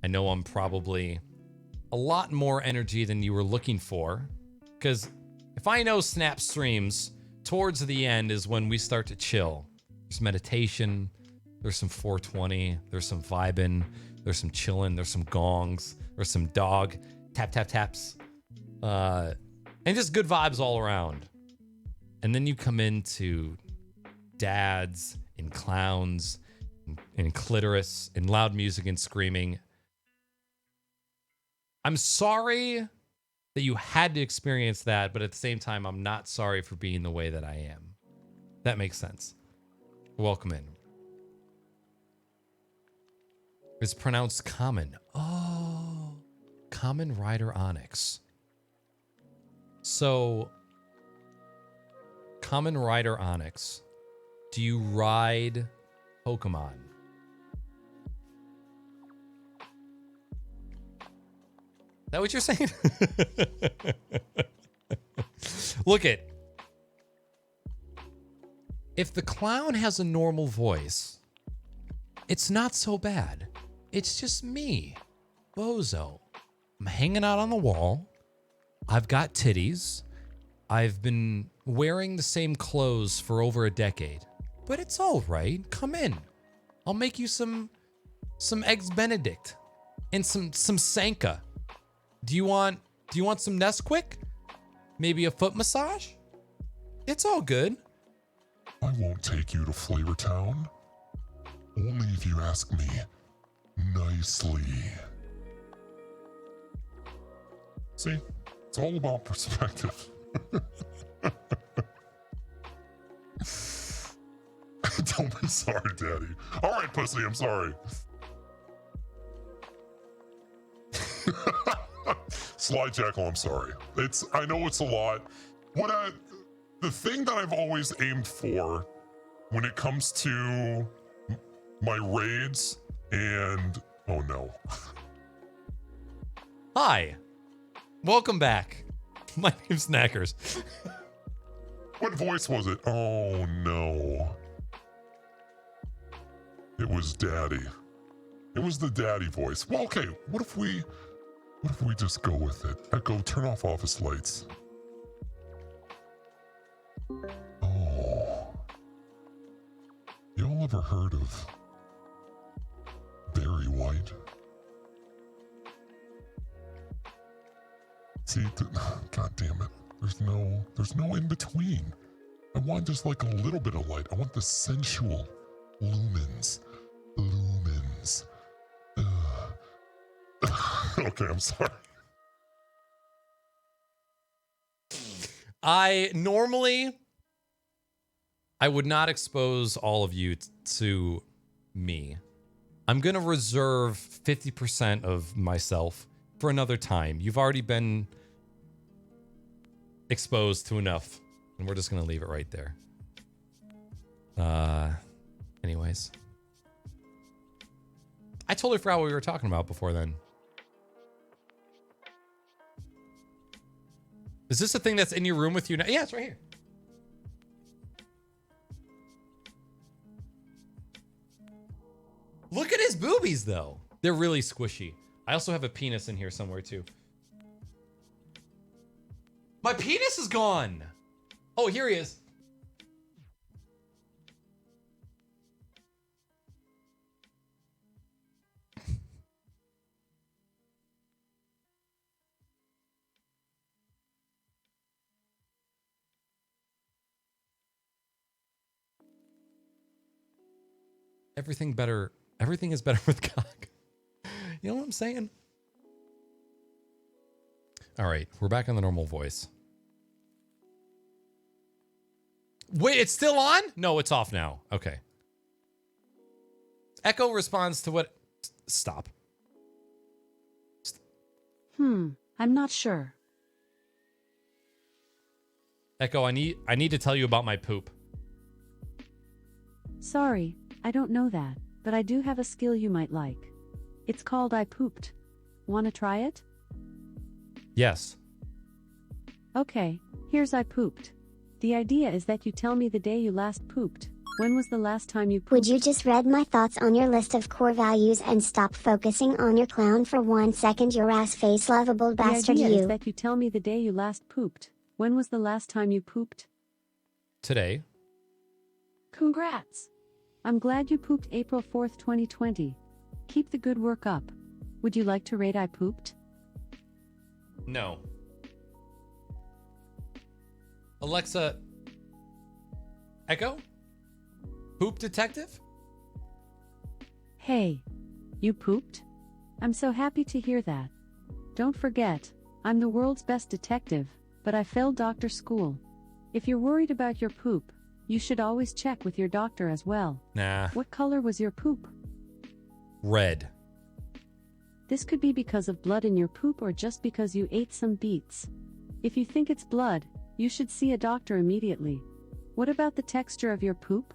I know I'm probably a lot more energy than you were looking for, because if I know Snap streams, towards the end is when we start to chill. There's meditation, there's some 420, there's some vibing, there's some chilling, there's some gongs, there's some dog taps, and just good vibes all around. And then you come into dads and clowns and clitoris and loud music and screaming. I'm sorry that you had to experience that, but at the same time, I'm not sorry for being the way that I am. That makes sense. Welcome in. It's pronounced common. Oh, Common Rider Onyx. So, Common Rider Onyx. Do you ride Pokemon? Is that what you're saying? Look it. If the clown has a normal voice, it's not so bad. It's just me, Bozo. I'm hanging out on the wall. I've got titties. I've been wearing the same clothes for over a decade. But it's all right. Come in. I'll make you some eggs Benedict and some Sanka. Do you want some Nesquik? Maybe a foot massage? It's all good. I won't take you to Flavor Town. Only if you ask me nicely. See, it's all about perspective. Don't be sorry, Daddy. All right, pussy, I'm sorry. Sly Jackal, I'm sorry. I know it's a lot. The thing that I've always aimed for when it comes to my raids and oh no. Hi. Welcome back. My name's Knackers. What voice was it? Oh no. It was Daddy. It was the Daddy voice. Well, okay, what if we just go with it? Echo, turn off office lights. Oh. Y'all ever heard of Barry White? See, God damn it. There's no in between. I want just like a little bit of light. I want the sensual lumens. Lumens. Okay, I'm sorry. I would not expose all of you to me. I'm going to reserve 50% of myself for another time. You've already been exposed to enough, and we're just going to leave it right there. Anyways. I totally forgot what we were talking about before then. Is this a thing that's in your room with you now? Yeah, it's right here. Look at his boobies, though. They're really squishy. I also have a penis in here somewhere, too. My penis is gone. Oh, here he is. Everything is better with cock. You know what I'm saying? All right, we're back on the normal voice. Wait, it's still on? No, it's off now. Okay. Echo responds to what? Stop. I'm not sure. Echo, I need to tell you about my poop. Sorry, I don't know that, but I do have a skill you might like. It's called I Pooped. Wanna try it? Yes. Okay, here's I Pooped. The idea is that you tell me the day you last pooped. When was the last time you pooped? Would you just read my thoughts on your list of core values and stop focusing on your clown for 1 second, your ass face lovable bastard The idea you? is that you tell me the day you last pooped. When was the last time you pooped? Today. Congrats! I'm glad you pooped April 4th, 2020. Keep the good work up. Would you like to rate I Pooped? No. Alexa, Echo? Poop detective? Hey, you pooped? I'm so happy to hear that. Don't forget, I'm the world's best detective, but I failed doctor school. If you're worried about your poop, you should always check with your doctor as well. Nah. What color was your poop? Red. This could be because of blood in your poop or just because you ate some beets. If you think it's blood, you should see a doctor immediately. What about the texture of your poop?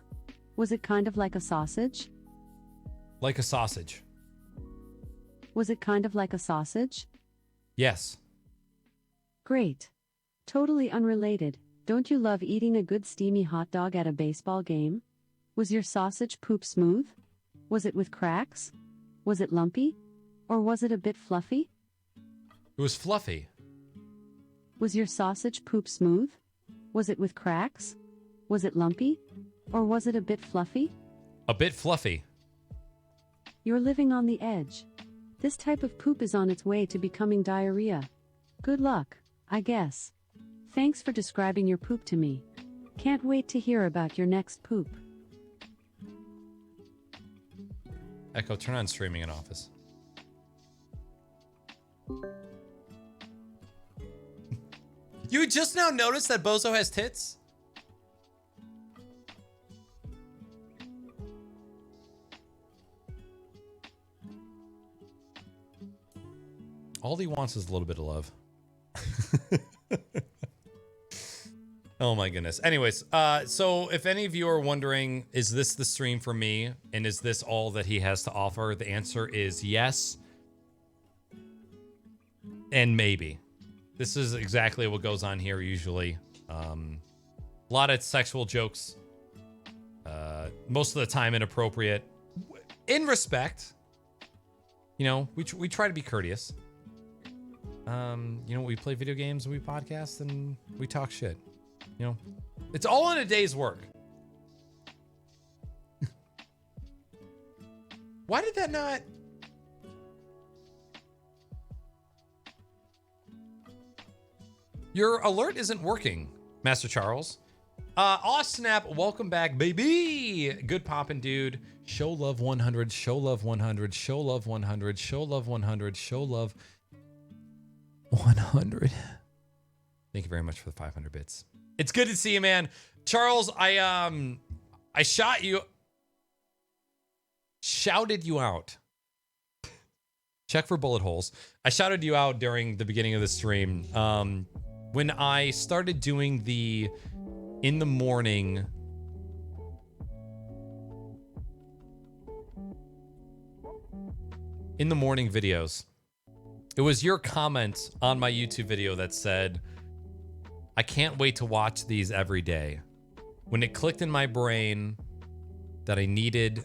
Was it kind of like a sausage? Like a sausage. Was it kind of like a sausage? Yes. Great. Totally unrelated. Don't you love eating a good steamy hot dog at a baseball game? Was your sausage poop smooth? Was it with cracks? Was it lumpy? Or was it a bit fluffy? It was fluffy. Was your sausage poop smooth? Was it with cracks? Was it lumpy? Or was it a bit fluffy? A bit fluffy. You're living on the edge. This type of poop is on its way to becoming diarrhea. Good luck, I guess. Thanks for describing your poop to me. Can't wait to hear about your next poop. Echo, turn on streaming in Office. You just now noticed that Bozo has tits? All he wants is a little bit of love. Oh my goodness. Anyways, so if any of you are wondering, is this the stream for me? And is this all that he has to offer? The answer is yes. And maybe. This is exactly what goes on here usually. A lot of sexual jokes. Most of the time inappropriate. In respect. You know, we try to be courteous. You know, we play video games, we podcast, and we talk shit. You know, it's all in a day's work. Why did that not? Your alert isn't working, Master Charles. Aw snap, welcome back, baby. Good poppin', dude. Show love 100, show love 100, show love 100, show love 100, show love 100. Thank you very much for the 500 bits. It's good to see you, man. Charles, I shouted you out. Check for bullet holes. I shouted you out during the beginning of the stream. When I started doing the in the morning videos, it was your comment on my YouTube video that said, I can't wait to watch these every day. When it clicked in my brain that I needed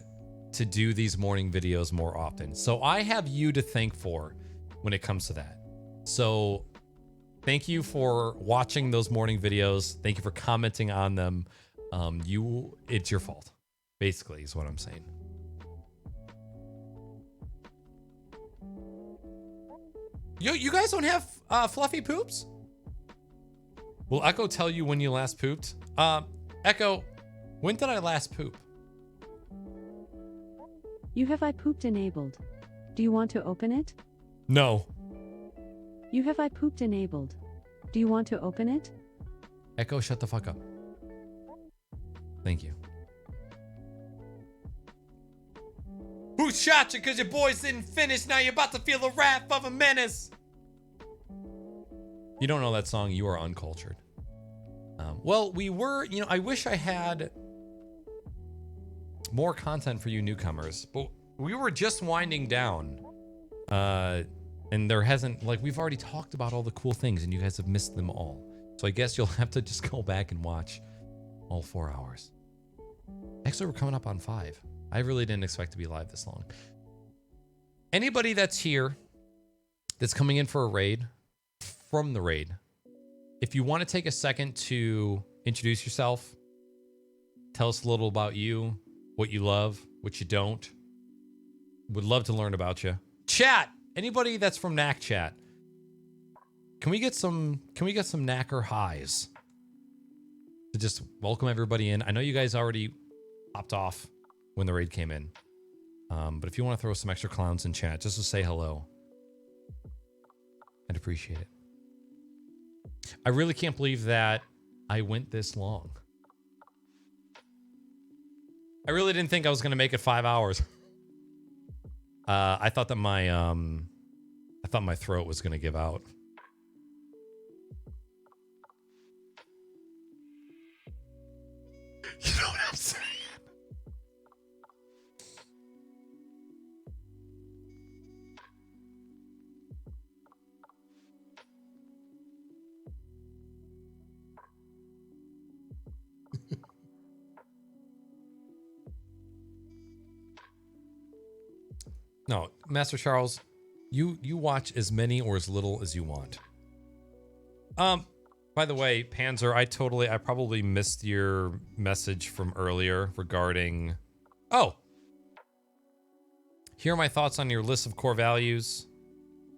to do these morning videos more often. So I have you to thank for when it comes to that. So thank you for watching those morning videos. Thank you for commenting on them. It's your fault, basically, is what I'm saying. You guys don't have fluffy poops? Will Echo tell you when you last pooped? Echo, when did I last poop? You have I pooped enabled. Do you want to open it? No. You have I pooped enabled. Do you want to open it? Echo, shut the fuck up. Thank you. Who shot you because your boys didn't finish? Now you're about to feel the wrath of a menace. You don't know that song, you are uncultured. Well, we were, you know, I wish I had more content for you newcomers, but we were just winding down. And there hasn't, like, we've already talked about all the cool things and you guys have missed them all. So I guess you'll have to just go back and watch all 4 hours. Actually, we're coming up on 5. I really didn't expect to be live this long. Anybody that's here that's coming in for a raid, from the raid, if you want to take a second to introduce yourself, tell us a little about you, what you love, what you don't. Would love to learn about you. Chat, anybody that's from Knack chat, can we get some Knacker highs to just welcome everybody in? I know you guys already popped off when the raid came in. But if you want to throw some extra clowns in chat just to say hello, I'd appreciate it. I really can't believe that I went this long. I really didn't think I was going to make it 5 hours. I thought that my throat was going to give out. No, Master Charles, you watch as many or as little as you want. By the way, Panzer, I probably missed your message from earlier regarding... Oh! Here are my thoughts on your list of core values.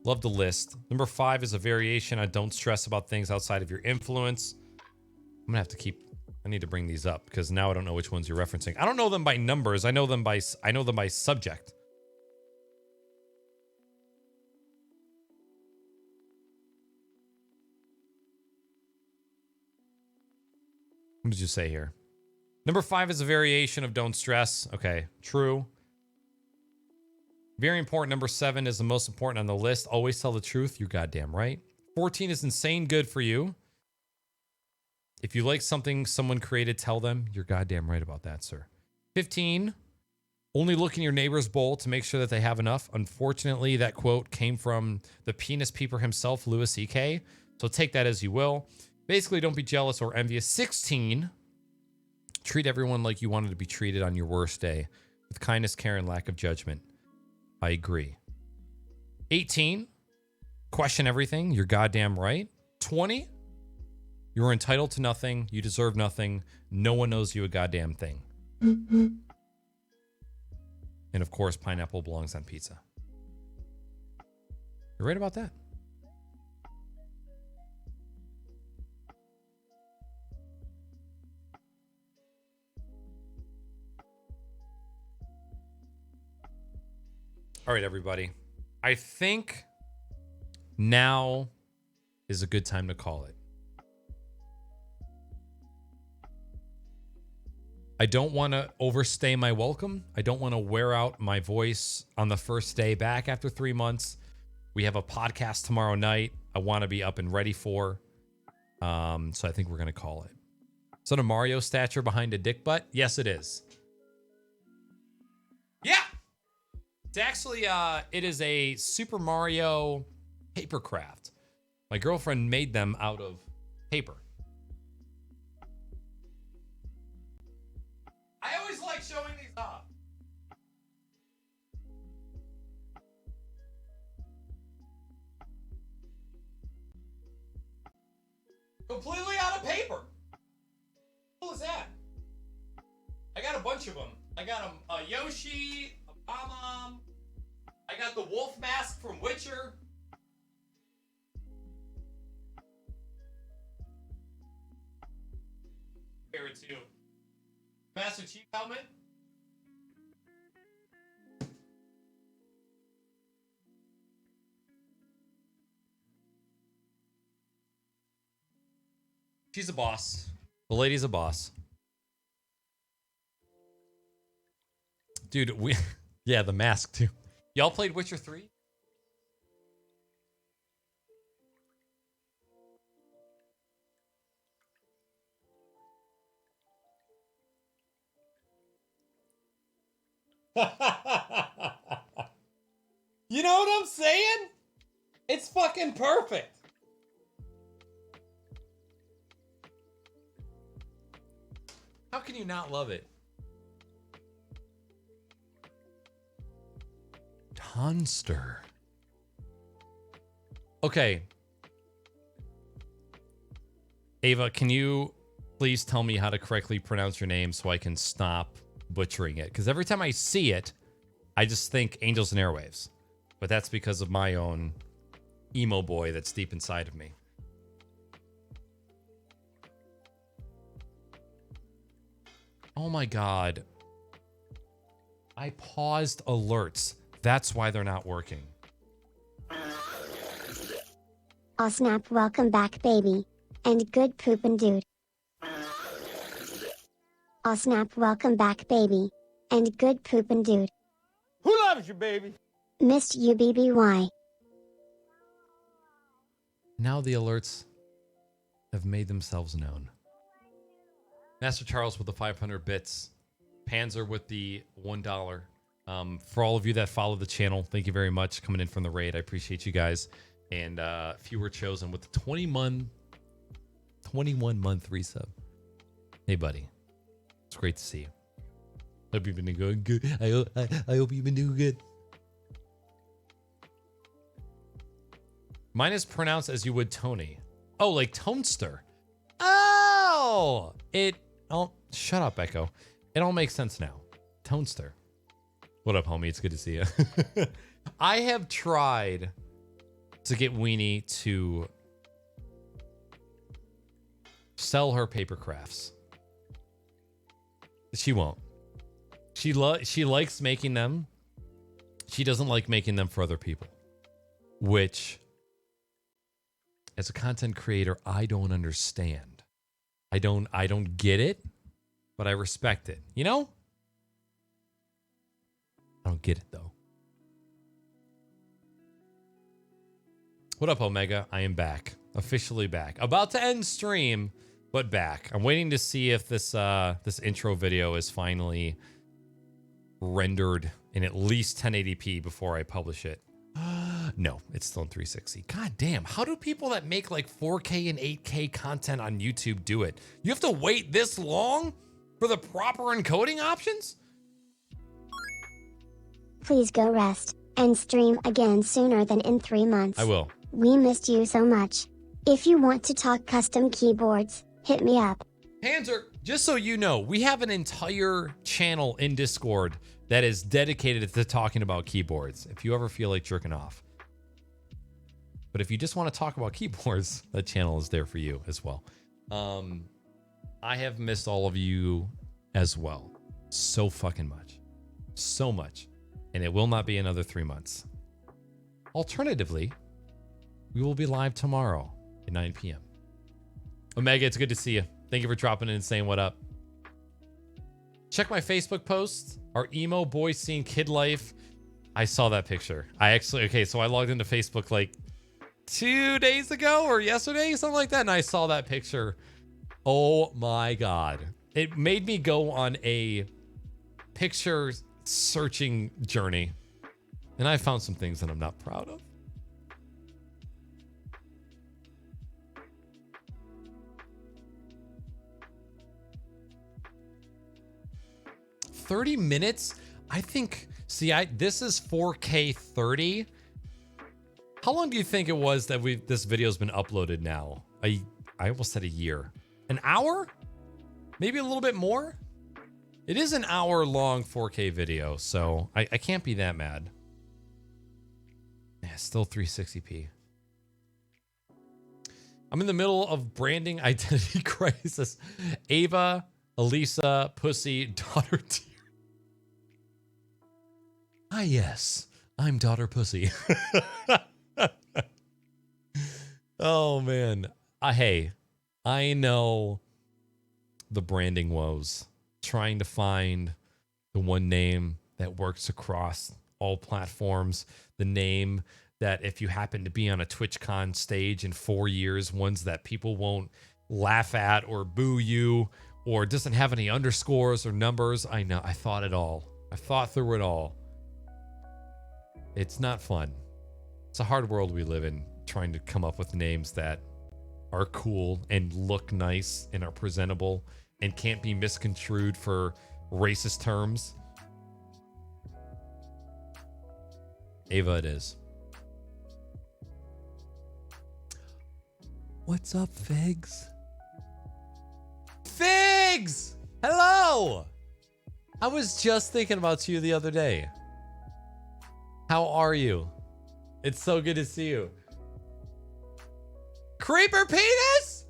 Love the list. Number 5 is a variation on don't stress about things outside of your influence. I'm gonna have to I need to bring these up because now I don't know which ones you're referencing. I don't know them by numbers. I know them by subject. What did you say here? Number 5 is a variation of don't stress. Okay, true. Very important. Number 7 is the most important on the list. Always tell the truth. You're goddamn right. 14 is insane good for you. If you like something someone created, tell them. You're goddamn right about that, sir. 15, only look in your neighbor's bowl to make sure that they have enough. Unfortunately, that quote came from the penis peeper himself, Louis C.K. So take that as you will. Basically, don't be jealous or envious. 16, treat everyone like you wanted to be treated on your worst day. With kindness, care, and lack of judgment. I agree. 18, question everything. You're goddamn right. 20, you're entitled to nothing. You deserve nothing. No one knows you a goddamn thing. And of course, pineapple belongs on pizza. You're right about that. All right, everybody. I think now is a good time to call it. I don't want to overstay my welcome. I don't want to wear out my voice on the first day back after 3 months. We have a podcast tomorrow night I want to be up and ready for. So I think we're going to call it. Is that a Mario statue behind a dick butt? Yes, it is. Yeah! It's actually, it is a Super Mario paper craft. My girlfriend made them out of paper. I always like showing these off. Completely out of paper. What was that? I got a bunch of them. I got a Yoshi, a Bomb. I got the wolf mask from Witcher. Favorite too. Master Chief helmet. She's a boss. The lady's a boss. Dude, yeah, the mask too. Y'all played Witcher 3? You know what I'm saying? It's fucking perfect. How can you not love it? Tonster. Okay. Ava, can you please tell me how to correctly pronounce your name so I can stop butchering it? Because every time I see it, I just think Angels and Airwaves. But that's because of my own emo boy that's deep inside of me. Oh my God. I paused alerts. That's why they're not working. Oh snap, welcome back baby. And good poopin' dude. Oh snap, welcome back baby. And good poopin' dude. Who loves you, baby? Missed you BBY. Now the alerts have made themselves known. Master Charles with the 500 bits. Panzer with the $1. For all of you that follow the channel, thank you very much coming in from the raid. I appreciate you guys. And a few were chosen with the 21 month resub. Hey, buddy. It's great to see you. Hope you've been doing good. I hope you've been doing good. Mine is pronounced as you would Tony. Oh, like Tonester. Oh, shut up, Echo. It all makes sense now. Tonester. What up, homie? It's good to see you. I have tried to get Weenie to sell her paper crafts. She won't. She likes making them. She doesn't like making them for other people, which, as a content creator, I don't understand. I don't get it, but I respect it. You know? I don't get it though. What up, Omega? I am back. Officially back. About to end stream, but back. I'm waiting to see if this intro video is finally rendered in at least 1080p before I publish it. No, it's still in 360. God damn, how do people that make like 4K and 8K content on YouTube do it? You have to wait this long for the proper encoding options? Please go rest and stream again sooner than in 3 months. I will. We missed you so much. If you want to talk custom keyboards, hit me up. Panzer, just so you know, we have an entire channel in Discord that is dedicated to talking about keyboards. If you ever feel like jerking off. But if you just want to talk about keyboards, that channel is there for you as well. I have missed all of you as well. So fucking much. So much. And it will not be another 3 months. Alternatively, we will be live tomorrow at 9 p.m. Omega, it's good to see you. Thank you for dropping in and saying what up. Check my Facebook posts. Our emo boy scene kid life. I saw that picture. So I logged into Facebook like 2 days ago or yesterday, something like that. And I saw that picture. Oh my God. It made me go on a picture searching journey. And I found some things that I'm not proud of. $30 minutes? I think, this is 4K 30. How long do you think it was that this video's been uploaded now? I almost said a year. An hour? Maybe a little bit more? It is an hour long 4K video, so I can't be that mad. Yeah, still 360p. I'm in the middle of branding identity crisis. Ava, Elisa, Pussy, Daughter Tier. Ah, yes. I'm Daughter Pussy. Oh, man. Hey, I know the branding woes. Trying to find the one name that works across all platforms. The name that if you happen to be on a TwitchCon stage in 4 years, ones that people won't laugh at or boo you or doesn't have any underscores or numbers. I know. I thought it all. I thought through it all. It's not fun. It's a hard world we live in, trying to come up with names that are cool and look nice and are presentable and can't be misconstrued for racist terms. Ava it is. What's up, Figs? Figs! Hello! I was just thinking about you the other day. How are you? It's so good to see you. Creeper penis?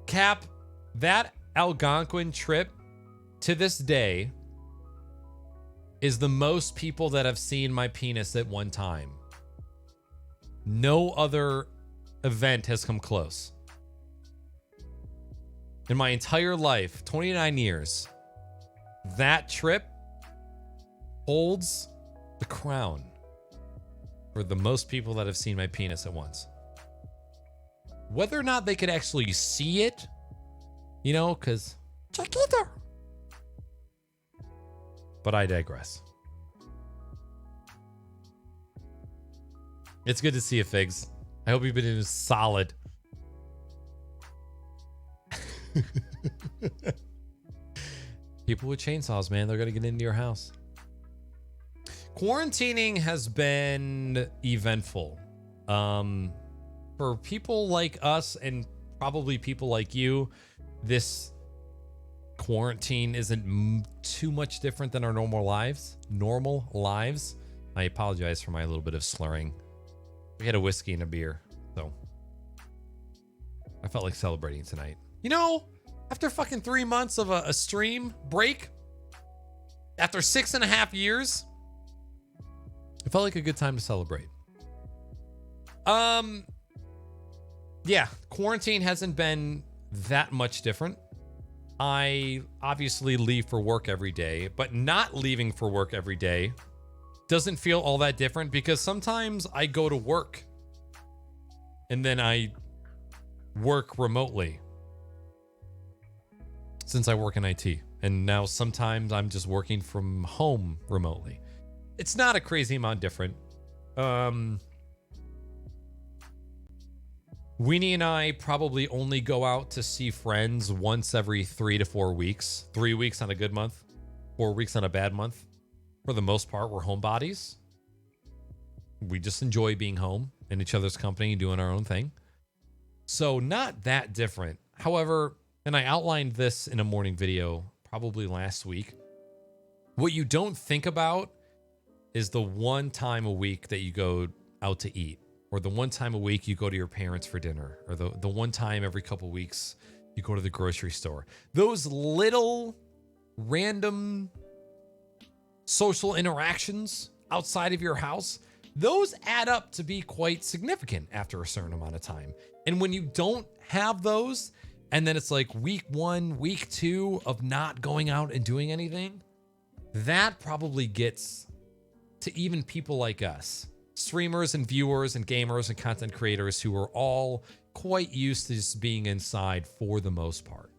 Cap, that Algonquin trip to this day is the most people that have seen my penis at one time. No other event has come close. In my entire life, 29 years, that trip holds the crown for the most people that have seen my penis at once. Whether or not they could actually see it, you know, because Chiquito. But I digress. It's good to see you, Figs. I hope you've been doing solid. People with chainsaws, man, they're going to get into your house. Quarantining has been eventful. For people like us and probably people like you, this quarantine isn't too much different than our normal lives. I apologize for my little bit of slurring. We had a whiskey and a beer, so I felt like celebrating tonight. You know, after fucking 3 months of a stream break, after 6.5 years, it felt like a good time to celebrate. Yeah, quarantine hasn't been that much different. I obviously leave for work every day, but not leaving for work every day doesn't feel all that different because sometimes I go to work and then I work remotely since I work in IT. And now sometimes I'm just working from home remotely. It's not a crazy amount different. Weenie and I probably only go out to see friends once every 3 to 4 weeks. 3 weeks on a good month, 4 weeks on a bad month. For the most part, we're homebodies. We just enjoy being home in each other's company and doing our own thing. So not that different. However, and I outlined this in a morning video probably last week, what you don't think about is the one time a week that you go out to eat, or the one time a week you go to your parents for dinner, or the one time every couple weeks you go to the grocery store. Those little random social interactions outside of your house, those add up to be quite significant after a certain amount of time. And when you don't have those, and then it's like week 1, week 2 of not going out and doing anything, that probably gets to even people like us, streamers and viewers and gamers and content creators who are all quite used to just being inside for the most part.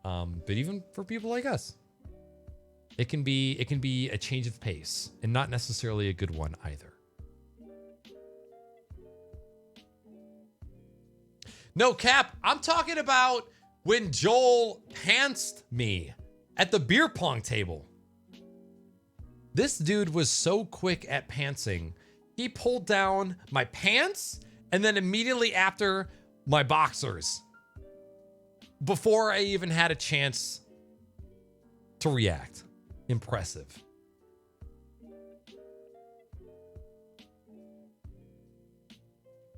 But even for people like us, it can be a change of pace and not necessarily a good one either. No cap, I'm talking about when Joel pantsed me at the beer pong table. This dude was so quick at pantsing. He pulled down my pants and then immediately after my boxers before I even had a chance to react. Impressive.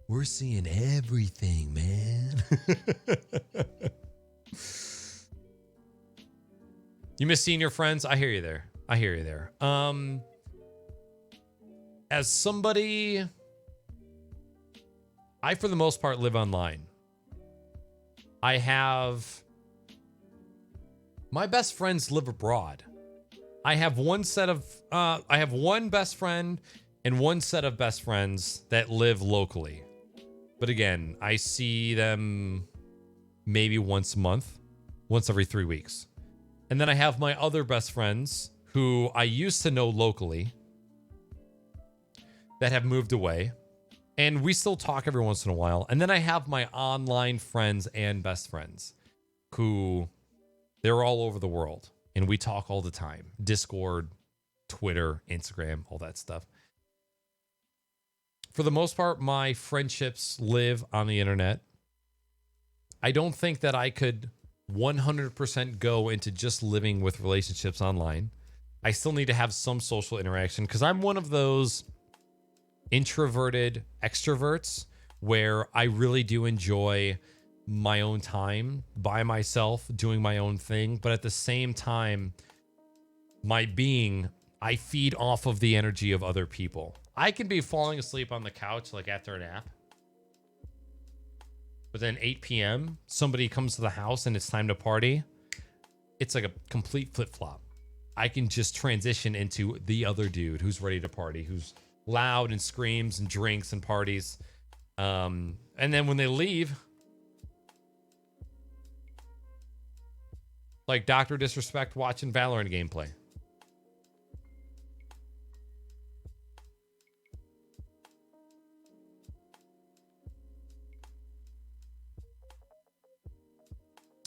We're seeing everything, man. You miss seeing your friends? I hear you there. As somebody, I for the most part live online. I have my best friends live abroad. I have one best friend and one set of best friends that live locally. But again, I see them maybe once a month, once every 3 weeks. And then I have my other best friends who I used to know locally that have moved away. And we still talk every once in a while. And then I have my online friends and best friends who they're all over the world. And we talk all the time. Discord, Twitter, Instagram, all that stuff. For the most part, my friendships live on the internet. I don't think that I could 100% go into just living with relationships online. I still need to have some social interaction because I'm one of those introverted extroverts where I really do enjoy my own time by myself, doing my own thing. But at the same time, I feed off of the energy of other people. I can be falling asleep on the couch like after a nap. But then 8 p.m., somebody comes to the house and it's time to party. It's like a complete flip-flop. I can just transition into the other dude who's ready to party, who's loud and screams and drinks and parties. And then when they leave, like Dr. Disrespect watching Valorant gameplay.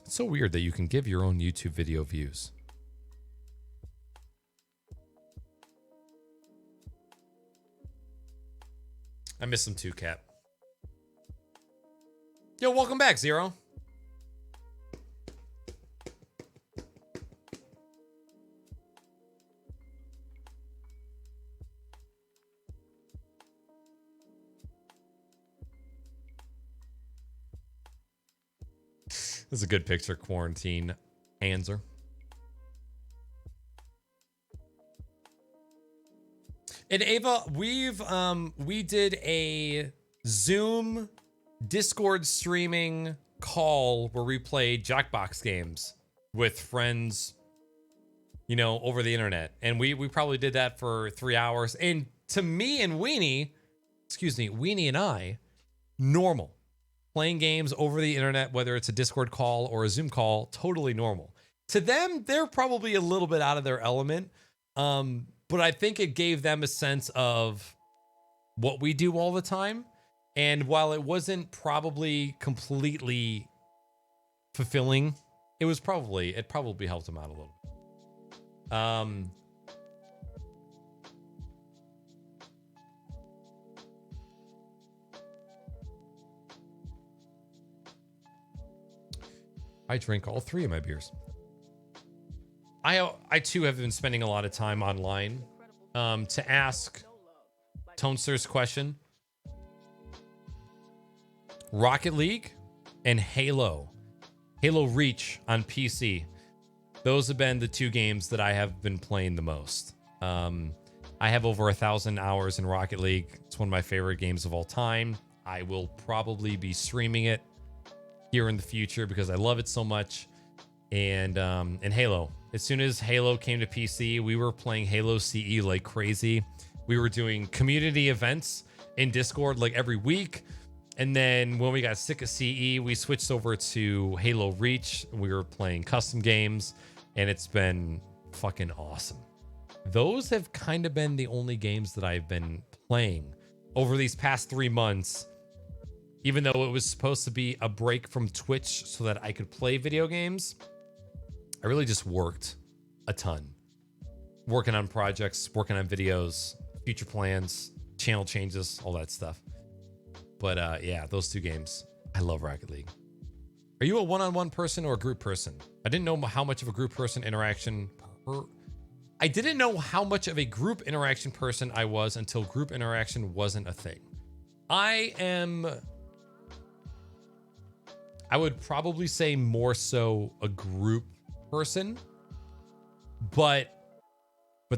It's so weird that you can give your own YouTube video views. I miss them too, Cap. Yo, welcome back, Zero. This is a good picture, quarantine Hanser. And Ava, we did a Zoom Discord streaming call where we played Jackbox games with friends, you know, over the internet. And we probably did that for 3 hours. And to me and Weenie and I, normal. Playing games over the internet, whether it's a Discord call or a Zoom call, totally normal. To them, they're probably a little bit out of their element. But I think it gave them a sense of what we do all the time. And while it wasn't probably completely fulfilling, it probably helped them out a little bit. I drink all 3 of my beers. I too have been spending a lot of time online to ask Tonster's question. Rocket League and Halo Reach on PC. Those have been the 2 games that I have been playing the most. I have over 1,000 hours in Rocket League. It's one of my favorite games of all time. I will probably be streaming it here in the future because I love it so much. And Halo. As soon as Halo came to PC, we were playing Halo CE like crazy. We were doing community events in Discord like every week. And then when we got sick of CE, we switched over to Halo Reach. We were playing custom games, and it's been fucking awesome. Those have kind of been the only games that I've been playing over these past 3 months. Even though it was supposed to be a break from Twitch so that I could play video games, I really just worked a ton. Working on projects, working on videos, future plans, channel changes, all that stuff. But yeah, those 2 games. I love Rocket League. Are you a one-on-one person or a group person? I didn't know how much of a group person interaction I didn't know how much of a group interaction person I was until group interaction wasn't a thing. I would probably say more so a group person, but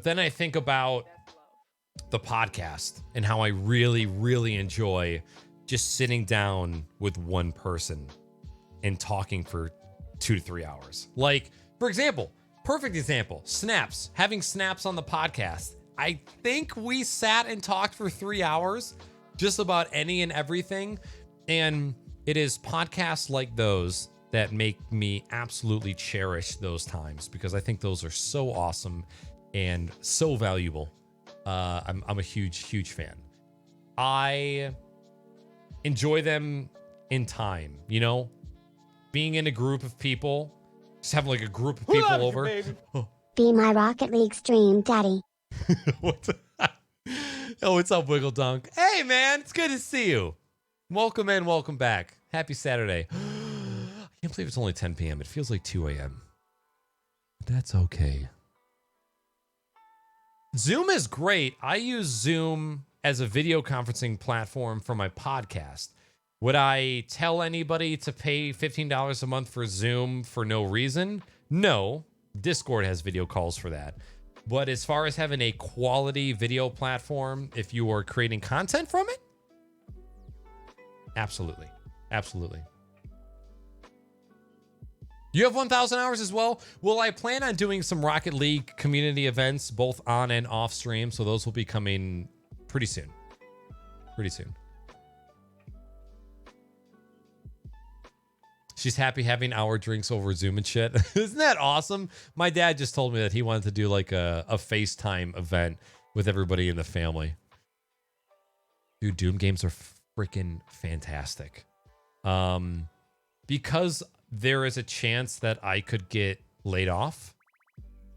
then I think about the podcast and how I really, really enjoy just sitting down with one person and talking for 2 to 3 hours. Like, for example, perfect example, Snaps, having Snaps on the podcast. I think we sat and talked for 3 hours, just about any and everything. And it is podcasts like those that make me absolutely cherish those times because I think those are so awesome and so valuable. I'm a huge, huge fan. I enjoy them in time, you know, being in a group of people, just having like a group of people over. Be my Rocket League stream daddy. Oh, what's up, Wiggle Dunk? Hey, man, it's good to see you. Welcome in, welcome back. Happy Saturday. I can't believe it's only 10 p.m. It feels like 2 a.m. That's okay. Zoom is great. I use Zoom as a video conferencing platform for my podcast. Would I tell anybody to pay $15 a month for Zoom for no reason? No. Discord has video calls for that. But as far as having a quality video platform, if you are creating content from it, absolutely. Absolutely. You have 1,000 hours as well? Well, I plan on doing some Rocket League community events, both on and off stream. So those will be coming pretty soon. Pretty soon. She's happy having our drinks over Zoom and shit. Isn't that awesome? My dad just told me that he wanted to do like a FaceTime event with everybody in the family. Dude, Doom games are freaking fantastic. Because there is a chance that I could get laid off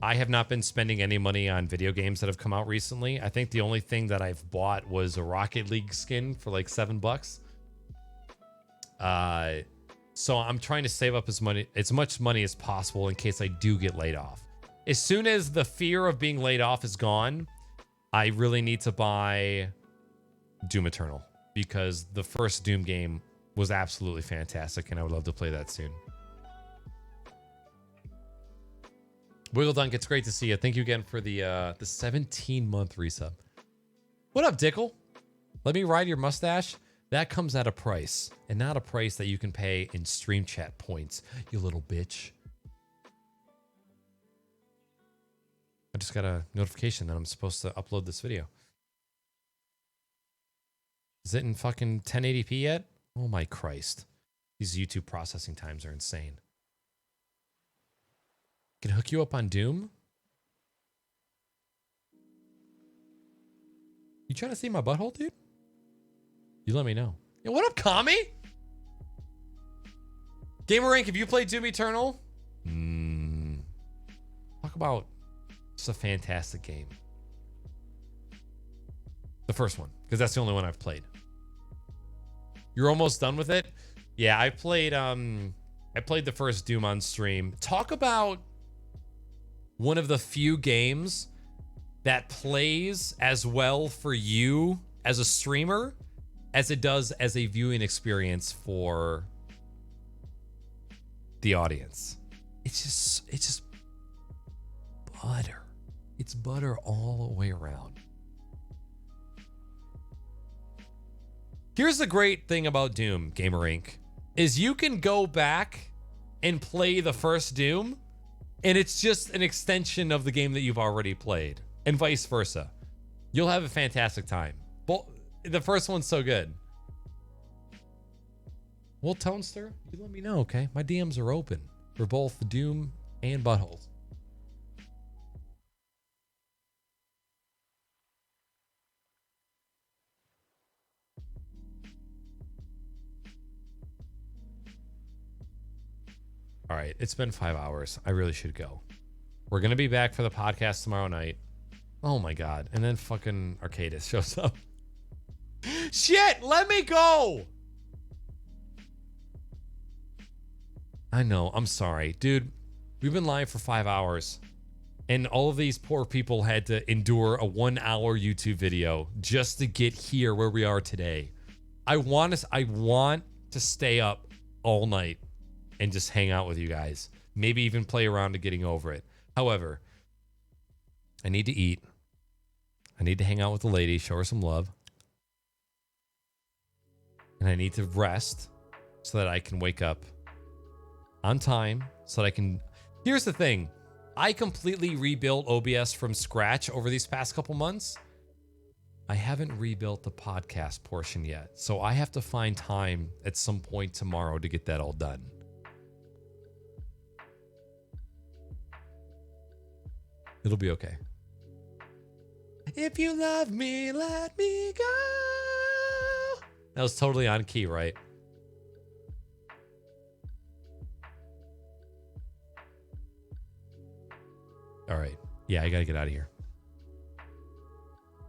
I have not been spending any money on video games that have come out recently. I think the only thing that I've bought was a Rocket League skin for like $7. So I'm trying to save up as much money as possible in case I do get laid off. As soon as the fear of being laid off is gone, I really need to buy Doom Eternal because the first Doom game was absolutely fantastic and I would love to play that soon. Wiggle Dunk, it's great to see you. Thank you again for the 17-month resub. What up, Dickle? Let me ride your mustache. That comes at a price, and not a price that you can pay in stream chat points, you little bitch. I just got a notification that I'm supposed to upload this video. Is it in fucking 1080p yet? Oh my Christ. These YouTube processing times are insane. Can hook you up on Doom? You trying to see my butthole, dude? You let me know. Yo, what up, Kami? Gamerink, have you played Doom Eternal? Talk about it's a fantastic game. The first one, because that's the only one I've played. You're almost done with it? Yeah, I played the first Doom on stream. Talk about one of the few games that plays as well for you as a streamer as it does as a viewing experience for the audience. It's just butter. It's butter all the way around. Here's the great thing about Doom, Gamer Inc., is you can go back and play the first Doom, and it's just an extension of the game that you've already played, and vice versa. You'll have a fantastic time. But the first one's so good. Well, Tonester, you let me know, okay? My DMs are open for both Doom and buttholes. All right, it's been 5 hours. I really should go. We're going to be back for the podcast tomorrow night. Oh my God. And then fucking Arcadis shows up. Shit, let me go. I know, I'm sorry. Dude, we've been live for 5 hours. And all of these poor people had to endure a 1 hour YouTube video just to get here where we are today. I want to stay up all night and just hang out with you guys. Maybe even play around to getting over it. However, I need to eat. I need to hang out with the lady, show her some love. And I need to rest so that I can wake up on time so that I can... Here's the thing. I completely rebuilt OBS from scratch over these past couple months. I haven't rebuilt the podcast portion yet. So I have to find time at some point tomorrow to get that all done. It'll be okay. If you love me, let me go. That was totally on key, right? All right. Yeah, I gotta get out of here.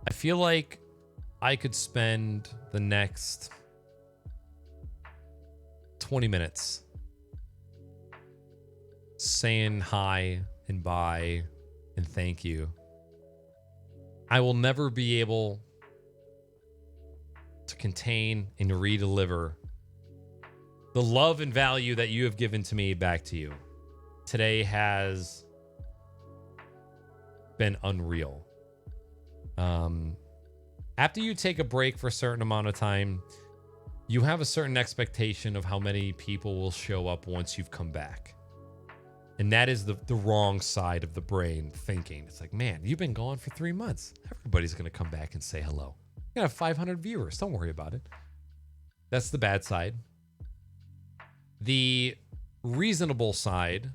I feel like I could spend the next 20 minutes saying hi and bye and thank you. I will never be able to contain and redeliver the love and value that you have given to me back to you. Today has been unreal. After you take a break for a certain amount of time, you have a certain expectation of how many people will show up once you've come back. And that is the wrong side of the brain thinking. It's like, man, you've been gone for 3 months. Everybody's going to come back and say hello. You're going to have 500 viewers. Don't worry about it. That's the bad side. The reasonable side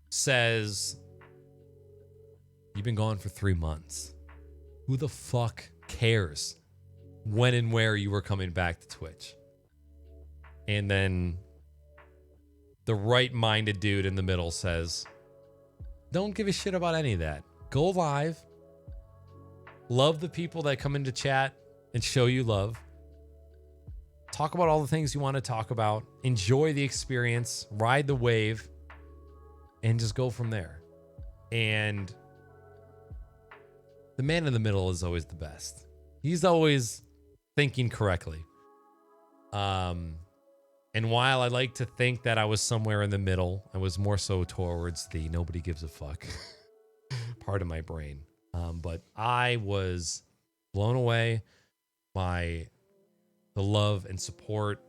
says, you've been gone for 3 months. Who the fuck cares when and where you were coming back to Twitch? And then the right-minded dude in the middle says, don't give a shit about any of that. Go live. Love the people that come into chat and show you love. Talk about all the things you want to talk about. Enjoy the experience. Ride the wave. And just go from there. And the man in the middle is always the best. He's always thinking correctly. And while I like to think that I was somewhere in the middle, I was more so towards the nobody gives a fuck part of my brain. But I was blown away by the love and support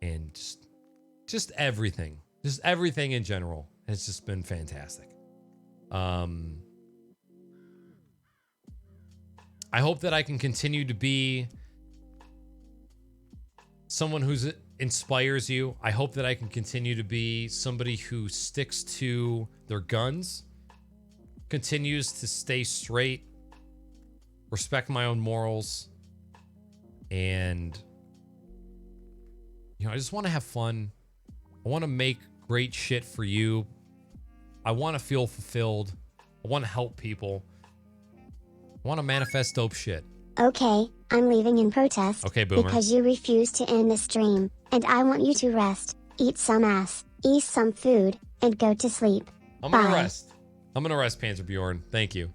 and just everything. Just everything in general has just been fantastic. I hope that I can continue to be someone who inspires you. I hope that I can continue to be somebody who sticks to their guns, continues to stay straight, respect my own morals, and I just want to have fun. I want to make great shit for you. I want to feel fulfilled. I want to help people. I want to manifest dope shit. Okay, I'm leaving in protest. Okay, Boomer. Because you refuse to end the stream, and I want you to rest, eat some ass, eat some food, and go to sleep. I'm gonna Bye. rest. I'm gonna rest, Panzer Bjorn. Thank you.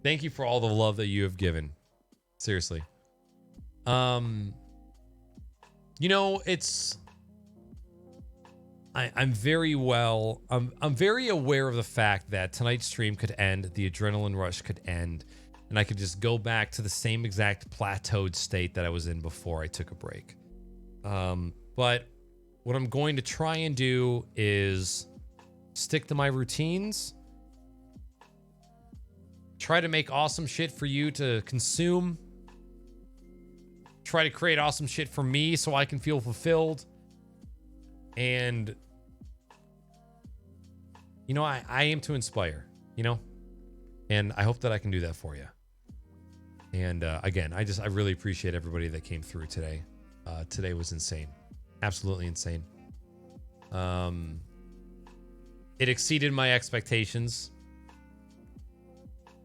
Thank you for all the love that you have given. Seriously. It's I'm very aware of the fact that tonight's stream could end, the adrenaline rush could end, and I could just go back to the same exact plateaued state that I was in before I took a break. But what I'm going to try and do is stick to my routines, try to make awesome shit for you to consume, try to create awesome shit for me so I can feel fulfilled, and I aim to inspire, and I hope that I can do that for you. And again, I really appreciate everybody that came through today. Today was insane. Absolutely insane. It exceeded my expectations.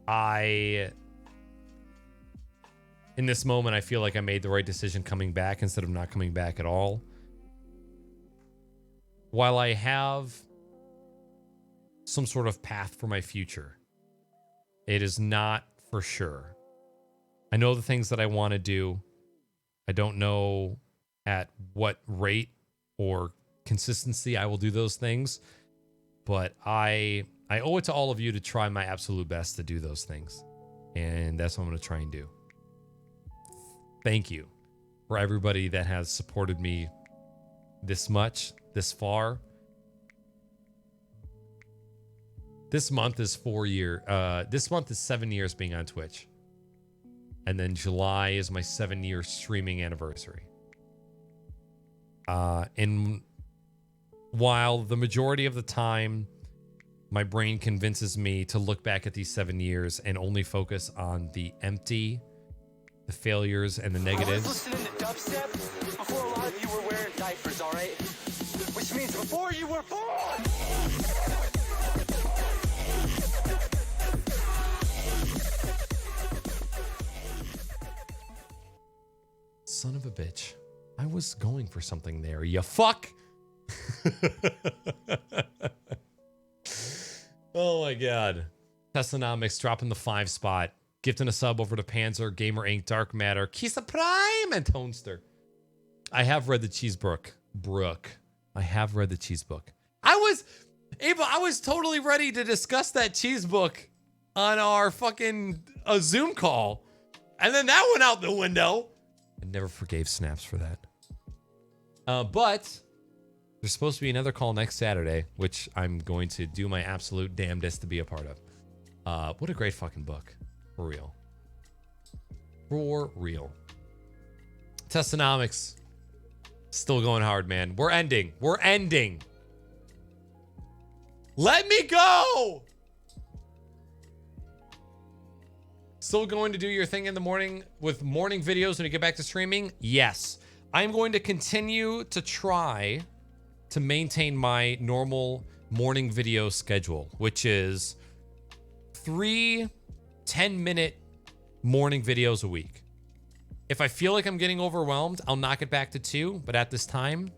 In this moment, I feel like I made the right decision coming back instead of not coming back at all. While I have some sort of path for my future, it is not for sure. I know the things that I want to do. I don't know at what rate or consistency I will do those things, but I owe it to all of you to try my absolute best to do those things, and that's what I'm going to try and do. Thank you for everybody that has supported me this much, this far. This month is 4 years. This month is 7 years being on Twitch. And then July is my 7-year streaming anniversary. And while the majority of the time my brain convinces me to look back at these 7 years and only focus on the empty, the failures, and the I negatives. was listening to dubstep before a lot of you were wearing diapers, alright? Which means before you were born! Son of a bitch. I was going for something there. You fuck! Oh my god. Teslanomics dropping the 5 spot. Gifting a sub over to Panzer, Gamer Inc., Dark Matter, Kisa Prime, and Tonester. I have read the Cheese book. I have read the Cheese book. I was totally ready to discuss that Cheese book on our fucking Zoom call. And then that went out the window. I never forgave Snaps for that. But there's supposed to be another call next Saturday, which I'm going to do my absolute damnedest to be a part of. What a great fucking book. For real. For real. Testonomics. Still going hard, man. We're ending. Let me go! Still going to do your thing in the morning with morning videos when you get back to streaming? Yes. I'm going to continue to try to maintain my normal morning video schedule, which is 3 10-minute morning videos a week. If I feel like I'm getting overwhelmed, I'll knock it back to 2, but at this time,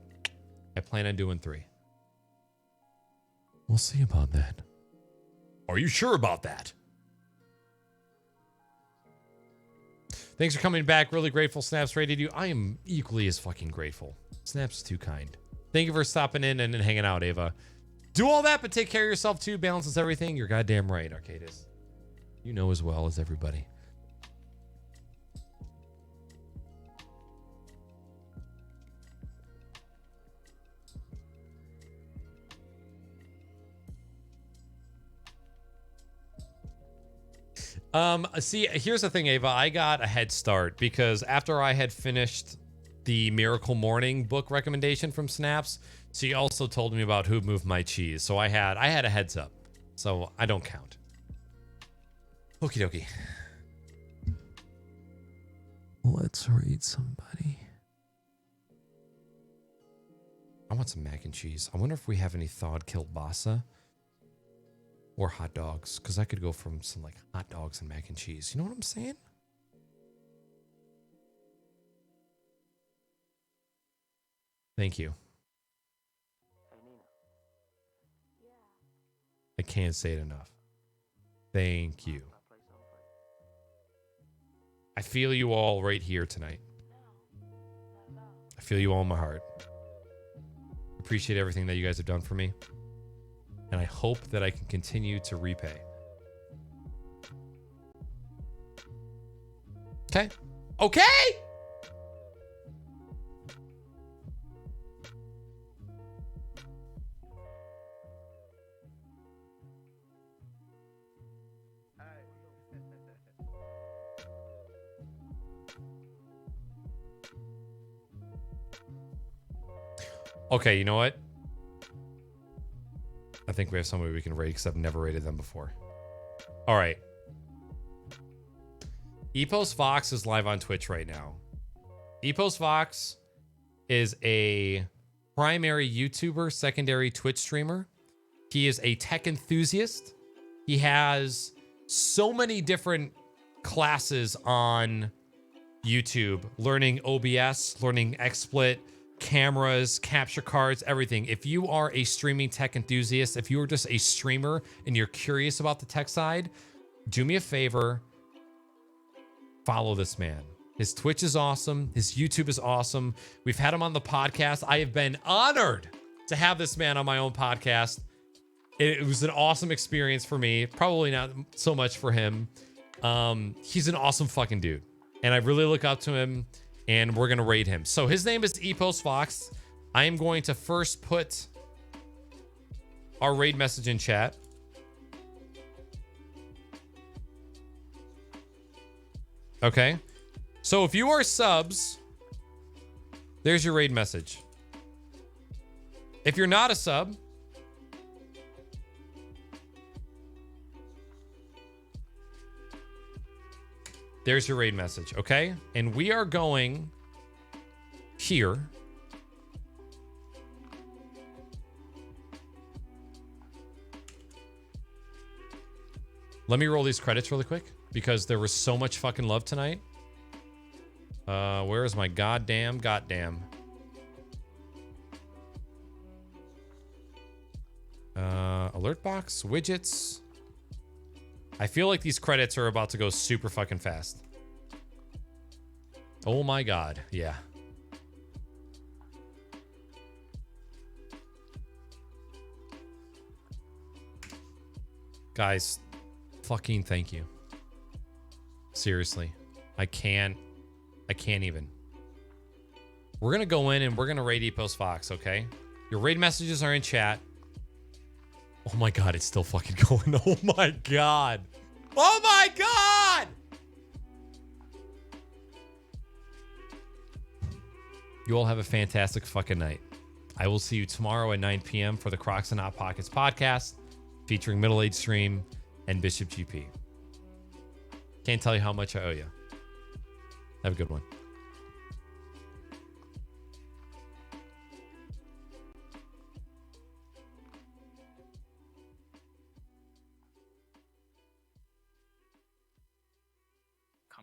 I plan on doing 3. We'll see about that. Are you sure about that? Thanks for coming back. Really grateful Snaps rated you. I am equally as fucking grateful. Snaps is too kind. Thank you for stopping in and hanging out, Ava. Do all that, but take care of yourself too. Balances everything. You're goddamn right, Arcadis. You know as well as everybody. See, here's the thing, Ava. I got a head start because after I had finished the Miracle Morning book recommendation from Snaps, she also told me about Who Moved My Cheese. So I had a heads up. So I don't count. Okie dokie. Let's read somebody. I want some mac and cheese. I wonder if we have any thawed kielbasa. Or hot dogs, because I could go from some like hot dogs and mac and cheese. You know what I'm saying? Thank you. I can't say it enough. Thank you. I feel you all right here tonight. I feel you all in my heart. Appreciate everything that you guys have done for me. And I hope that I can continue to repay. Okay. Okay! Okay, you know what? I think we have somebody we can rate because I've never rated them before. All right. Epos Fox is live on Twitch right now. Epos Fox is a primary YouTuber, secondary Twitch streamer. He is a tech enthusiast. He has so many different classes on YouTube, learning OBS, learning XSplit, cameras, capture cards, everything. If you are a streaming tech enthusiast, if you are just a streamer and you're curious about the tech side, do me a favor, follow this man. His Twitch is awesome. His YouTube is awesome. We've had him on the podcast. I have been honored to have this man on my own podcast. It was an awesome experience for me. Probably not so much for him. He's an awesome fucking dude. And I really look up to him. And we're going to rate him. So his name is Epos Fox. I am going to first put our raid message in chat. Okay. So if you are subs, there's your raid message. If you're not a sub, there's your raid message, okay? And we are going here. Let me roll these credits really quick because there was so much fucking love tonight. Where is my goddamn? Alert box, widgets. I feel like these credits are about to go super fucking fast. Oh my god, yeah. Guys, fucking thank you. Seriously. I can't even. We're gonna go in and we're gonna raid Epos Fox, okay? Your raid messages are in chat. Oh my god, it's still fucking going. Oh my god. Oh my god! You all have a fantastic fucking night. I will see you tomorrow at 9 p.m. for the Crocs and Hot Pockets podcast featuring Middle Age Stream and Bishop GP. Can't tell you how much I owe you. Have a good one.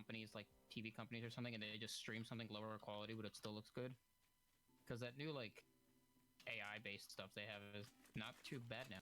companies like TV companies or something, and they just stream something lower quality, but it still looks good. Because that new like AI based stuff they have is not too bad now.